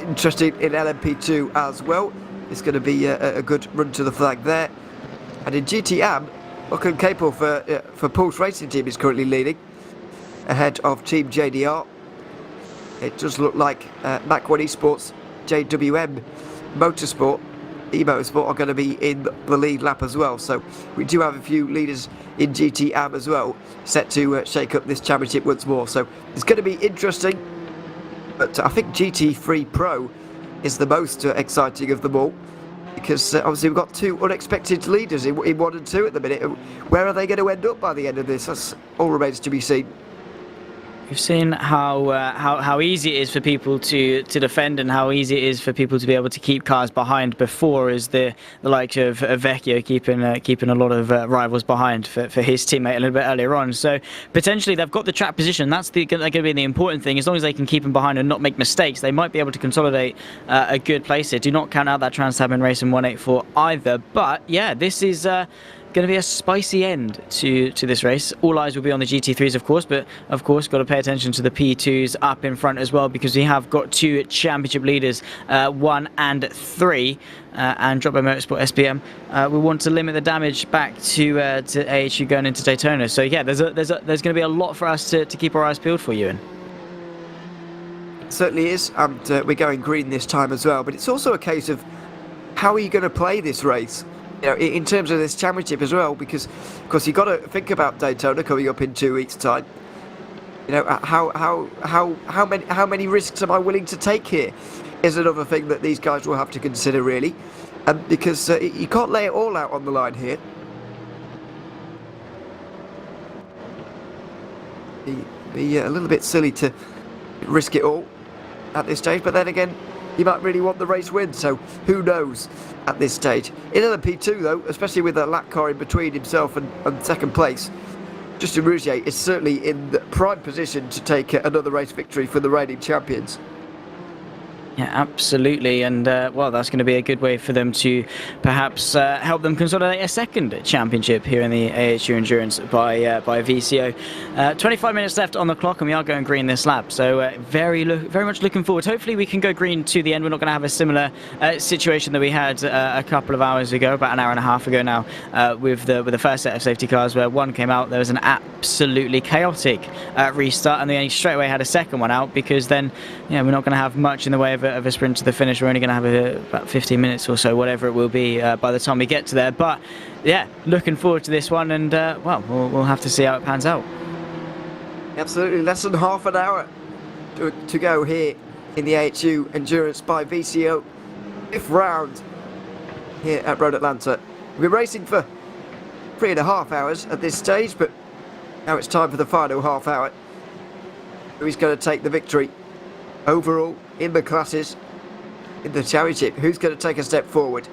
interesting in LMP2 as well. It's going to be a good run to the flag there. And in GTM, Lachlan Capel for Pulse Racing Team is currently leading ahead of Team JDR. It does look like MAC1 Esports, JWM Motorsport, eMotorsport are going to be in the lead lap as well. So we do have a few leaders in GTAM as well, set to shake up this championship once more. So it's going to be interesting. But I think GT3 Pro is the most exciting of them all, because obviously we've got two unexpected leaders in 1 and 2 at the minute. Where are they going to end up by the end of this? That's all remains to be seen. We've seen how easy it is for people to defend, and how easy it is for people to be able to keep cars behind before, is the likes of Vecchio keeping a lot of rivals behind for his teammate a little bit earlier on. So potentially they've got the track position. That's going to be the important thing. As long as they can keep them behind and not make mistakes, they might be able to consolidate a good place here. Do not count out that Trans-Tasman race in 184 either. But yeah, this is going to be a spicy end to this race. All eyes will be on the GT3s, of course, but of course got to pay attention to the P2s up in front as well, because we have got two championship leaders, 1 and 3, and Drop by Motorsport SPM. We want to limit the damage back to AHU going into Daytona. So yeah, there's going to be a lot for us to keep our eyes peeled for, Ewan. Certainly is, and we're going green this time as well. But it's also a case of how are you going to play this race? You know, in terms of this championship as well, because of course you've got to think about Daytona coming up in 2 weeks' time. You know, how many risks am I willing to take here is another thing that these guys will have to consider, really, because you can't lay it all out on the line here. Be a little bit silly to risk it all at this stage, but then again, you might really want the race win, so who knows at this stage. In LMP2 though, especially with a lap car in between himself and second place, Justin Rougier is certainly in the prime position to take another race victory for the reigning champions. Yeah, absolutely, and well, that's going to be a good way for them to perhaps help them consolidate a second championship here in the AHU Endurance by VCO. 25 minutes left on the clock, and we are going green this lap, so very much looking forward. Hopefully we can go green to the end. We're not going to have a similar situation that we had a couple of hours ago, about an hour and a half ago now, with the first set of safety cars, where one came out. There was an absolutely chaotic restart, and they only straight away had a second one out, because then, yeah, we're not going to have much in the way of a sprint to the finish. We're only going to have about 15 minutes or so, whatever it will be, by the time we get to there. But yeah, looking forward to this one, and well, we'll have to see how it pans out. Absolutely, less than half an hour to go here in the AHU Endurance by VCO. 5th round here at Road Atlanta. We've been racing for 3.5 hours at this stage, but now it's time for the final half hour. Who's going to take the victory overall in the classes in the championship? Who's going to take a step forward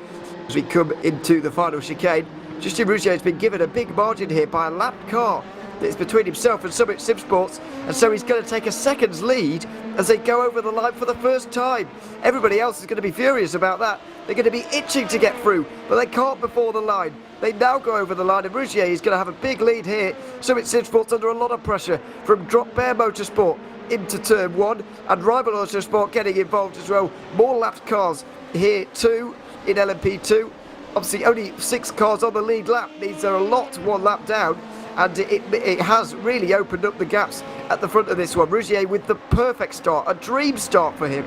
as we come into the final chicane? Justin Rougier has been given a big margin here by a lap car that's between himself and Summit Simsports, and so he's going to take a second's lead as they go over the line for the first time. Everybody else is going to be furious about that. They're going to be itching to get through, but they can't before the line. They now go over the line, and Rougier is going to have a big lead here. Summit Simsports under a lot of pressure from Drop Bear Motorsport into turn 1, and Rival Autosport getting involved as well. More lapped cars here too in LMP2. Obviously only 6 cars on the lead lap means they're a lot one lap down, and it has really opened up the gaps at the front of this one. Rougier with the perfect start, a dream start for him.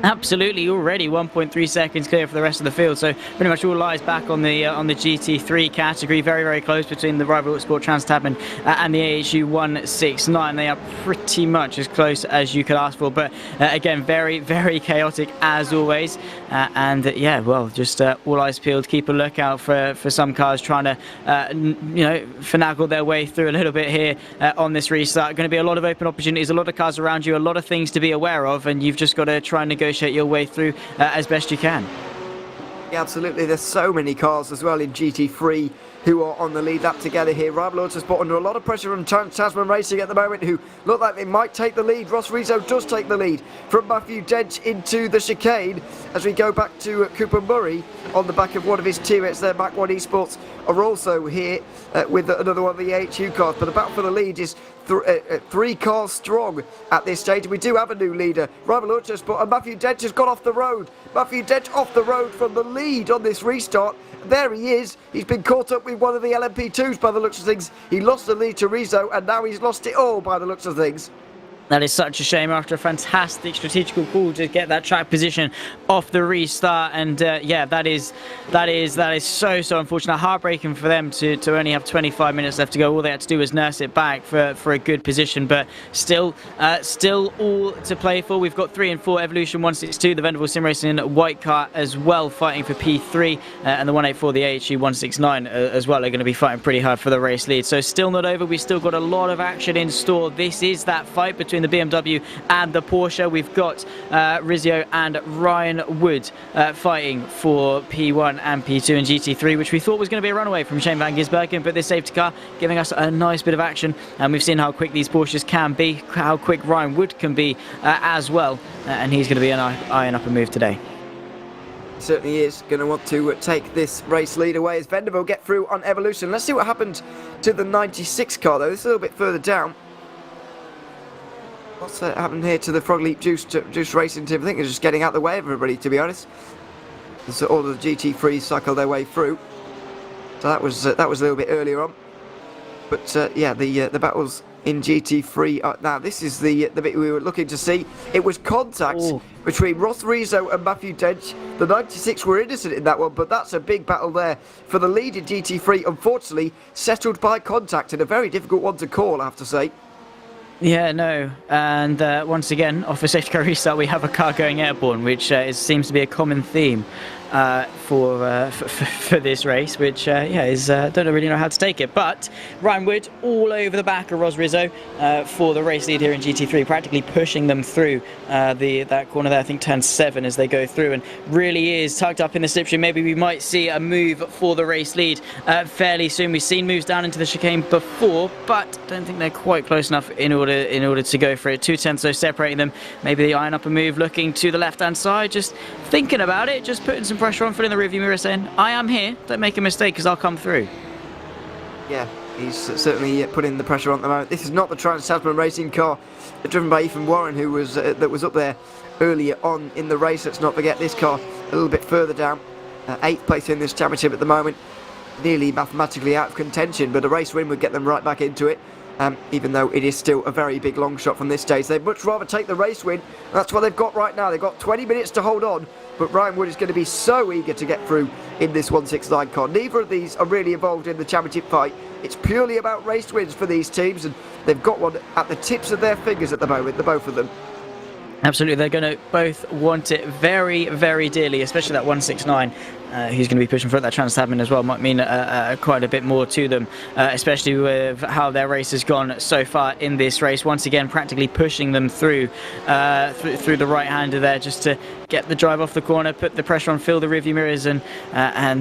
Absolutely, already 1.3 seconds clear for the rest of the field, so pretty much all lies back on the GT3 category. Very close between the Rival Sport Trans-Tasman and the AHU 169. They are pretty much as close as you could ask for, but again, very chaotic as always. And yeah, well, just all eyes peeled. Keep a lookout for some cars trying to finagle their way through a little bit here on this restart. Going to be a lot of open opportunities, a lot of cars around you, a lot of things to be aware of, and you've just got to try and negotiate your way through as best you can. Yeah, absolutely. There's so many cars as well in GT3 who are on the lead lap together here. Rival Autosport under a lot of pressure from Tasman Racing at the moment, who look like they might take the lead. Ross Rizzo does take the lead from Matthew Dent into the chicane as we go back to Cooper Murray on the back of one of his teammates there. MAC1 Esports are also here with another one of the AHU cars, but the battle for the lead is 3 cars strong at this stage. We do have a new leader, Rival Autosport, and Matthew Dent has got off the road. Matthew Dent off the road from the lead on this restart. there he is. He's been caught up with one of the LMP2s by the looks of things. He lost the lead to Rizzo, and now he's lost it all by the looks of things. That is such a shame after a fantastic strategical call to get that track position off the restart, and yeah, that is so unfortunate. Heartbreaking for them to only have 25 minutes left to go. All they had to do was nurse it back for a good position, but still all to play for. We've got 3 and 4 Evolution 162, the Vendaval Sim Racing white car as well, fighting for P3, and the 184, the AHU 169 as well, are going to be fighting pretty hard for the race lead. So still not over. We've still got a lot of action in store. This is that fight between the BMW and the Porsche. We've got Rizzo and Ryan Wood fighting for P1 and P2 and GT3, which we thought was going to be a runaway from Shane van Gisbergen, but this safety car giving us a nice bit of action, and we've seen how quick these Porsches can be, how quick Ryan Wood can be as well, and he's going to be eyeing up a move today. Certainly is going to want to take this race lead away as Vendaval get through on Evolution. Let's see what happened to the 96 car though. It's a little bit further down. What's happened here to the Frog Leap Juice Racing team? I think they're just getting out the way of everybody, to be honest. So all of the GT3s cycle their way through. So that was a little bit earlier on. But yeah, the battles in GT3 now this is the bit we were looking to see. It was contact between Ross Rizzo and Matthew Dench. The 96 were innocent in that one, but that's a big battle there for the lead in GT3. Unfortunately, settled by contact, and a very difficult one to call, I have to say. Yeah, no, and once again, off a safety car restart, we have a car going airborne, which seems to be a common theme for this race, which don't really know how to take it. But Ryan Wood all over the back of Ros Rizzo for the race lead here in GT3, practically pushing them through that corner there, I think turn 7 as they go through, and really is tucked up in the slipstream. Maybe we might see a move for the race lead fairly soon. We've seen moves down into the chicane before, but don't think they're quite close enough in order to go for it. 2/10 though separating them. Maybe they iron up a move, looking to the left hand side, just thinking about it, just putting some pressure on, filling the rearview mirror, saying, I am here, don't make a mistake because I'll come through. Yeah, he's certainly putting the pressure on at the moment. This is not the Trans-Tasman racing car driven by Ethan Warren, who was that was up there earlier on in the race. Let's not forget this car a little bit further down, 8th place in this championship at the moment, nearly mathematically out of contention, but a race win would get them right back into it. Even though it is still a very big long shot from this stage. They'd much rather take the race win. That's what they've got right now. They've got 20 minutes to hold on, but Ryan Wood is going to be so eager to get through in this 169 car. Neither of these are really involved in the championship fight. It's purely about race wins for these teams, and they've got one at the tips of their fingers at the moment, the both of them. Absolutely, they're going to both want it very, very dearly, especially that 169. Who's going to be pushing for that Trans-Tasman as well might mean quite a bit more to them, especially with how their race has gone so far in this race. Once again, practically pushing them through the right-hander there, just to get the drive off the corner, put the pressure on, fill the rearview mirrors, and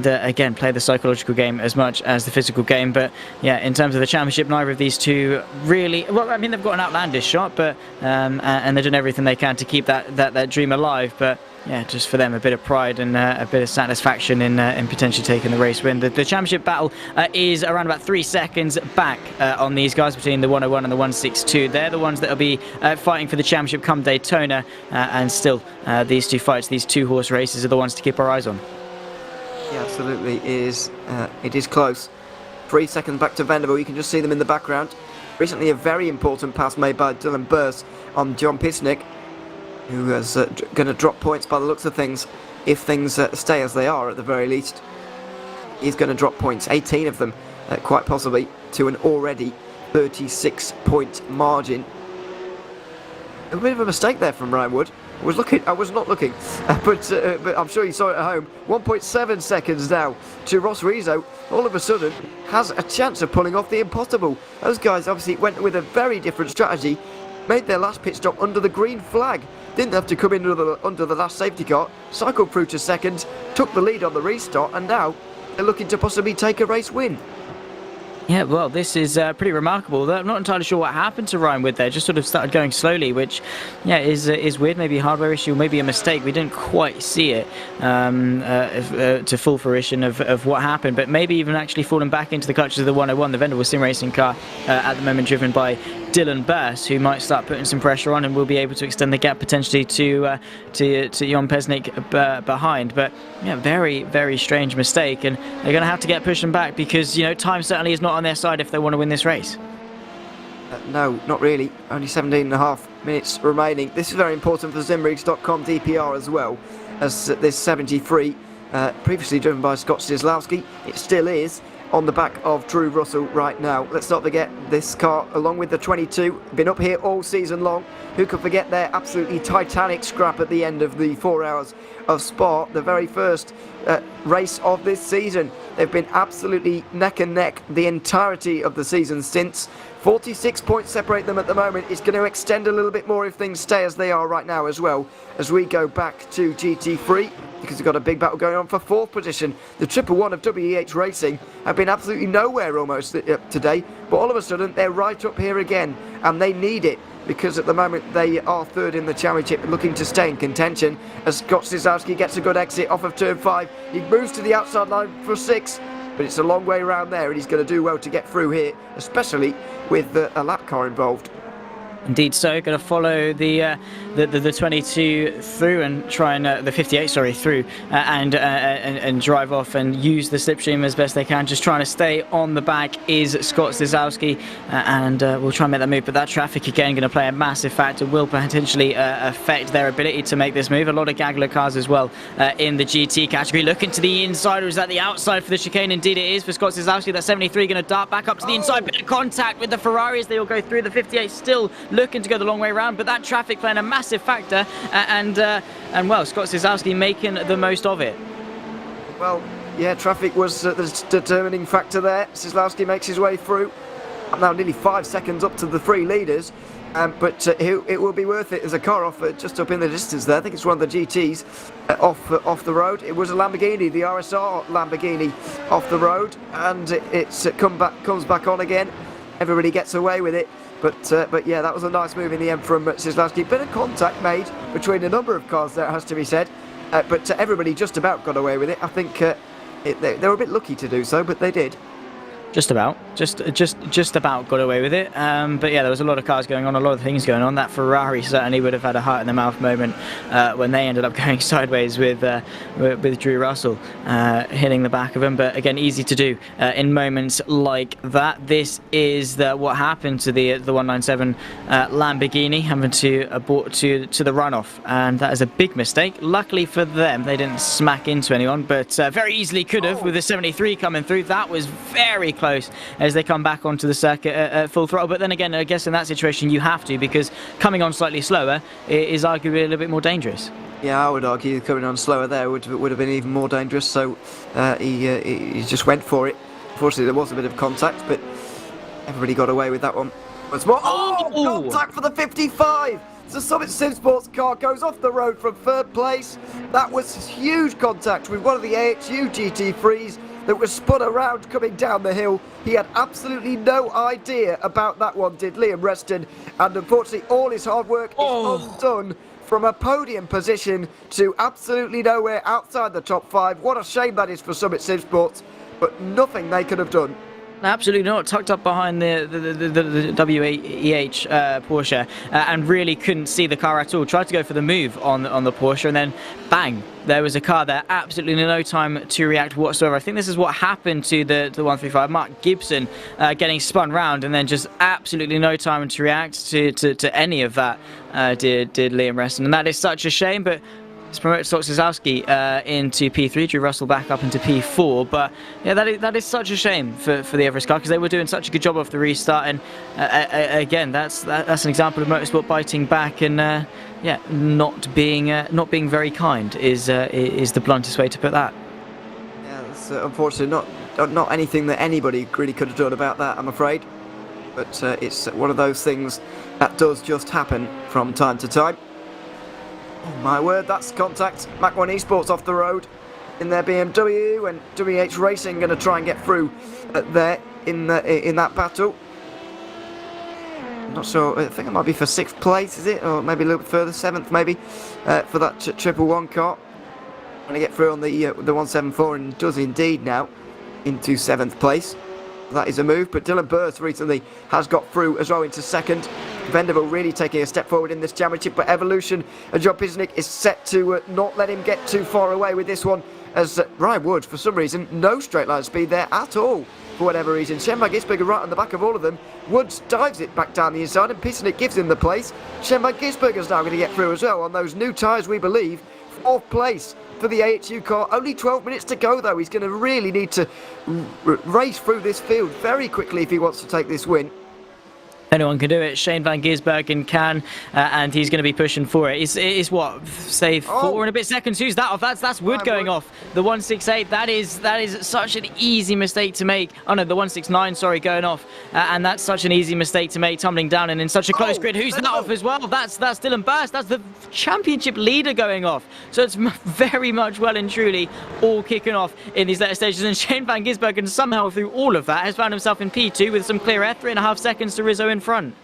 again play the psychological game as much as the physical game. But yeah, in terms of the championship, neither of these two really. Well, I mean, they've got an outlandish shot, but and they're doing everything they can to keep that dream alive. But yeah, just for them, a bit of pride and a bit of satisfaction in potentially taking the race win. The championship battle is around about 3 seconds back on these guys, between the 101 and the 162. They're the ones that will be fighting for the championship come Daytona, and still these two fights, these 2-horse races, are the ones to keep our eyes on. Yeah, absolutely. It is close. 3 seconds back to Vendaval. You can just see them in the background. Recently, a very important pass made by Dylan Burse on John Pisnick, who is going to drop points by the looks of things, if things stay as they are at the very least. He's going to drop points, 18 of them, quite possibly, to an already 36-point margin. A bit of a mistake there from Ryan Wood. I was not looking, but I'm sure you saw it at home. 1.7 seconds now to Ross Rizzo. All of a sudden, has a chance of pulling off the impossible. Those guys obviously went with a very different strategy, made their last pit stop under the green flag. Didn't have to come in under the last safety car, cycled through to second, took the lead on the restart, and now they're looking to possibly take a race win. Yeah, well, this is pretty remarkable. I'm not entirely sure what happened to Ryan Wood there. Just sort of started going slowly, which, yeah, is weird. Maybe a hardware issue, maybe a mistake. We didn't quite see it to full fruition of what happened. But maybe even actually falling back into the clutches of the 101, the Vendaval Sim Racing car at the moment, driven by Dylan Burst, who might start putting some pressure on and will be able to extend the gap potentially to Jon Pesnik behind. But yeah, very, very strange mistake, and they're going to have to get pushing back because, you know, time certainly is not on their side if they want to win this race. No, not really. Only 17.5 minutes remaining. This is very important for Zimrigs.com DPR as well, as this 73, previously driven by Scott Styslawski, it still is on the back of Drew Russell right now. Let's not forget this car, along with the 22, been up here all season long. Who could forget their absolutely titanic scrap at the end of the 4 hours of Spa, the very first race of this season. They've been absolutely neck and neck the entirety of the season since. 46 points separate them at the moment. It's going to extend a little bit more if things stay as they are right now as well, as we go back to GT3, because we've got a big battle going on for 4th position. The 111 of WEH Racing have been absolutely nowhere almost today, but all of a sudden they're right up here again, and they need it, because at the moment they are 3rd in the championship, looking to stay in contention, as Scott Styslawski gets a good exit off of turn 5. He moves to the outside line for 6, but it's a long way around there, and he's going to do well to get through here, especially with a lap car involved. Indeed, so going to follow the 22 through and try and the 58, sorry, through and drive off and use the slipstream as best they can. Just trying to stay on the back is Scott Styslawski, and we'll try and make that move. But that traffic again going to play a massive factor. Will potentially affect their ability to make this move. A lot of Gagler cars as well in the GT category. Looking to the inside, or is that the outside for the chicane? Indeed, it is for Scott Styslawski. That 73 going to dart back up to the inside. Bit of contact with the Ferraris. They all go through. The 58 still looking to go the long way around, but that traffic playing a massive factor, and well, Scott Styslawski making the most of it. Well, yeah, traffic was the determining factor there. Styslawski makes his way through. I'm now nearly 5 seconds up to the 3 leaders, but it will be worth it. There's a car off just up in the distance there. I think it's one of the GTs off the road. It was a Lamborghini, the RSR Lamborghini, off the road, and it's comes back on again. Everybody gets away with it. But yeah, that was a nice move in the end from Styslawski. Bit of contact made between a number of cars there, has to be said. But everybody just about got away with it. I think they were a bit lucky to do so, but they did. Just about got away with it. But yeah, there was a lot of cars going on, a lot of things going on. That Ferrari certainly would have had a heart in the mouth moment when they ended up going sideways with Drew Russell hitting the back of him. But again, easy to do in moments like that. This is what happened to the 197 Lamborghini, having to abort to the runoff, and that is a big mistake. Luckily for them, they didn't smack into anyone, but very easily could have with the 73 coming through. That was very close as they come back onto the circuit at full throttle. But then again, I guess in that situation you have to, because coming on slightly slower is arguably a little bit more dangerous. Yeah, I would argue coming on slower there would have been even more dangerous, so he just went for it. Unfortunately, there was a bit of contact, but everybody got away with that one. Once more, contact for the 55! The Summit Sim Sports car goes off the road from 3rd place. That was huge contact with one of the AHU GT3s that was spun around coming down the hill. He had absolutely no idea about that one, did Liam Reston, and unfortunately all his hard work is undone from a podium position to absolutely nowhere outside the top 5. What a shame that is for Summit Sim Sports, but nothing they could have done. Absolutely not. Tucked up behind the WEH Porsche and really couldn't see the car at all. Tried to go for the move on the Porsche, and then bang, there was a car there. Absolutely no time to react whatsoever. I think this is what happened to the 135 Mark Gibson getting spun round, and then just absolutely no time to react to any of that did Liam Reston, and that is such a shame. But it's promoted Scott Styslawski into P3, Drew Russell back up into P4, but yeah, that is such a shame for the Everest car, because they were doing such a good job off the restart, and again, that's an example of motorsport biting back, and yeah, not being very kind is the bluntest way to put that. Yeah, that's unfortunately not anything that anybody really could have done about that, I'm afraid, but it's one of those things that does just happen from time to time. Oh my word, that's contact. Mach 1 Esports off the road in their BMW, and WH Racing going to try and get through there in that battle. I'm not sure, I think it might be for 6th place, is it? Or maybe a little bit further, 7th maybe, for that 111 car. Going to get through on the 174, and does indeed now into 7th place. that is a move, but Dylan Burst recently has got through as well into second. Venderville really taking a step forward in this championship, but Evolution and John Pisnik is set to not let him get too far away with this one, as Ryan Wood, for some reason, no straight line speed there at all, for whatever reason. Shenvan Gisbergen right on the back of all of them. Woods dives it back down the inside, and Pisnik gives him the place. Shenvan Gisbergen's now going to get through as well on those new tyres, we believe. 4th place for the AHU car. Only 12 minutes to go, though. He's going to really need to race through this field very quickly if he wants to take this win. Anyone can do it. Shane van Gisbergen can, and he's going to be pushing for it. It's what, say 4 and a bit seconds. Who's that off? That's Wood going off. The 168. That is such an easy mistake to make. Oh no, the 169. Sorry, going off, and that's such an easy mistake to make, tumbling down and in such a close grid. Who's that off as well? That's Dylan Burst. That's the championship leader going off. So it's very much well and truly all kicking off in these later stages. And Shane van Gisbergen somehow through all of that has found himself in P2 with some clear air, 3.5 seconds to Rizzo in front.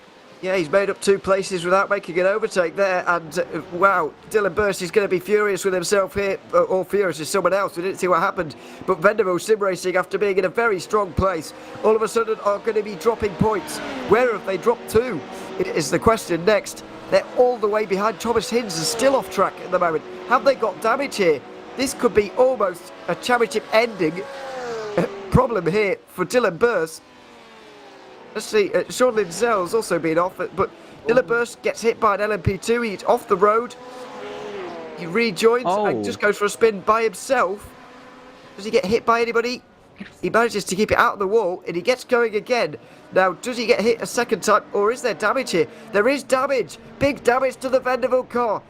Yeah, he's made up 2 places without making an overtake there, and wow, Dylan Burst is going to be furious with himself here, or furious with someone else. We didn't see what happened, but Venderville sim racing, after being in a very strong place, all of a sudden are going to be dropping points. Where have they dropped to? It is the question next. They're all the way behind. Thomas Hinds is still off track at the moment. Have they got damage here? This could be almost a championship ending problem here for Dylan Burst. Let's see, Sean Lindsell's also been off, but Dylan Burst gets hit by an LMP2, he's off the road, he rejoins and just goes for a spin by himself. Does he get hit by anybody? He manages to keep it out of the wall, and he gets going again. Now, does he get hit a second time, or is there damage here? There is damage, big damage to the Venderville car.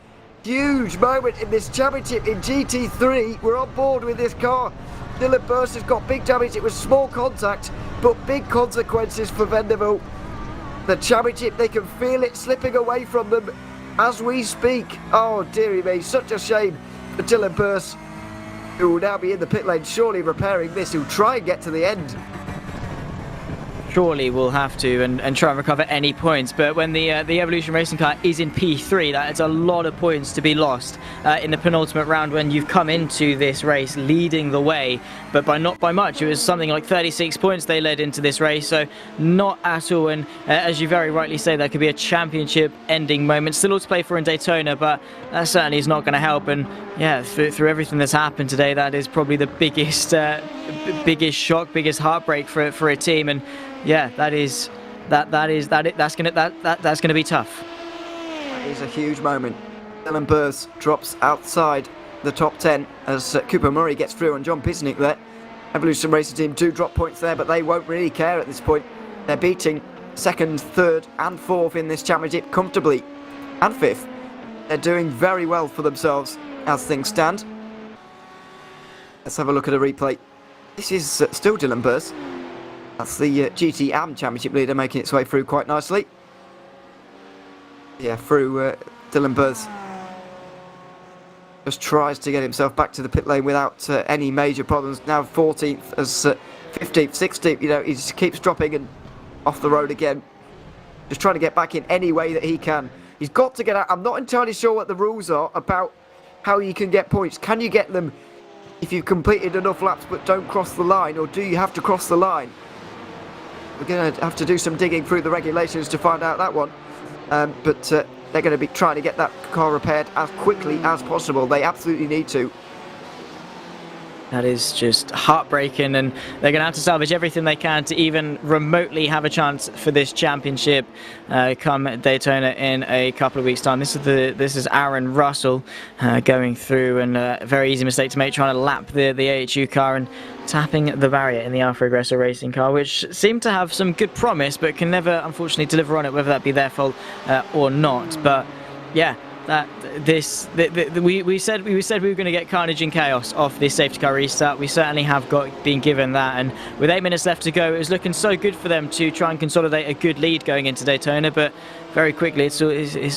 Huge moment in this championship in GT3, we're on board with this car. Dylan Burst has got big damage. It was small contact, but big consequences for Venderville. The championship, they can feel it slipping away from them as we speak. Oh, dearie me, such a shame for Dylan Burst, who will now be in the pit lane, surely repairing this. He'll try and get to the end. Surely we'll have to and try and recover any points, but when the Evolution racing car is in P3, that's a lot of points to be lost in the penultimate round when you've come into this race leading the way, but not by much. It was something like 36 points they led into this race, so not at all. And as you very rightly say, that could be a championship ending moment. Still all to play for in Daytona, but that certainly is not going to help. And yeah, through everything that's happened today, that is probably the biggest shock, biggest heartbreak for a team. And yeah, that's gonna be tough. That is a huge moment. Dylan Burst drops outside the top 10 as Cooper Murray gets through on John Pisnik there. Evolution Racing Team do drop points there, but they won't really care at this point. They're beating 2nd, 3rd and 4th in this championship comfortably, and 5th. They're doing very well for themselves as things stand. Let's have a look at a replay. This is still Dylan Burst. That's the GT Championship leader making its way through quite nicely. Yeah, through Dylan Burst. Just tries to get himself back to the pit lane without any major problems. Now 14th as 15th, 16th, you know, he just keeps dropping and off the road again. Just trying to get back in any way that he can. He's got to get out. I'm not entirely sure what the rules are about how you can get points. Can you get them if you've completed enough laps but don't cross the line, or do you have to cross the line? We're going to have to do some digging through the regulations to find out that one. But they're going to be trying to get that car repaired as quickly as possible. They absolutely need to. That is just heartbreaking, and they're going to have to salvage everything they can to even remotely have a chance for this championship come Daytona in a couple of weeks' time. This is Aaron Russell going through, and a very easy mistake to make, trying to lap the AHU car and tapping the barrier in the Alfa Aggressor racing car, which seemed to have some good promise, but can never, unfortunately, deliver on it, whether that be their fault or not. But yeah. We said we were going to get carnage and chaos off this safety car restart. We certainly have been given that, and with 8 minutes left to go, it was looking so good for them to try and consolidate a good lead going into Daytona, but very quickly it's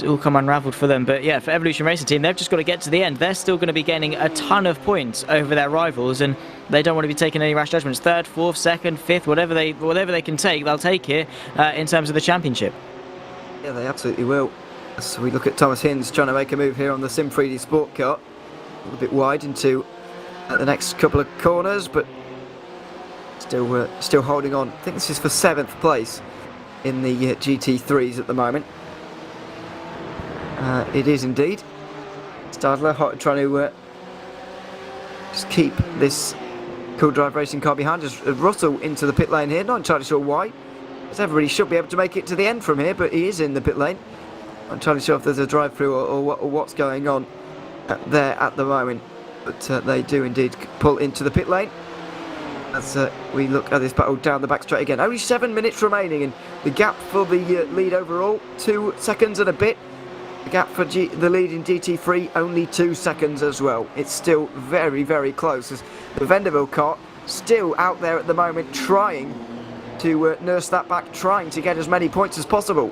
all come unravelled for them. But yeah, for Evolution Racing Team, they've just got to get to the end. They're still going to be gaining a ton of points over their rivals, and they don't want to be taking any rash judgments. 3rd, 4th, 2nd, 5th, whatever they can take, they'll take here in terms of the championship. Yeah, they absolutely will. So we look at Thomas Hinds trying to make a move here on the Sim 3D Sport car. A little bit wide into the next couple of corners, but Still holding on. I think this is for 7th place in the GT3s at the moment. It is indeed. Stadler trying to just keep this Cool Drive Racing car behind. As Russell into the pit lane here. Not entirely sure why. As everybody should be able to make it to the end from here, but he is in the pit lane. Not entirely sure if there's a drive-through or what's going on there at the moment. But they do indeed pull into the pit lane. As we look at this battle down the back straight again. Only 7 minutes remaining, and the gap for the lead overall, 2 seconds and a bit. The gap for the lead in GT3, only 2 seconds as well. It's still very, very close, as the Vanderbilt car still out there at the moment, trying to nurse that back, trying to get as many points as possible.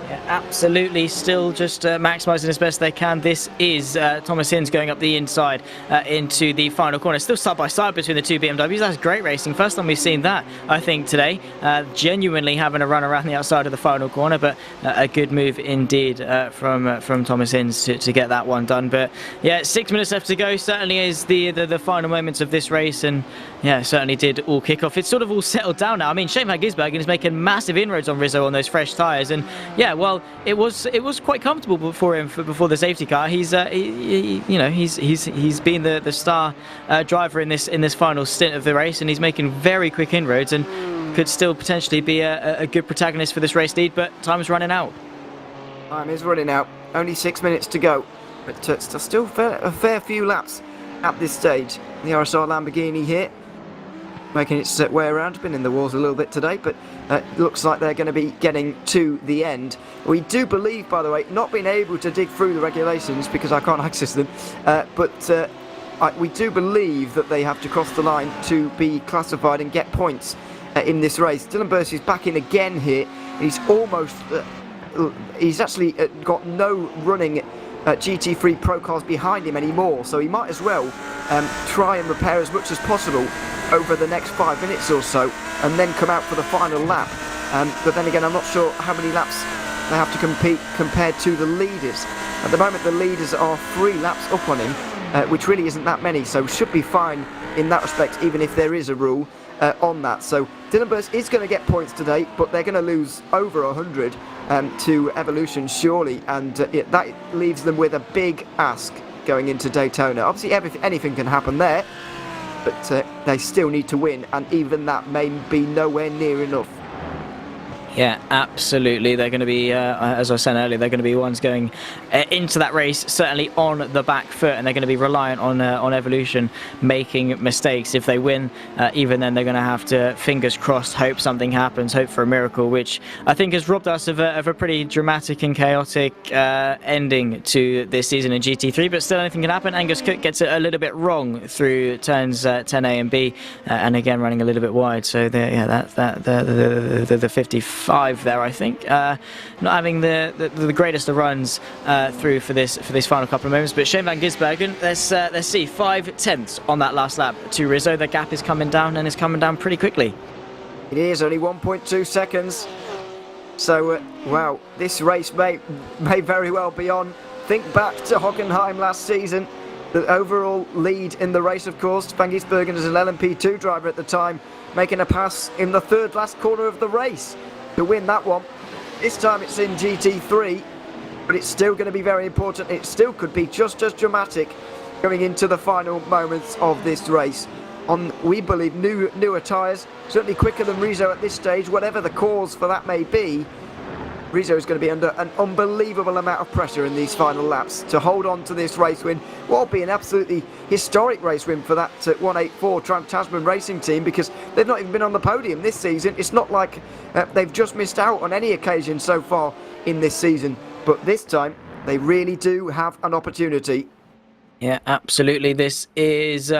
Yeah, absolutely, still just maximising as best they can. This is Thomas Hinz going up the inside into the final corner. Still side by side between the two BMWs. That's great racing. First time we've seen that, I think, today. Genuinely having a run around the outside of the final corner, but a good move indeed from Thomas Hinz to get that one done. But yeah, 6 minutes left to go. Certainly is the final moments of this race, and yeah, certainly did all kick off. It's sort of all settled down now. I mean, Shane van Gisbergen is making massive inroads on Rizzo on those fresh tyres, and yeah, well, it was quite comfortable for him before the safety car. He's been the star driver in this final stint of the race, and he's making very quick inroads and could still potentially be a good protagonist for this race lead. But time's running out. Time is running out. Only 6 minutes to go, but still a fair few laps at this stage. The RSR Lamborghini here, making its way around. Been in the walls a little bit today, but looks like they're going to be getting to the end. We do believe, by the way, not being able to dig through the regulations because I can't access them, but we do believe that they have to cross the line to be classified and get points in this race. Dylan Burst is back in again here. He's almost, he's actually got no running GT3 Pro cars behind him anymore, so he might as well try and repair as much as possible over the next 5 minutes or so, and then come out for the final lap. But then again, I'm not sure how many laps they have to compete compared to the leaders. At the moment, the leaders are 3 laps up on him, which really isn't that many, so should be fine in that respect, even if there is a rule on that. So Dylan Burst is going to get points today, but they're going to lose over 100 to Evolution, surely, and that leaves them with a big ask going into Daytona. Obviously, anything can happen there, but they still need to win, and even that may be nowhere near enough. Yeah, absolutely. They're going to be, as I said earlier, they're going to be ones going into that race certainly on the back foot, and they're going to be reliant on Evolution making mistakes. If they win, even then they're going to have to, fingers crossed, hope something happens, hope for a miracle, which I think has robbed us of a pretty dramatic and chaotic ending to this season in GT3, but still anything can happen. Angus Cook gets it a little bit wrong through turns 10A and B, and again running a little bit wide, so the 55 there, I think, not having the greatest of runs through for this final couple of moments. But Shane van Gisbergen, let's see, 5/10 on that last lap to Rizzo. The gap is coming down, and it's coming down pretty quickly. It is only 1.2 seconds. So wow, this race may very well be on. Think back to Hockenheim last season. The overall lead in the race, of course, Van Gisbergen as an LMP2 driver at the time, making a pass in the third last corner of the race to win that one. This time it's in GT3, but it's still going to be very important. It still could be just as dramatic going into the final moments of this race. On, we believe, newer tyres, certainly quicker than Rizzo at this stage, whatever the cause for that may be. Rizzo is going to be under an unbelievable amount of pressure in these final laps to hold on to this race win. What will be an absolutely historic race win for that 184 Trans-Tasman racing team, because they've not even been on the podium this season. It's not like they've just missed out on any occasion so far in this season, but this time they really do have an opportunity. Yeah, absolutely. This is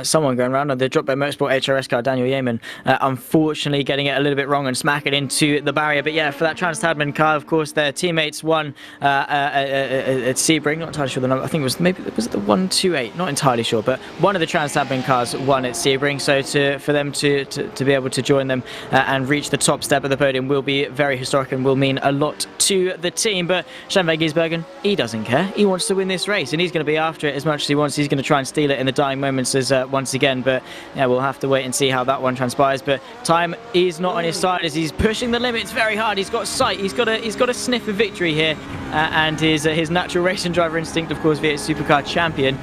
someone going around on the Drop Bear Motorsport HRS car, Daniel Yeaman, unfortunately getting it a little bit wrong and smacking into the barrier. But yeah, for that Trans-Tasman car, of course, their teammates won at Sebring. Not entirely sure the number. I think it was it the 128. Not entirely sure, but one of the Trans-Tasman cars won at Sebring. So for them to be able to join them and reach the top step of the podium will be very historic and will mean a lot to the team. But Shane van Gisbergen, he doesn't care. He wants to win this race, and he's going to be after after it as much as he wants. He's going to try and steal it in the dying moments as once again, but yeah, we'll have to wait and see how that one transpires. But time is not on his side as he's pushing the limits very hard. He's got sight. He's got a sniff of victory here, and his natural racing driver instinct, of course, V8 Supercar champion,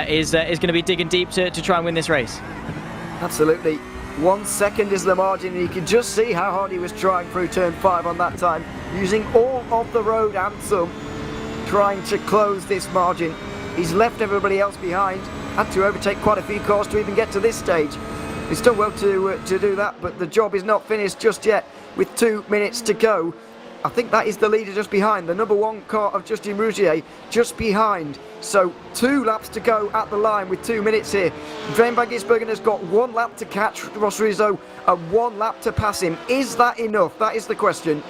is going to be digging deep to try and win this race. Absolutely. 1 second is the margin, and you can just see how hard he was trying through turn 5 on that time, using all of the road and some, trying to close this margin. He's left everybody else behind, had to overtake quite a few cars to even get to this stage. He's done well to do that, but the job is not finished just yet with 2 minutes to go. I think that is the leader just behind, the number 1 car of Justin Rougier just behind. So 2 laps to go at the line with 2 minutes here. Shane van Gisbergen has got 1 lap to catch Ross Rizzo and 1 lap to pass him. Is that enough? That is the question.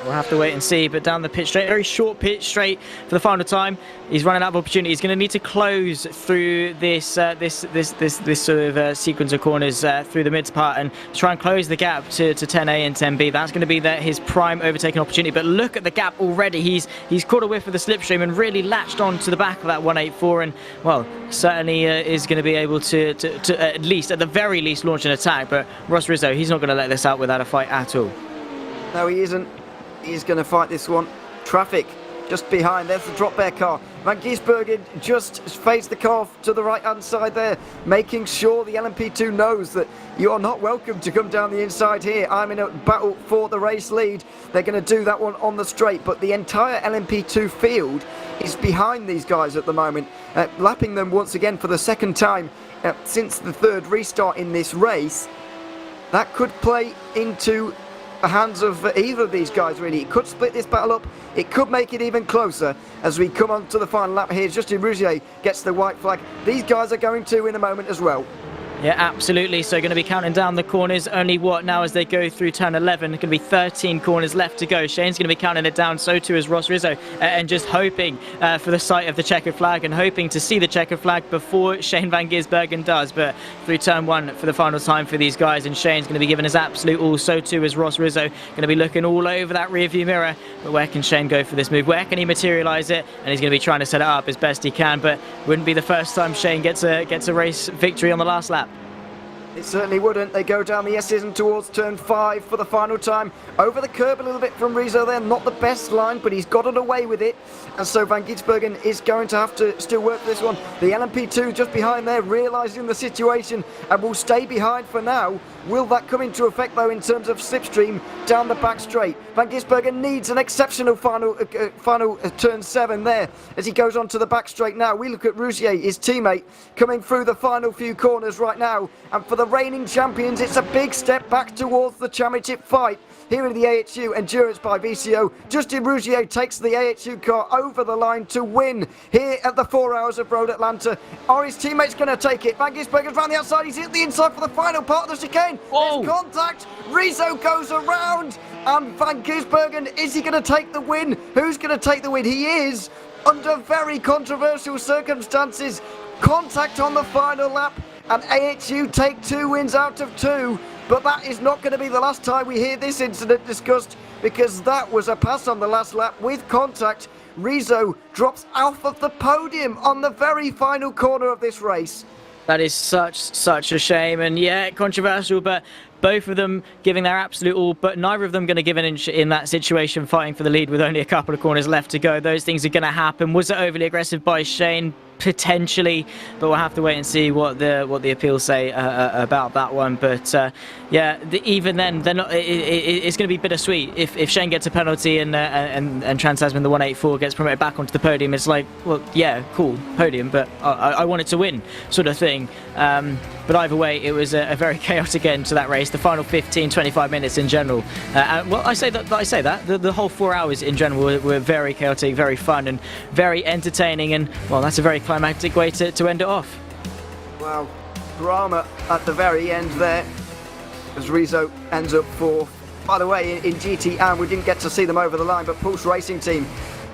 We'll have to wait and see, but down the pit straight, very short pit straight for the final time. He's running out of opportunity. He's going to need to close through this sort of sequence of corners through the mid part and try and close the gap to 10A and 10B. That's going to be his prime overtaking opportunity. But look at the gap already. He's caught a whiff of the slipstream and really latched on to the back of that 184, and well, certainly is going to be able to at the very least launch an attack. But Ross Rizzo, he's not going to let this out without a fight at all. No, he isn't. He's going to fight this one. Traffic just behind. There's the drop bear car. Van Gisbergen just faced the car to the right hand side there, making sure the LMP2 knows that you are not welcome to come down the inside here. I'm in a battle for the race lead. They're going to do that one on the straight, but the entire LMP2 field is behind these guys at the moment, lapping them once again for the second time since the 3rd restart in this race. That could play into the hands of either of these guys, really. It could split this battle up. It could make it even closer as we come on to the final lap here. Justin Rougier gets the white flag. These guys are going to in a moment as well. Yeah, absolutely. So going to be counting down the corners. Only what now as they go through turn 11? Going to be 13 corners left to go. Shane's going to be counting it down. So too is Ross Rizzo, and just hoping for the sight of the checkered flag and hoping to see the checkered flag before Shane van Gisbergen does. But through turn 1 for the final time for these guys, and Shane's going to be giving his absolute all. So too is Ross Rizzo. Going to be looking all over that rearview mirror. But where can Shane go for this move? Where can he materialise it? And he's going to be trying to set it up as best he can. But wouldn't be the first time Shane gets a race victory on the last lap. It certainly wouldn't. They go down the S's and towards turn 5 for the final time. Over the curb a little bit from Rizzo there. Not the best line, but he's got it away with it. And so Van Gisbergen is going to have to still work for this one. The LMP2 just behind there, realising the situation, and will stay behind for now. Will that come into effect, though, in terms of slipstream down the back straight? Van Gisbergen needs an exceptional final turn 7 there as he goes on to the back straight now. We look at Rougier, his teammate, coming through the final few corners right now. And for the reigning champions, it's a big step back towards the championship fight. Here in the AHU Endurance by VCO, Justin Rougier takes the AHU car over the line to win here at the 4 Hours of Road Atlanta. Are his teammates going to take it? Van Gisbergen's round the outside, he's hit the inside for the final part of the chicane. There's contact, Rizzo goes around, and Van Gisbergen, is he going to take the win? Who's going to take the win? He is, under very controversial circumstances. Contact on the final lap, and AHU take 2 wins out of 2. But that is not going to be the last time we hear this incident discussed, because that was a pass on the last lap with contact. Rizzo drops off of the podium on the very final corner of this race. That is such a shame, and yeah, controversial, but both of them giving their absolute all, but neither of them going to give an inch in that situation, fighting for the lead with only a couple of corners left to go. Those things are going to happen. Was it overly aggressive by Shane? Potentially, but we'll have to wait and see what the appeals say about that one. But yeah, even then, they're not. It's going to be bittersweet if Shane gets a penalty and Trans-Tasman, the 184, gets promoted back onto the podium. It's like, well, yeah, cool, podium, but I wanted to win, sort of thing. But either way, it was a very chaotic end to that race. The final 15-25 minutes in general. Well, I say that the whole 4 hours in general were very chaotic, very fun, and very entertaining. And well, that's a very climactic way to end it off. Wow, drama at the very end there as Rizzo ends up 4th. By the way, in GT, we didn't get to see them over the line, but Pulse Racing Team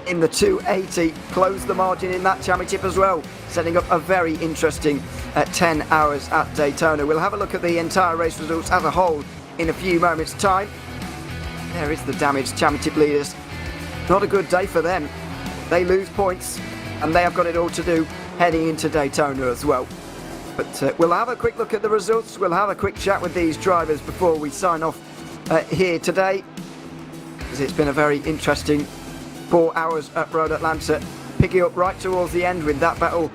in the 280 closed the margin in that championship as well, setting up a very interesting 10 hours at Daytona. We'll have a look at the entire race results as a whole in a few moments' time. There is the damaged championship leaders. Not a good day for them. They lose points. and they have got it all to do heading into Daytona as well. But we'll have a quick look at the results. We'll have a quick chat with these drivers before we sign off here today, as it's been a very interesting 4 hours at Road Atlanta, picking up right towards the end with that battle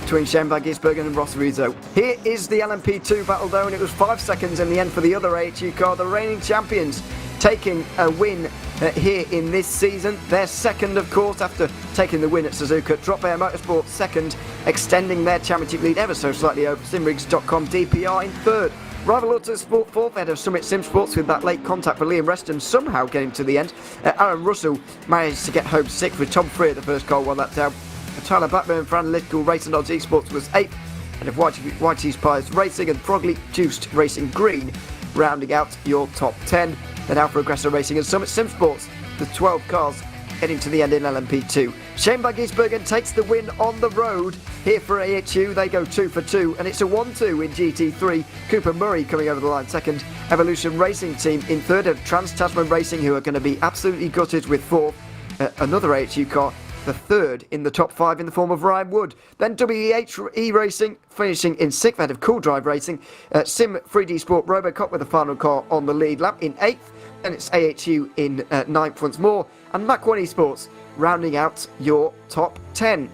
between Shane van Gisbergen and Ross Rizzo. Here is the LMP2 battle though, and it was 5 seconds in the end for the other AHU car. The reigning champions taking a win here in this season. They're second, of course, after taking the win at Suzuka. Drop Air Motorsport second, extending their championship lead ever so slightly over Simrigs.com. DPR in third. Rival Autosport fourth, ahead of Summit Sim Sports with that late contact for Liam Reston somehow getting to the end. Aaron Russell managed to get home sixth with Tom Freer, the first car, 1 lap down. Tyler Blackburn for Analytical Racing Odds Esports was 8th, and of Whitey's Pies Racing and Frogley Juiced Racing Green rounding out your top 10. Then Alpha Aggressor Racing and Summit Sim Sports, the 12 cars heading to the end in LMP2. Shane van Gisbergen takes the win on the road here for AHU. They go 2 for 2, and it's a 1-2 in GT3. Cooper Murray coming over the line second. Evolution Racing Team in third, of Trans-Tasman Racing, who are going to be absolutely gutted with fourth. Another AHU car, the third in the top 5 in the form of Ryan Wood. Then WEH Racing finishing in 6th, ahead of Cool Drive Racing. Sim 3D Sport Robocop with the final car on the lead lap in 8th. And it's AHU in 9th once more. And Mach 1 Esports rounding out your top 10.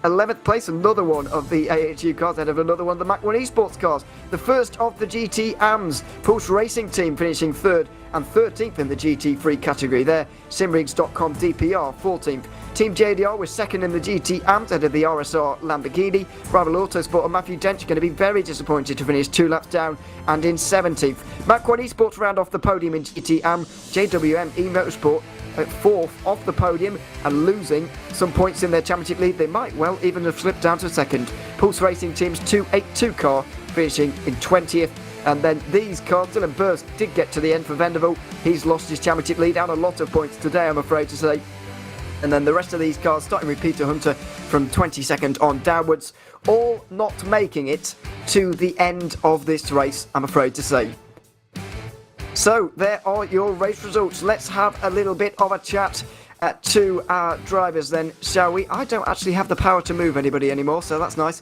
11th place, another one of the AHU cars, ahead of another one of the Mach 1 Esports cars. The first of the GT AMS. Pulse Racing Team finishing 3rd and 13th in the GT3 category there. Simrigs.com DPR 14th. Team JDR was second in the GT AMS, ahead of the RSR Lamborghini. Rival Autosport and Matthew Dench are going to be very disappointed to finish 2 laps down and in 17th. Mach 1 Esports round off the podium in GT AM. JWM eMotorsport at 4th off the podium and losing some points in their championship lead. They might well even have slipped down to 2nd. Pulse Racing Team's 282 car finishing in 20th. And then these cars, Dylan Burst did get to the end for Venderville. He's lost his championship lead and a lot of points today, I'm afraid to say. And then the rest of these cars, starting with Peter Hunter from 22nd on downwards, all not making it to the end of this race, I'm afraid to say. So there are your race results. Let's have a little bit of a chat to our drivers then, shall we? I don't actually have the power to move anybody anymore, so that's nice.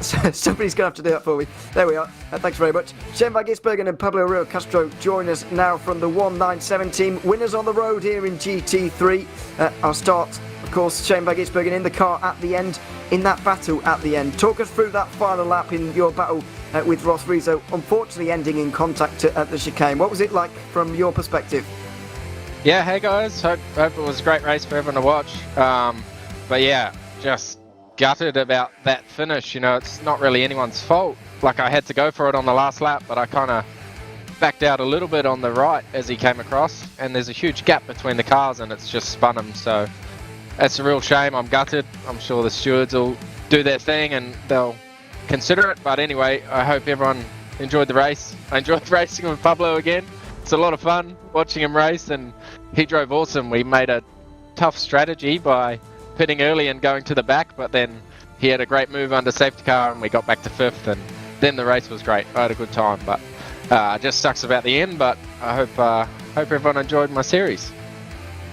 So somebody's going to have to do that for me. There we are. Thanks very much. Shane van Gisbergen and Pablo Rio Castro join us now from the 197 team. Winners on the road here in GT3. I'll start, of course, Shane van Gisbergen in the car at the end, in that battle at the end. Talk us through that final lap in your battle with Ross Rizzo, unfortunately ending in contact at the chicane. What was it like from your perspective? Yeah, hey guys, hope it was a great race for everyone to watch. But yeah, just gutted about that finish. You know, it's not really anyone's fault. Like, I had to go for it on the last lap, but I kind of backed out a little bit on the right as he came across, and there's a huge gap between the cars and it's just spun him. So it's a real shame. I'm gutted. I'm sure the stewards will do their thing and they'll consider it. But anyway, I hope everyone enjoyed the race. I enjoyed racing with Pablo again. It's a lot of fun watching him race, and he drove awesome. We made a tough strategy by pitting early and going to the back, but then he had a great move under safety car and we got back to 5th, and then the race was great. I had a good time, but just sucks about the end. But I hope everyone enjoyed my series,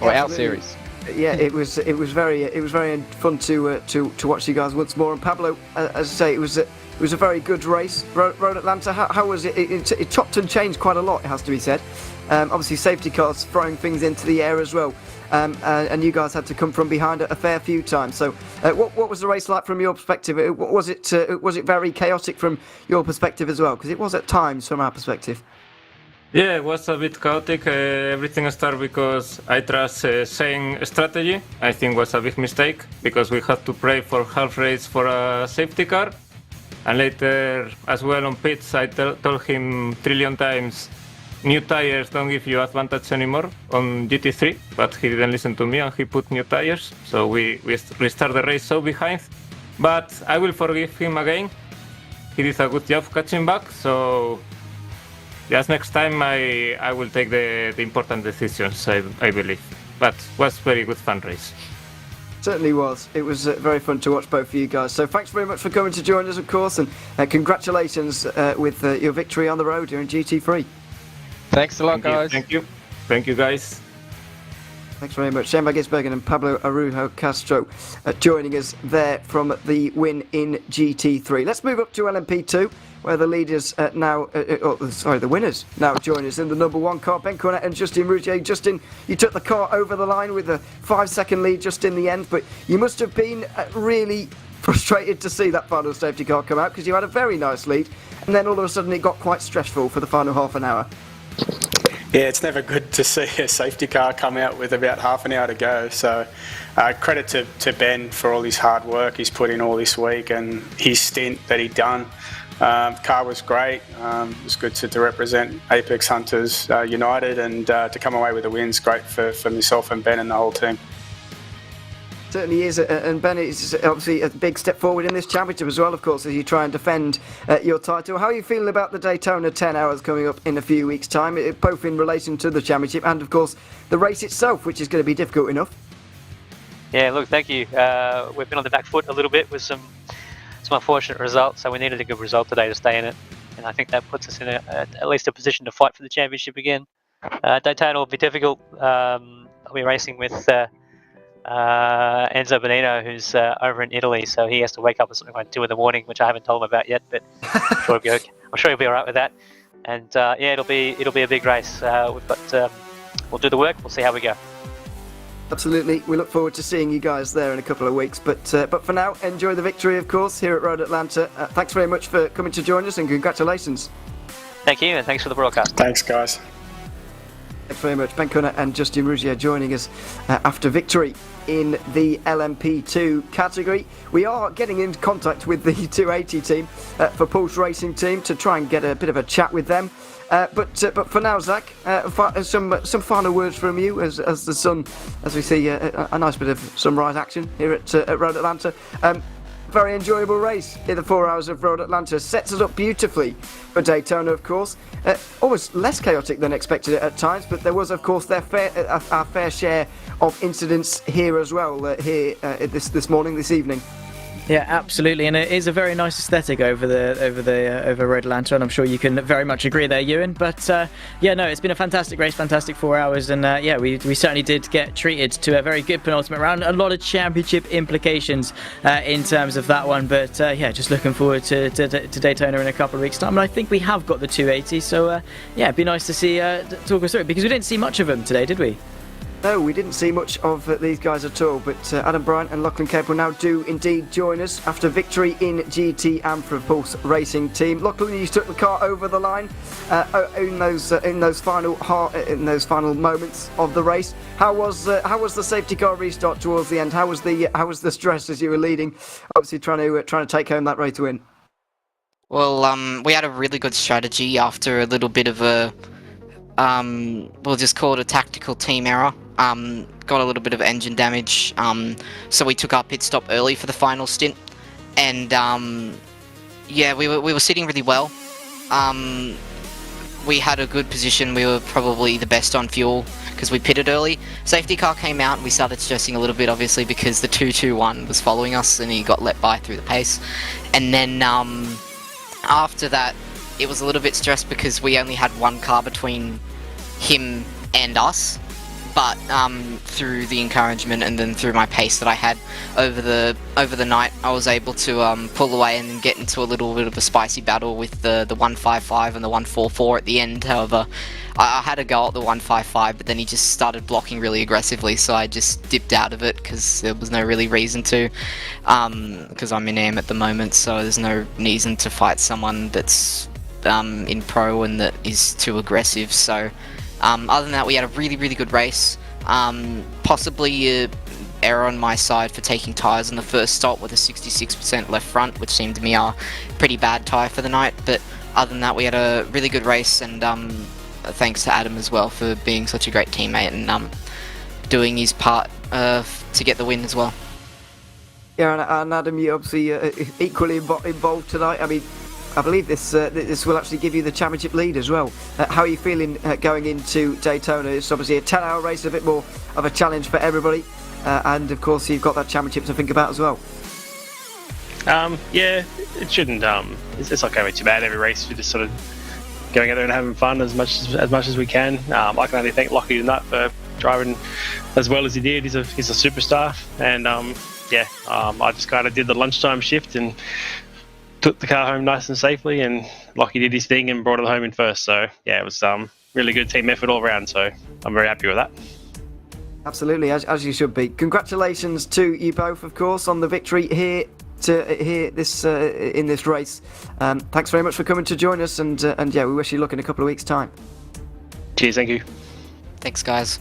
or our series. Yeah, it was very fun to watch you guys once more. And Pablo, as I say, it was a very good race. Road Atlanta, how was it? It chopped and changed quite a lot, it has to be said. Obviously, safety cars throwing things into the air as well. And you guys had to come from behind a fair few times. So, what was the race like from your perspective? Was it very chaotic from your perspective as well? Because it was at times from our perspective. Yeah, it was a bit chaotic. Everything started because I trust Shane's strategy. I think was a big mistake because we had to pray for half race for a safety car. And later, as well on pits, I told him trillion times, new tires don't give you advantage anymore on GT3, but he didn't listen to me and he put new tires. So we restart the race so behind. But I will forgive him again. He did a good job catching back. So just next time I will take the important decisions, I believe. But it was very good fun race. Certainly was. It was very fun to watch both of you guys. So thanks very much for coming to join us, of course, and congratulations with your victory on the road here in GT3. Thanks a lot, guys. Thank you. Thank you, guys. Thanks very much. Shane Gisbergen and Pablo Arujo Castro joining us there from the win in GT3. Let's move up to LMP2, where the leaders the winners now join us in the number 1 car. Ben Cornett and Justin Rougier. Justin, you took the car over the line with a 5-second lead just in the end, but you must have been really frustrated to see that final safety car come out, because you had a very nice lead, and then all of a sudden it got quite stressful for the final half an hour. Yeah, it's never good to see a safety car come out with about half an hour to go. So credit to Ben for all his hard work he's put in all this week and his stint that he'd done. The car was great. It was good to represent Apex Hunters United, and to come away with a win's great for myself and Ben and the whole team. Certainly is, and Ben, it's obviously a big step forward in this championship as well, of course, as you try and defend your title. How are you feeling about the Daytona 10 hours coming up in a few weeks' time, both in relation to the championship and, of course, the race itself, which is going to be difficult enough? Yeah, look, thank you. We've been on the back foot a little bit with some unfortunate results, so we needed a good result today to stay in it, and I think that puts us in at least a position to fight for the championship again. Daytona will be difficult. I'll be racing with Enzo Bonino, who's over in Italy, so he has to wake up at something like 2 in the morning, which I haven't told him about yet, but I'm sure he'll be all right with that. And it'll be a big race. We'll do the work. We'll see how we go. Absolutely, we look forward to seeing you guys there in a couple of weeks. But for now, enjoy the victory, of course, here at Road Atlanta. Thanks very much for coming to join us, and congratulations. Thank you, and thanks for the broadcast. Thanks, guys. Thanks very much. Ben Cunner and Justin Rougier joining us after victory in the LMP2 category. We are getting in contact with the 280 team for Pulse Racing team to try and get a bit of a chat with them. But for now, Zach, some final words from you as the sun, as we see a nice bit of sunrise action here at Road Atlanta. Very enjoyable race in the 4 hours of Road Atlanta. Sets us up beautifully for Daytona, of course. Almost less chaotic than expected at times, but there was, of course, our fair share of incidents here as well. This morning, this evening. Yeah, absolutely, and it is a very nice aesthetic over Road Atlanta, and I'm sure you can very much agree there, Ewan. But it's been a fantastic race, fantastic 4 hours, and we certainly did get treated to a very good penultimate round. A lot of championship implications in terms of that one, but just looking forward to Daytona in a couple of weeks' time. And I think we have got the 280, so it'd be nice to see talk us through it, because we didn't see much of them today, did we? No, we didn't see much of these guys at all, but Adam Bryant and Lachlan Campbell now do indeed join us after victory in GT and for Pulse Racing team. Lachlan, you took the car over the line in those final moments of the race. How was the safety car restart towards the end? How was the stress as you were leading, obviously trying to take home that race win? Well, we had a really good strategy after a little bit of a we'll just call it a tactical team error. Got a little bit of engine damage, so we took our pit stop early for the final stint, and we were sitting really well. We had a good position. We were probably the best on fuel because we pitted early. Safety car came out and we started stressing a little bit, obviously, because the 221 was following us and he got let by through the pace. And then after that, it was a little bit stressed because we only had one car between him and us, but through the encouragement and then through my pace that I had over the night, I was able to pull away and then get into a little bit of a spicy battle with the 155 and the 144 at the end. However, I had a go at the 155, but then he just started blocking really aggressively, so I just dipped out of it because there was no really reason to, because I'm in AM at the moment, so there's no reason to fight someone that's in pro and that is too aggressive. So other than that, we had a really, really good race. Possibly an error on my side for taking tyres on the first stop with a 66% left front, which seemed to me a pretty bad tyre for the night. But other than that, we had a really good race, and thanks to Adam as well for being such a great teammate and doing his part to get the win as well. Yeah, and Adam, you obviously equally involved tonight. I mean, I believe this will actually give you the championship lead as well. How are you feeling going into Daytona? It's obviously a 10-hour race, a bit more of a challenge for everybody, and of course you've got that championship to think about as well. It shouldn't. It's not going to be too bad. Every race we're just sort of going out there and having fun as much as we can. I can only thank Lockie tonight for driving as well as he did. He's a superstar, and I just kind of did the lunchtime shift and took the car home nice and safely, and Lockie did his thing and brought it home in first. So yeah, it was really good team effort all around. So I'm very happy with that. Absolutely, as you should be. Congratulations to you both, of course, on the victory here in this race. Thanks very much for coming to join us, and we wish you luck in a couple of weeks' time. Cheers, thank you. Thanks, guys.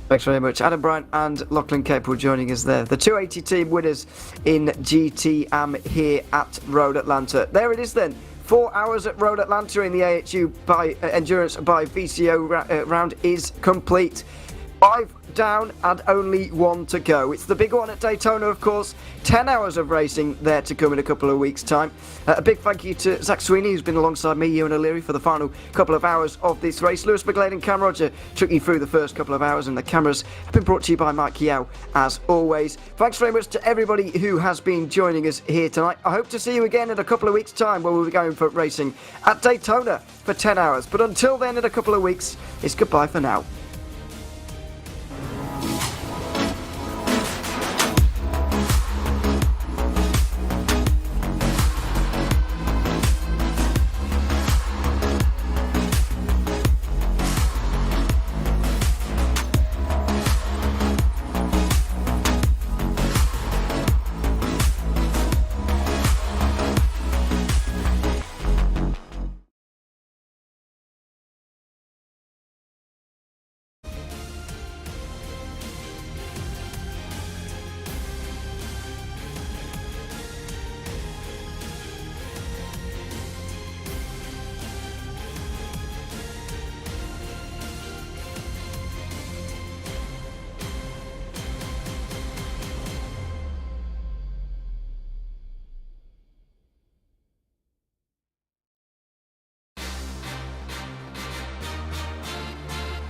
Thanks very much. Adam Bryant and Lachlan Capel joining us there. The 280 team winners in GTM here at Road Atlanta. There it is then. 4 hours at Road Atlanta in the AHU Endurance by VCO round is complete. 5 down and only 1 to go. It's the big one at Daytona, of course. 10 hours of racing there to come in a couple of weeks' time. A big thank you to Zach Sweeney, who's been alongside me, Ewan O'Leary, for the final couple of hours of this race. Lewis McGlade and Cam Roger took you through the first couple of hours, and the cameras have been brought to you by Mike Yao, as always. Thanks very much to everybody who has been joining us here tonight. I hope to see you again in a couple of weeks' time, where we'll be going for racing at Daytona for 10 hours. But until then, in a couple of weeks, it's goodbye for now.